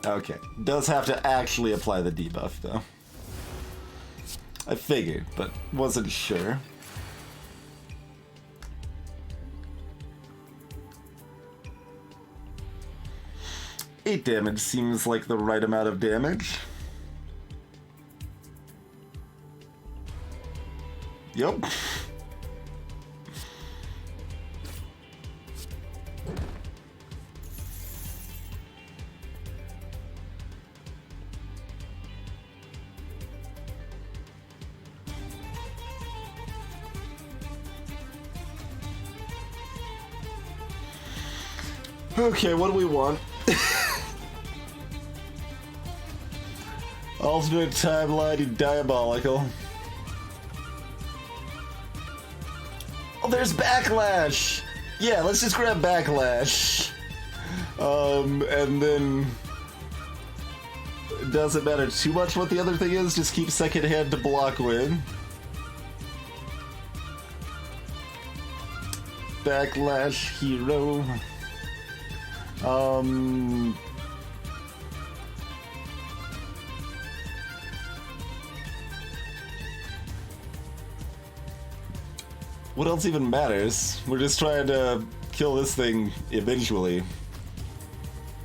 Okay, does have to actually apply the debuff though. I figured, but wasn't sure. Eight damage seems like the right amount of damage. Yup. Okay, what do we want? Alternate timeline, diabolical. Oh, there's Backlash! Yeah, let's just grab Backlash. And then... It doesn't matter too much what the other thing is, just keep second hand to block win. Backlash hero. What else even matters? We're just trying to kill this thing eventually.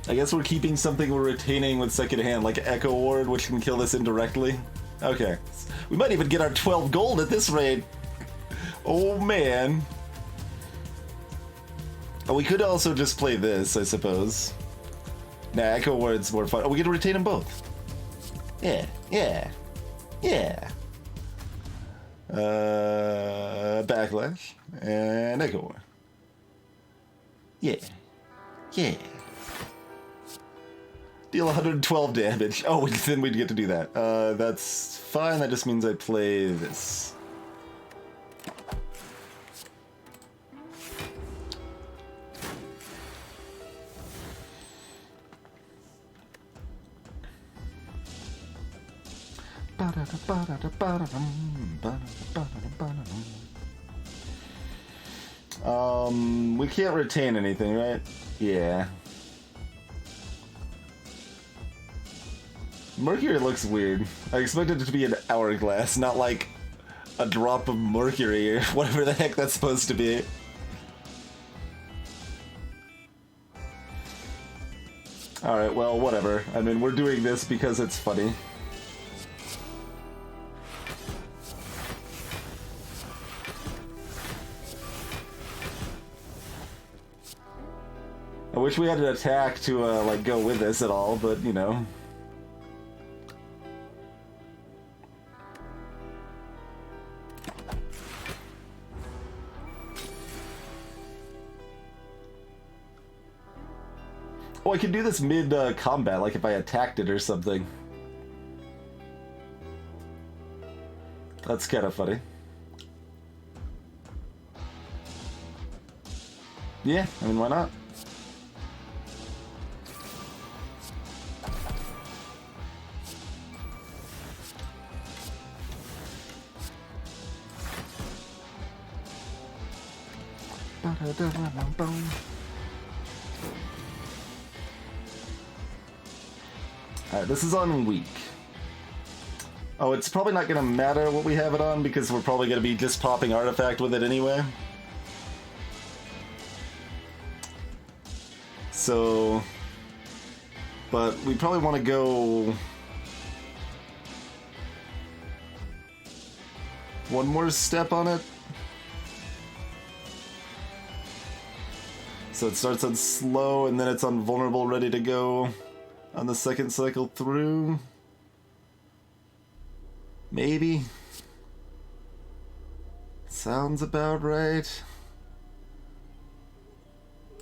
I guess we're keeping something we're retaining with second hand, like Echo Ward, which can kill this indirectly. Okay. We might even get our 12 gold at this rate. Oh man. Oh, we could also just play this, I suppose. Nah, Echo Ward's more fun. Oh, we can retain them both. Yeah, yeah, yeah. Backlash and Echo Ward. Yeah, yeah. Deal 112 damage. Oh, then we'd get to do that. That's fine. That just means I play this. We can't retain anything, right? Yeah. Mercury looks weird. I expected it to be an hourglass, not like a drop of mercury or whatever the heck that's supposed to be. Alright, well, whatever. I mean, we're doing this because it's funny. I wish we had an attack to, like, go with this at all, but, you know. Oh, I could do this mid-combat, like if I attacked it or something. That's kind of funny. Yeah, I mean, why not? Alright, this is on weak. Oh, it's probably not going to matter what we have it on because we're probably going to be just popping artifact with it anyway. So... But we probably want to go... one more step on it. So it starts on slow and then it's on vulnerable, ready to go on the second cycle through. Maybe. Sounds about right.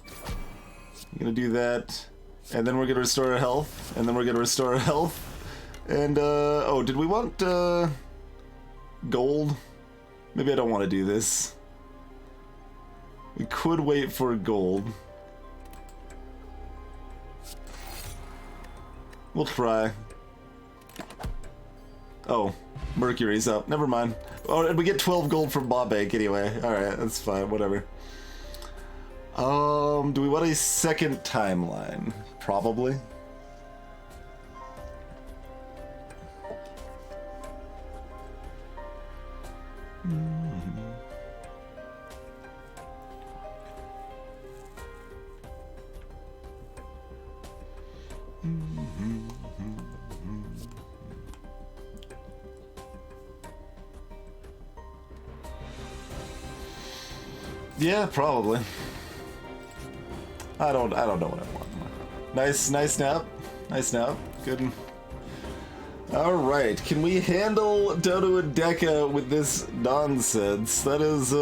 I'm gonna do that. And then we're gonna restore our health. And then we're gonna restore our health. And, oh, did we want, gold? Maybe I don't want to do this. We could wait for gold. We'll try. Oh, Mercury's up. Never mind. Oh, and we get 12 gold from Bob Bank anyway. Alright, that's fine, whatever. Do we want a second timeline? Probably. Yeah, probably. I don't know what I want. Nice nap. Nice nap. Good. Alright, can we handle Dodo and Deca with this nonsense? That is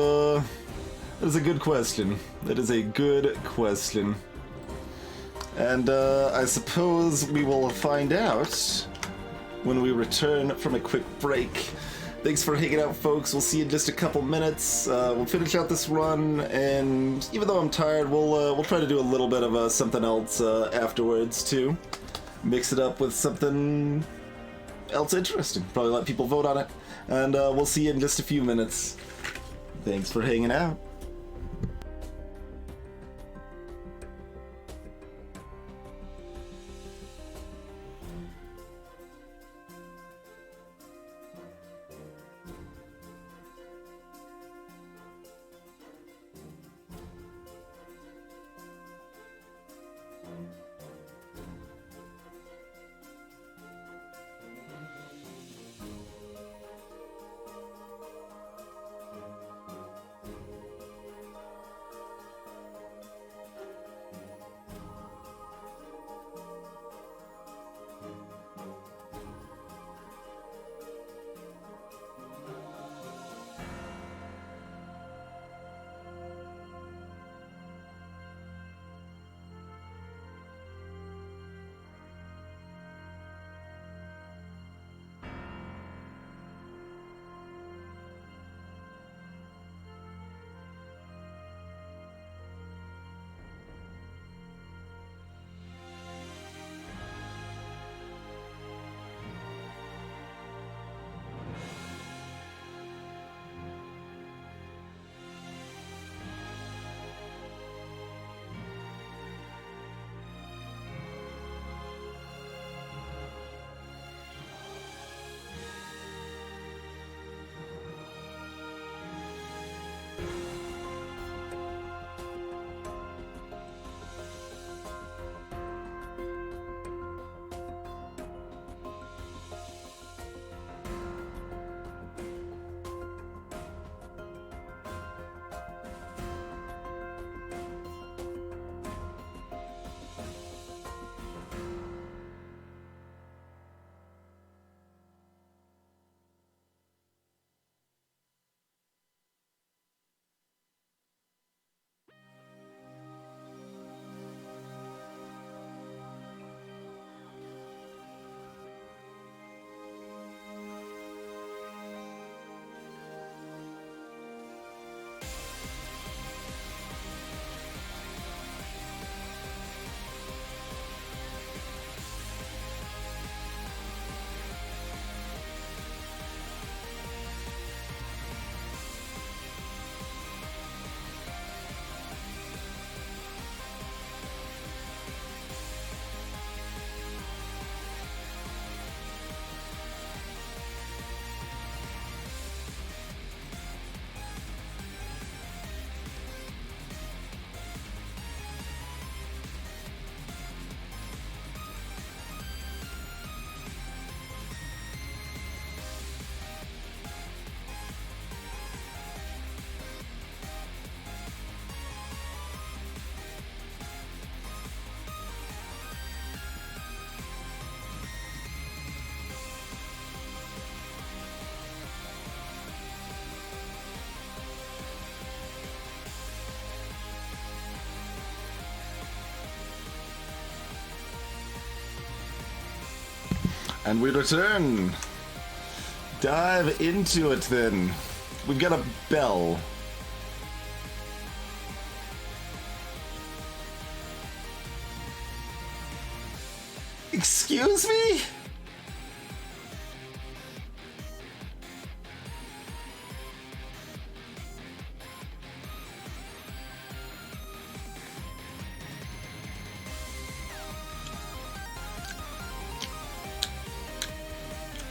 a good question. That is a good question. And I suppose we will find out when we return from a quick break. Thanks for hanging out, folks. We'll see you in just a couple minutes. We'll finish out this run, and even though I'm tired, we'll try to do a little bit of something else afterwards too. Mix it up with something else interesting. Probably let people vote on it, and we'll see you in just a few minutes. Thanks for hanging out. And we return. Dive into it then. We've got a bell. Excuse me?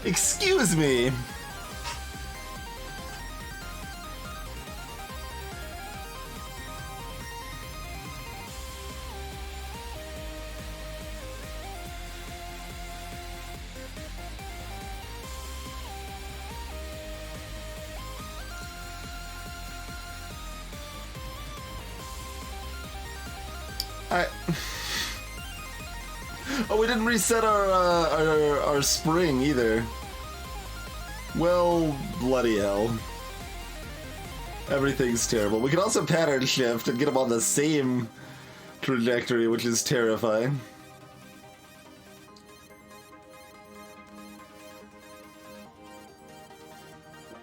Excuse me. Oh, we didn't reset our spring either. Well, bloody hell. Everything's terrible. We can also pattern shift and get them on the same trajectory, which is terrifying.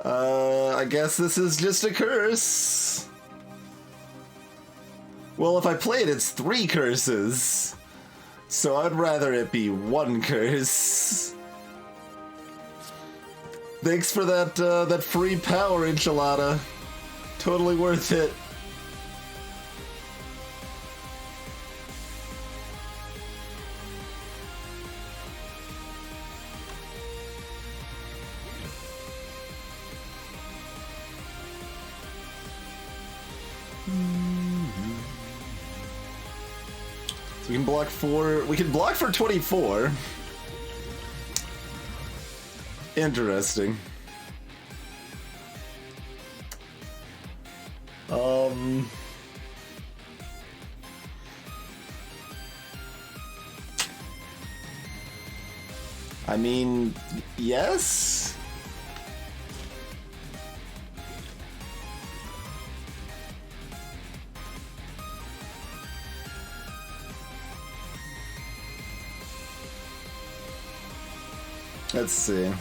I guess this is just a curse. Well, if I play it, it's 3 curses. So I'd rather it be 1 curse. Thanks for that free power, enchilada. Totally worth it. So we can block 4. We can block for 24. Interesting. I mean, yes? Let's see.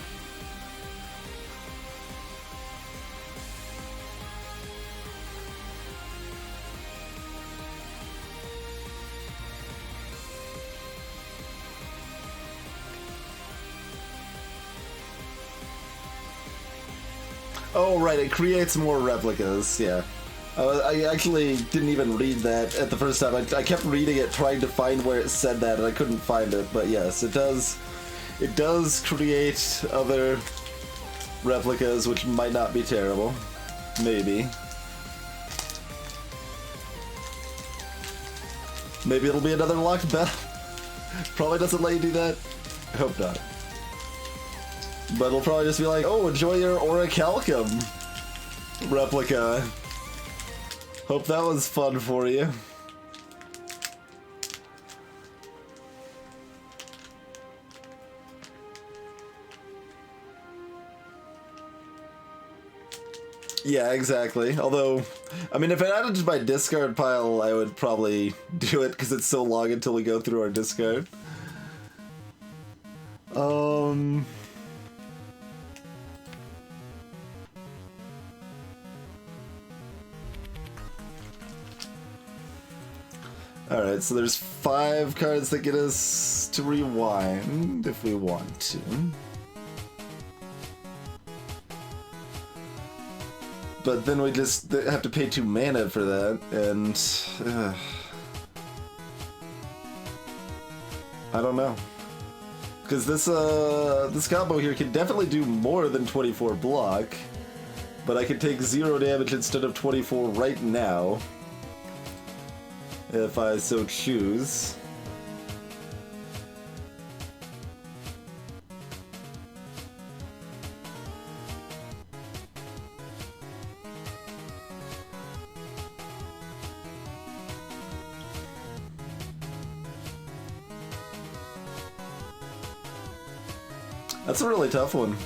Oh, right, it creates more replicas, yeah. I actually didn't even read that at the first time. I kept reading it, trying to find where it said that, and I couldn't find it. But yes, it does create other replicas, which might not be terrible. Maybe. Maybe it'll be another locked battle. Probably doesn't let you do that. I hope not. But it'll probably just be like, oh, enjoy your Orichalcum replica. Hope that was fun for you. Yeah, exactly. Although, I mean, if it added to my discard pile, I would probably do it because it's so long until we go through our discard. Alright, so there's 5 cards that get us to rewind if we want to. But then we just have to pay 2 mana for that, and I don't know. Because this combo here can definitely do more than 24 block, but I can take 0 damage instead of 24 right now, if I so choose. That's a really tough one.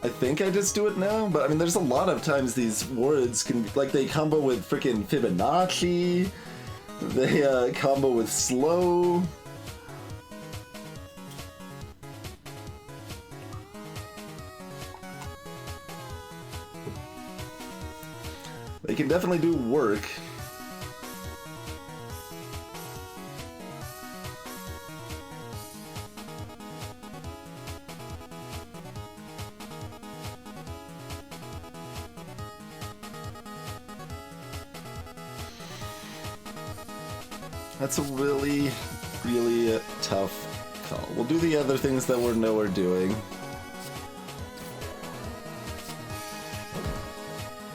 I think I just do it now, but I mean, there's a lot of times these words can, like, they combo with freaking Fibonacci, they combo with slow. They can definitely do work. That's a really, really tough call. We'll do the other things that we know we're doing.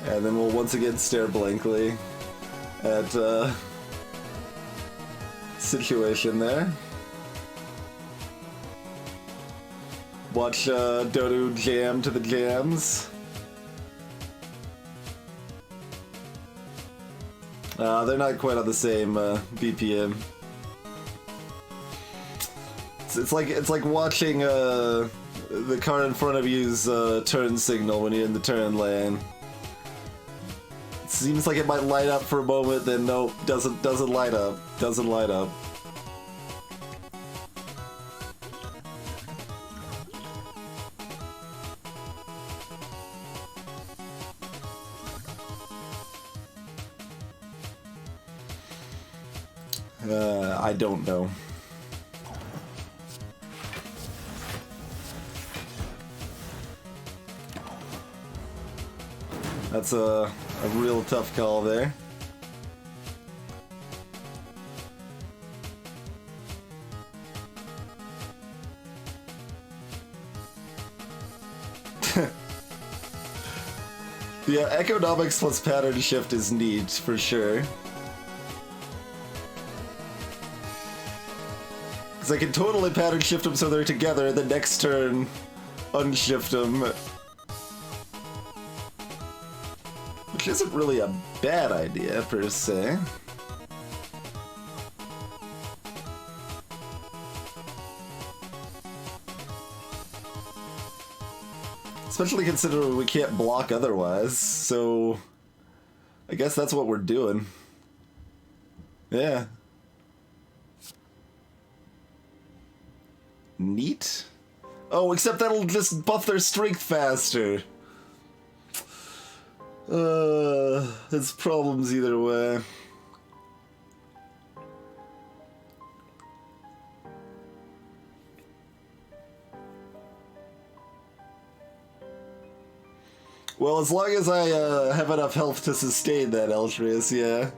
And then we'll once again stare blankly at situation there. Watch Dodo jam to the jams. They're not quite on the same BPM. It's like watching the car in front of you's turn signal when you're in the turn lane. It seems like it might light up for a moment, then nope, doesn't light up. Doesn't light up. I don't know. That's a real tough call there. Yeah, economics plus pattern shift is neat, for sure. Because I can totally pattern shift them so they're together, and the next turn unshift them. Which isn't really a bad idea, per se. Especially considering we can't block otherwise, so I guess that's what we're doing. Yeah. Neat? Oh, except that'll just buff their strength faster. It's problems either way. Well, as long as I have enough health to sustain that, Eltrius, yeah.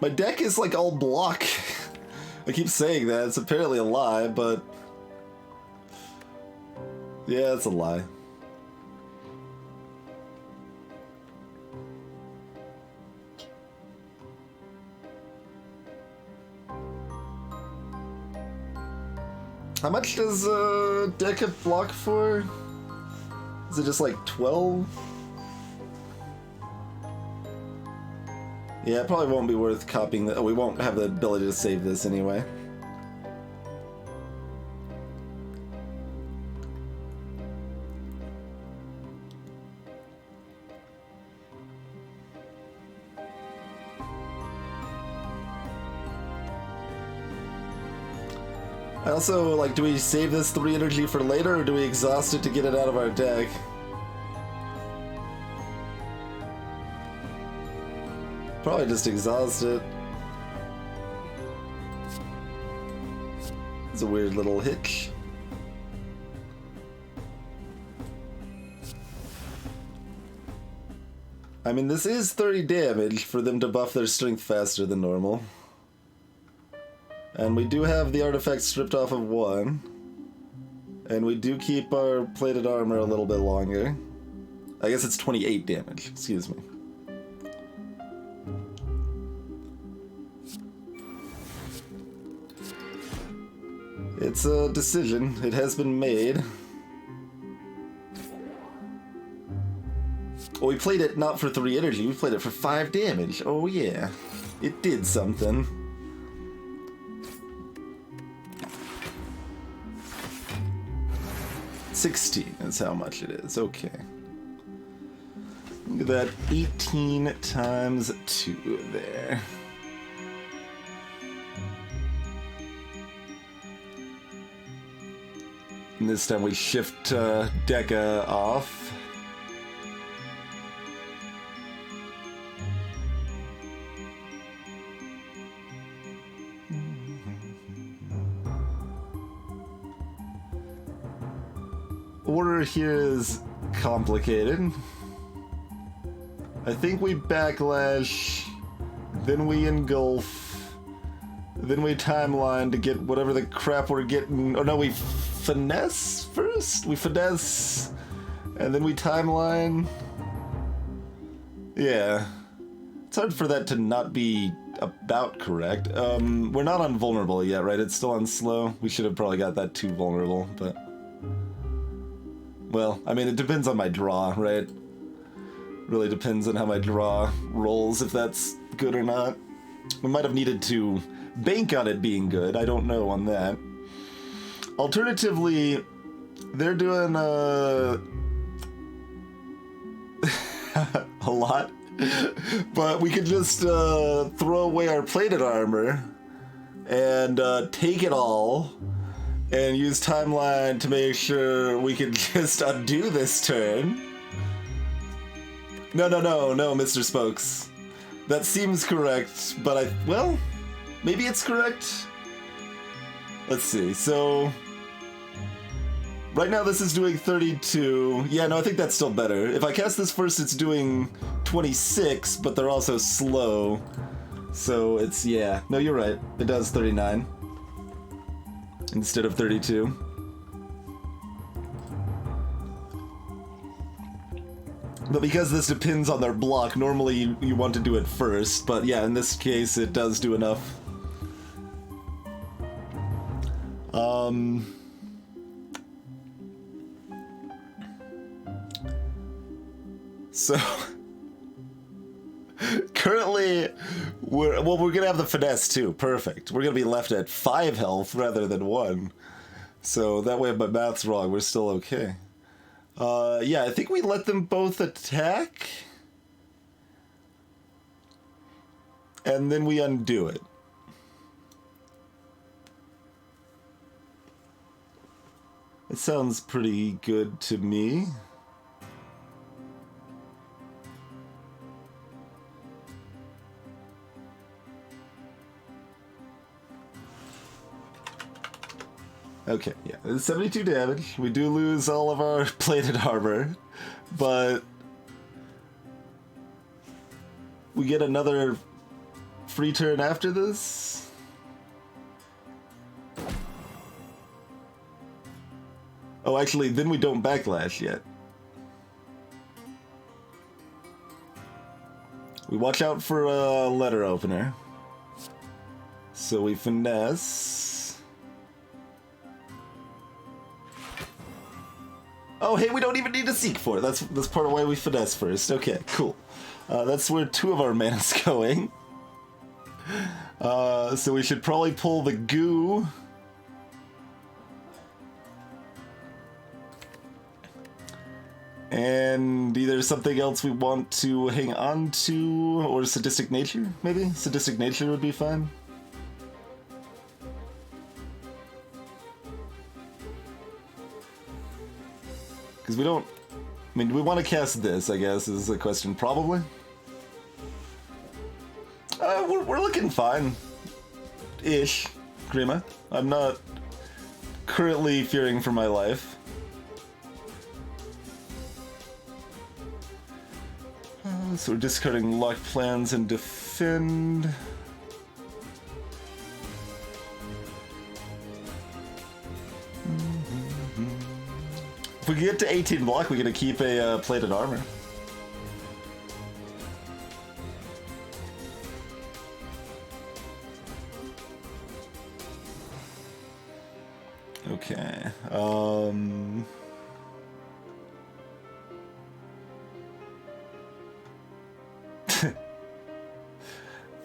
My deck is like all block. I keep saying that, it's apparently a lie, but... yeah, it's a lie. How much does deck have block for? Is it just like 12? Yeah, it probably won't be worth copying that. Oh, we won't have the ability to save this anyway. I also, like, do we save this 3 energy for later, or do we exhaust it to get it out of our deck? Probably just exhaust it. It's a weird little hitch. I mean, this is 30 damage for them to buff their strength faster than normal. And we do have the artifact stripped off of 1. And we do keep our plated armor a little bit longer. I guess it's 28 damage, excuse me. It's a decision. It has been made. Oh, we played it not for 3 energy, we played it for 5 damage. Oh yeah. It did something. $16 is how much it is. Okay. Look at that. 18 times 2 there. And this time we shift Deca off. Order here is complicated. I think we backlash, then we engulf, then we timeline to get whatever the crap we're getting. Oh no, we finesse first? We finesse, and then we timeline. Yeah. It's hard for that to not be about correct. We're not on vulnerable yet, right? It's still on slow. We should have probably got that too vulnerable, but... Well, I mean, it depends on my draw, right? Really depends on how my draw rolls, if that's good or not. We might have needed to bank on it being good. I don't know on that. Alternatively, they're doing a lot. But we could just throw away our plated armor and take it all and use timeline to make sure we can just undo this turn. No, Mr. Spokes. That seems correct, but well, maybe it's correct. Let's see, so... Right now this is doing 32. Yeah, no, I think that's still better. If I cast this first, it's doing 26, but they're also slow. So it's, yeah. No, you're right. It does 39 instead of 32. But because this depends on their block, normally you want to do it first. But yeah, in this case, it does do enough. So, currently, we're gonna have the finesse too. Perfect. We're gonna be left at 5 health rather than 1. So that way, if my math's wrong, we're still okay. Yeah, I think we let them both attack, and then we undo it. It sounds pretty good to me. Okay, yeah, it's 72 damage. We do lose all of our plated armor, but we get another free turn after this. Oh, actually, then we don't backlash yet. We watch out for a letter opener. So we finesse. Oh, hey, we don't even need to seek for it. That's part of why we finesse first. Okay, cool. That's where 2 of our mana's going. So we should probably pull the goo. And either something else we want to hang on to, or sadistic nature, maybe? Sadistic nature would be fine. Because we don't... I mean, do we want to cast this, I guess, is the question. Probably. We're looking fine. Ish. Grima. I'm not currently fearing for my life. So we're discarding locked plans and defend. If we get to 18 block, we're gonna keep a plated armor. Okay.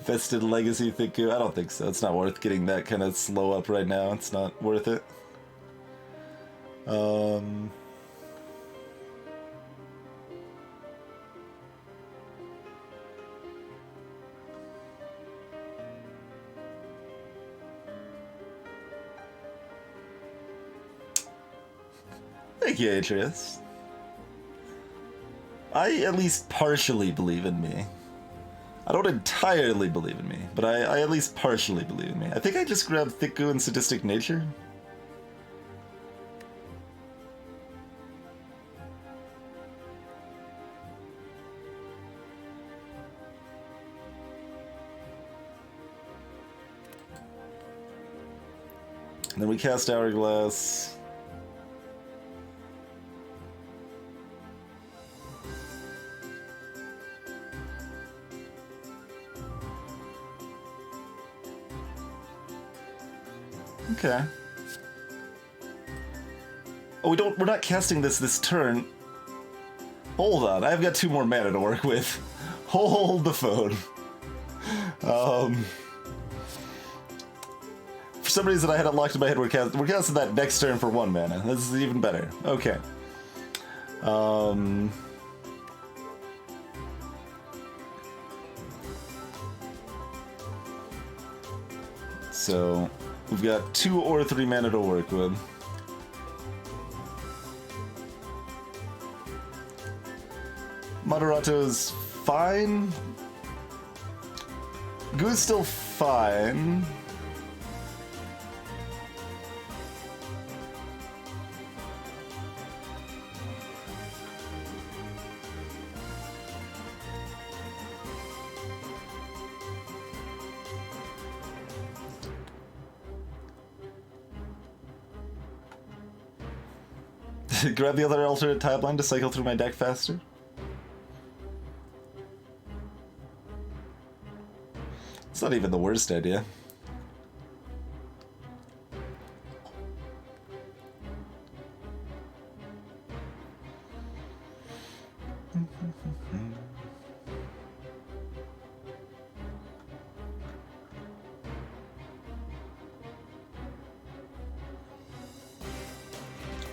Vested Legacy Thiku? I don't think so. It's not worth getting that kind of slow up right now. It's not worth it. Thank you, Atreus. I at least partially believe in me. I don't entirely believe in me, but I at least partially believe in me. I think I just grabbed Thick Goo and Sadistic Nature. And then we cast Hourglass. Okay. Oh, we're not casting this turn. Hold on, I've got 2 more mana to work with. Hold the phone. For some reason I had it locked in my head, we're casting that next turn for 1 mana. This is even better. Okay. So, we've got 2 or 3 mana to work with. Moderato's fine. Goo's still fine. Grab the other alternate timeline to cycle through my deck faster. It's not even the worst idea.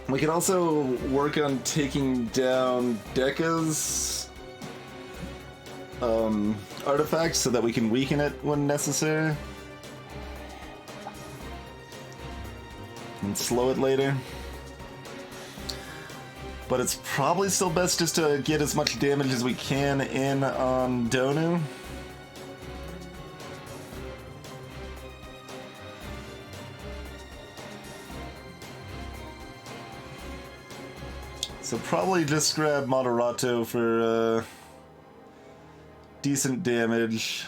We can also work on taking down Dekka's artifact so that we can weaken it when necessary. And slow it later. But it's probably still best just to get as much damage as we can in on Donu. So probably just grab Moderato for decent damage.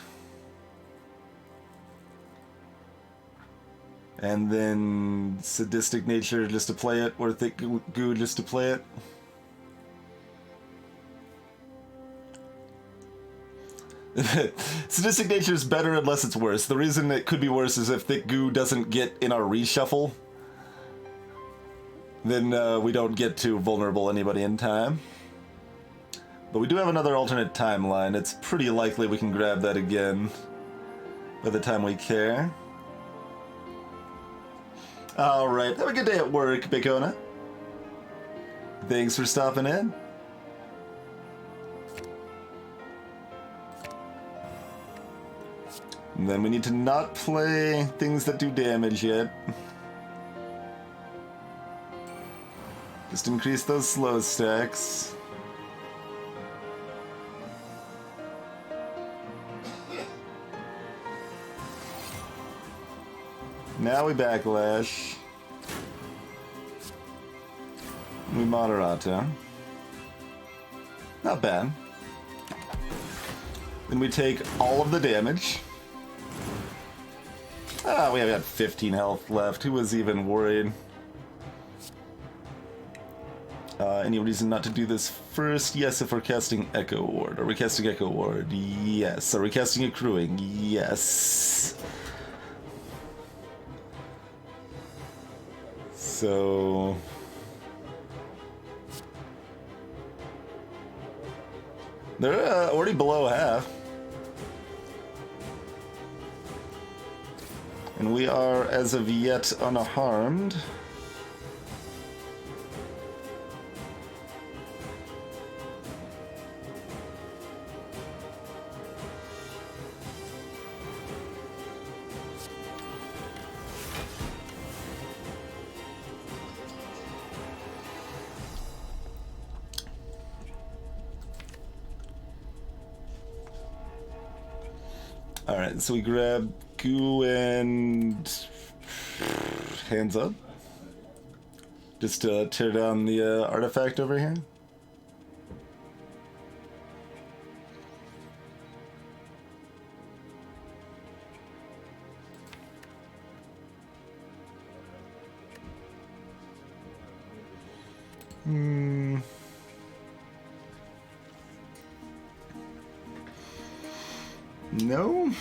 And then Sadistic Nature just to play it, or Thick Goo just to play it. Sadistic Nature is better unless it's worse. The reason it could be worse is if Thick Goo doesn't get in our reshuffle. Then we don't get to vulnerable anybody in time. But we do have another alternate timeline. It's pretty likely we can grab that again by the time we care. Alright, have a good day at work, Bacona. Thanks for stopping in. And then we need to not play things that do damage yet. Just increase those slow stacks. Now we backlash. We Moderato. Not bad. Then we take all of the damage. Ah, we have got 15 health left. Who was even worried? Any reason not to do this first? Yes, if we're casting Echo Ward. Are we casting Echo Ward? Yes. Are we casting Accruing? Yes. So... they're already below half. And we are, as of yet, unharmed. Alright, so we grab Goo and Hands Up. Just to tear down the artifact over here. No?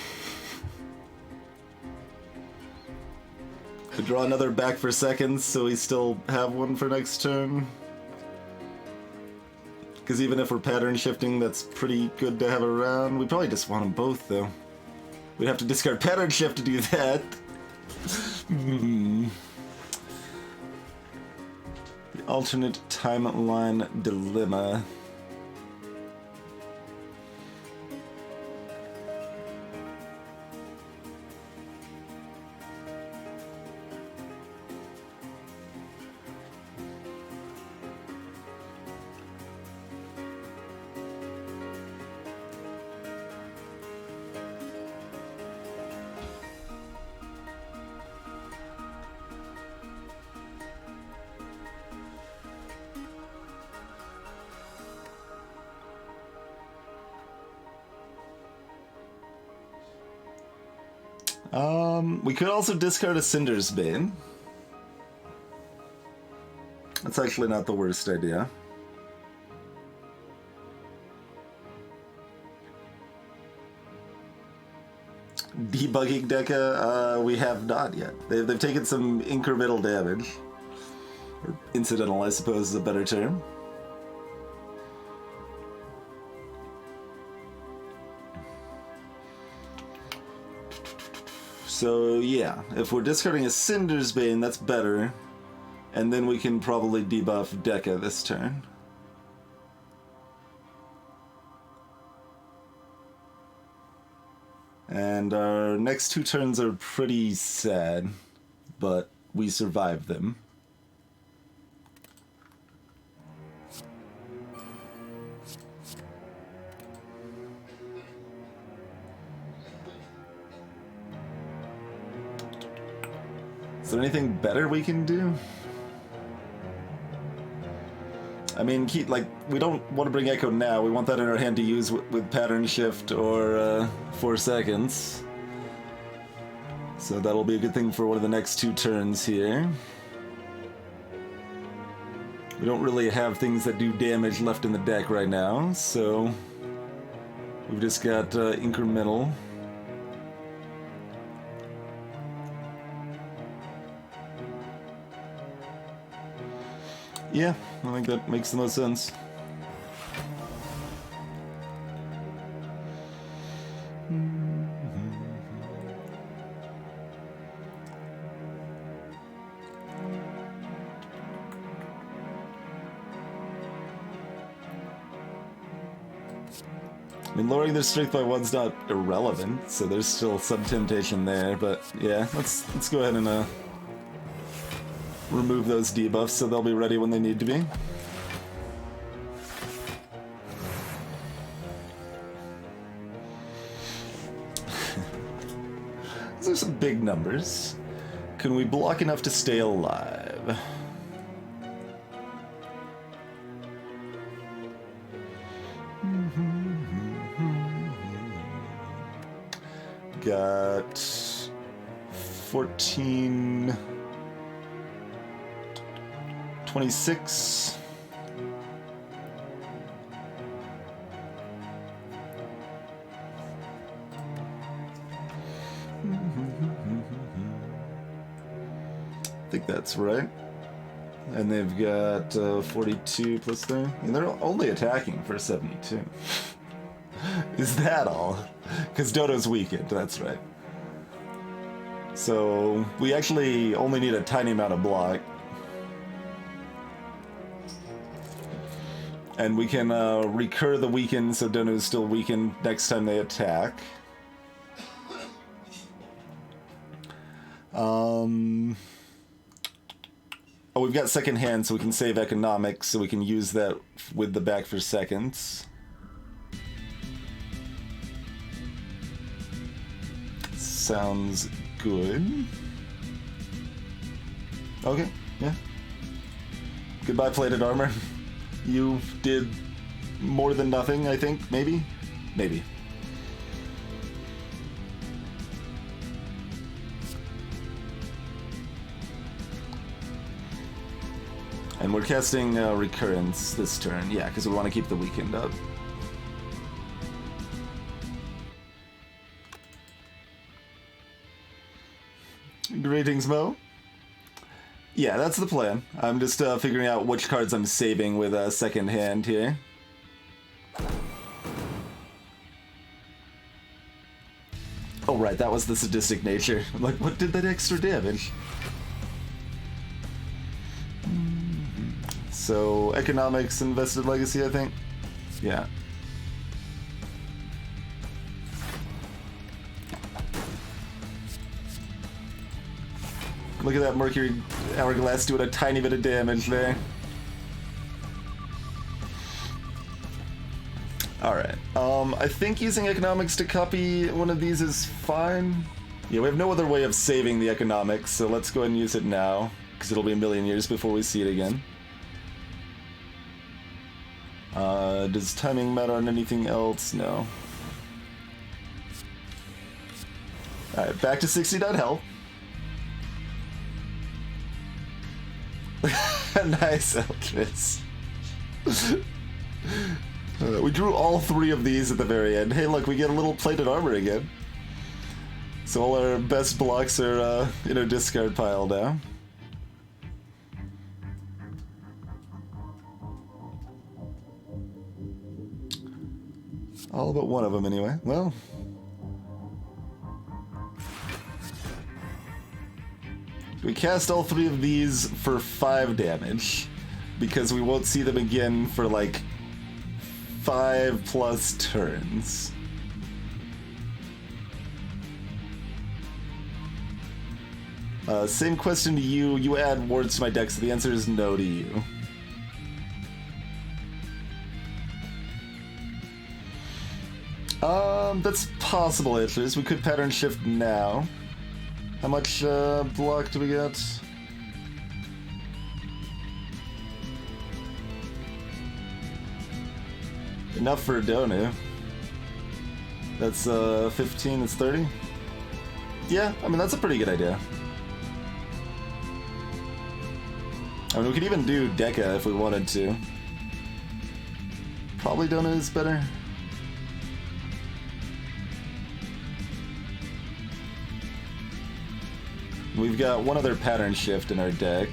I draw another back for seconds, so we still have one for next turn. Because even if we're pattern shifting, that's pretty good to have around. We probably just want them both, though. We'd have to discard pattern shift to do that. The alternate timeline dilemma. We could also discard a Cinder's Bane. That's actually not the worst idea. Debugging Deca, we have not yet. They've taken some incremental damage. Or incidental, I suppose, is a better term. So yeah, if we're discarding a Cinder's Bane, that's better. And then we can probably debuff Deca this turn. And our next two turns are pretty sad, but we survived them. Is there anything better we can do? I mean, we don't want to bring Echo now. We want that in our hand to use with Pattern Shift or 4 seconds. So that'll be a good thing for one of the next two turns here. We don't really have things that do damage left in the deck right now, so we've just got incremental. Yeah, I think that makes the most sense. I mean, lowering their strength by 1's not irrelevant, so there's still some temptation there, but yeah, let's go ahead and remove those debuffs so they'll be ready when they need to be. Those are some big numbers. Can we block enough to stay alive? Got 14... 26. I think that's right. And they've got 42 plus 3. And they're only attacking for 72. Is that all? Because Dodo's weakened, that's right. So we actually only need a tiny amount of block. And we can recur the weaken so Dono's still weakened next time they attack. Oh, we've got second hand, so we can save economics, so we can use that with the back for seconds. sounds good. Okay, yeah. Goodbye, plated armor. You did more than nothing, I think, maybe? Maybe. And we're casting Recurrence this turn, yeah, because we want to keep the weekend up. Greetings, Mo. Yeah, that's the plan. I'm just figuring out which cards I'm saving with second hand here. Oh right, that was the sadistic nature. Like, what did that extra damage? So, economics, invested legacy, I think? Yeah. Look at that Mercury Hourglass doing a tiny bit of damage there. Alright, I think using economics to copy one of these is fine. Yeah, we have no other way of saving the economics, so let's go ahead and use it now, because it'll be a million years before we see it again. Does timing matter on anything else? No. Alright, back to 60 health. Nice, Eltris. We drew all three of these at the very end. Hey, look, we get a little plated armor again. So all our best blocks are in our discard pile now. All but one of them, anyway. Well. We cast all three of these for 5 damage, because we won't see them again for like 5+ turns. Same question to you. You add wards to my deck, so the answer is no to you. That's possible, Itchers. We could pattern shift now. How much block do we get? Enough for Donu. That's 15, that's 30. Yeah, I mean, that's a pretty good idea. I mean, we could even do Deca if we wanted to. Probably Donu is better. We've got one other pattern shift in our deck.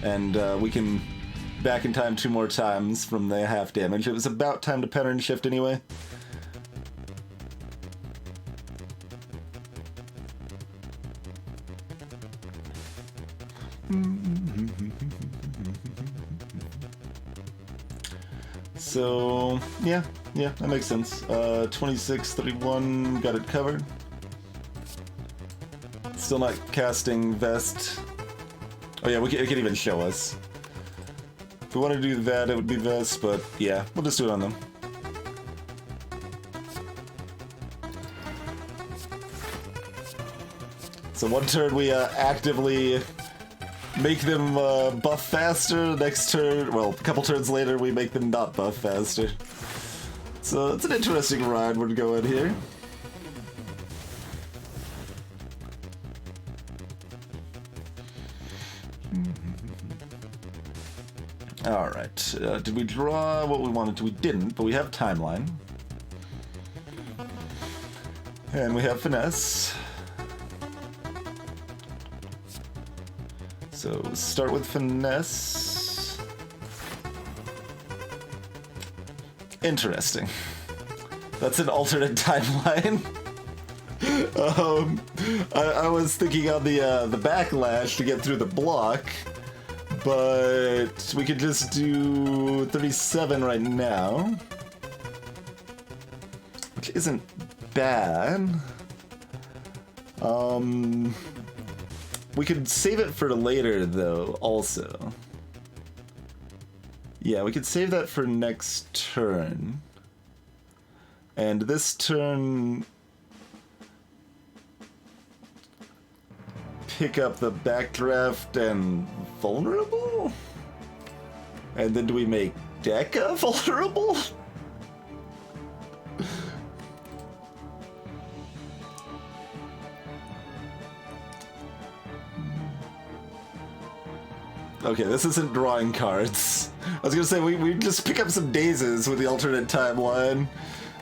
And we can back in time 2 more times from the half damage. It was about time to pattern shift anyway. So, yeah, that makes sense. 26, 31, got it covered. Still not casting Vest. Oh yeah, it can even show us. If we want to do that, it would be Vest, but yeah, we'll just do it on them. So one turn we actively make them buff faster, next turn, well, a couple turns later we make them not buff faster. So it's an interesting ride we're going here. Alright, did we draw what we wanted to? We didn't, but we have Timeline. And we have Finesse. So, start with Finesse. Interesting. That's an alternate timeline. I was thinking on the backlash to get through the block. But we could just do 37 right now, which isn't bad. We could save it for later, though, also. Yeah, we could save that for next turn. And this turn, pick up the Backdraft and Vulnerable? And then do we make Deca vulnerable? Okay, this isn't drawing cards. I was gonna say, we just pick up some dazes with the alternate timeline,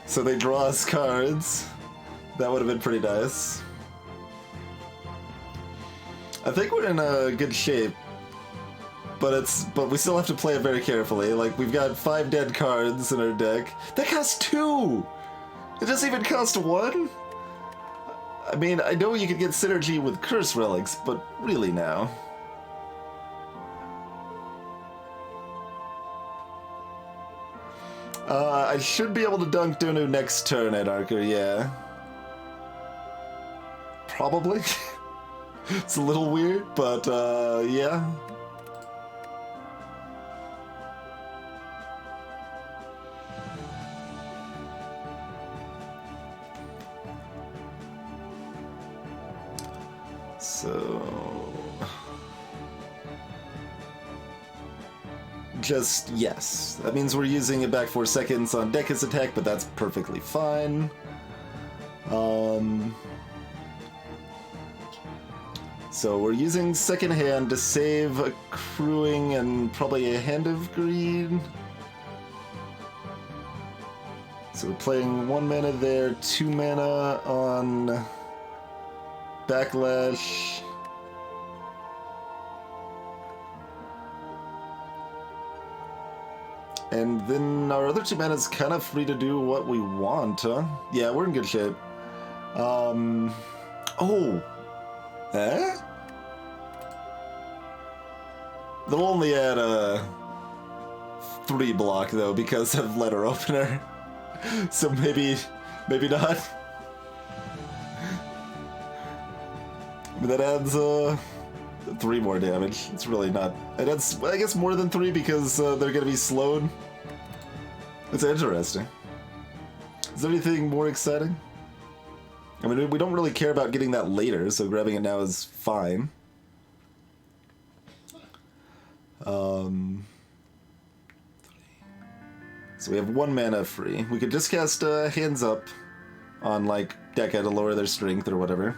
so they draw us cards. That would have been pretty nice. I think we're in good shape, but we still have to play it very carefully. Like, we've got 5 dead cards in our deck. That costs 2! It doesn't even cost 1? I mean, I know you could get synergy with Curse Relics, but really now. I should be able to dunk Donu next turn at Archer, yeah. Probably. It's a little weird, but yeah. So... just, yes. That means we're using it back 4 seconds on Deca's attack, but that's perfectly fine. So we're using second hand to save accruing and probably a Hand of Greed. So we're playing 1 mana there, 2 mana on Backlash. And then our other 2 mana is kind of free to do what we want, huh? Yeah, we're in good shape. Oh! Eh? They'll only add a 3 block, though, because of Letter Opener. So maybe not. But that adds 3 more damage. It's really not. It adds, I guess, more than 3 because they're gonna be slowed. It's interesting. Is there anything more exciting? I mean, we don't really care about getting that later, so grabbing it now is fine. So we have 1 mana free. We could just cast Hands Up on, like, Deca to lower their strength or whatever.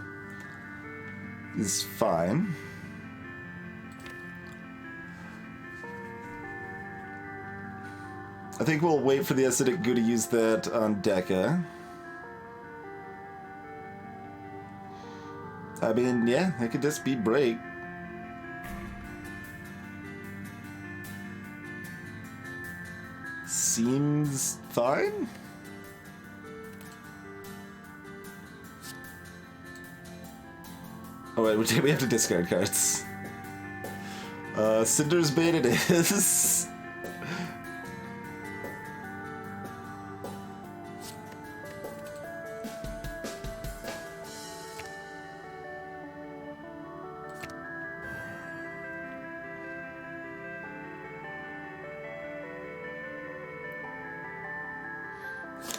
Is fine. I think we'll wait for the Acidic Goo to use that on Deca. I mean, yeah, it could just be Break. Seems fine? Oh wait, we have to discard cards. Cinder's Bait it is.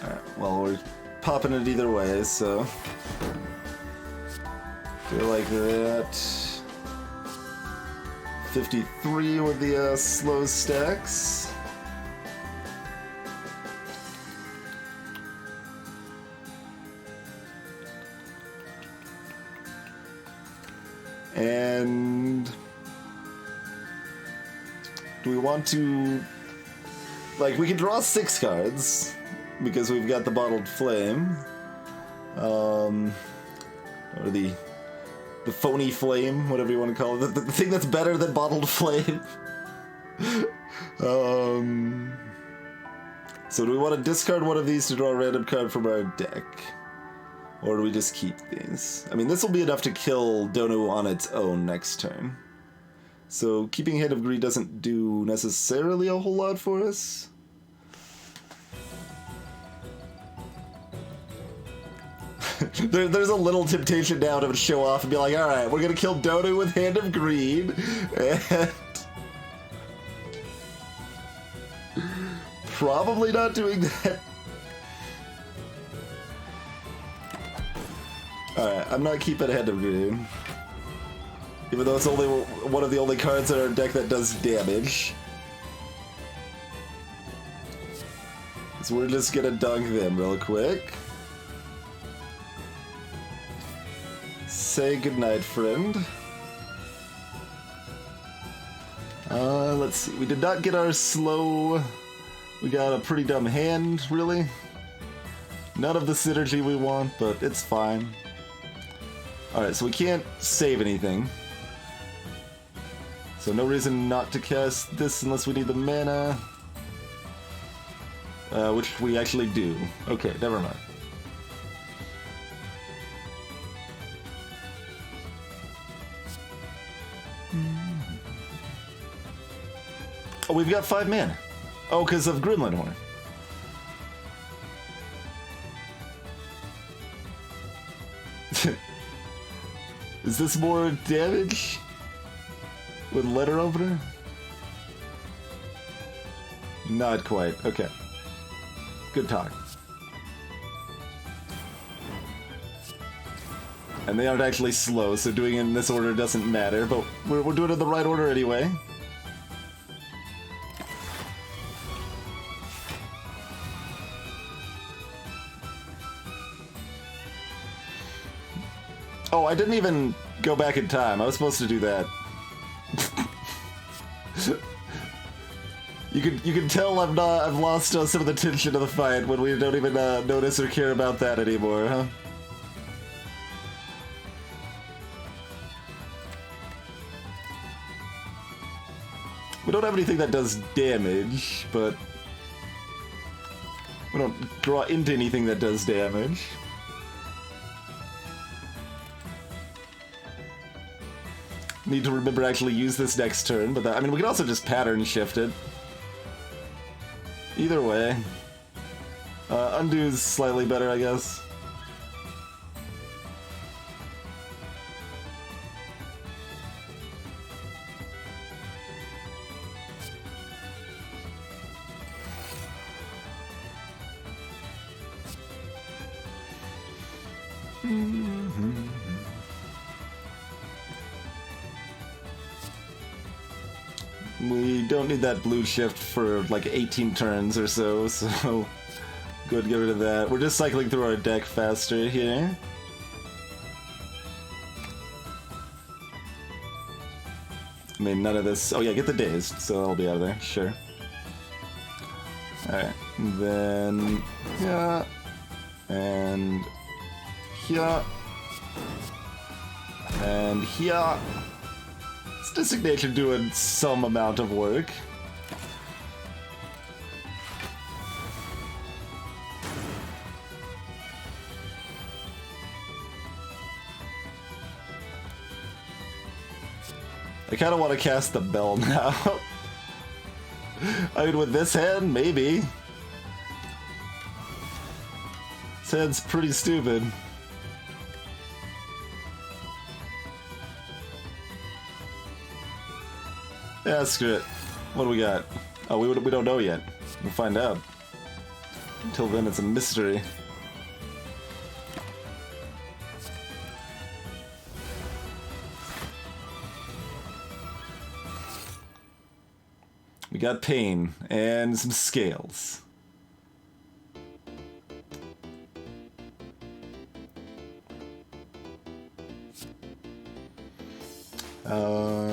Alright, well, we're popping it either way, so... do like that. 53 with the slow stacks. And... do we want to... like, we can draw 6 cards, because we've got the Bottled Flame. Or the Phony Flame, whatever you want to call it. The thing that's better than Bottled Flame. So do we want to discard one of these to draw a random card from our deck? Or do we just keep these? I mean, this will be enough to kill Donu on its own next turn. So keeping Hand of Greed doesn't do necessarily a whole lot for us. There's a little temptation now to show off and be like, alright, we're gonna kill Donu with Hand of Greed, and... probably not doing that. Alright, I'm not keeping Hand of Greed. Even though it's only one of the only cards in our deck that does damage. So we're just gonna dunk them real quick. Say goodnight, friend. Let's see. We did not get our slow. We got a pretty dumb hand, really. None of the synergy we want, but it's fine. Alright, so we can't save anything. So no reason not to cast this unless we need the mana. Which we actually do. Okay, never mind. Oh, we've got 5 mana. Oh, because of Gremlin Horn. Is this more damage? With letter opener? Not quite. Okay. Good talk. And they aren't actually slow, so doing it in this order doesn't matter, but we're doing it in the right order anyway. Oh, I didn't even go back in time. I was supposed to do that. You can tell I've lost some of the tension of the fight when we don't even notice or care about that anymore, huh? We don't have anything that does damage, but we don't draw into anything that does damage. Need to remember to actually use this next turn, but I mean, we can also just pattern shift it. Either way. Undo's slightly better, I guess. We don't need that blue shift for like 18 turns or so, so good, get rid of that. We're just cycling through our deck faster here. I mean, none of this. Oh yeah, get the dazed, so that'll be out of there, sure. Alright, then yeah, and here, and here. Designation doing some amount of work. I kind of want to cast the bell now. I mean, with this hand, maybe. This hand's pretty stupid. Yeah, screw it. What do we got? Oh, we don't know yet. We'll find out. Until then, it's a mystery. We got pain and some scales.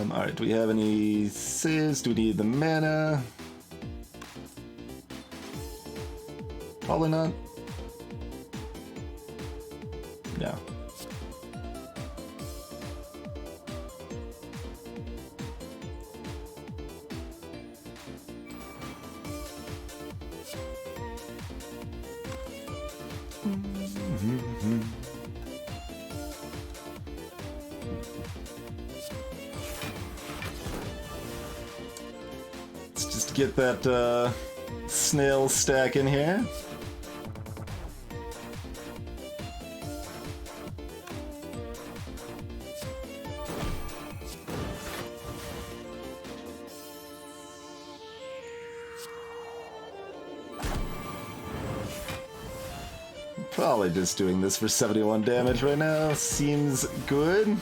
Alright, do we have any saves? Do we need the mana? Probably not. No. Get that snail stack in here. Probably just doing this for 71 damage right now. Seems good.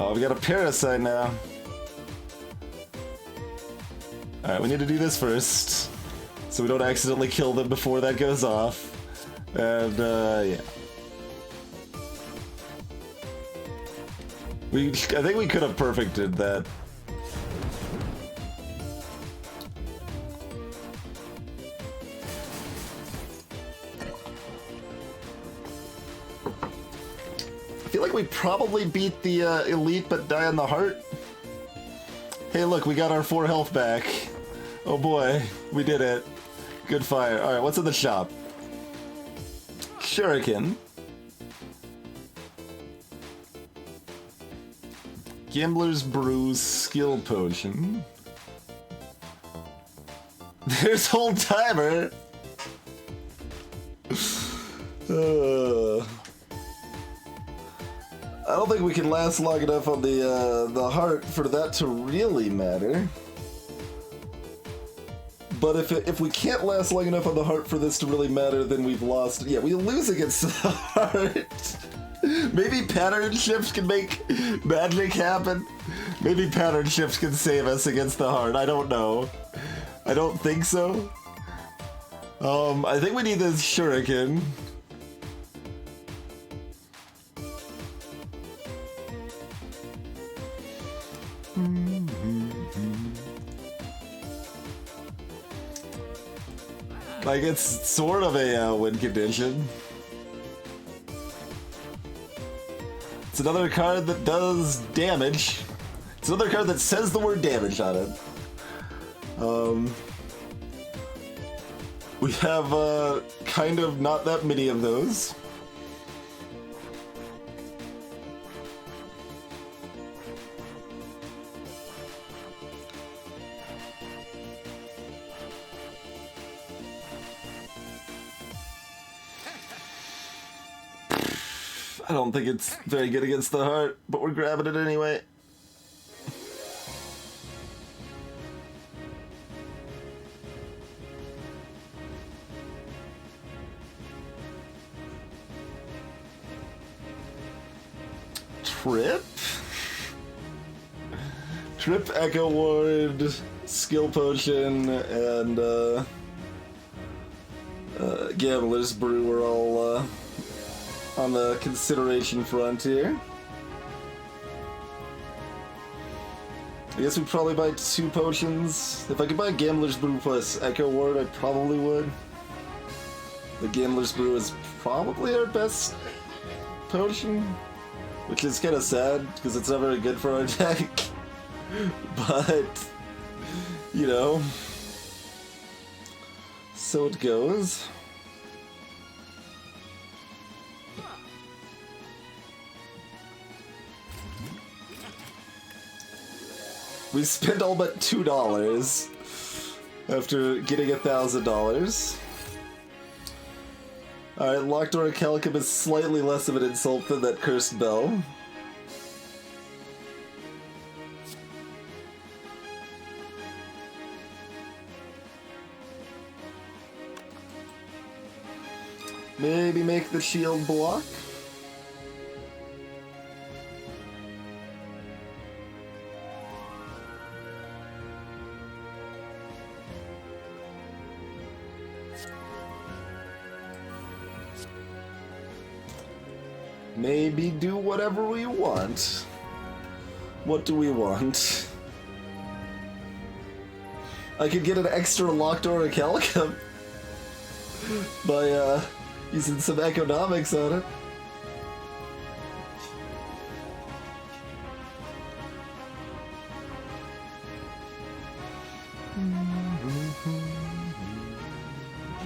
Oh, we got a parasite now. Alright, we need to do this first, so we don't accidentally kill them before that goes off. And, yeah. I think we could have perfected that. I feel like we probably beat the elite but die on the heart. Hey look, we got our 4 health back. Oh boy, we did it. Good fire. Alright, what's in the shop? Shuriken. Gambler's Brew Skill Potion. There's Old Timer! I don't think we can last long enough on the heart for that to really matter. But if we can't last long enough on the heart for this to really matter, then we've lost. Yeah, we lose against the heart. Maybe pattern shifts can make magic happen. Maybe pattern shifts can save us against the heart. I don't know. I don't think so. I think we need this shuriken. Like, it's sort of a win condition. It's another card that does damage. It's another card that says the word damage on it. We have kind of not that many of those. I don't think it's very good against the heart, but we're grabbing it anyway. Trip? Trip, Echo Ward, Skill Potion, and Gambler's Brew are all on the consideration front here. I guess we'd probably buy 2 potions. If I could buy Gambler's Brew plus Echo Ward, I probably would. The Gambler's Brew is probably our best potion, which is kind of sad because it's not very good for our deck. But, you know, so it goes. We spent all but $2 after getting $1,000. Alright, Lockdoor Calicum is slightly less of an insult than that Cursed Bell. Maybe make the shield block. Maybe do whatever we want. What do we want? I could get an extra Lockdoor Calicum by using some economics on it.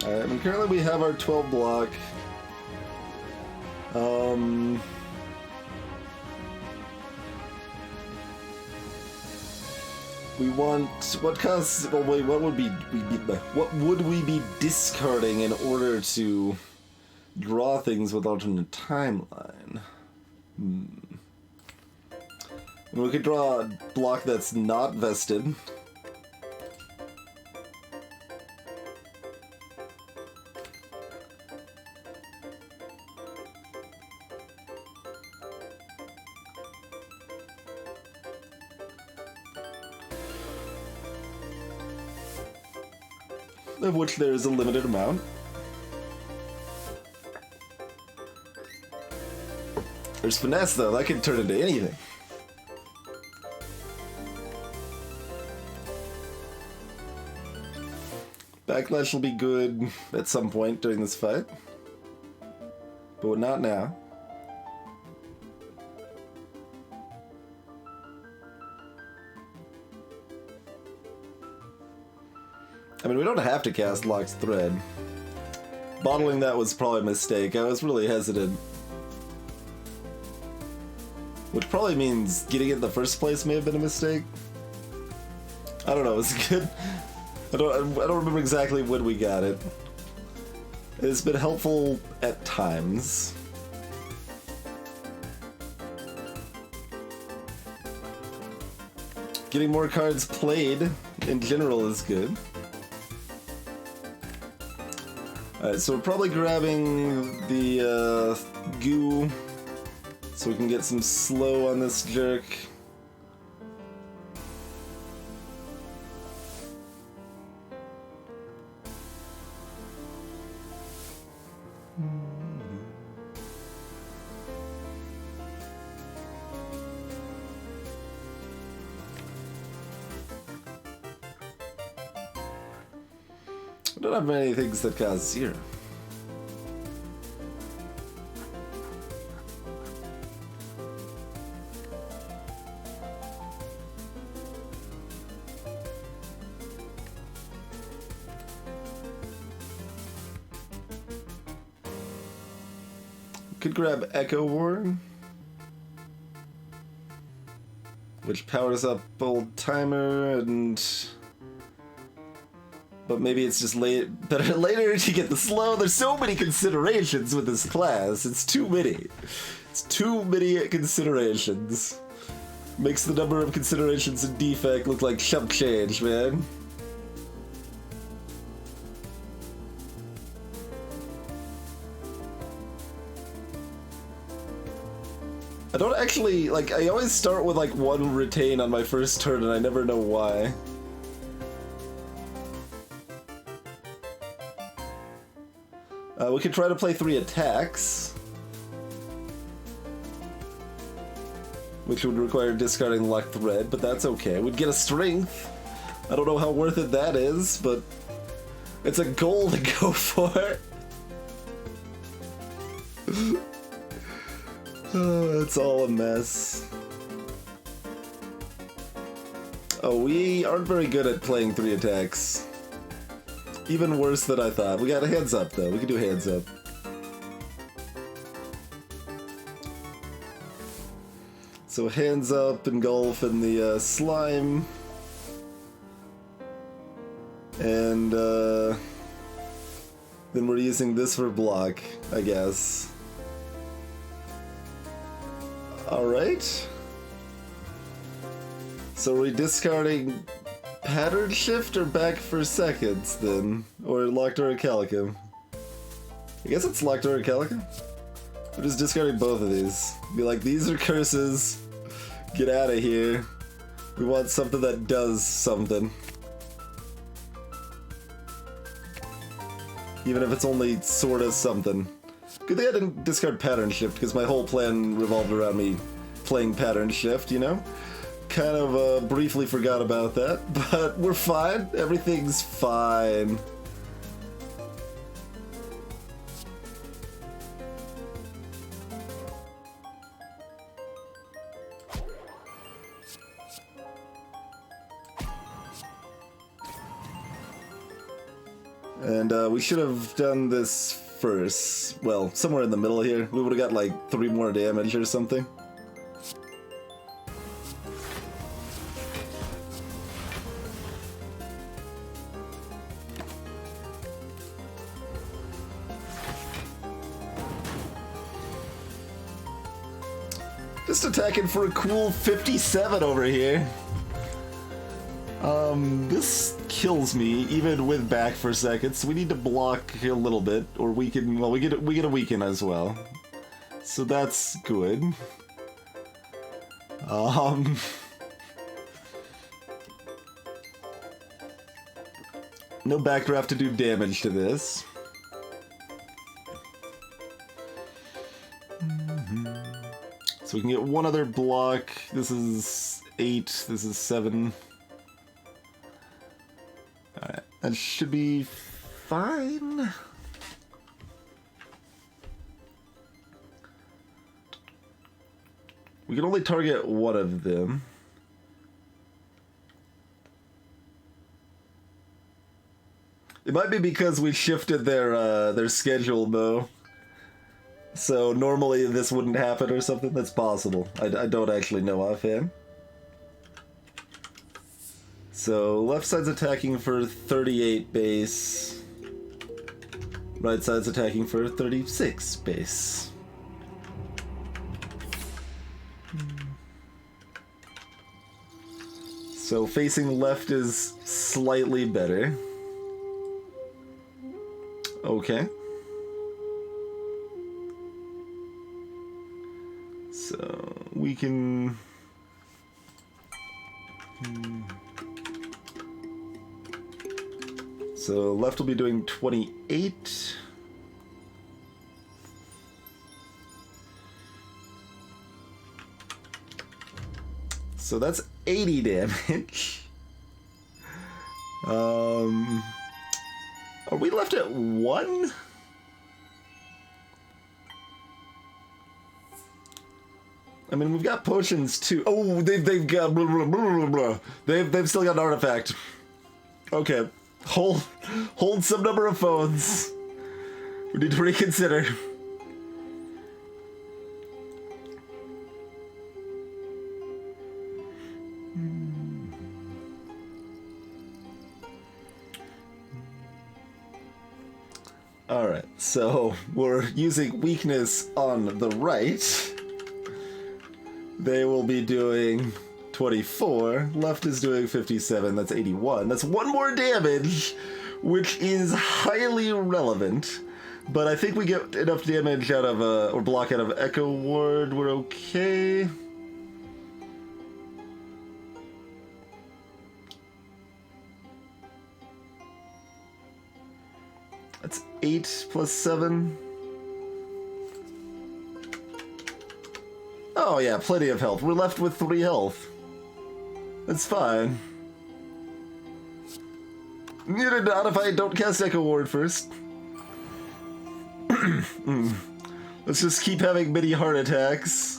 Alright, I mean, currently we have our 12 block. We want what costs? Well, wait, what would we be discarding in order to draw things with alternate timeline? And we could draw a block that's not vested. Of which there is a limited amount. There's finesse though, that can turn into anything. Backlash will be good at some point during this fight, but not now. I mean, we don't have to cast Locked Thread. Bottling that was probably a mistake. I was really hesitant. Which probably means getting it in the first place may have been a mistake. I don't know, it's good. I don't remember exactly when we got it. It's been helpful at times. Getting more cards played in general is good. Alright, so we're probably grabbing the goo so we can get some slow on this jerk. I don't have many things that cost 0. Could grab Echo War, which powers up Old Timer, and but maybe it's just better later to get the slow. There's so many considerations with this class. It's too many. It's too many considerations. Makes the number of considerations in defect look like chump change, man. I don't actually, like, I always start with, like, 1 retain on my first turn, and I never know why. We could try to play 3 attacks, which would require discarding Locked Thread, but that's okay. We'd get a strength. I don't know how worth it that is, but it's a goal to go for. It's all a mess. Oh, we aren't very good at playing 3 attacks. Even worse than I thought. We got a hands up, though. We can do hands up. So hands up, engulf in the slime. And then we're using this for block, I guess. Alright. So are we discarding Pattern Shift or Back for Seconds, then? Or Locked Orichalcum? I guess it's Locked Orichalcum? We're just discarding both of these. Be like, these are curses. Get out of here. We want something that does something. Even if it's only sorta something. Good thing I didn't discard Pattern Shift, because my whole plan revolved around me playing Pattern Shift, you know? Kind of briefly forgot about that, but we're fine. Everything's fine. And we should have done this first. Well, somewhere in the middle here. We would have got like 3 more damage or something. Just attacking for a cool 57 over here. This kills me even with back for seconds. We need to block a little bit, or weaken. Well, we get a weaken as well, so that's good. No backdraft to do damage to this. So we can get one other block. This is 8. This is 7. Alright, that should be fine. We can only target one of them. It might be because we shifted their schedule, though. So normally this wouldn't happen or something. That's possible. I don't actually know offhand. So left side's attacking for 38 base. Right side's attacking for 36 base. So facing left is slightly better. Okay. So we can... So left will be doing 28. So that's 80 damage. Are we left at 1? I mean, we've got potions too. Oh, they've got blah, blah, blah, blah, blah. They've still got an artifact. Okay, hold some number of phones. We need to reconsider. Alright, so we're using weakness on the right. They will be doing 24. Left is doing 57. That's 81. That's 1 more damage, which is highly relevant. But I think we get enough damage out of, or block out of Echo Ward. We're okay. That's 8 plus 7. Oh yeah, plenty of health. We're left with 3 health. That's fine. Not if I don't cast Echo Ward first. Let's just keep having mini heart attacks.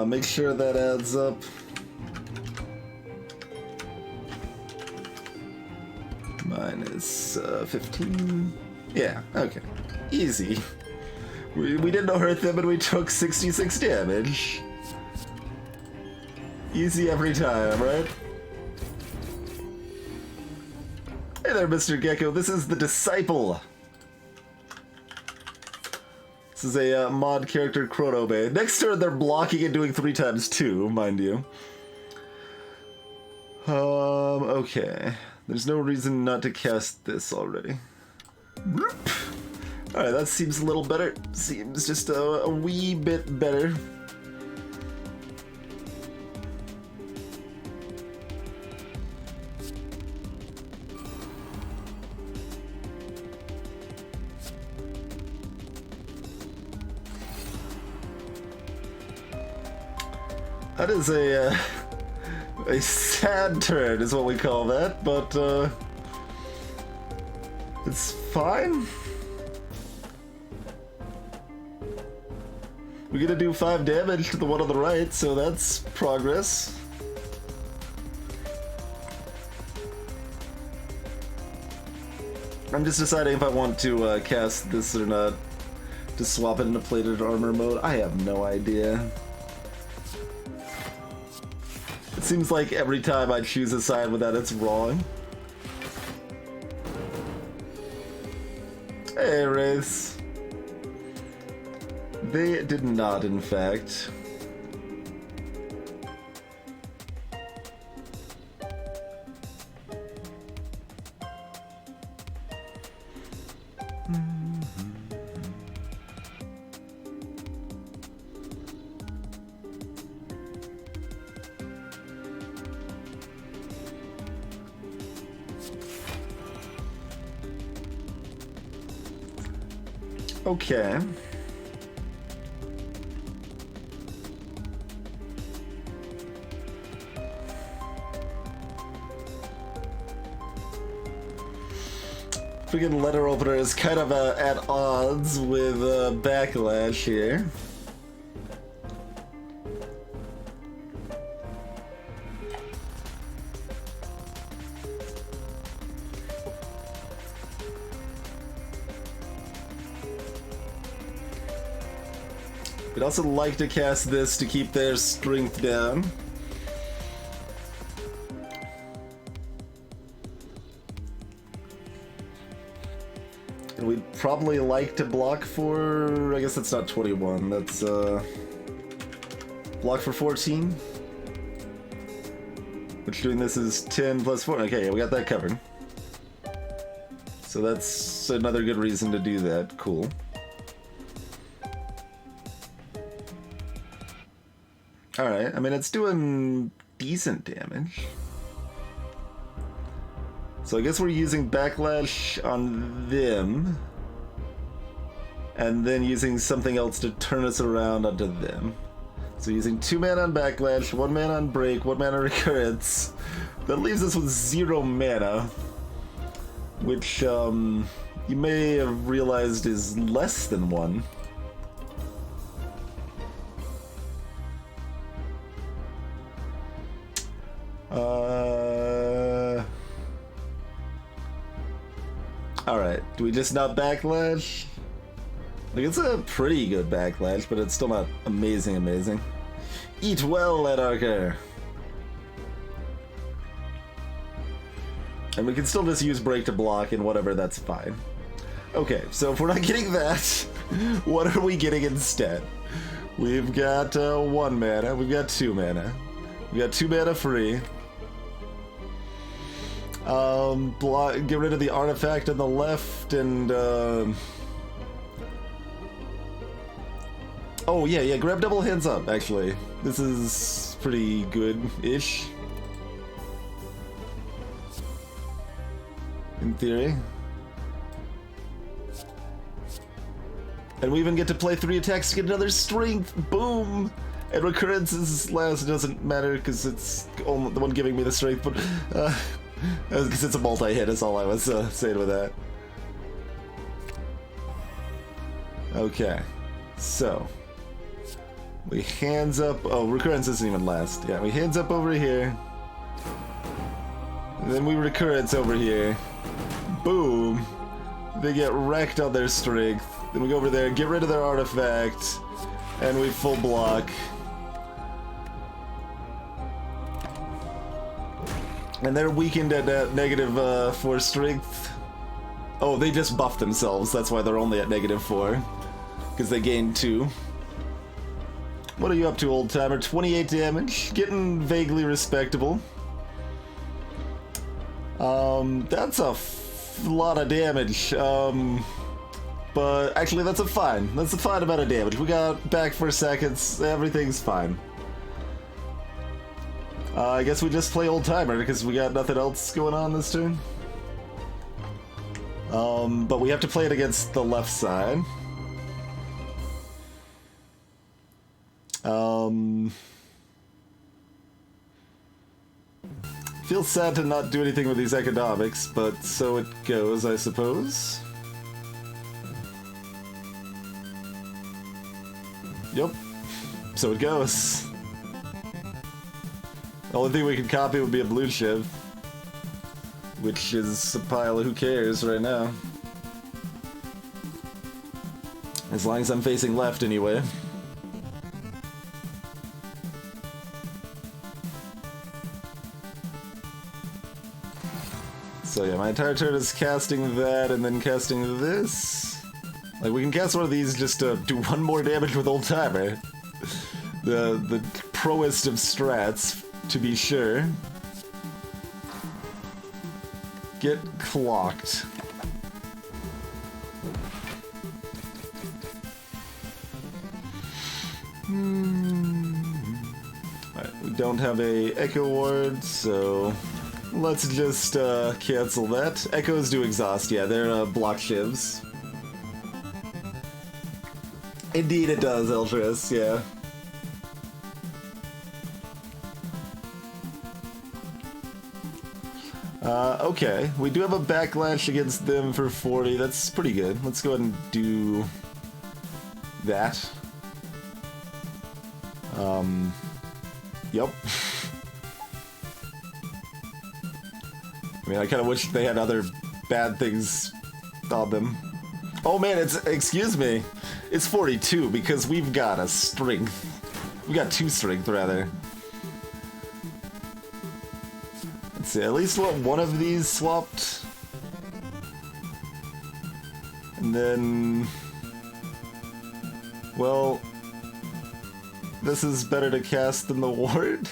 Make sure that adds up. Minus 15. Yeah, okay. Easy. We didn't hurt them and we took 66 damage. Easy every time, right? Hey there, Mr. Gecko. This is the Disciple. This is a mod character, Chrono Bay. Next turn, they're blocking and doing 3 times 2, mind you. Okay. There's no reason not to cast this already. Alright, that seems a little better. Seems just a wee bit better. That is a sad turn is what we call that, but it's fine. We're gonna do 5 damage to the one on the right, so that's progress. I'm just deciding if I want to cast this or not, to swap it into plated armor mode. I have no idea. seems like every time I choose a side with that, it's wrong. Hey, Wraiths. They did not, in fact. Okay. Freaking letter opener is kind of at odds with Backlash here. We'd also like to cast this to keep their strength down. And we'd probably like to block for... I guess that's not 21, that's block for 14. Which doing this is 10 plus 4. Okay, yeah, we got that covered. So that's another good reason to do that. Cool. Alright, I mean, it's doing decent damage. So I guess we're using Backlash on them. And then using something else to turn us around onto them. So using 2 mana on Backlash, 1 mana on Break, 1 mana Recurrence. That leaves us with 0 mana. Which, you may have realized is less than 1. Alright, do we just not Backlash? Like, it's a pretty good Backlash, but it's still not amazing. Eat well, Ledarker! And we can still just use Break to block and whatever, that's fine. Okay, so if we're not getting that, what are we getting instead? We've got 1 mana, we've got 2 mana. We got 2 mana free. Get rid of the artifact on the left and oh yeah, grab double hands up, actually. This is pretty good-ish. In theory. And we even get to play 3 attacks to get another strength. Boom! And recurrence is last, it doesn't matter because it's the one giving me the strength, but because it's a multi-hit is all I was saying with that. Okay, so we hands up. Oh, recurrence isn't even last. Yeah, we hands up over here. And then we recurrence over here. Boom! They get wrecked on their strength. Then we go over there, get rid of their artifact, and we full block. And they're weakened at -4 strength. Oh, they just buffed themselves. That's why they're only at -4. Because they gained 2. What are you up to, old timer? 28 damage. Getting vaguely respectable. That's a lot of damage. But actually, that's a fine. That's a fine amount of damage. We got back for seconds. Everything's fine. I guess we just play old timer because we got nothing else going on this turn. But we have to play it against the left side. Feels sad to not do anything with these economics, but so it goes, I suppose. Yep, so it goes. The only thing we can copy would be a blue shiv, which is a pile of who cares right now. As long as I'm facing left anyway. So yeah, my entire turn is casting that and then casting this. Like, we can cast one of these just to do one more damage with Old Timer. The proest of strats, to be sure. Get clocked. Alright, we don't have a Echo Ward, so let's just cancel that. Echoes do exhaust, yeah, they're block shivs. Indeed it does, Eltris, yeah. Okay, we do have a backlash against them for 40, that's pretty good. Let's go ahead and do that. Yep. I mean, I kind of wish they had other bad things on them. Oh man, excuse me, it's 42 because we've got a strength. We got 2 strength, rather. Let's see, at least want one of these swapped. And then... well... this is better to cast than the ward?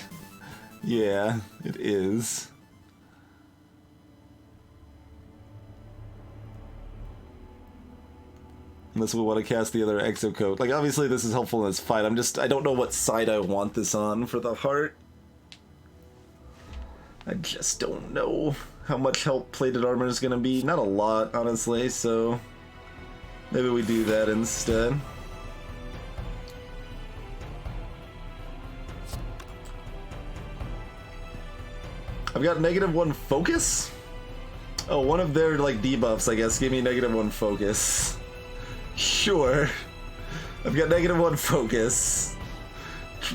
Yeah, it is. Unless we want to cast the other Exocoat. Like, obviously this is helpful in this fight, I don't know what side I want this on for the heart. I just don't know how much help plated armor is gonna be. Not a lot, honestly, so... maybe we do that instead. I've got -1 focus? Oh, one of their, like, debuffs, I guess, gave me -1 focus. Sure. I've got -1 focus.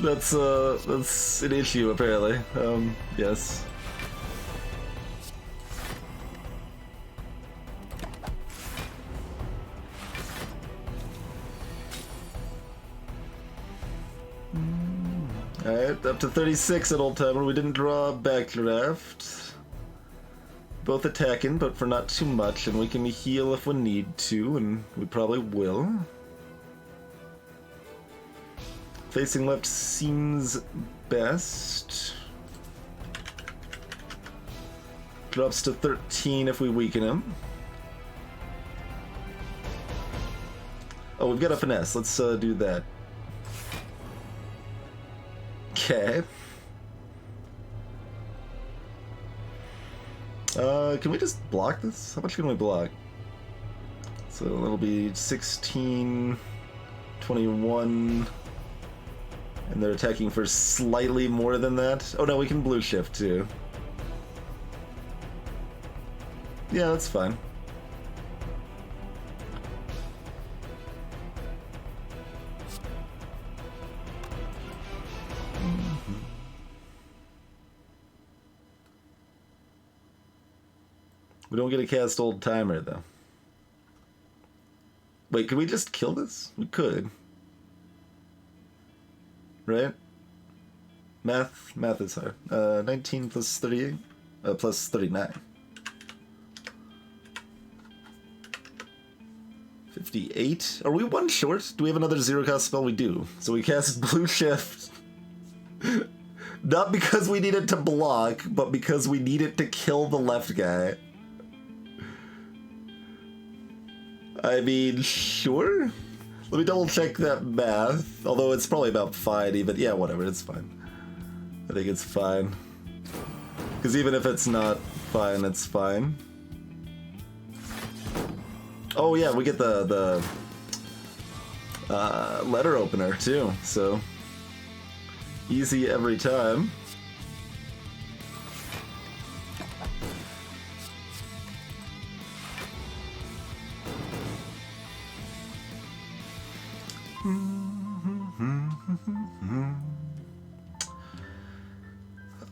That's an issue, apparently. Yes. Alright, up to 36 at Old Timer. We didn't draw a backdraft. Both attacking, but for not too much, and we can heal if we need to, and we probably will. Facing left seems best. Drops to 13 if we weaken him. Oh, we've got a finesse. Let's do that. Okay. Can we just block this? How much can we block? So it'll be 16, 21, and they're attacking for slightly more than that. Oh no, we can blue shift too. Yeah, that's fine. We don't get to cast Old Timer, though. Wait, could we just kill this? We could. Right? Math is hard. 19 plus 38? Plus 39. 58? Are we one short? Do we have another zero cost spell? We do. So we cast Blue Shift. Not because we need it to block, but because we need it to kill the left guy. I mean, sure? Let me double check that math. Although it's probably about fine even. Yeah, whatever, it's fine. I think it's fine. Because even if it's not fine, it's fine. Oh yeah, we get the letter opener too, so easy every time.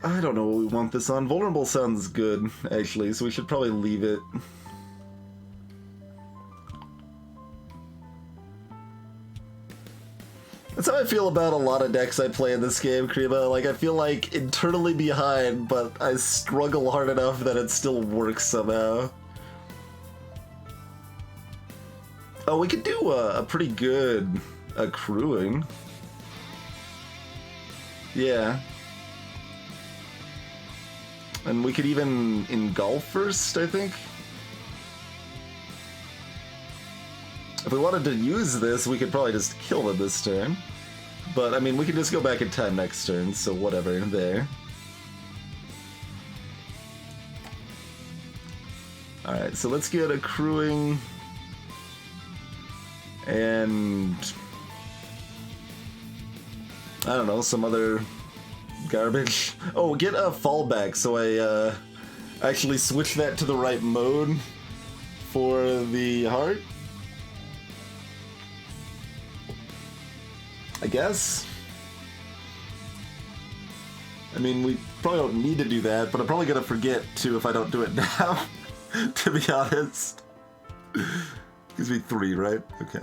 I don't know what we want this on. Vulnerable sounds good, actually, so we should probably leave it. That's how I feel about a lot of decks I play in this game, Krima. Like, I feel like internally behind, but I struggle hard enough that it still works somehow. Oh, we could do a pretty good accruing. Yeah. And we could even engulf first, I think. If we wanted to use this, we could probably just kill them this turn. But, I mean, we can just go back in time next turn, so whatever, there. Alright, so let's get accruing. And... I don't know, some other garbage. Oh, get a fallback, so I actually switch that to the right mode for the heart. I guess. I mean, we probably don't need to do that, but I'm probably gonna forget to if I don't do it now, to be honest. Gives me 3, right? Okay.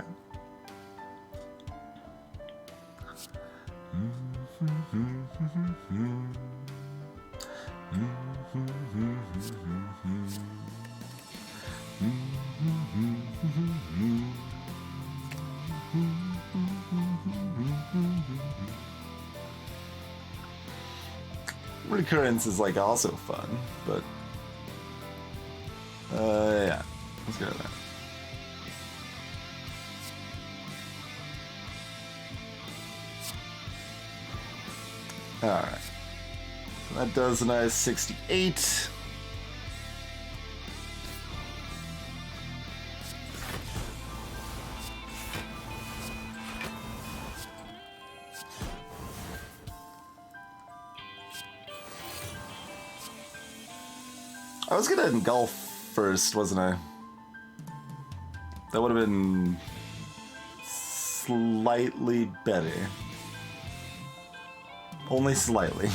Recurrence is like also fun, but yeah, let's go with that. Alright, so that does a nice 68. I was gonna engulf first, wasn't I? That would have been slightly better. Only slightly.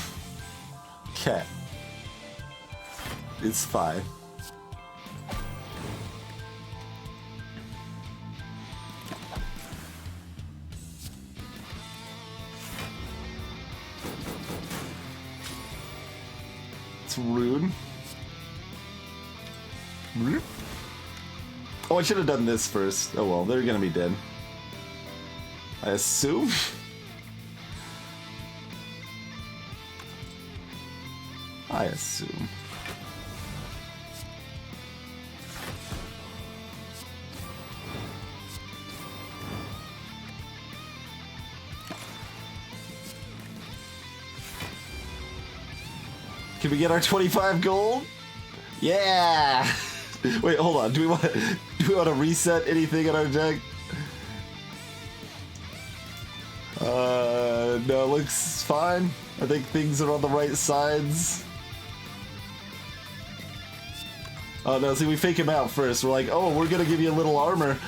Okay. It's fine. It's rude. Oh, I should have done this first. Oh well, they're gonna be dead. I assume? I assume. Can we get our 25 gold? Yeah! Wait, hold on. Do we want to reset anything in our deck? No, it looks fine. I think things are on the right sides. Oh no, see, we fake him out first. We're like, oh, we're gonna give you a little armor.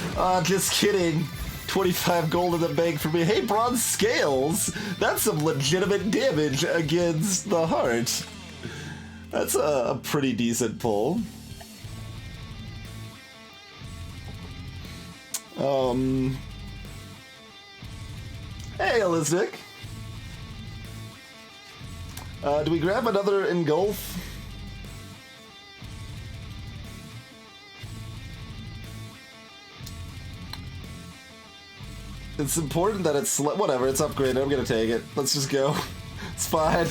Just kidding. 25 gold in the bank for me. Hey, bronze scales! That's some legitimate damage against the heart. That's a pretty decent pull. Hey, Eliznick. Do we grab another engulf? It's important that it's whatever. It's upgraded. I'm gonna take it. Let's just go. It's fine.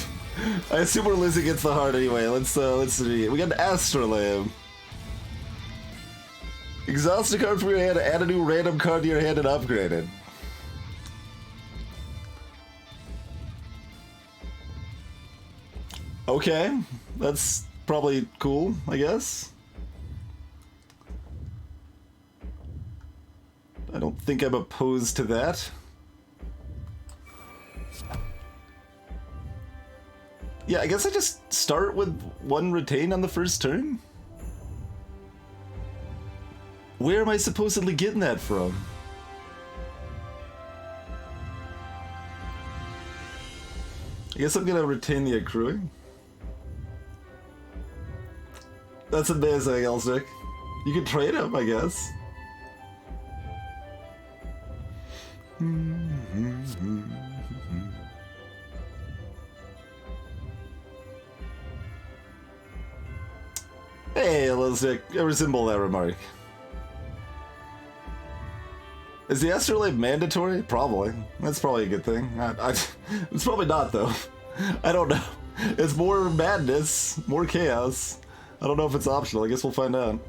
I assume we're losing against the heart anyway. Let's see. We got an Astrolabe. Exhaust a card from your hand, add a new random card to your hand, and upgrade it. Okay, that's probably cool, I guess. I don't think I'm opposed to that. Yeah, I guess I just start with 1 retain on the first turn? Where am I supposedly getting that from? I guess I'm gonna retain the accruing. That's amazing, Elsnick. You can trade him, I guess. Hey, Elizabeth, I resemble that remark. Is the astrolabe mandatory? Probably. That's probably a good thing. It's probably not, though. I don't know. It's more madness, more chaos. I don't know if it's optional. I guess we'll find out.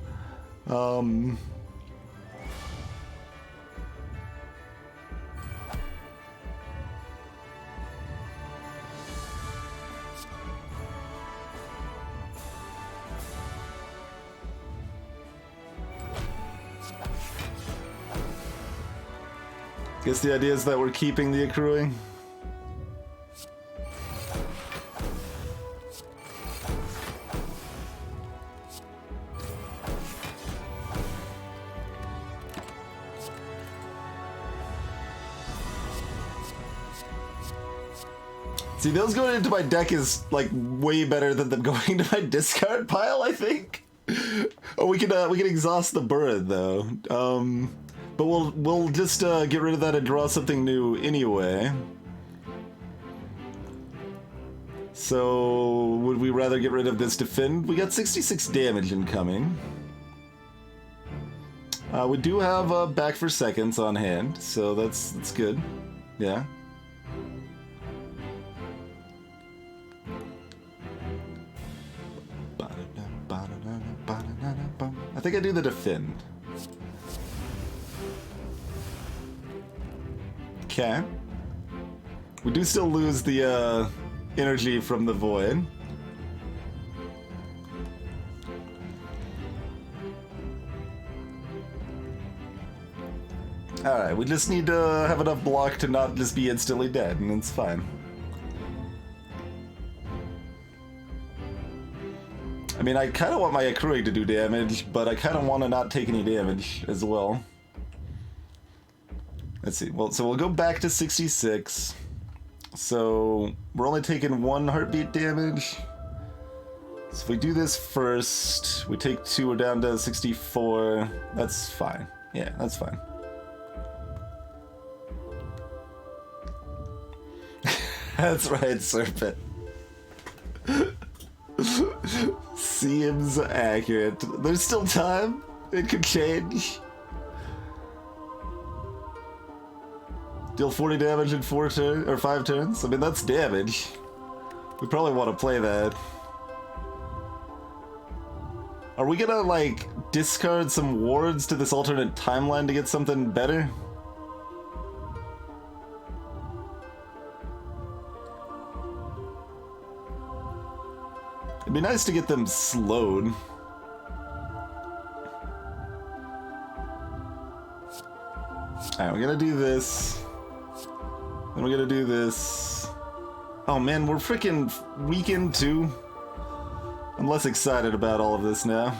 Guess the idea is that we're keeping the accruing. See, those going into my deck is like way better than them going to my discard pile, I think. Oh, we can exhaust the Burrid though. But we'll just get rid of that and draw something new anyway. So would we rather get rid of this defend? We got 66 damage incoming. We do have back for seconds on hand, so that's good. Yeah. I think I do the defend. Okay. We do still lose the energy from the void. Alright, we just need to have enough block to not just be instantly dead, and it's fine. I mean, I kind of want my accruing to do damage, but I kind of want to not take any damage as well. Let's see. Well, so we'll go back to 66. So we're only taking 1 heartbeat damage. So if we do this first, we take 2, we're down to 64. That's fine. Yeah, that's fine. That's right, Serpent. Seems accurate. There's still time. It could change. Deal 40 damage in 4 turns or 5 turns. I mean, that's damage. We probably want to play that. Are we gonna like discard some wards to this alternate timeline to get something better? It'd be nice to get them slowed. Alright, we're gonna do this. Then we're gonna do this. Oh man, we're freaking weakened too. I'm less excited about all of this now.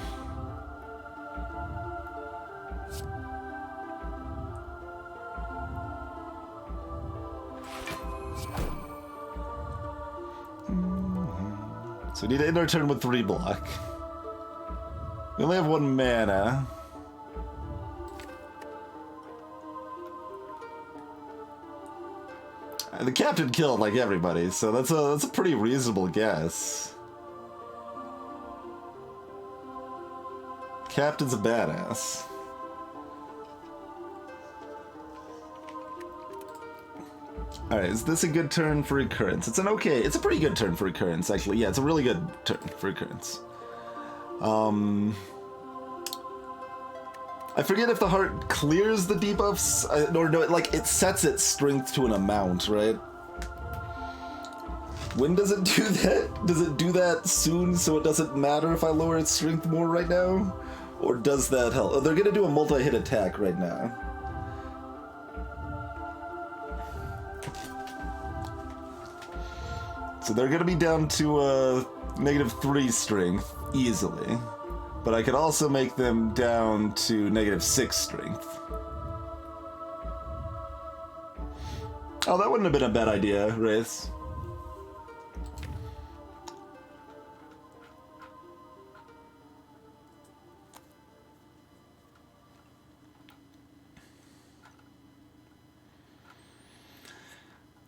So we need to end our turn with 3 block. We only have 1 mana. The captain killed like everybody, so that's a pretty reasonable guess. Captain's a badass. Alright, is this a good turn for recurrence? It's a pretty good turn for recurrence, actually. Yeah, it's a really good turn for recurrence. I forget if the heart clears the debuffs, or no, like, it sets its strength to an amount, right? When does it do that? Does it do that soon so it doesn't matter if I lower its strength more right now? Or does that help? Oh, they're gonna do a multi-hit attack right now. So they're gonna be down to -3 strength, easily. But I could also make them down to -6 strength. Oh, that wouldn't have been a bad idea, Wraiths.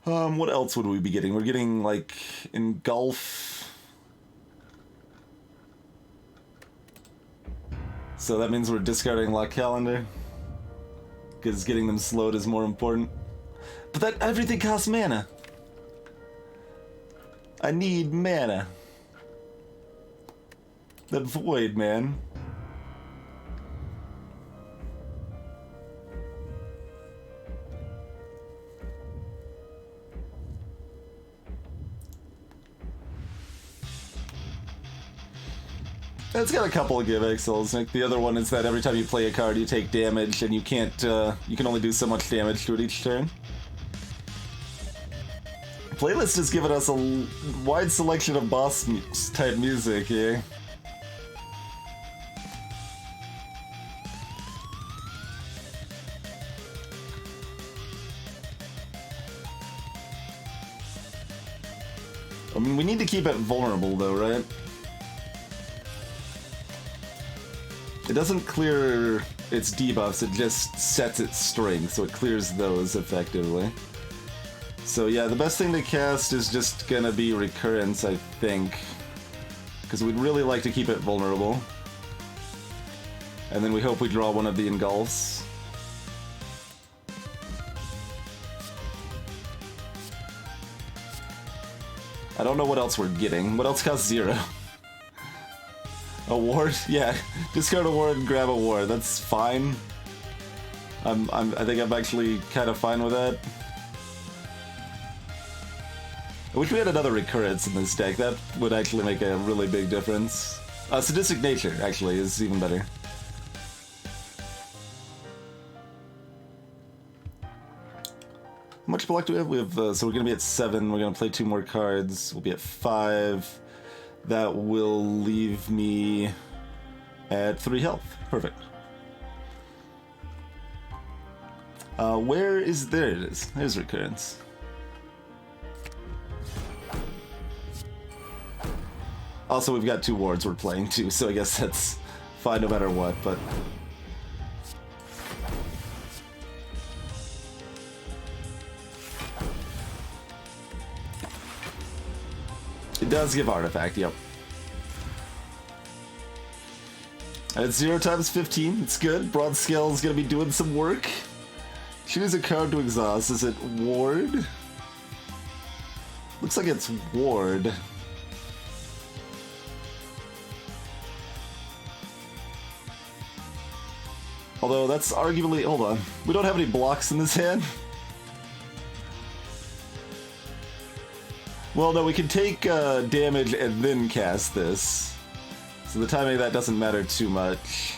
What else would we be getting? We're getting, like, Engulf. So that means we're discarding Lock Calendar. Because getting them slowed is more important. But that everything costs mana. I need mana. That void, man. It's got a couple of gimmicks, Like the other one is that every time you play a card, you take damage, and you can't. You can only do so much damage to it each turn. Playlist has given us a wide selection of boss type music here. I mean, we need to keep it vulnerable, though, right? It doesn't clear its debuffs, it just sets its strength, so it clears those effectively. So yeah, the best thing to cast is just gonna be Recurrence, I think. Because we'd really like to keep it vulnerable. And then we hope we draw one of the Engulfs. I don't know what else we're getting. What else costs 0? A ward? Yeah, discard a ward and grab a ward. That's fine. I think I'm actually kind of fine with that. I wish we had another Recurrence in this deck. That would actually make a really big difference. Sadistic Nature, actually, is even better. How much block do we have? We have, so we're going to be at 7. We're going to play 2 more cards. We'll be at 5. That will leave me at 3 health. Perfect. Where is... There it is. There's Recurrence. Also, we've got 2 wards we're playing too, so I guess that's fine no matter what, but... It does give Artifact, yep. And it's 0 times 15, it's good. Broad Scale is gonna be doing some work. Choose a card to exhaust. Is it Ward? Looks like it's Ward. Although that's arguably... Hold on. We don't have any blocks in this hand. Well, no, we can take damage and then cast this. So the timing of that doesn't matter too much.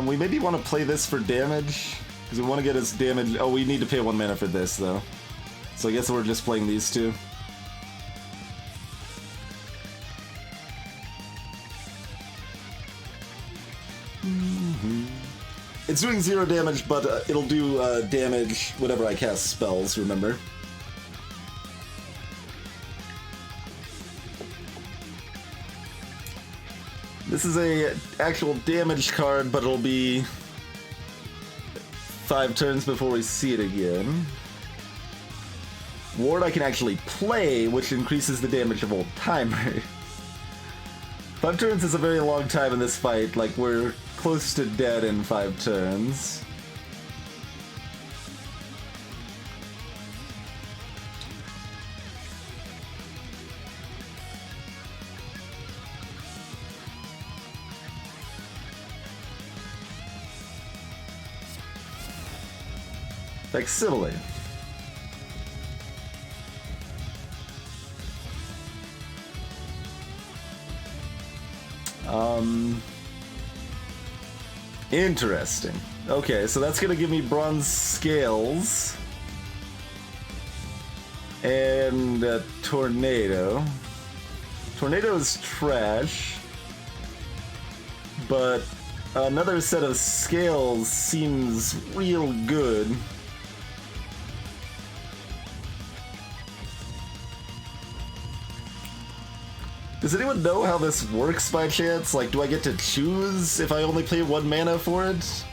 We maybe want to play this for damage. Because we want to get his damage... Oh, we need to pay 1 mana for this, though. So I guess we're just playing these 2. It's doing 0 damage, but it'll do damage whenever I cast spells, remember? This is a actual damage card, but it'll be 5 turns before we see it again. Ward I can actually play, which increases the damage of old timer. 5 turns is a very long time in this fight, like we're close to dead in 5 turns. Facsimile. Interesting. Okay, so that's gonna give me bronze scales. And a tornado. Tornado is trash. But another set of scales seems real good. Does anyone know how this works by chance? Like, do I get to choose if I only pay 1 mana for it?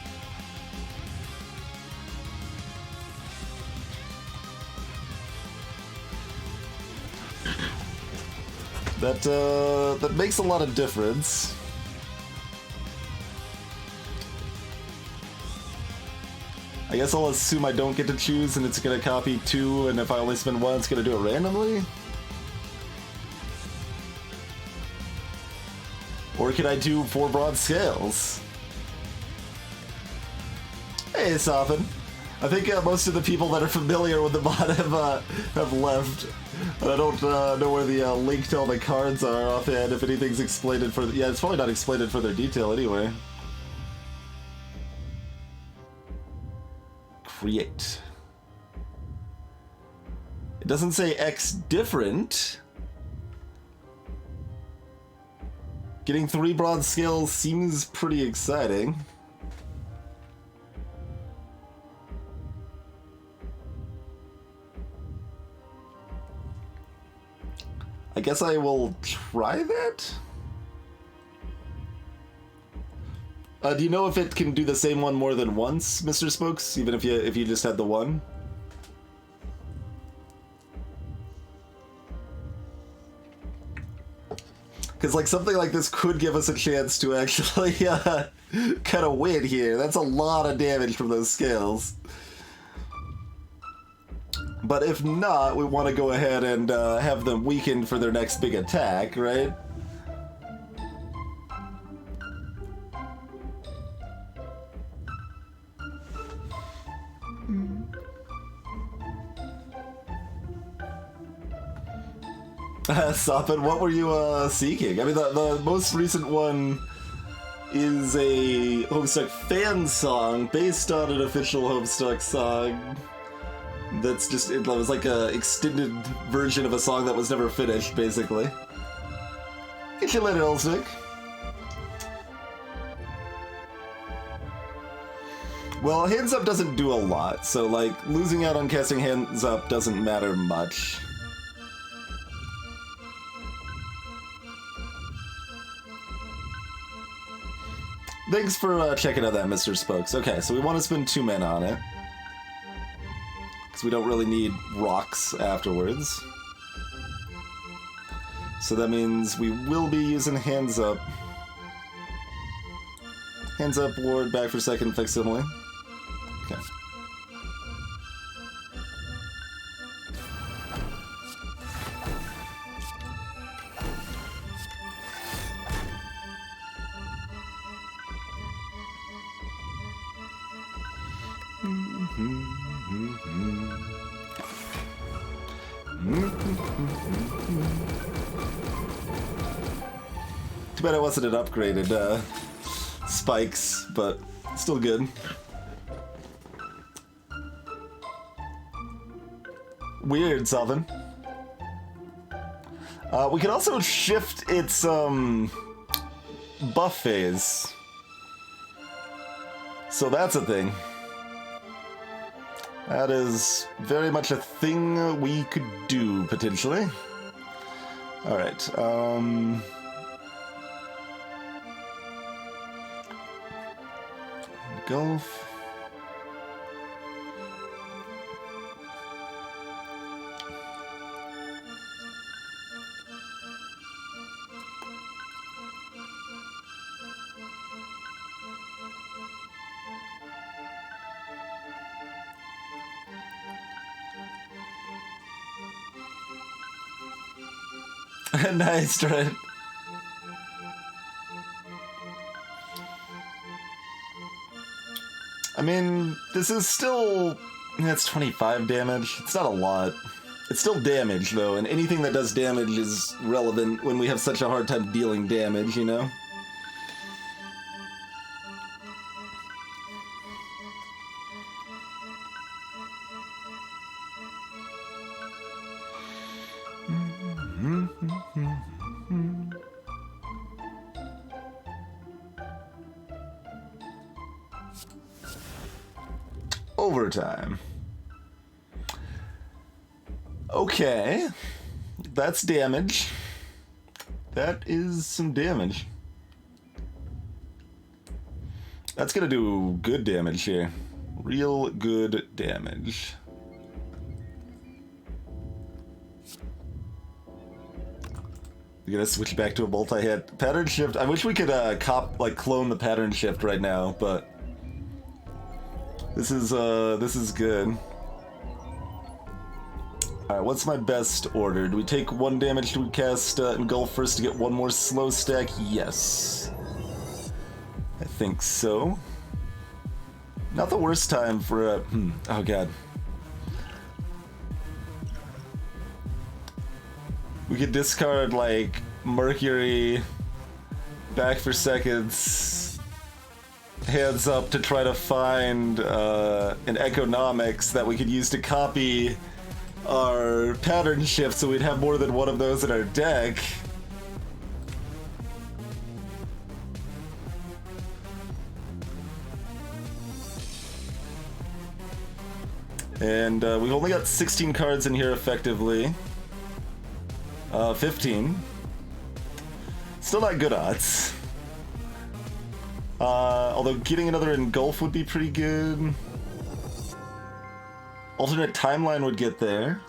That makes a lot of difference. I guess I'll assume I don't get to choose and it's gonna copy 2, and if I only spend 1, it's gonna do it randomly? Or can I do 4 broad scales? Hey, Soften. I think most of the people that are familiar with the mod have left. I don't know where the link to all the cards are offhand, if anything's explained for... Yeah, it's probably not explained further detail anyway. Create. It doesn't say X different. Getting 3 broad scales seems pretty exciting. I guess I will try that? Do you know if it can do the same one more than once, Mr. Spokes? Even if you just had the one? Because like something like this could give us a chance to actually kind of win here. That's a lot of damage from those scales. But if not, we want to go ahead and have them weakened for their next big attack, right? Soppin, what were you seeking? I mean, the most recent one is a Homestuck fan song based on an official Homestuck song. That's just, it was like a extended version of a song that was never finished, basically. Get you later, Olstick. Well, Hands Up doesn't do a lot, so like, losing out on casting Hands Up doesn't matter much. Thanks for checking out that, Mr. Spokes. Okay, so we want to spend 2 mana on it. Because we don't really need rocks afterwards. So that means we will be using Hands Up. Hands Up, ward, back for second, facsimile. Okay. Too bad it wasn't an upgraded spikes, but still good. Weird, Selvin. We can also shift its buff phase. So that's a thing. That is very much a thing we could do, potentially. Alright, Golf. Nice, Trent. I mean, this is still... That's 25 damage. It's not a lot. It's still damage, though, and anything that does damage is relevant when we have such a hard time dealing damage, you know? Overtime. Okay. That's damage. That is some damage. That's gonna do good damage here. Real good damage. We're gonna switch back to a multi-hit. Pattern shift. I wish we could clone the pattern shift right now, but this is good. Alright, what's my best order? Do we take 1 damage? Do we cast Engulf first to get 1 more slow stack? Yes. I think so. Not the worst time for a... Oh god. We could discard, like, Mercury, back for seconds, hands up to try to find an Economics that we could use to copy our pattern shift so we'd have more than one of those in our deck. And we've only got 16 cards in here effectively. 15. Still not good odds. Although getting another Engulf would be pretty good. Alternate Timeline would get there.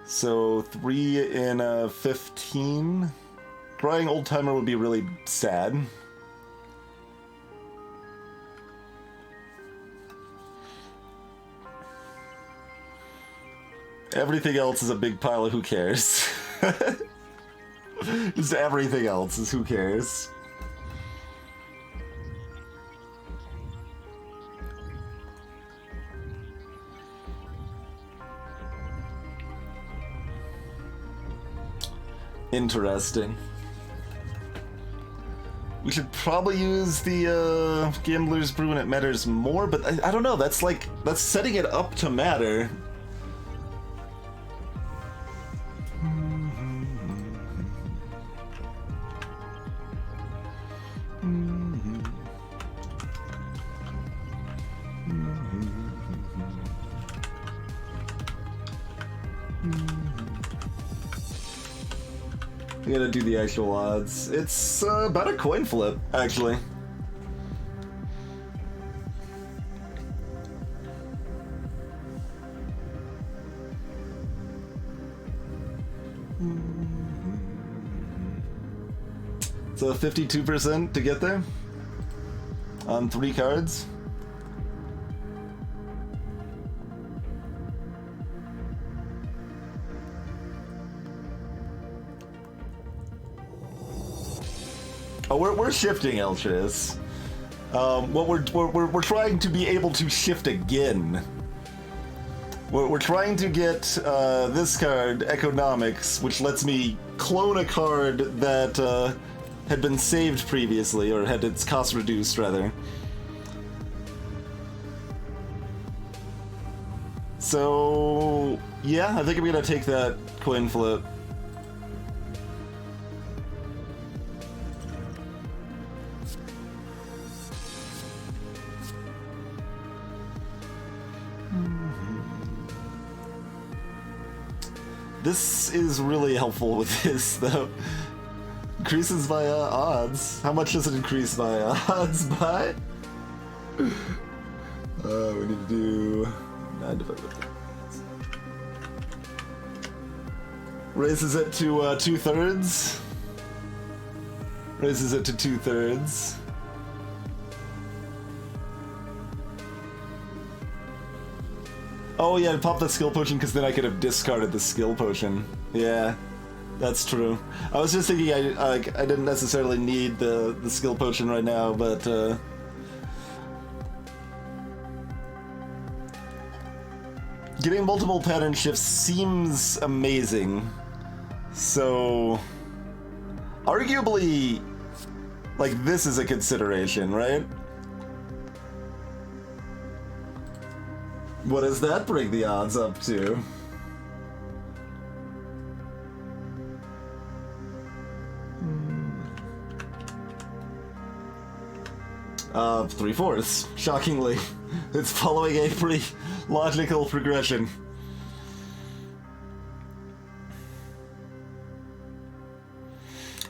So 3 in 15. Drawing Old Timer would be really sad. Everything else is a big pile of who cares. Just everything else is who cares. Interesting. We should probably use the Gambler's Brew when it matters more, but I don't know, that's setting it up to matter. I'm gonna do the actual odds. It's about a coin flip, actually. So 52% to get there on 3 cards. Oh, we're shifting, Eltris. What we're trying to be able to shift again. We're trying to get this card, Economics, which lets me clone a card that had been saved previously, or had its cost reduced, rather. So, yeah, I think I'm gonna take that coin flip. This is really helpful with this, though. Increases via odds. How much does it increase via odds by? We need to do 9 divided by 3. Raises it to 2/3. Raises it to 2/3. Oh yeah, pop that skill potion because then I could have discarded the skill potion. Yeah, that's true. I was just thinking I didn't necessarily need the skill potion right now, but getting multiple pattern shifts seems amazing. So arguably, like, this is a consideration, right? What does that bring the odds up to? Uh, 3/4, shockingly. It's following a pretty logical progression.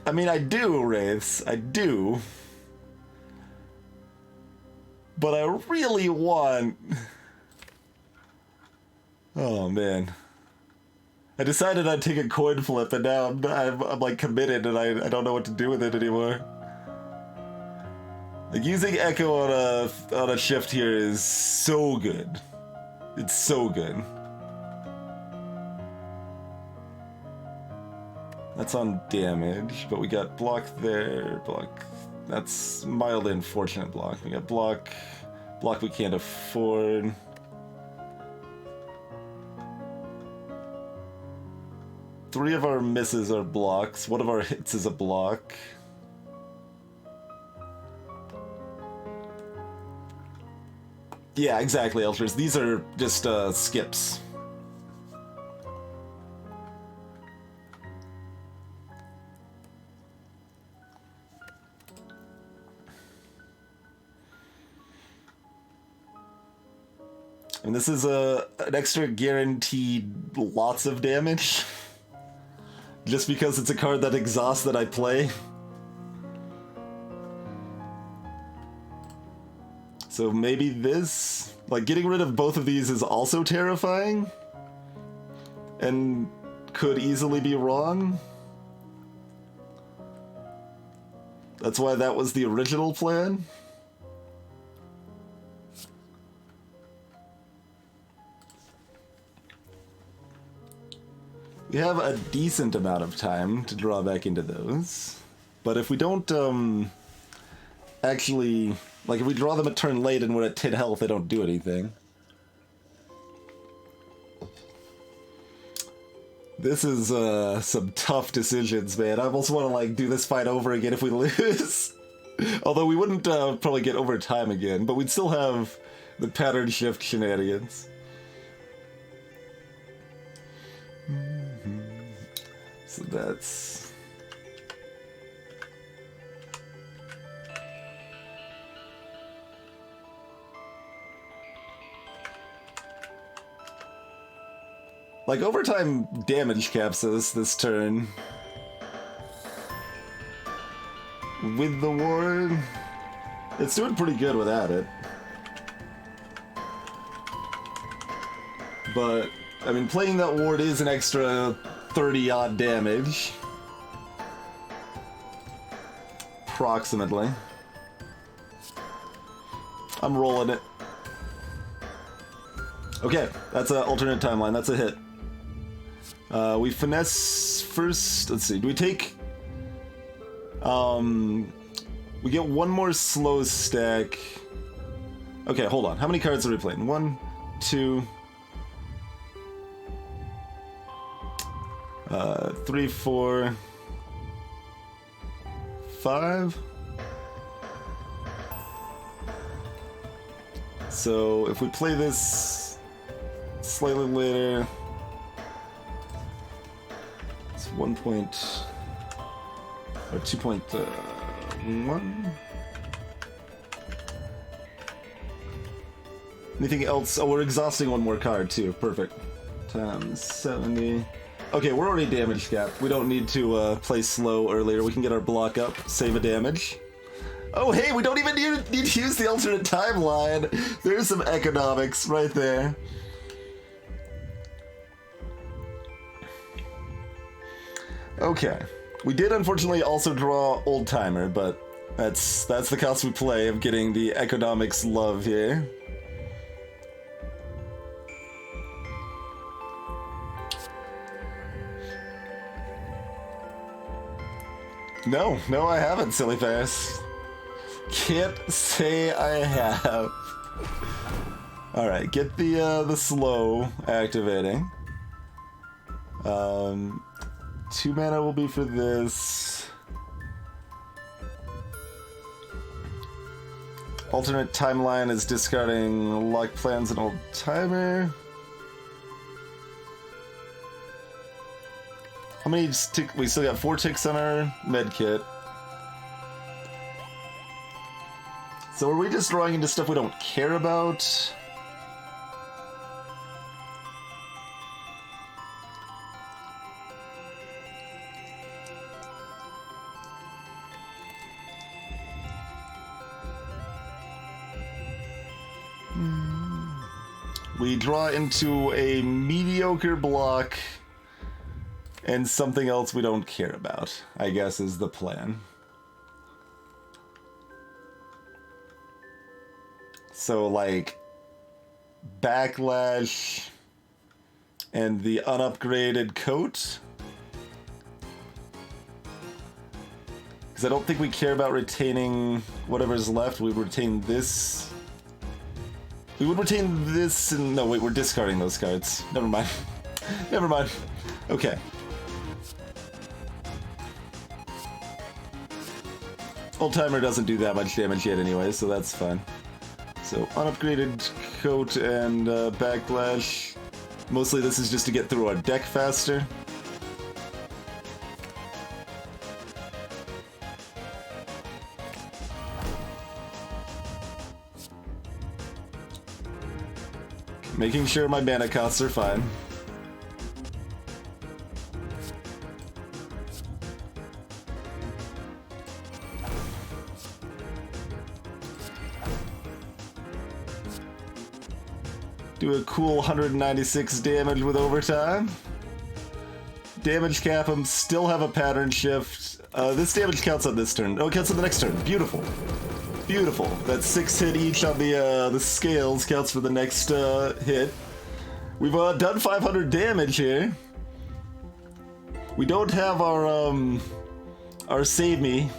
I mean, I do, Wraiths. I do. But I really want... Oh, man. I decided I'd take a coin flip, and now I'm like, committed, and I don't know what to do with it anymore. Like, using Echo on a shift here is so good. It's so good. That's on damage, but we got block there, block... That's mildly unfortunate block. We got block we can't afford. Three of our misses are blocks. One of our hits is a block. Yeah, exactly, Elters. These are just skips. And this is an extra guaranteed lots of damage. Just because it's a card that exhausts that I play. So maybe this... Like, getting rid of both of these is also terrifying. And could easily be wrong. That's why that was the original plan. We have a decent amount of time to draw back into those. But if we don't, actually... Like, if we draw them a turn late and we're at 10 health, they don't do anything. This is, some tough decisions, man. I almost want to, like, do this fight over again if we lose. Although we wouldn't, probably get overtime again, but we'd still have the pattern shift shenanigans. So that's... Like, overtime damage caps us this turn. With the ward, it's doing pretty good without it. But, I mean, playing that ward is an extra 30-odd damage. Approximately. I'm rolling it. Okay, that's an alternate timeline. That's a hit. We finesse first. Let's see. Do we take... we get one more slow stack. Okay, hold on. How many cards are we playing? 1, 2... 3, 4... 5? So, if we play this slightly later... 1 point... or 2.1? Anything else? Oh, we're exhausting one more card, too. Perfect. Times 70... Okay, we're already damage capped. We don't need to play slow earlier. We can get our block up, save a damage. Oh, hey, we don't even need to use the alternate timeline. There's some economics right there. Okay. We did unfortunately also draw Old Timer, but that's the cost we play of getting the economics love here. No, I haven't, silly face. Can't say I have. Alright, get the slow activating. 2 mana will be for this. Alternate timeline is discarding Lock Plans and Old Timer. How many tick? We still got 4 ticks on our med kit. So are we just drawing into stuff we don't care about? We draw into a mediocre block and something else we don't care about, I guess is the plan. So, like, backlash and the unupgraded coat. Because I don't think we care about retaining whatever's left. We retain this. We would retain this and... No, wait, we're discarding those cards. Never mind. Never mind. Okay. Old Timer doesn't do that much damage yet anyway, so that's fine. So, unupgraded coat and backlash. Mostly this is just to get through our deck faster. Making sure my mana costs are fine. Do a cool 196 damage with overtime. Damage cap him, still have a pattern shift. This damage counts on this turn. Oh, it counts on the next turn. Beautiful. Beautiful. That's 6 hit each on the scales, counts for the next hit. We've done 500 damage here. We don't have our save me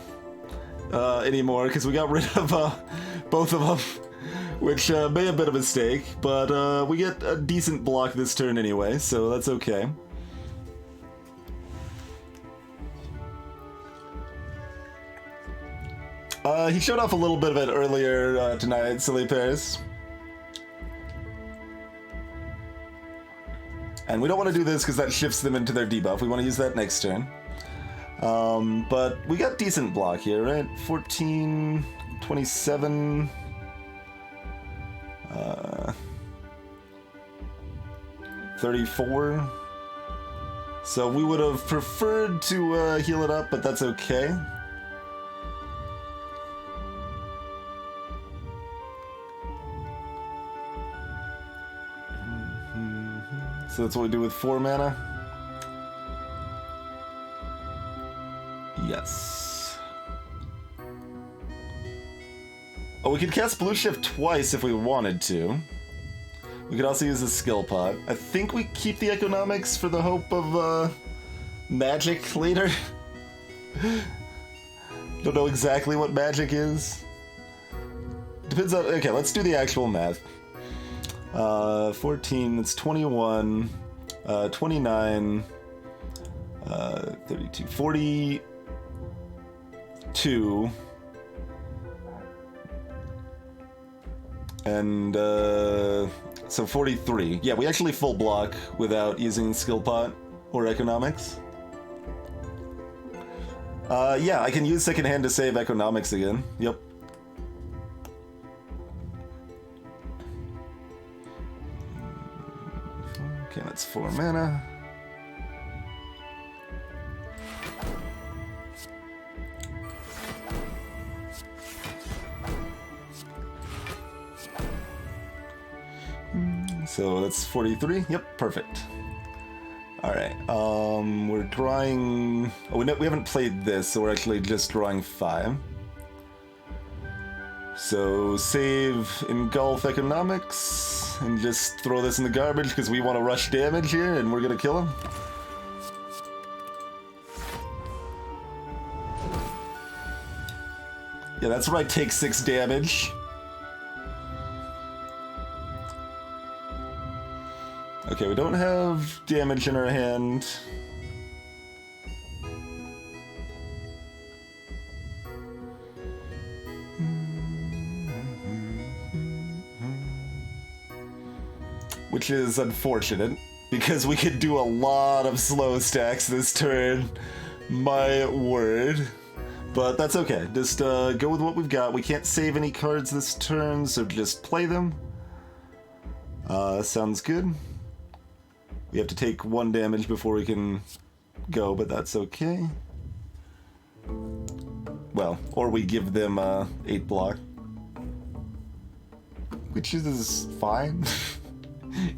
anymore because we got rid of both of them. Which may have been a mistake, but we get a decent block this turn anyway, so that's okay. He showed off a little bit of it earlier tonight, Silly Paris. And we don't want to do this because that shifts them into their debuff. We want to use that next turn. But we got decent block here, right? 14, 27... 34. So we would have preferred to heal it up, but that's okay. So that's what we do with 4 mana. Yes. Oh, we could cast Blue Shift twice if we wanted to. We could also use the skill pot. I think we keep the economics for the hope of magic later. Don't know exactly what magic is. Depends on... Okay, let's do the actual math. 14, it's 21, 29, 32, 42, and so 43. Yeah, we actually full block without using skill pot or economics. Yeah, I can use second hand to save economics again. Yep. Okay, that's 4 mana. So that's 43. Yep, perfect. All right. We're drawing. Oh, we haven't played this, so we're actually just drawing 5. So save engulf economics and just throw this in the garbage because we want to rush damage here, and we're gonna kill him. Yeah, that's right. Take 6 damage. Okay, we don't have damage in our hand. Which is unfortunate, because we could do a lot of slow stacks this turn. My word. But that's okay. Just go with what we've got. We can't save any cards this turn, so just play them. Sounds good. We have to take 1 damage before we can go, but that's okay. Well, or we give them 8 block. which is fine.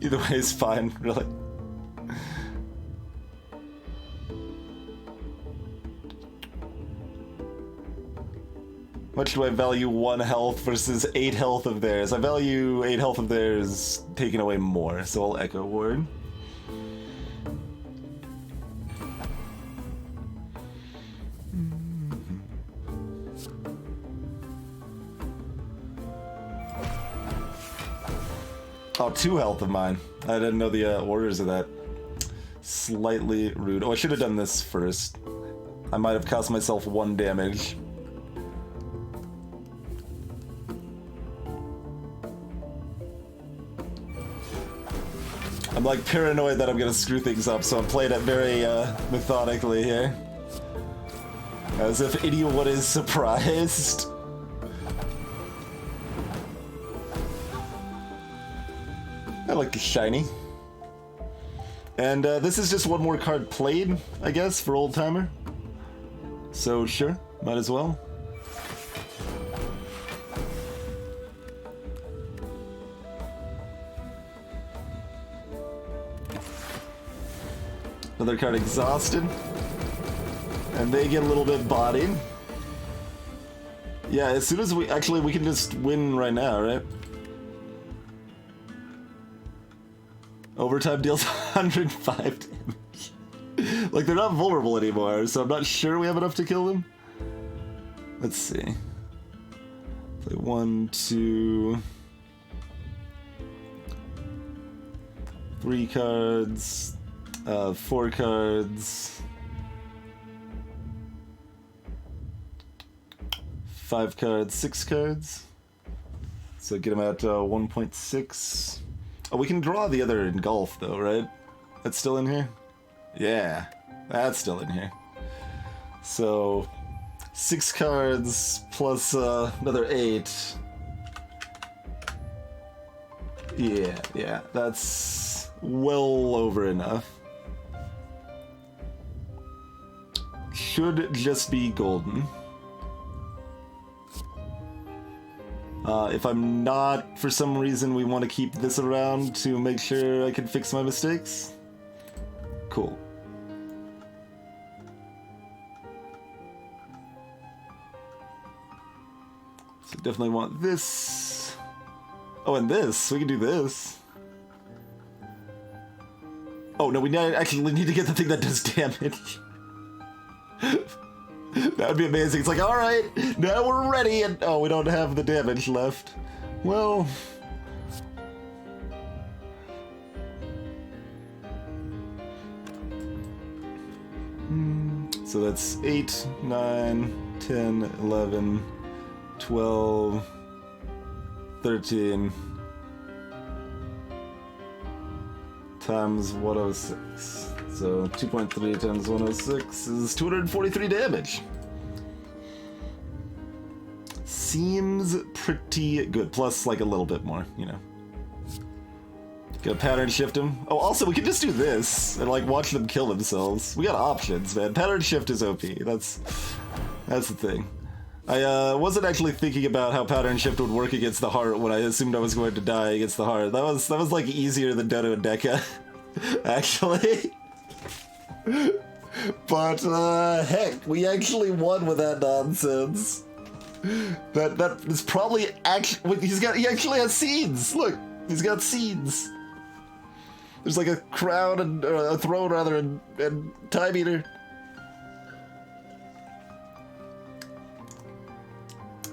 Either way is fine, really. Much do I value 1 health versus 8 health of theirs? I value 8 health of theirs taking away more, so I'll Echo Ward. Oh, 2 health of mine. I didn't know the orders of that. Slightly rude. Oh, I should have done this first. I might have cost myself 1 damage. I'm like paranoid that I'm gonna screw things up, so I'm playing it very methodically here. As if anyone is surprised. I like the shiny. And this is just 1 more card played, I guess, for old timer. So sure, might as well. Another card exhausted. And they get a little bit bodied. Yeah, as soon as we can just win right now, right? Overtime deals 105 damage. Like, they're not vulnerable anymore, so I'm not sure we have enough to kill them. Let's see. Play 1, 2, 3 cards. 4 cards. 5 cards, 6 cards. So get them at 1.6. Oh, we can draw the other engulf though, right? That's still in here? Yeah, that's still in here. So 6 cards plus another 8. Yeah, that's well over enough. Should just be golden. If I'm not, for some reason, we want to keep this around to make sure I can fix my mistakes. Cool. So definitely want this. Oh, and this. We can do this. Oh, no, we actually need to get the thing that does damage. That would be amazing. It's like, alright, now we're ready, and oh, we don't have the damage left. Well... So that's 8, 9, 10, 11, 12, 13... times 106. So 2.3 times 106 is 243 damage. Seems pretty good. Plus, like, a little bit more, you know. Gotta pattern shift them. Oh, also, we can just do this and, like, watch them kill themselves. We got options, man. Pattern shift is OP. That's the thing. I wasn't actually thinking about how pattern shift would work against the heart when I assumed I was going to die against the heart. That was like easier than Dodo and Deca, actually. But heck, we actually won with that nonsense. That is probably actually he actually has seeds. Look, he's got seeds. There's like a crown and a throne rather and time eater.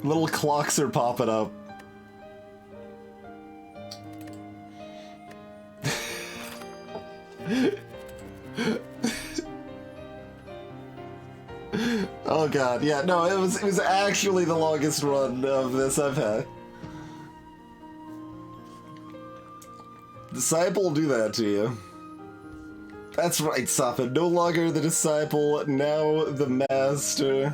Little clocks are popping up. Oh god, yeah, no, it was actually the longest run of this I've had. Disciple will do that to you. That's right, Sophin. No longer the disciple, now the master.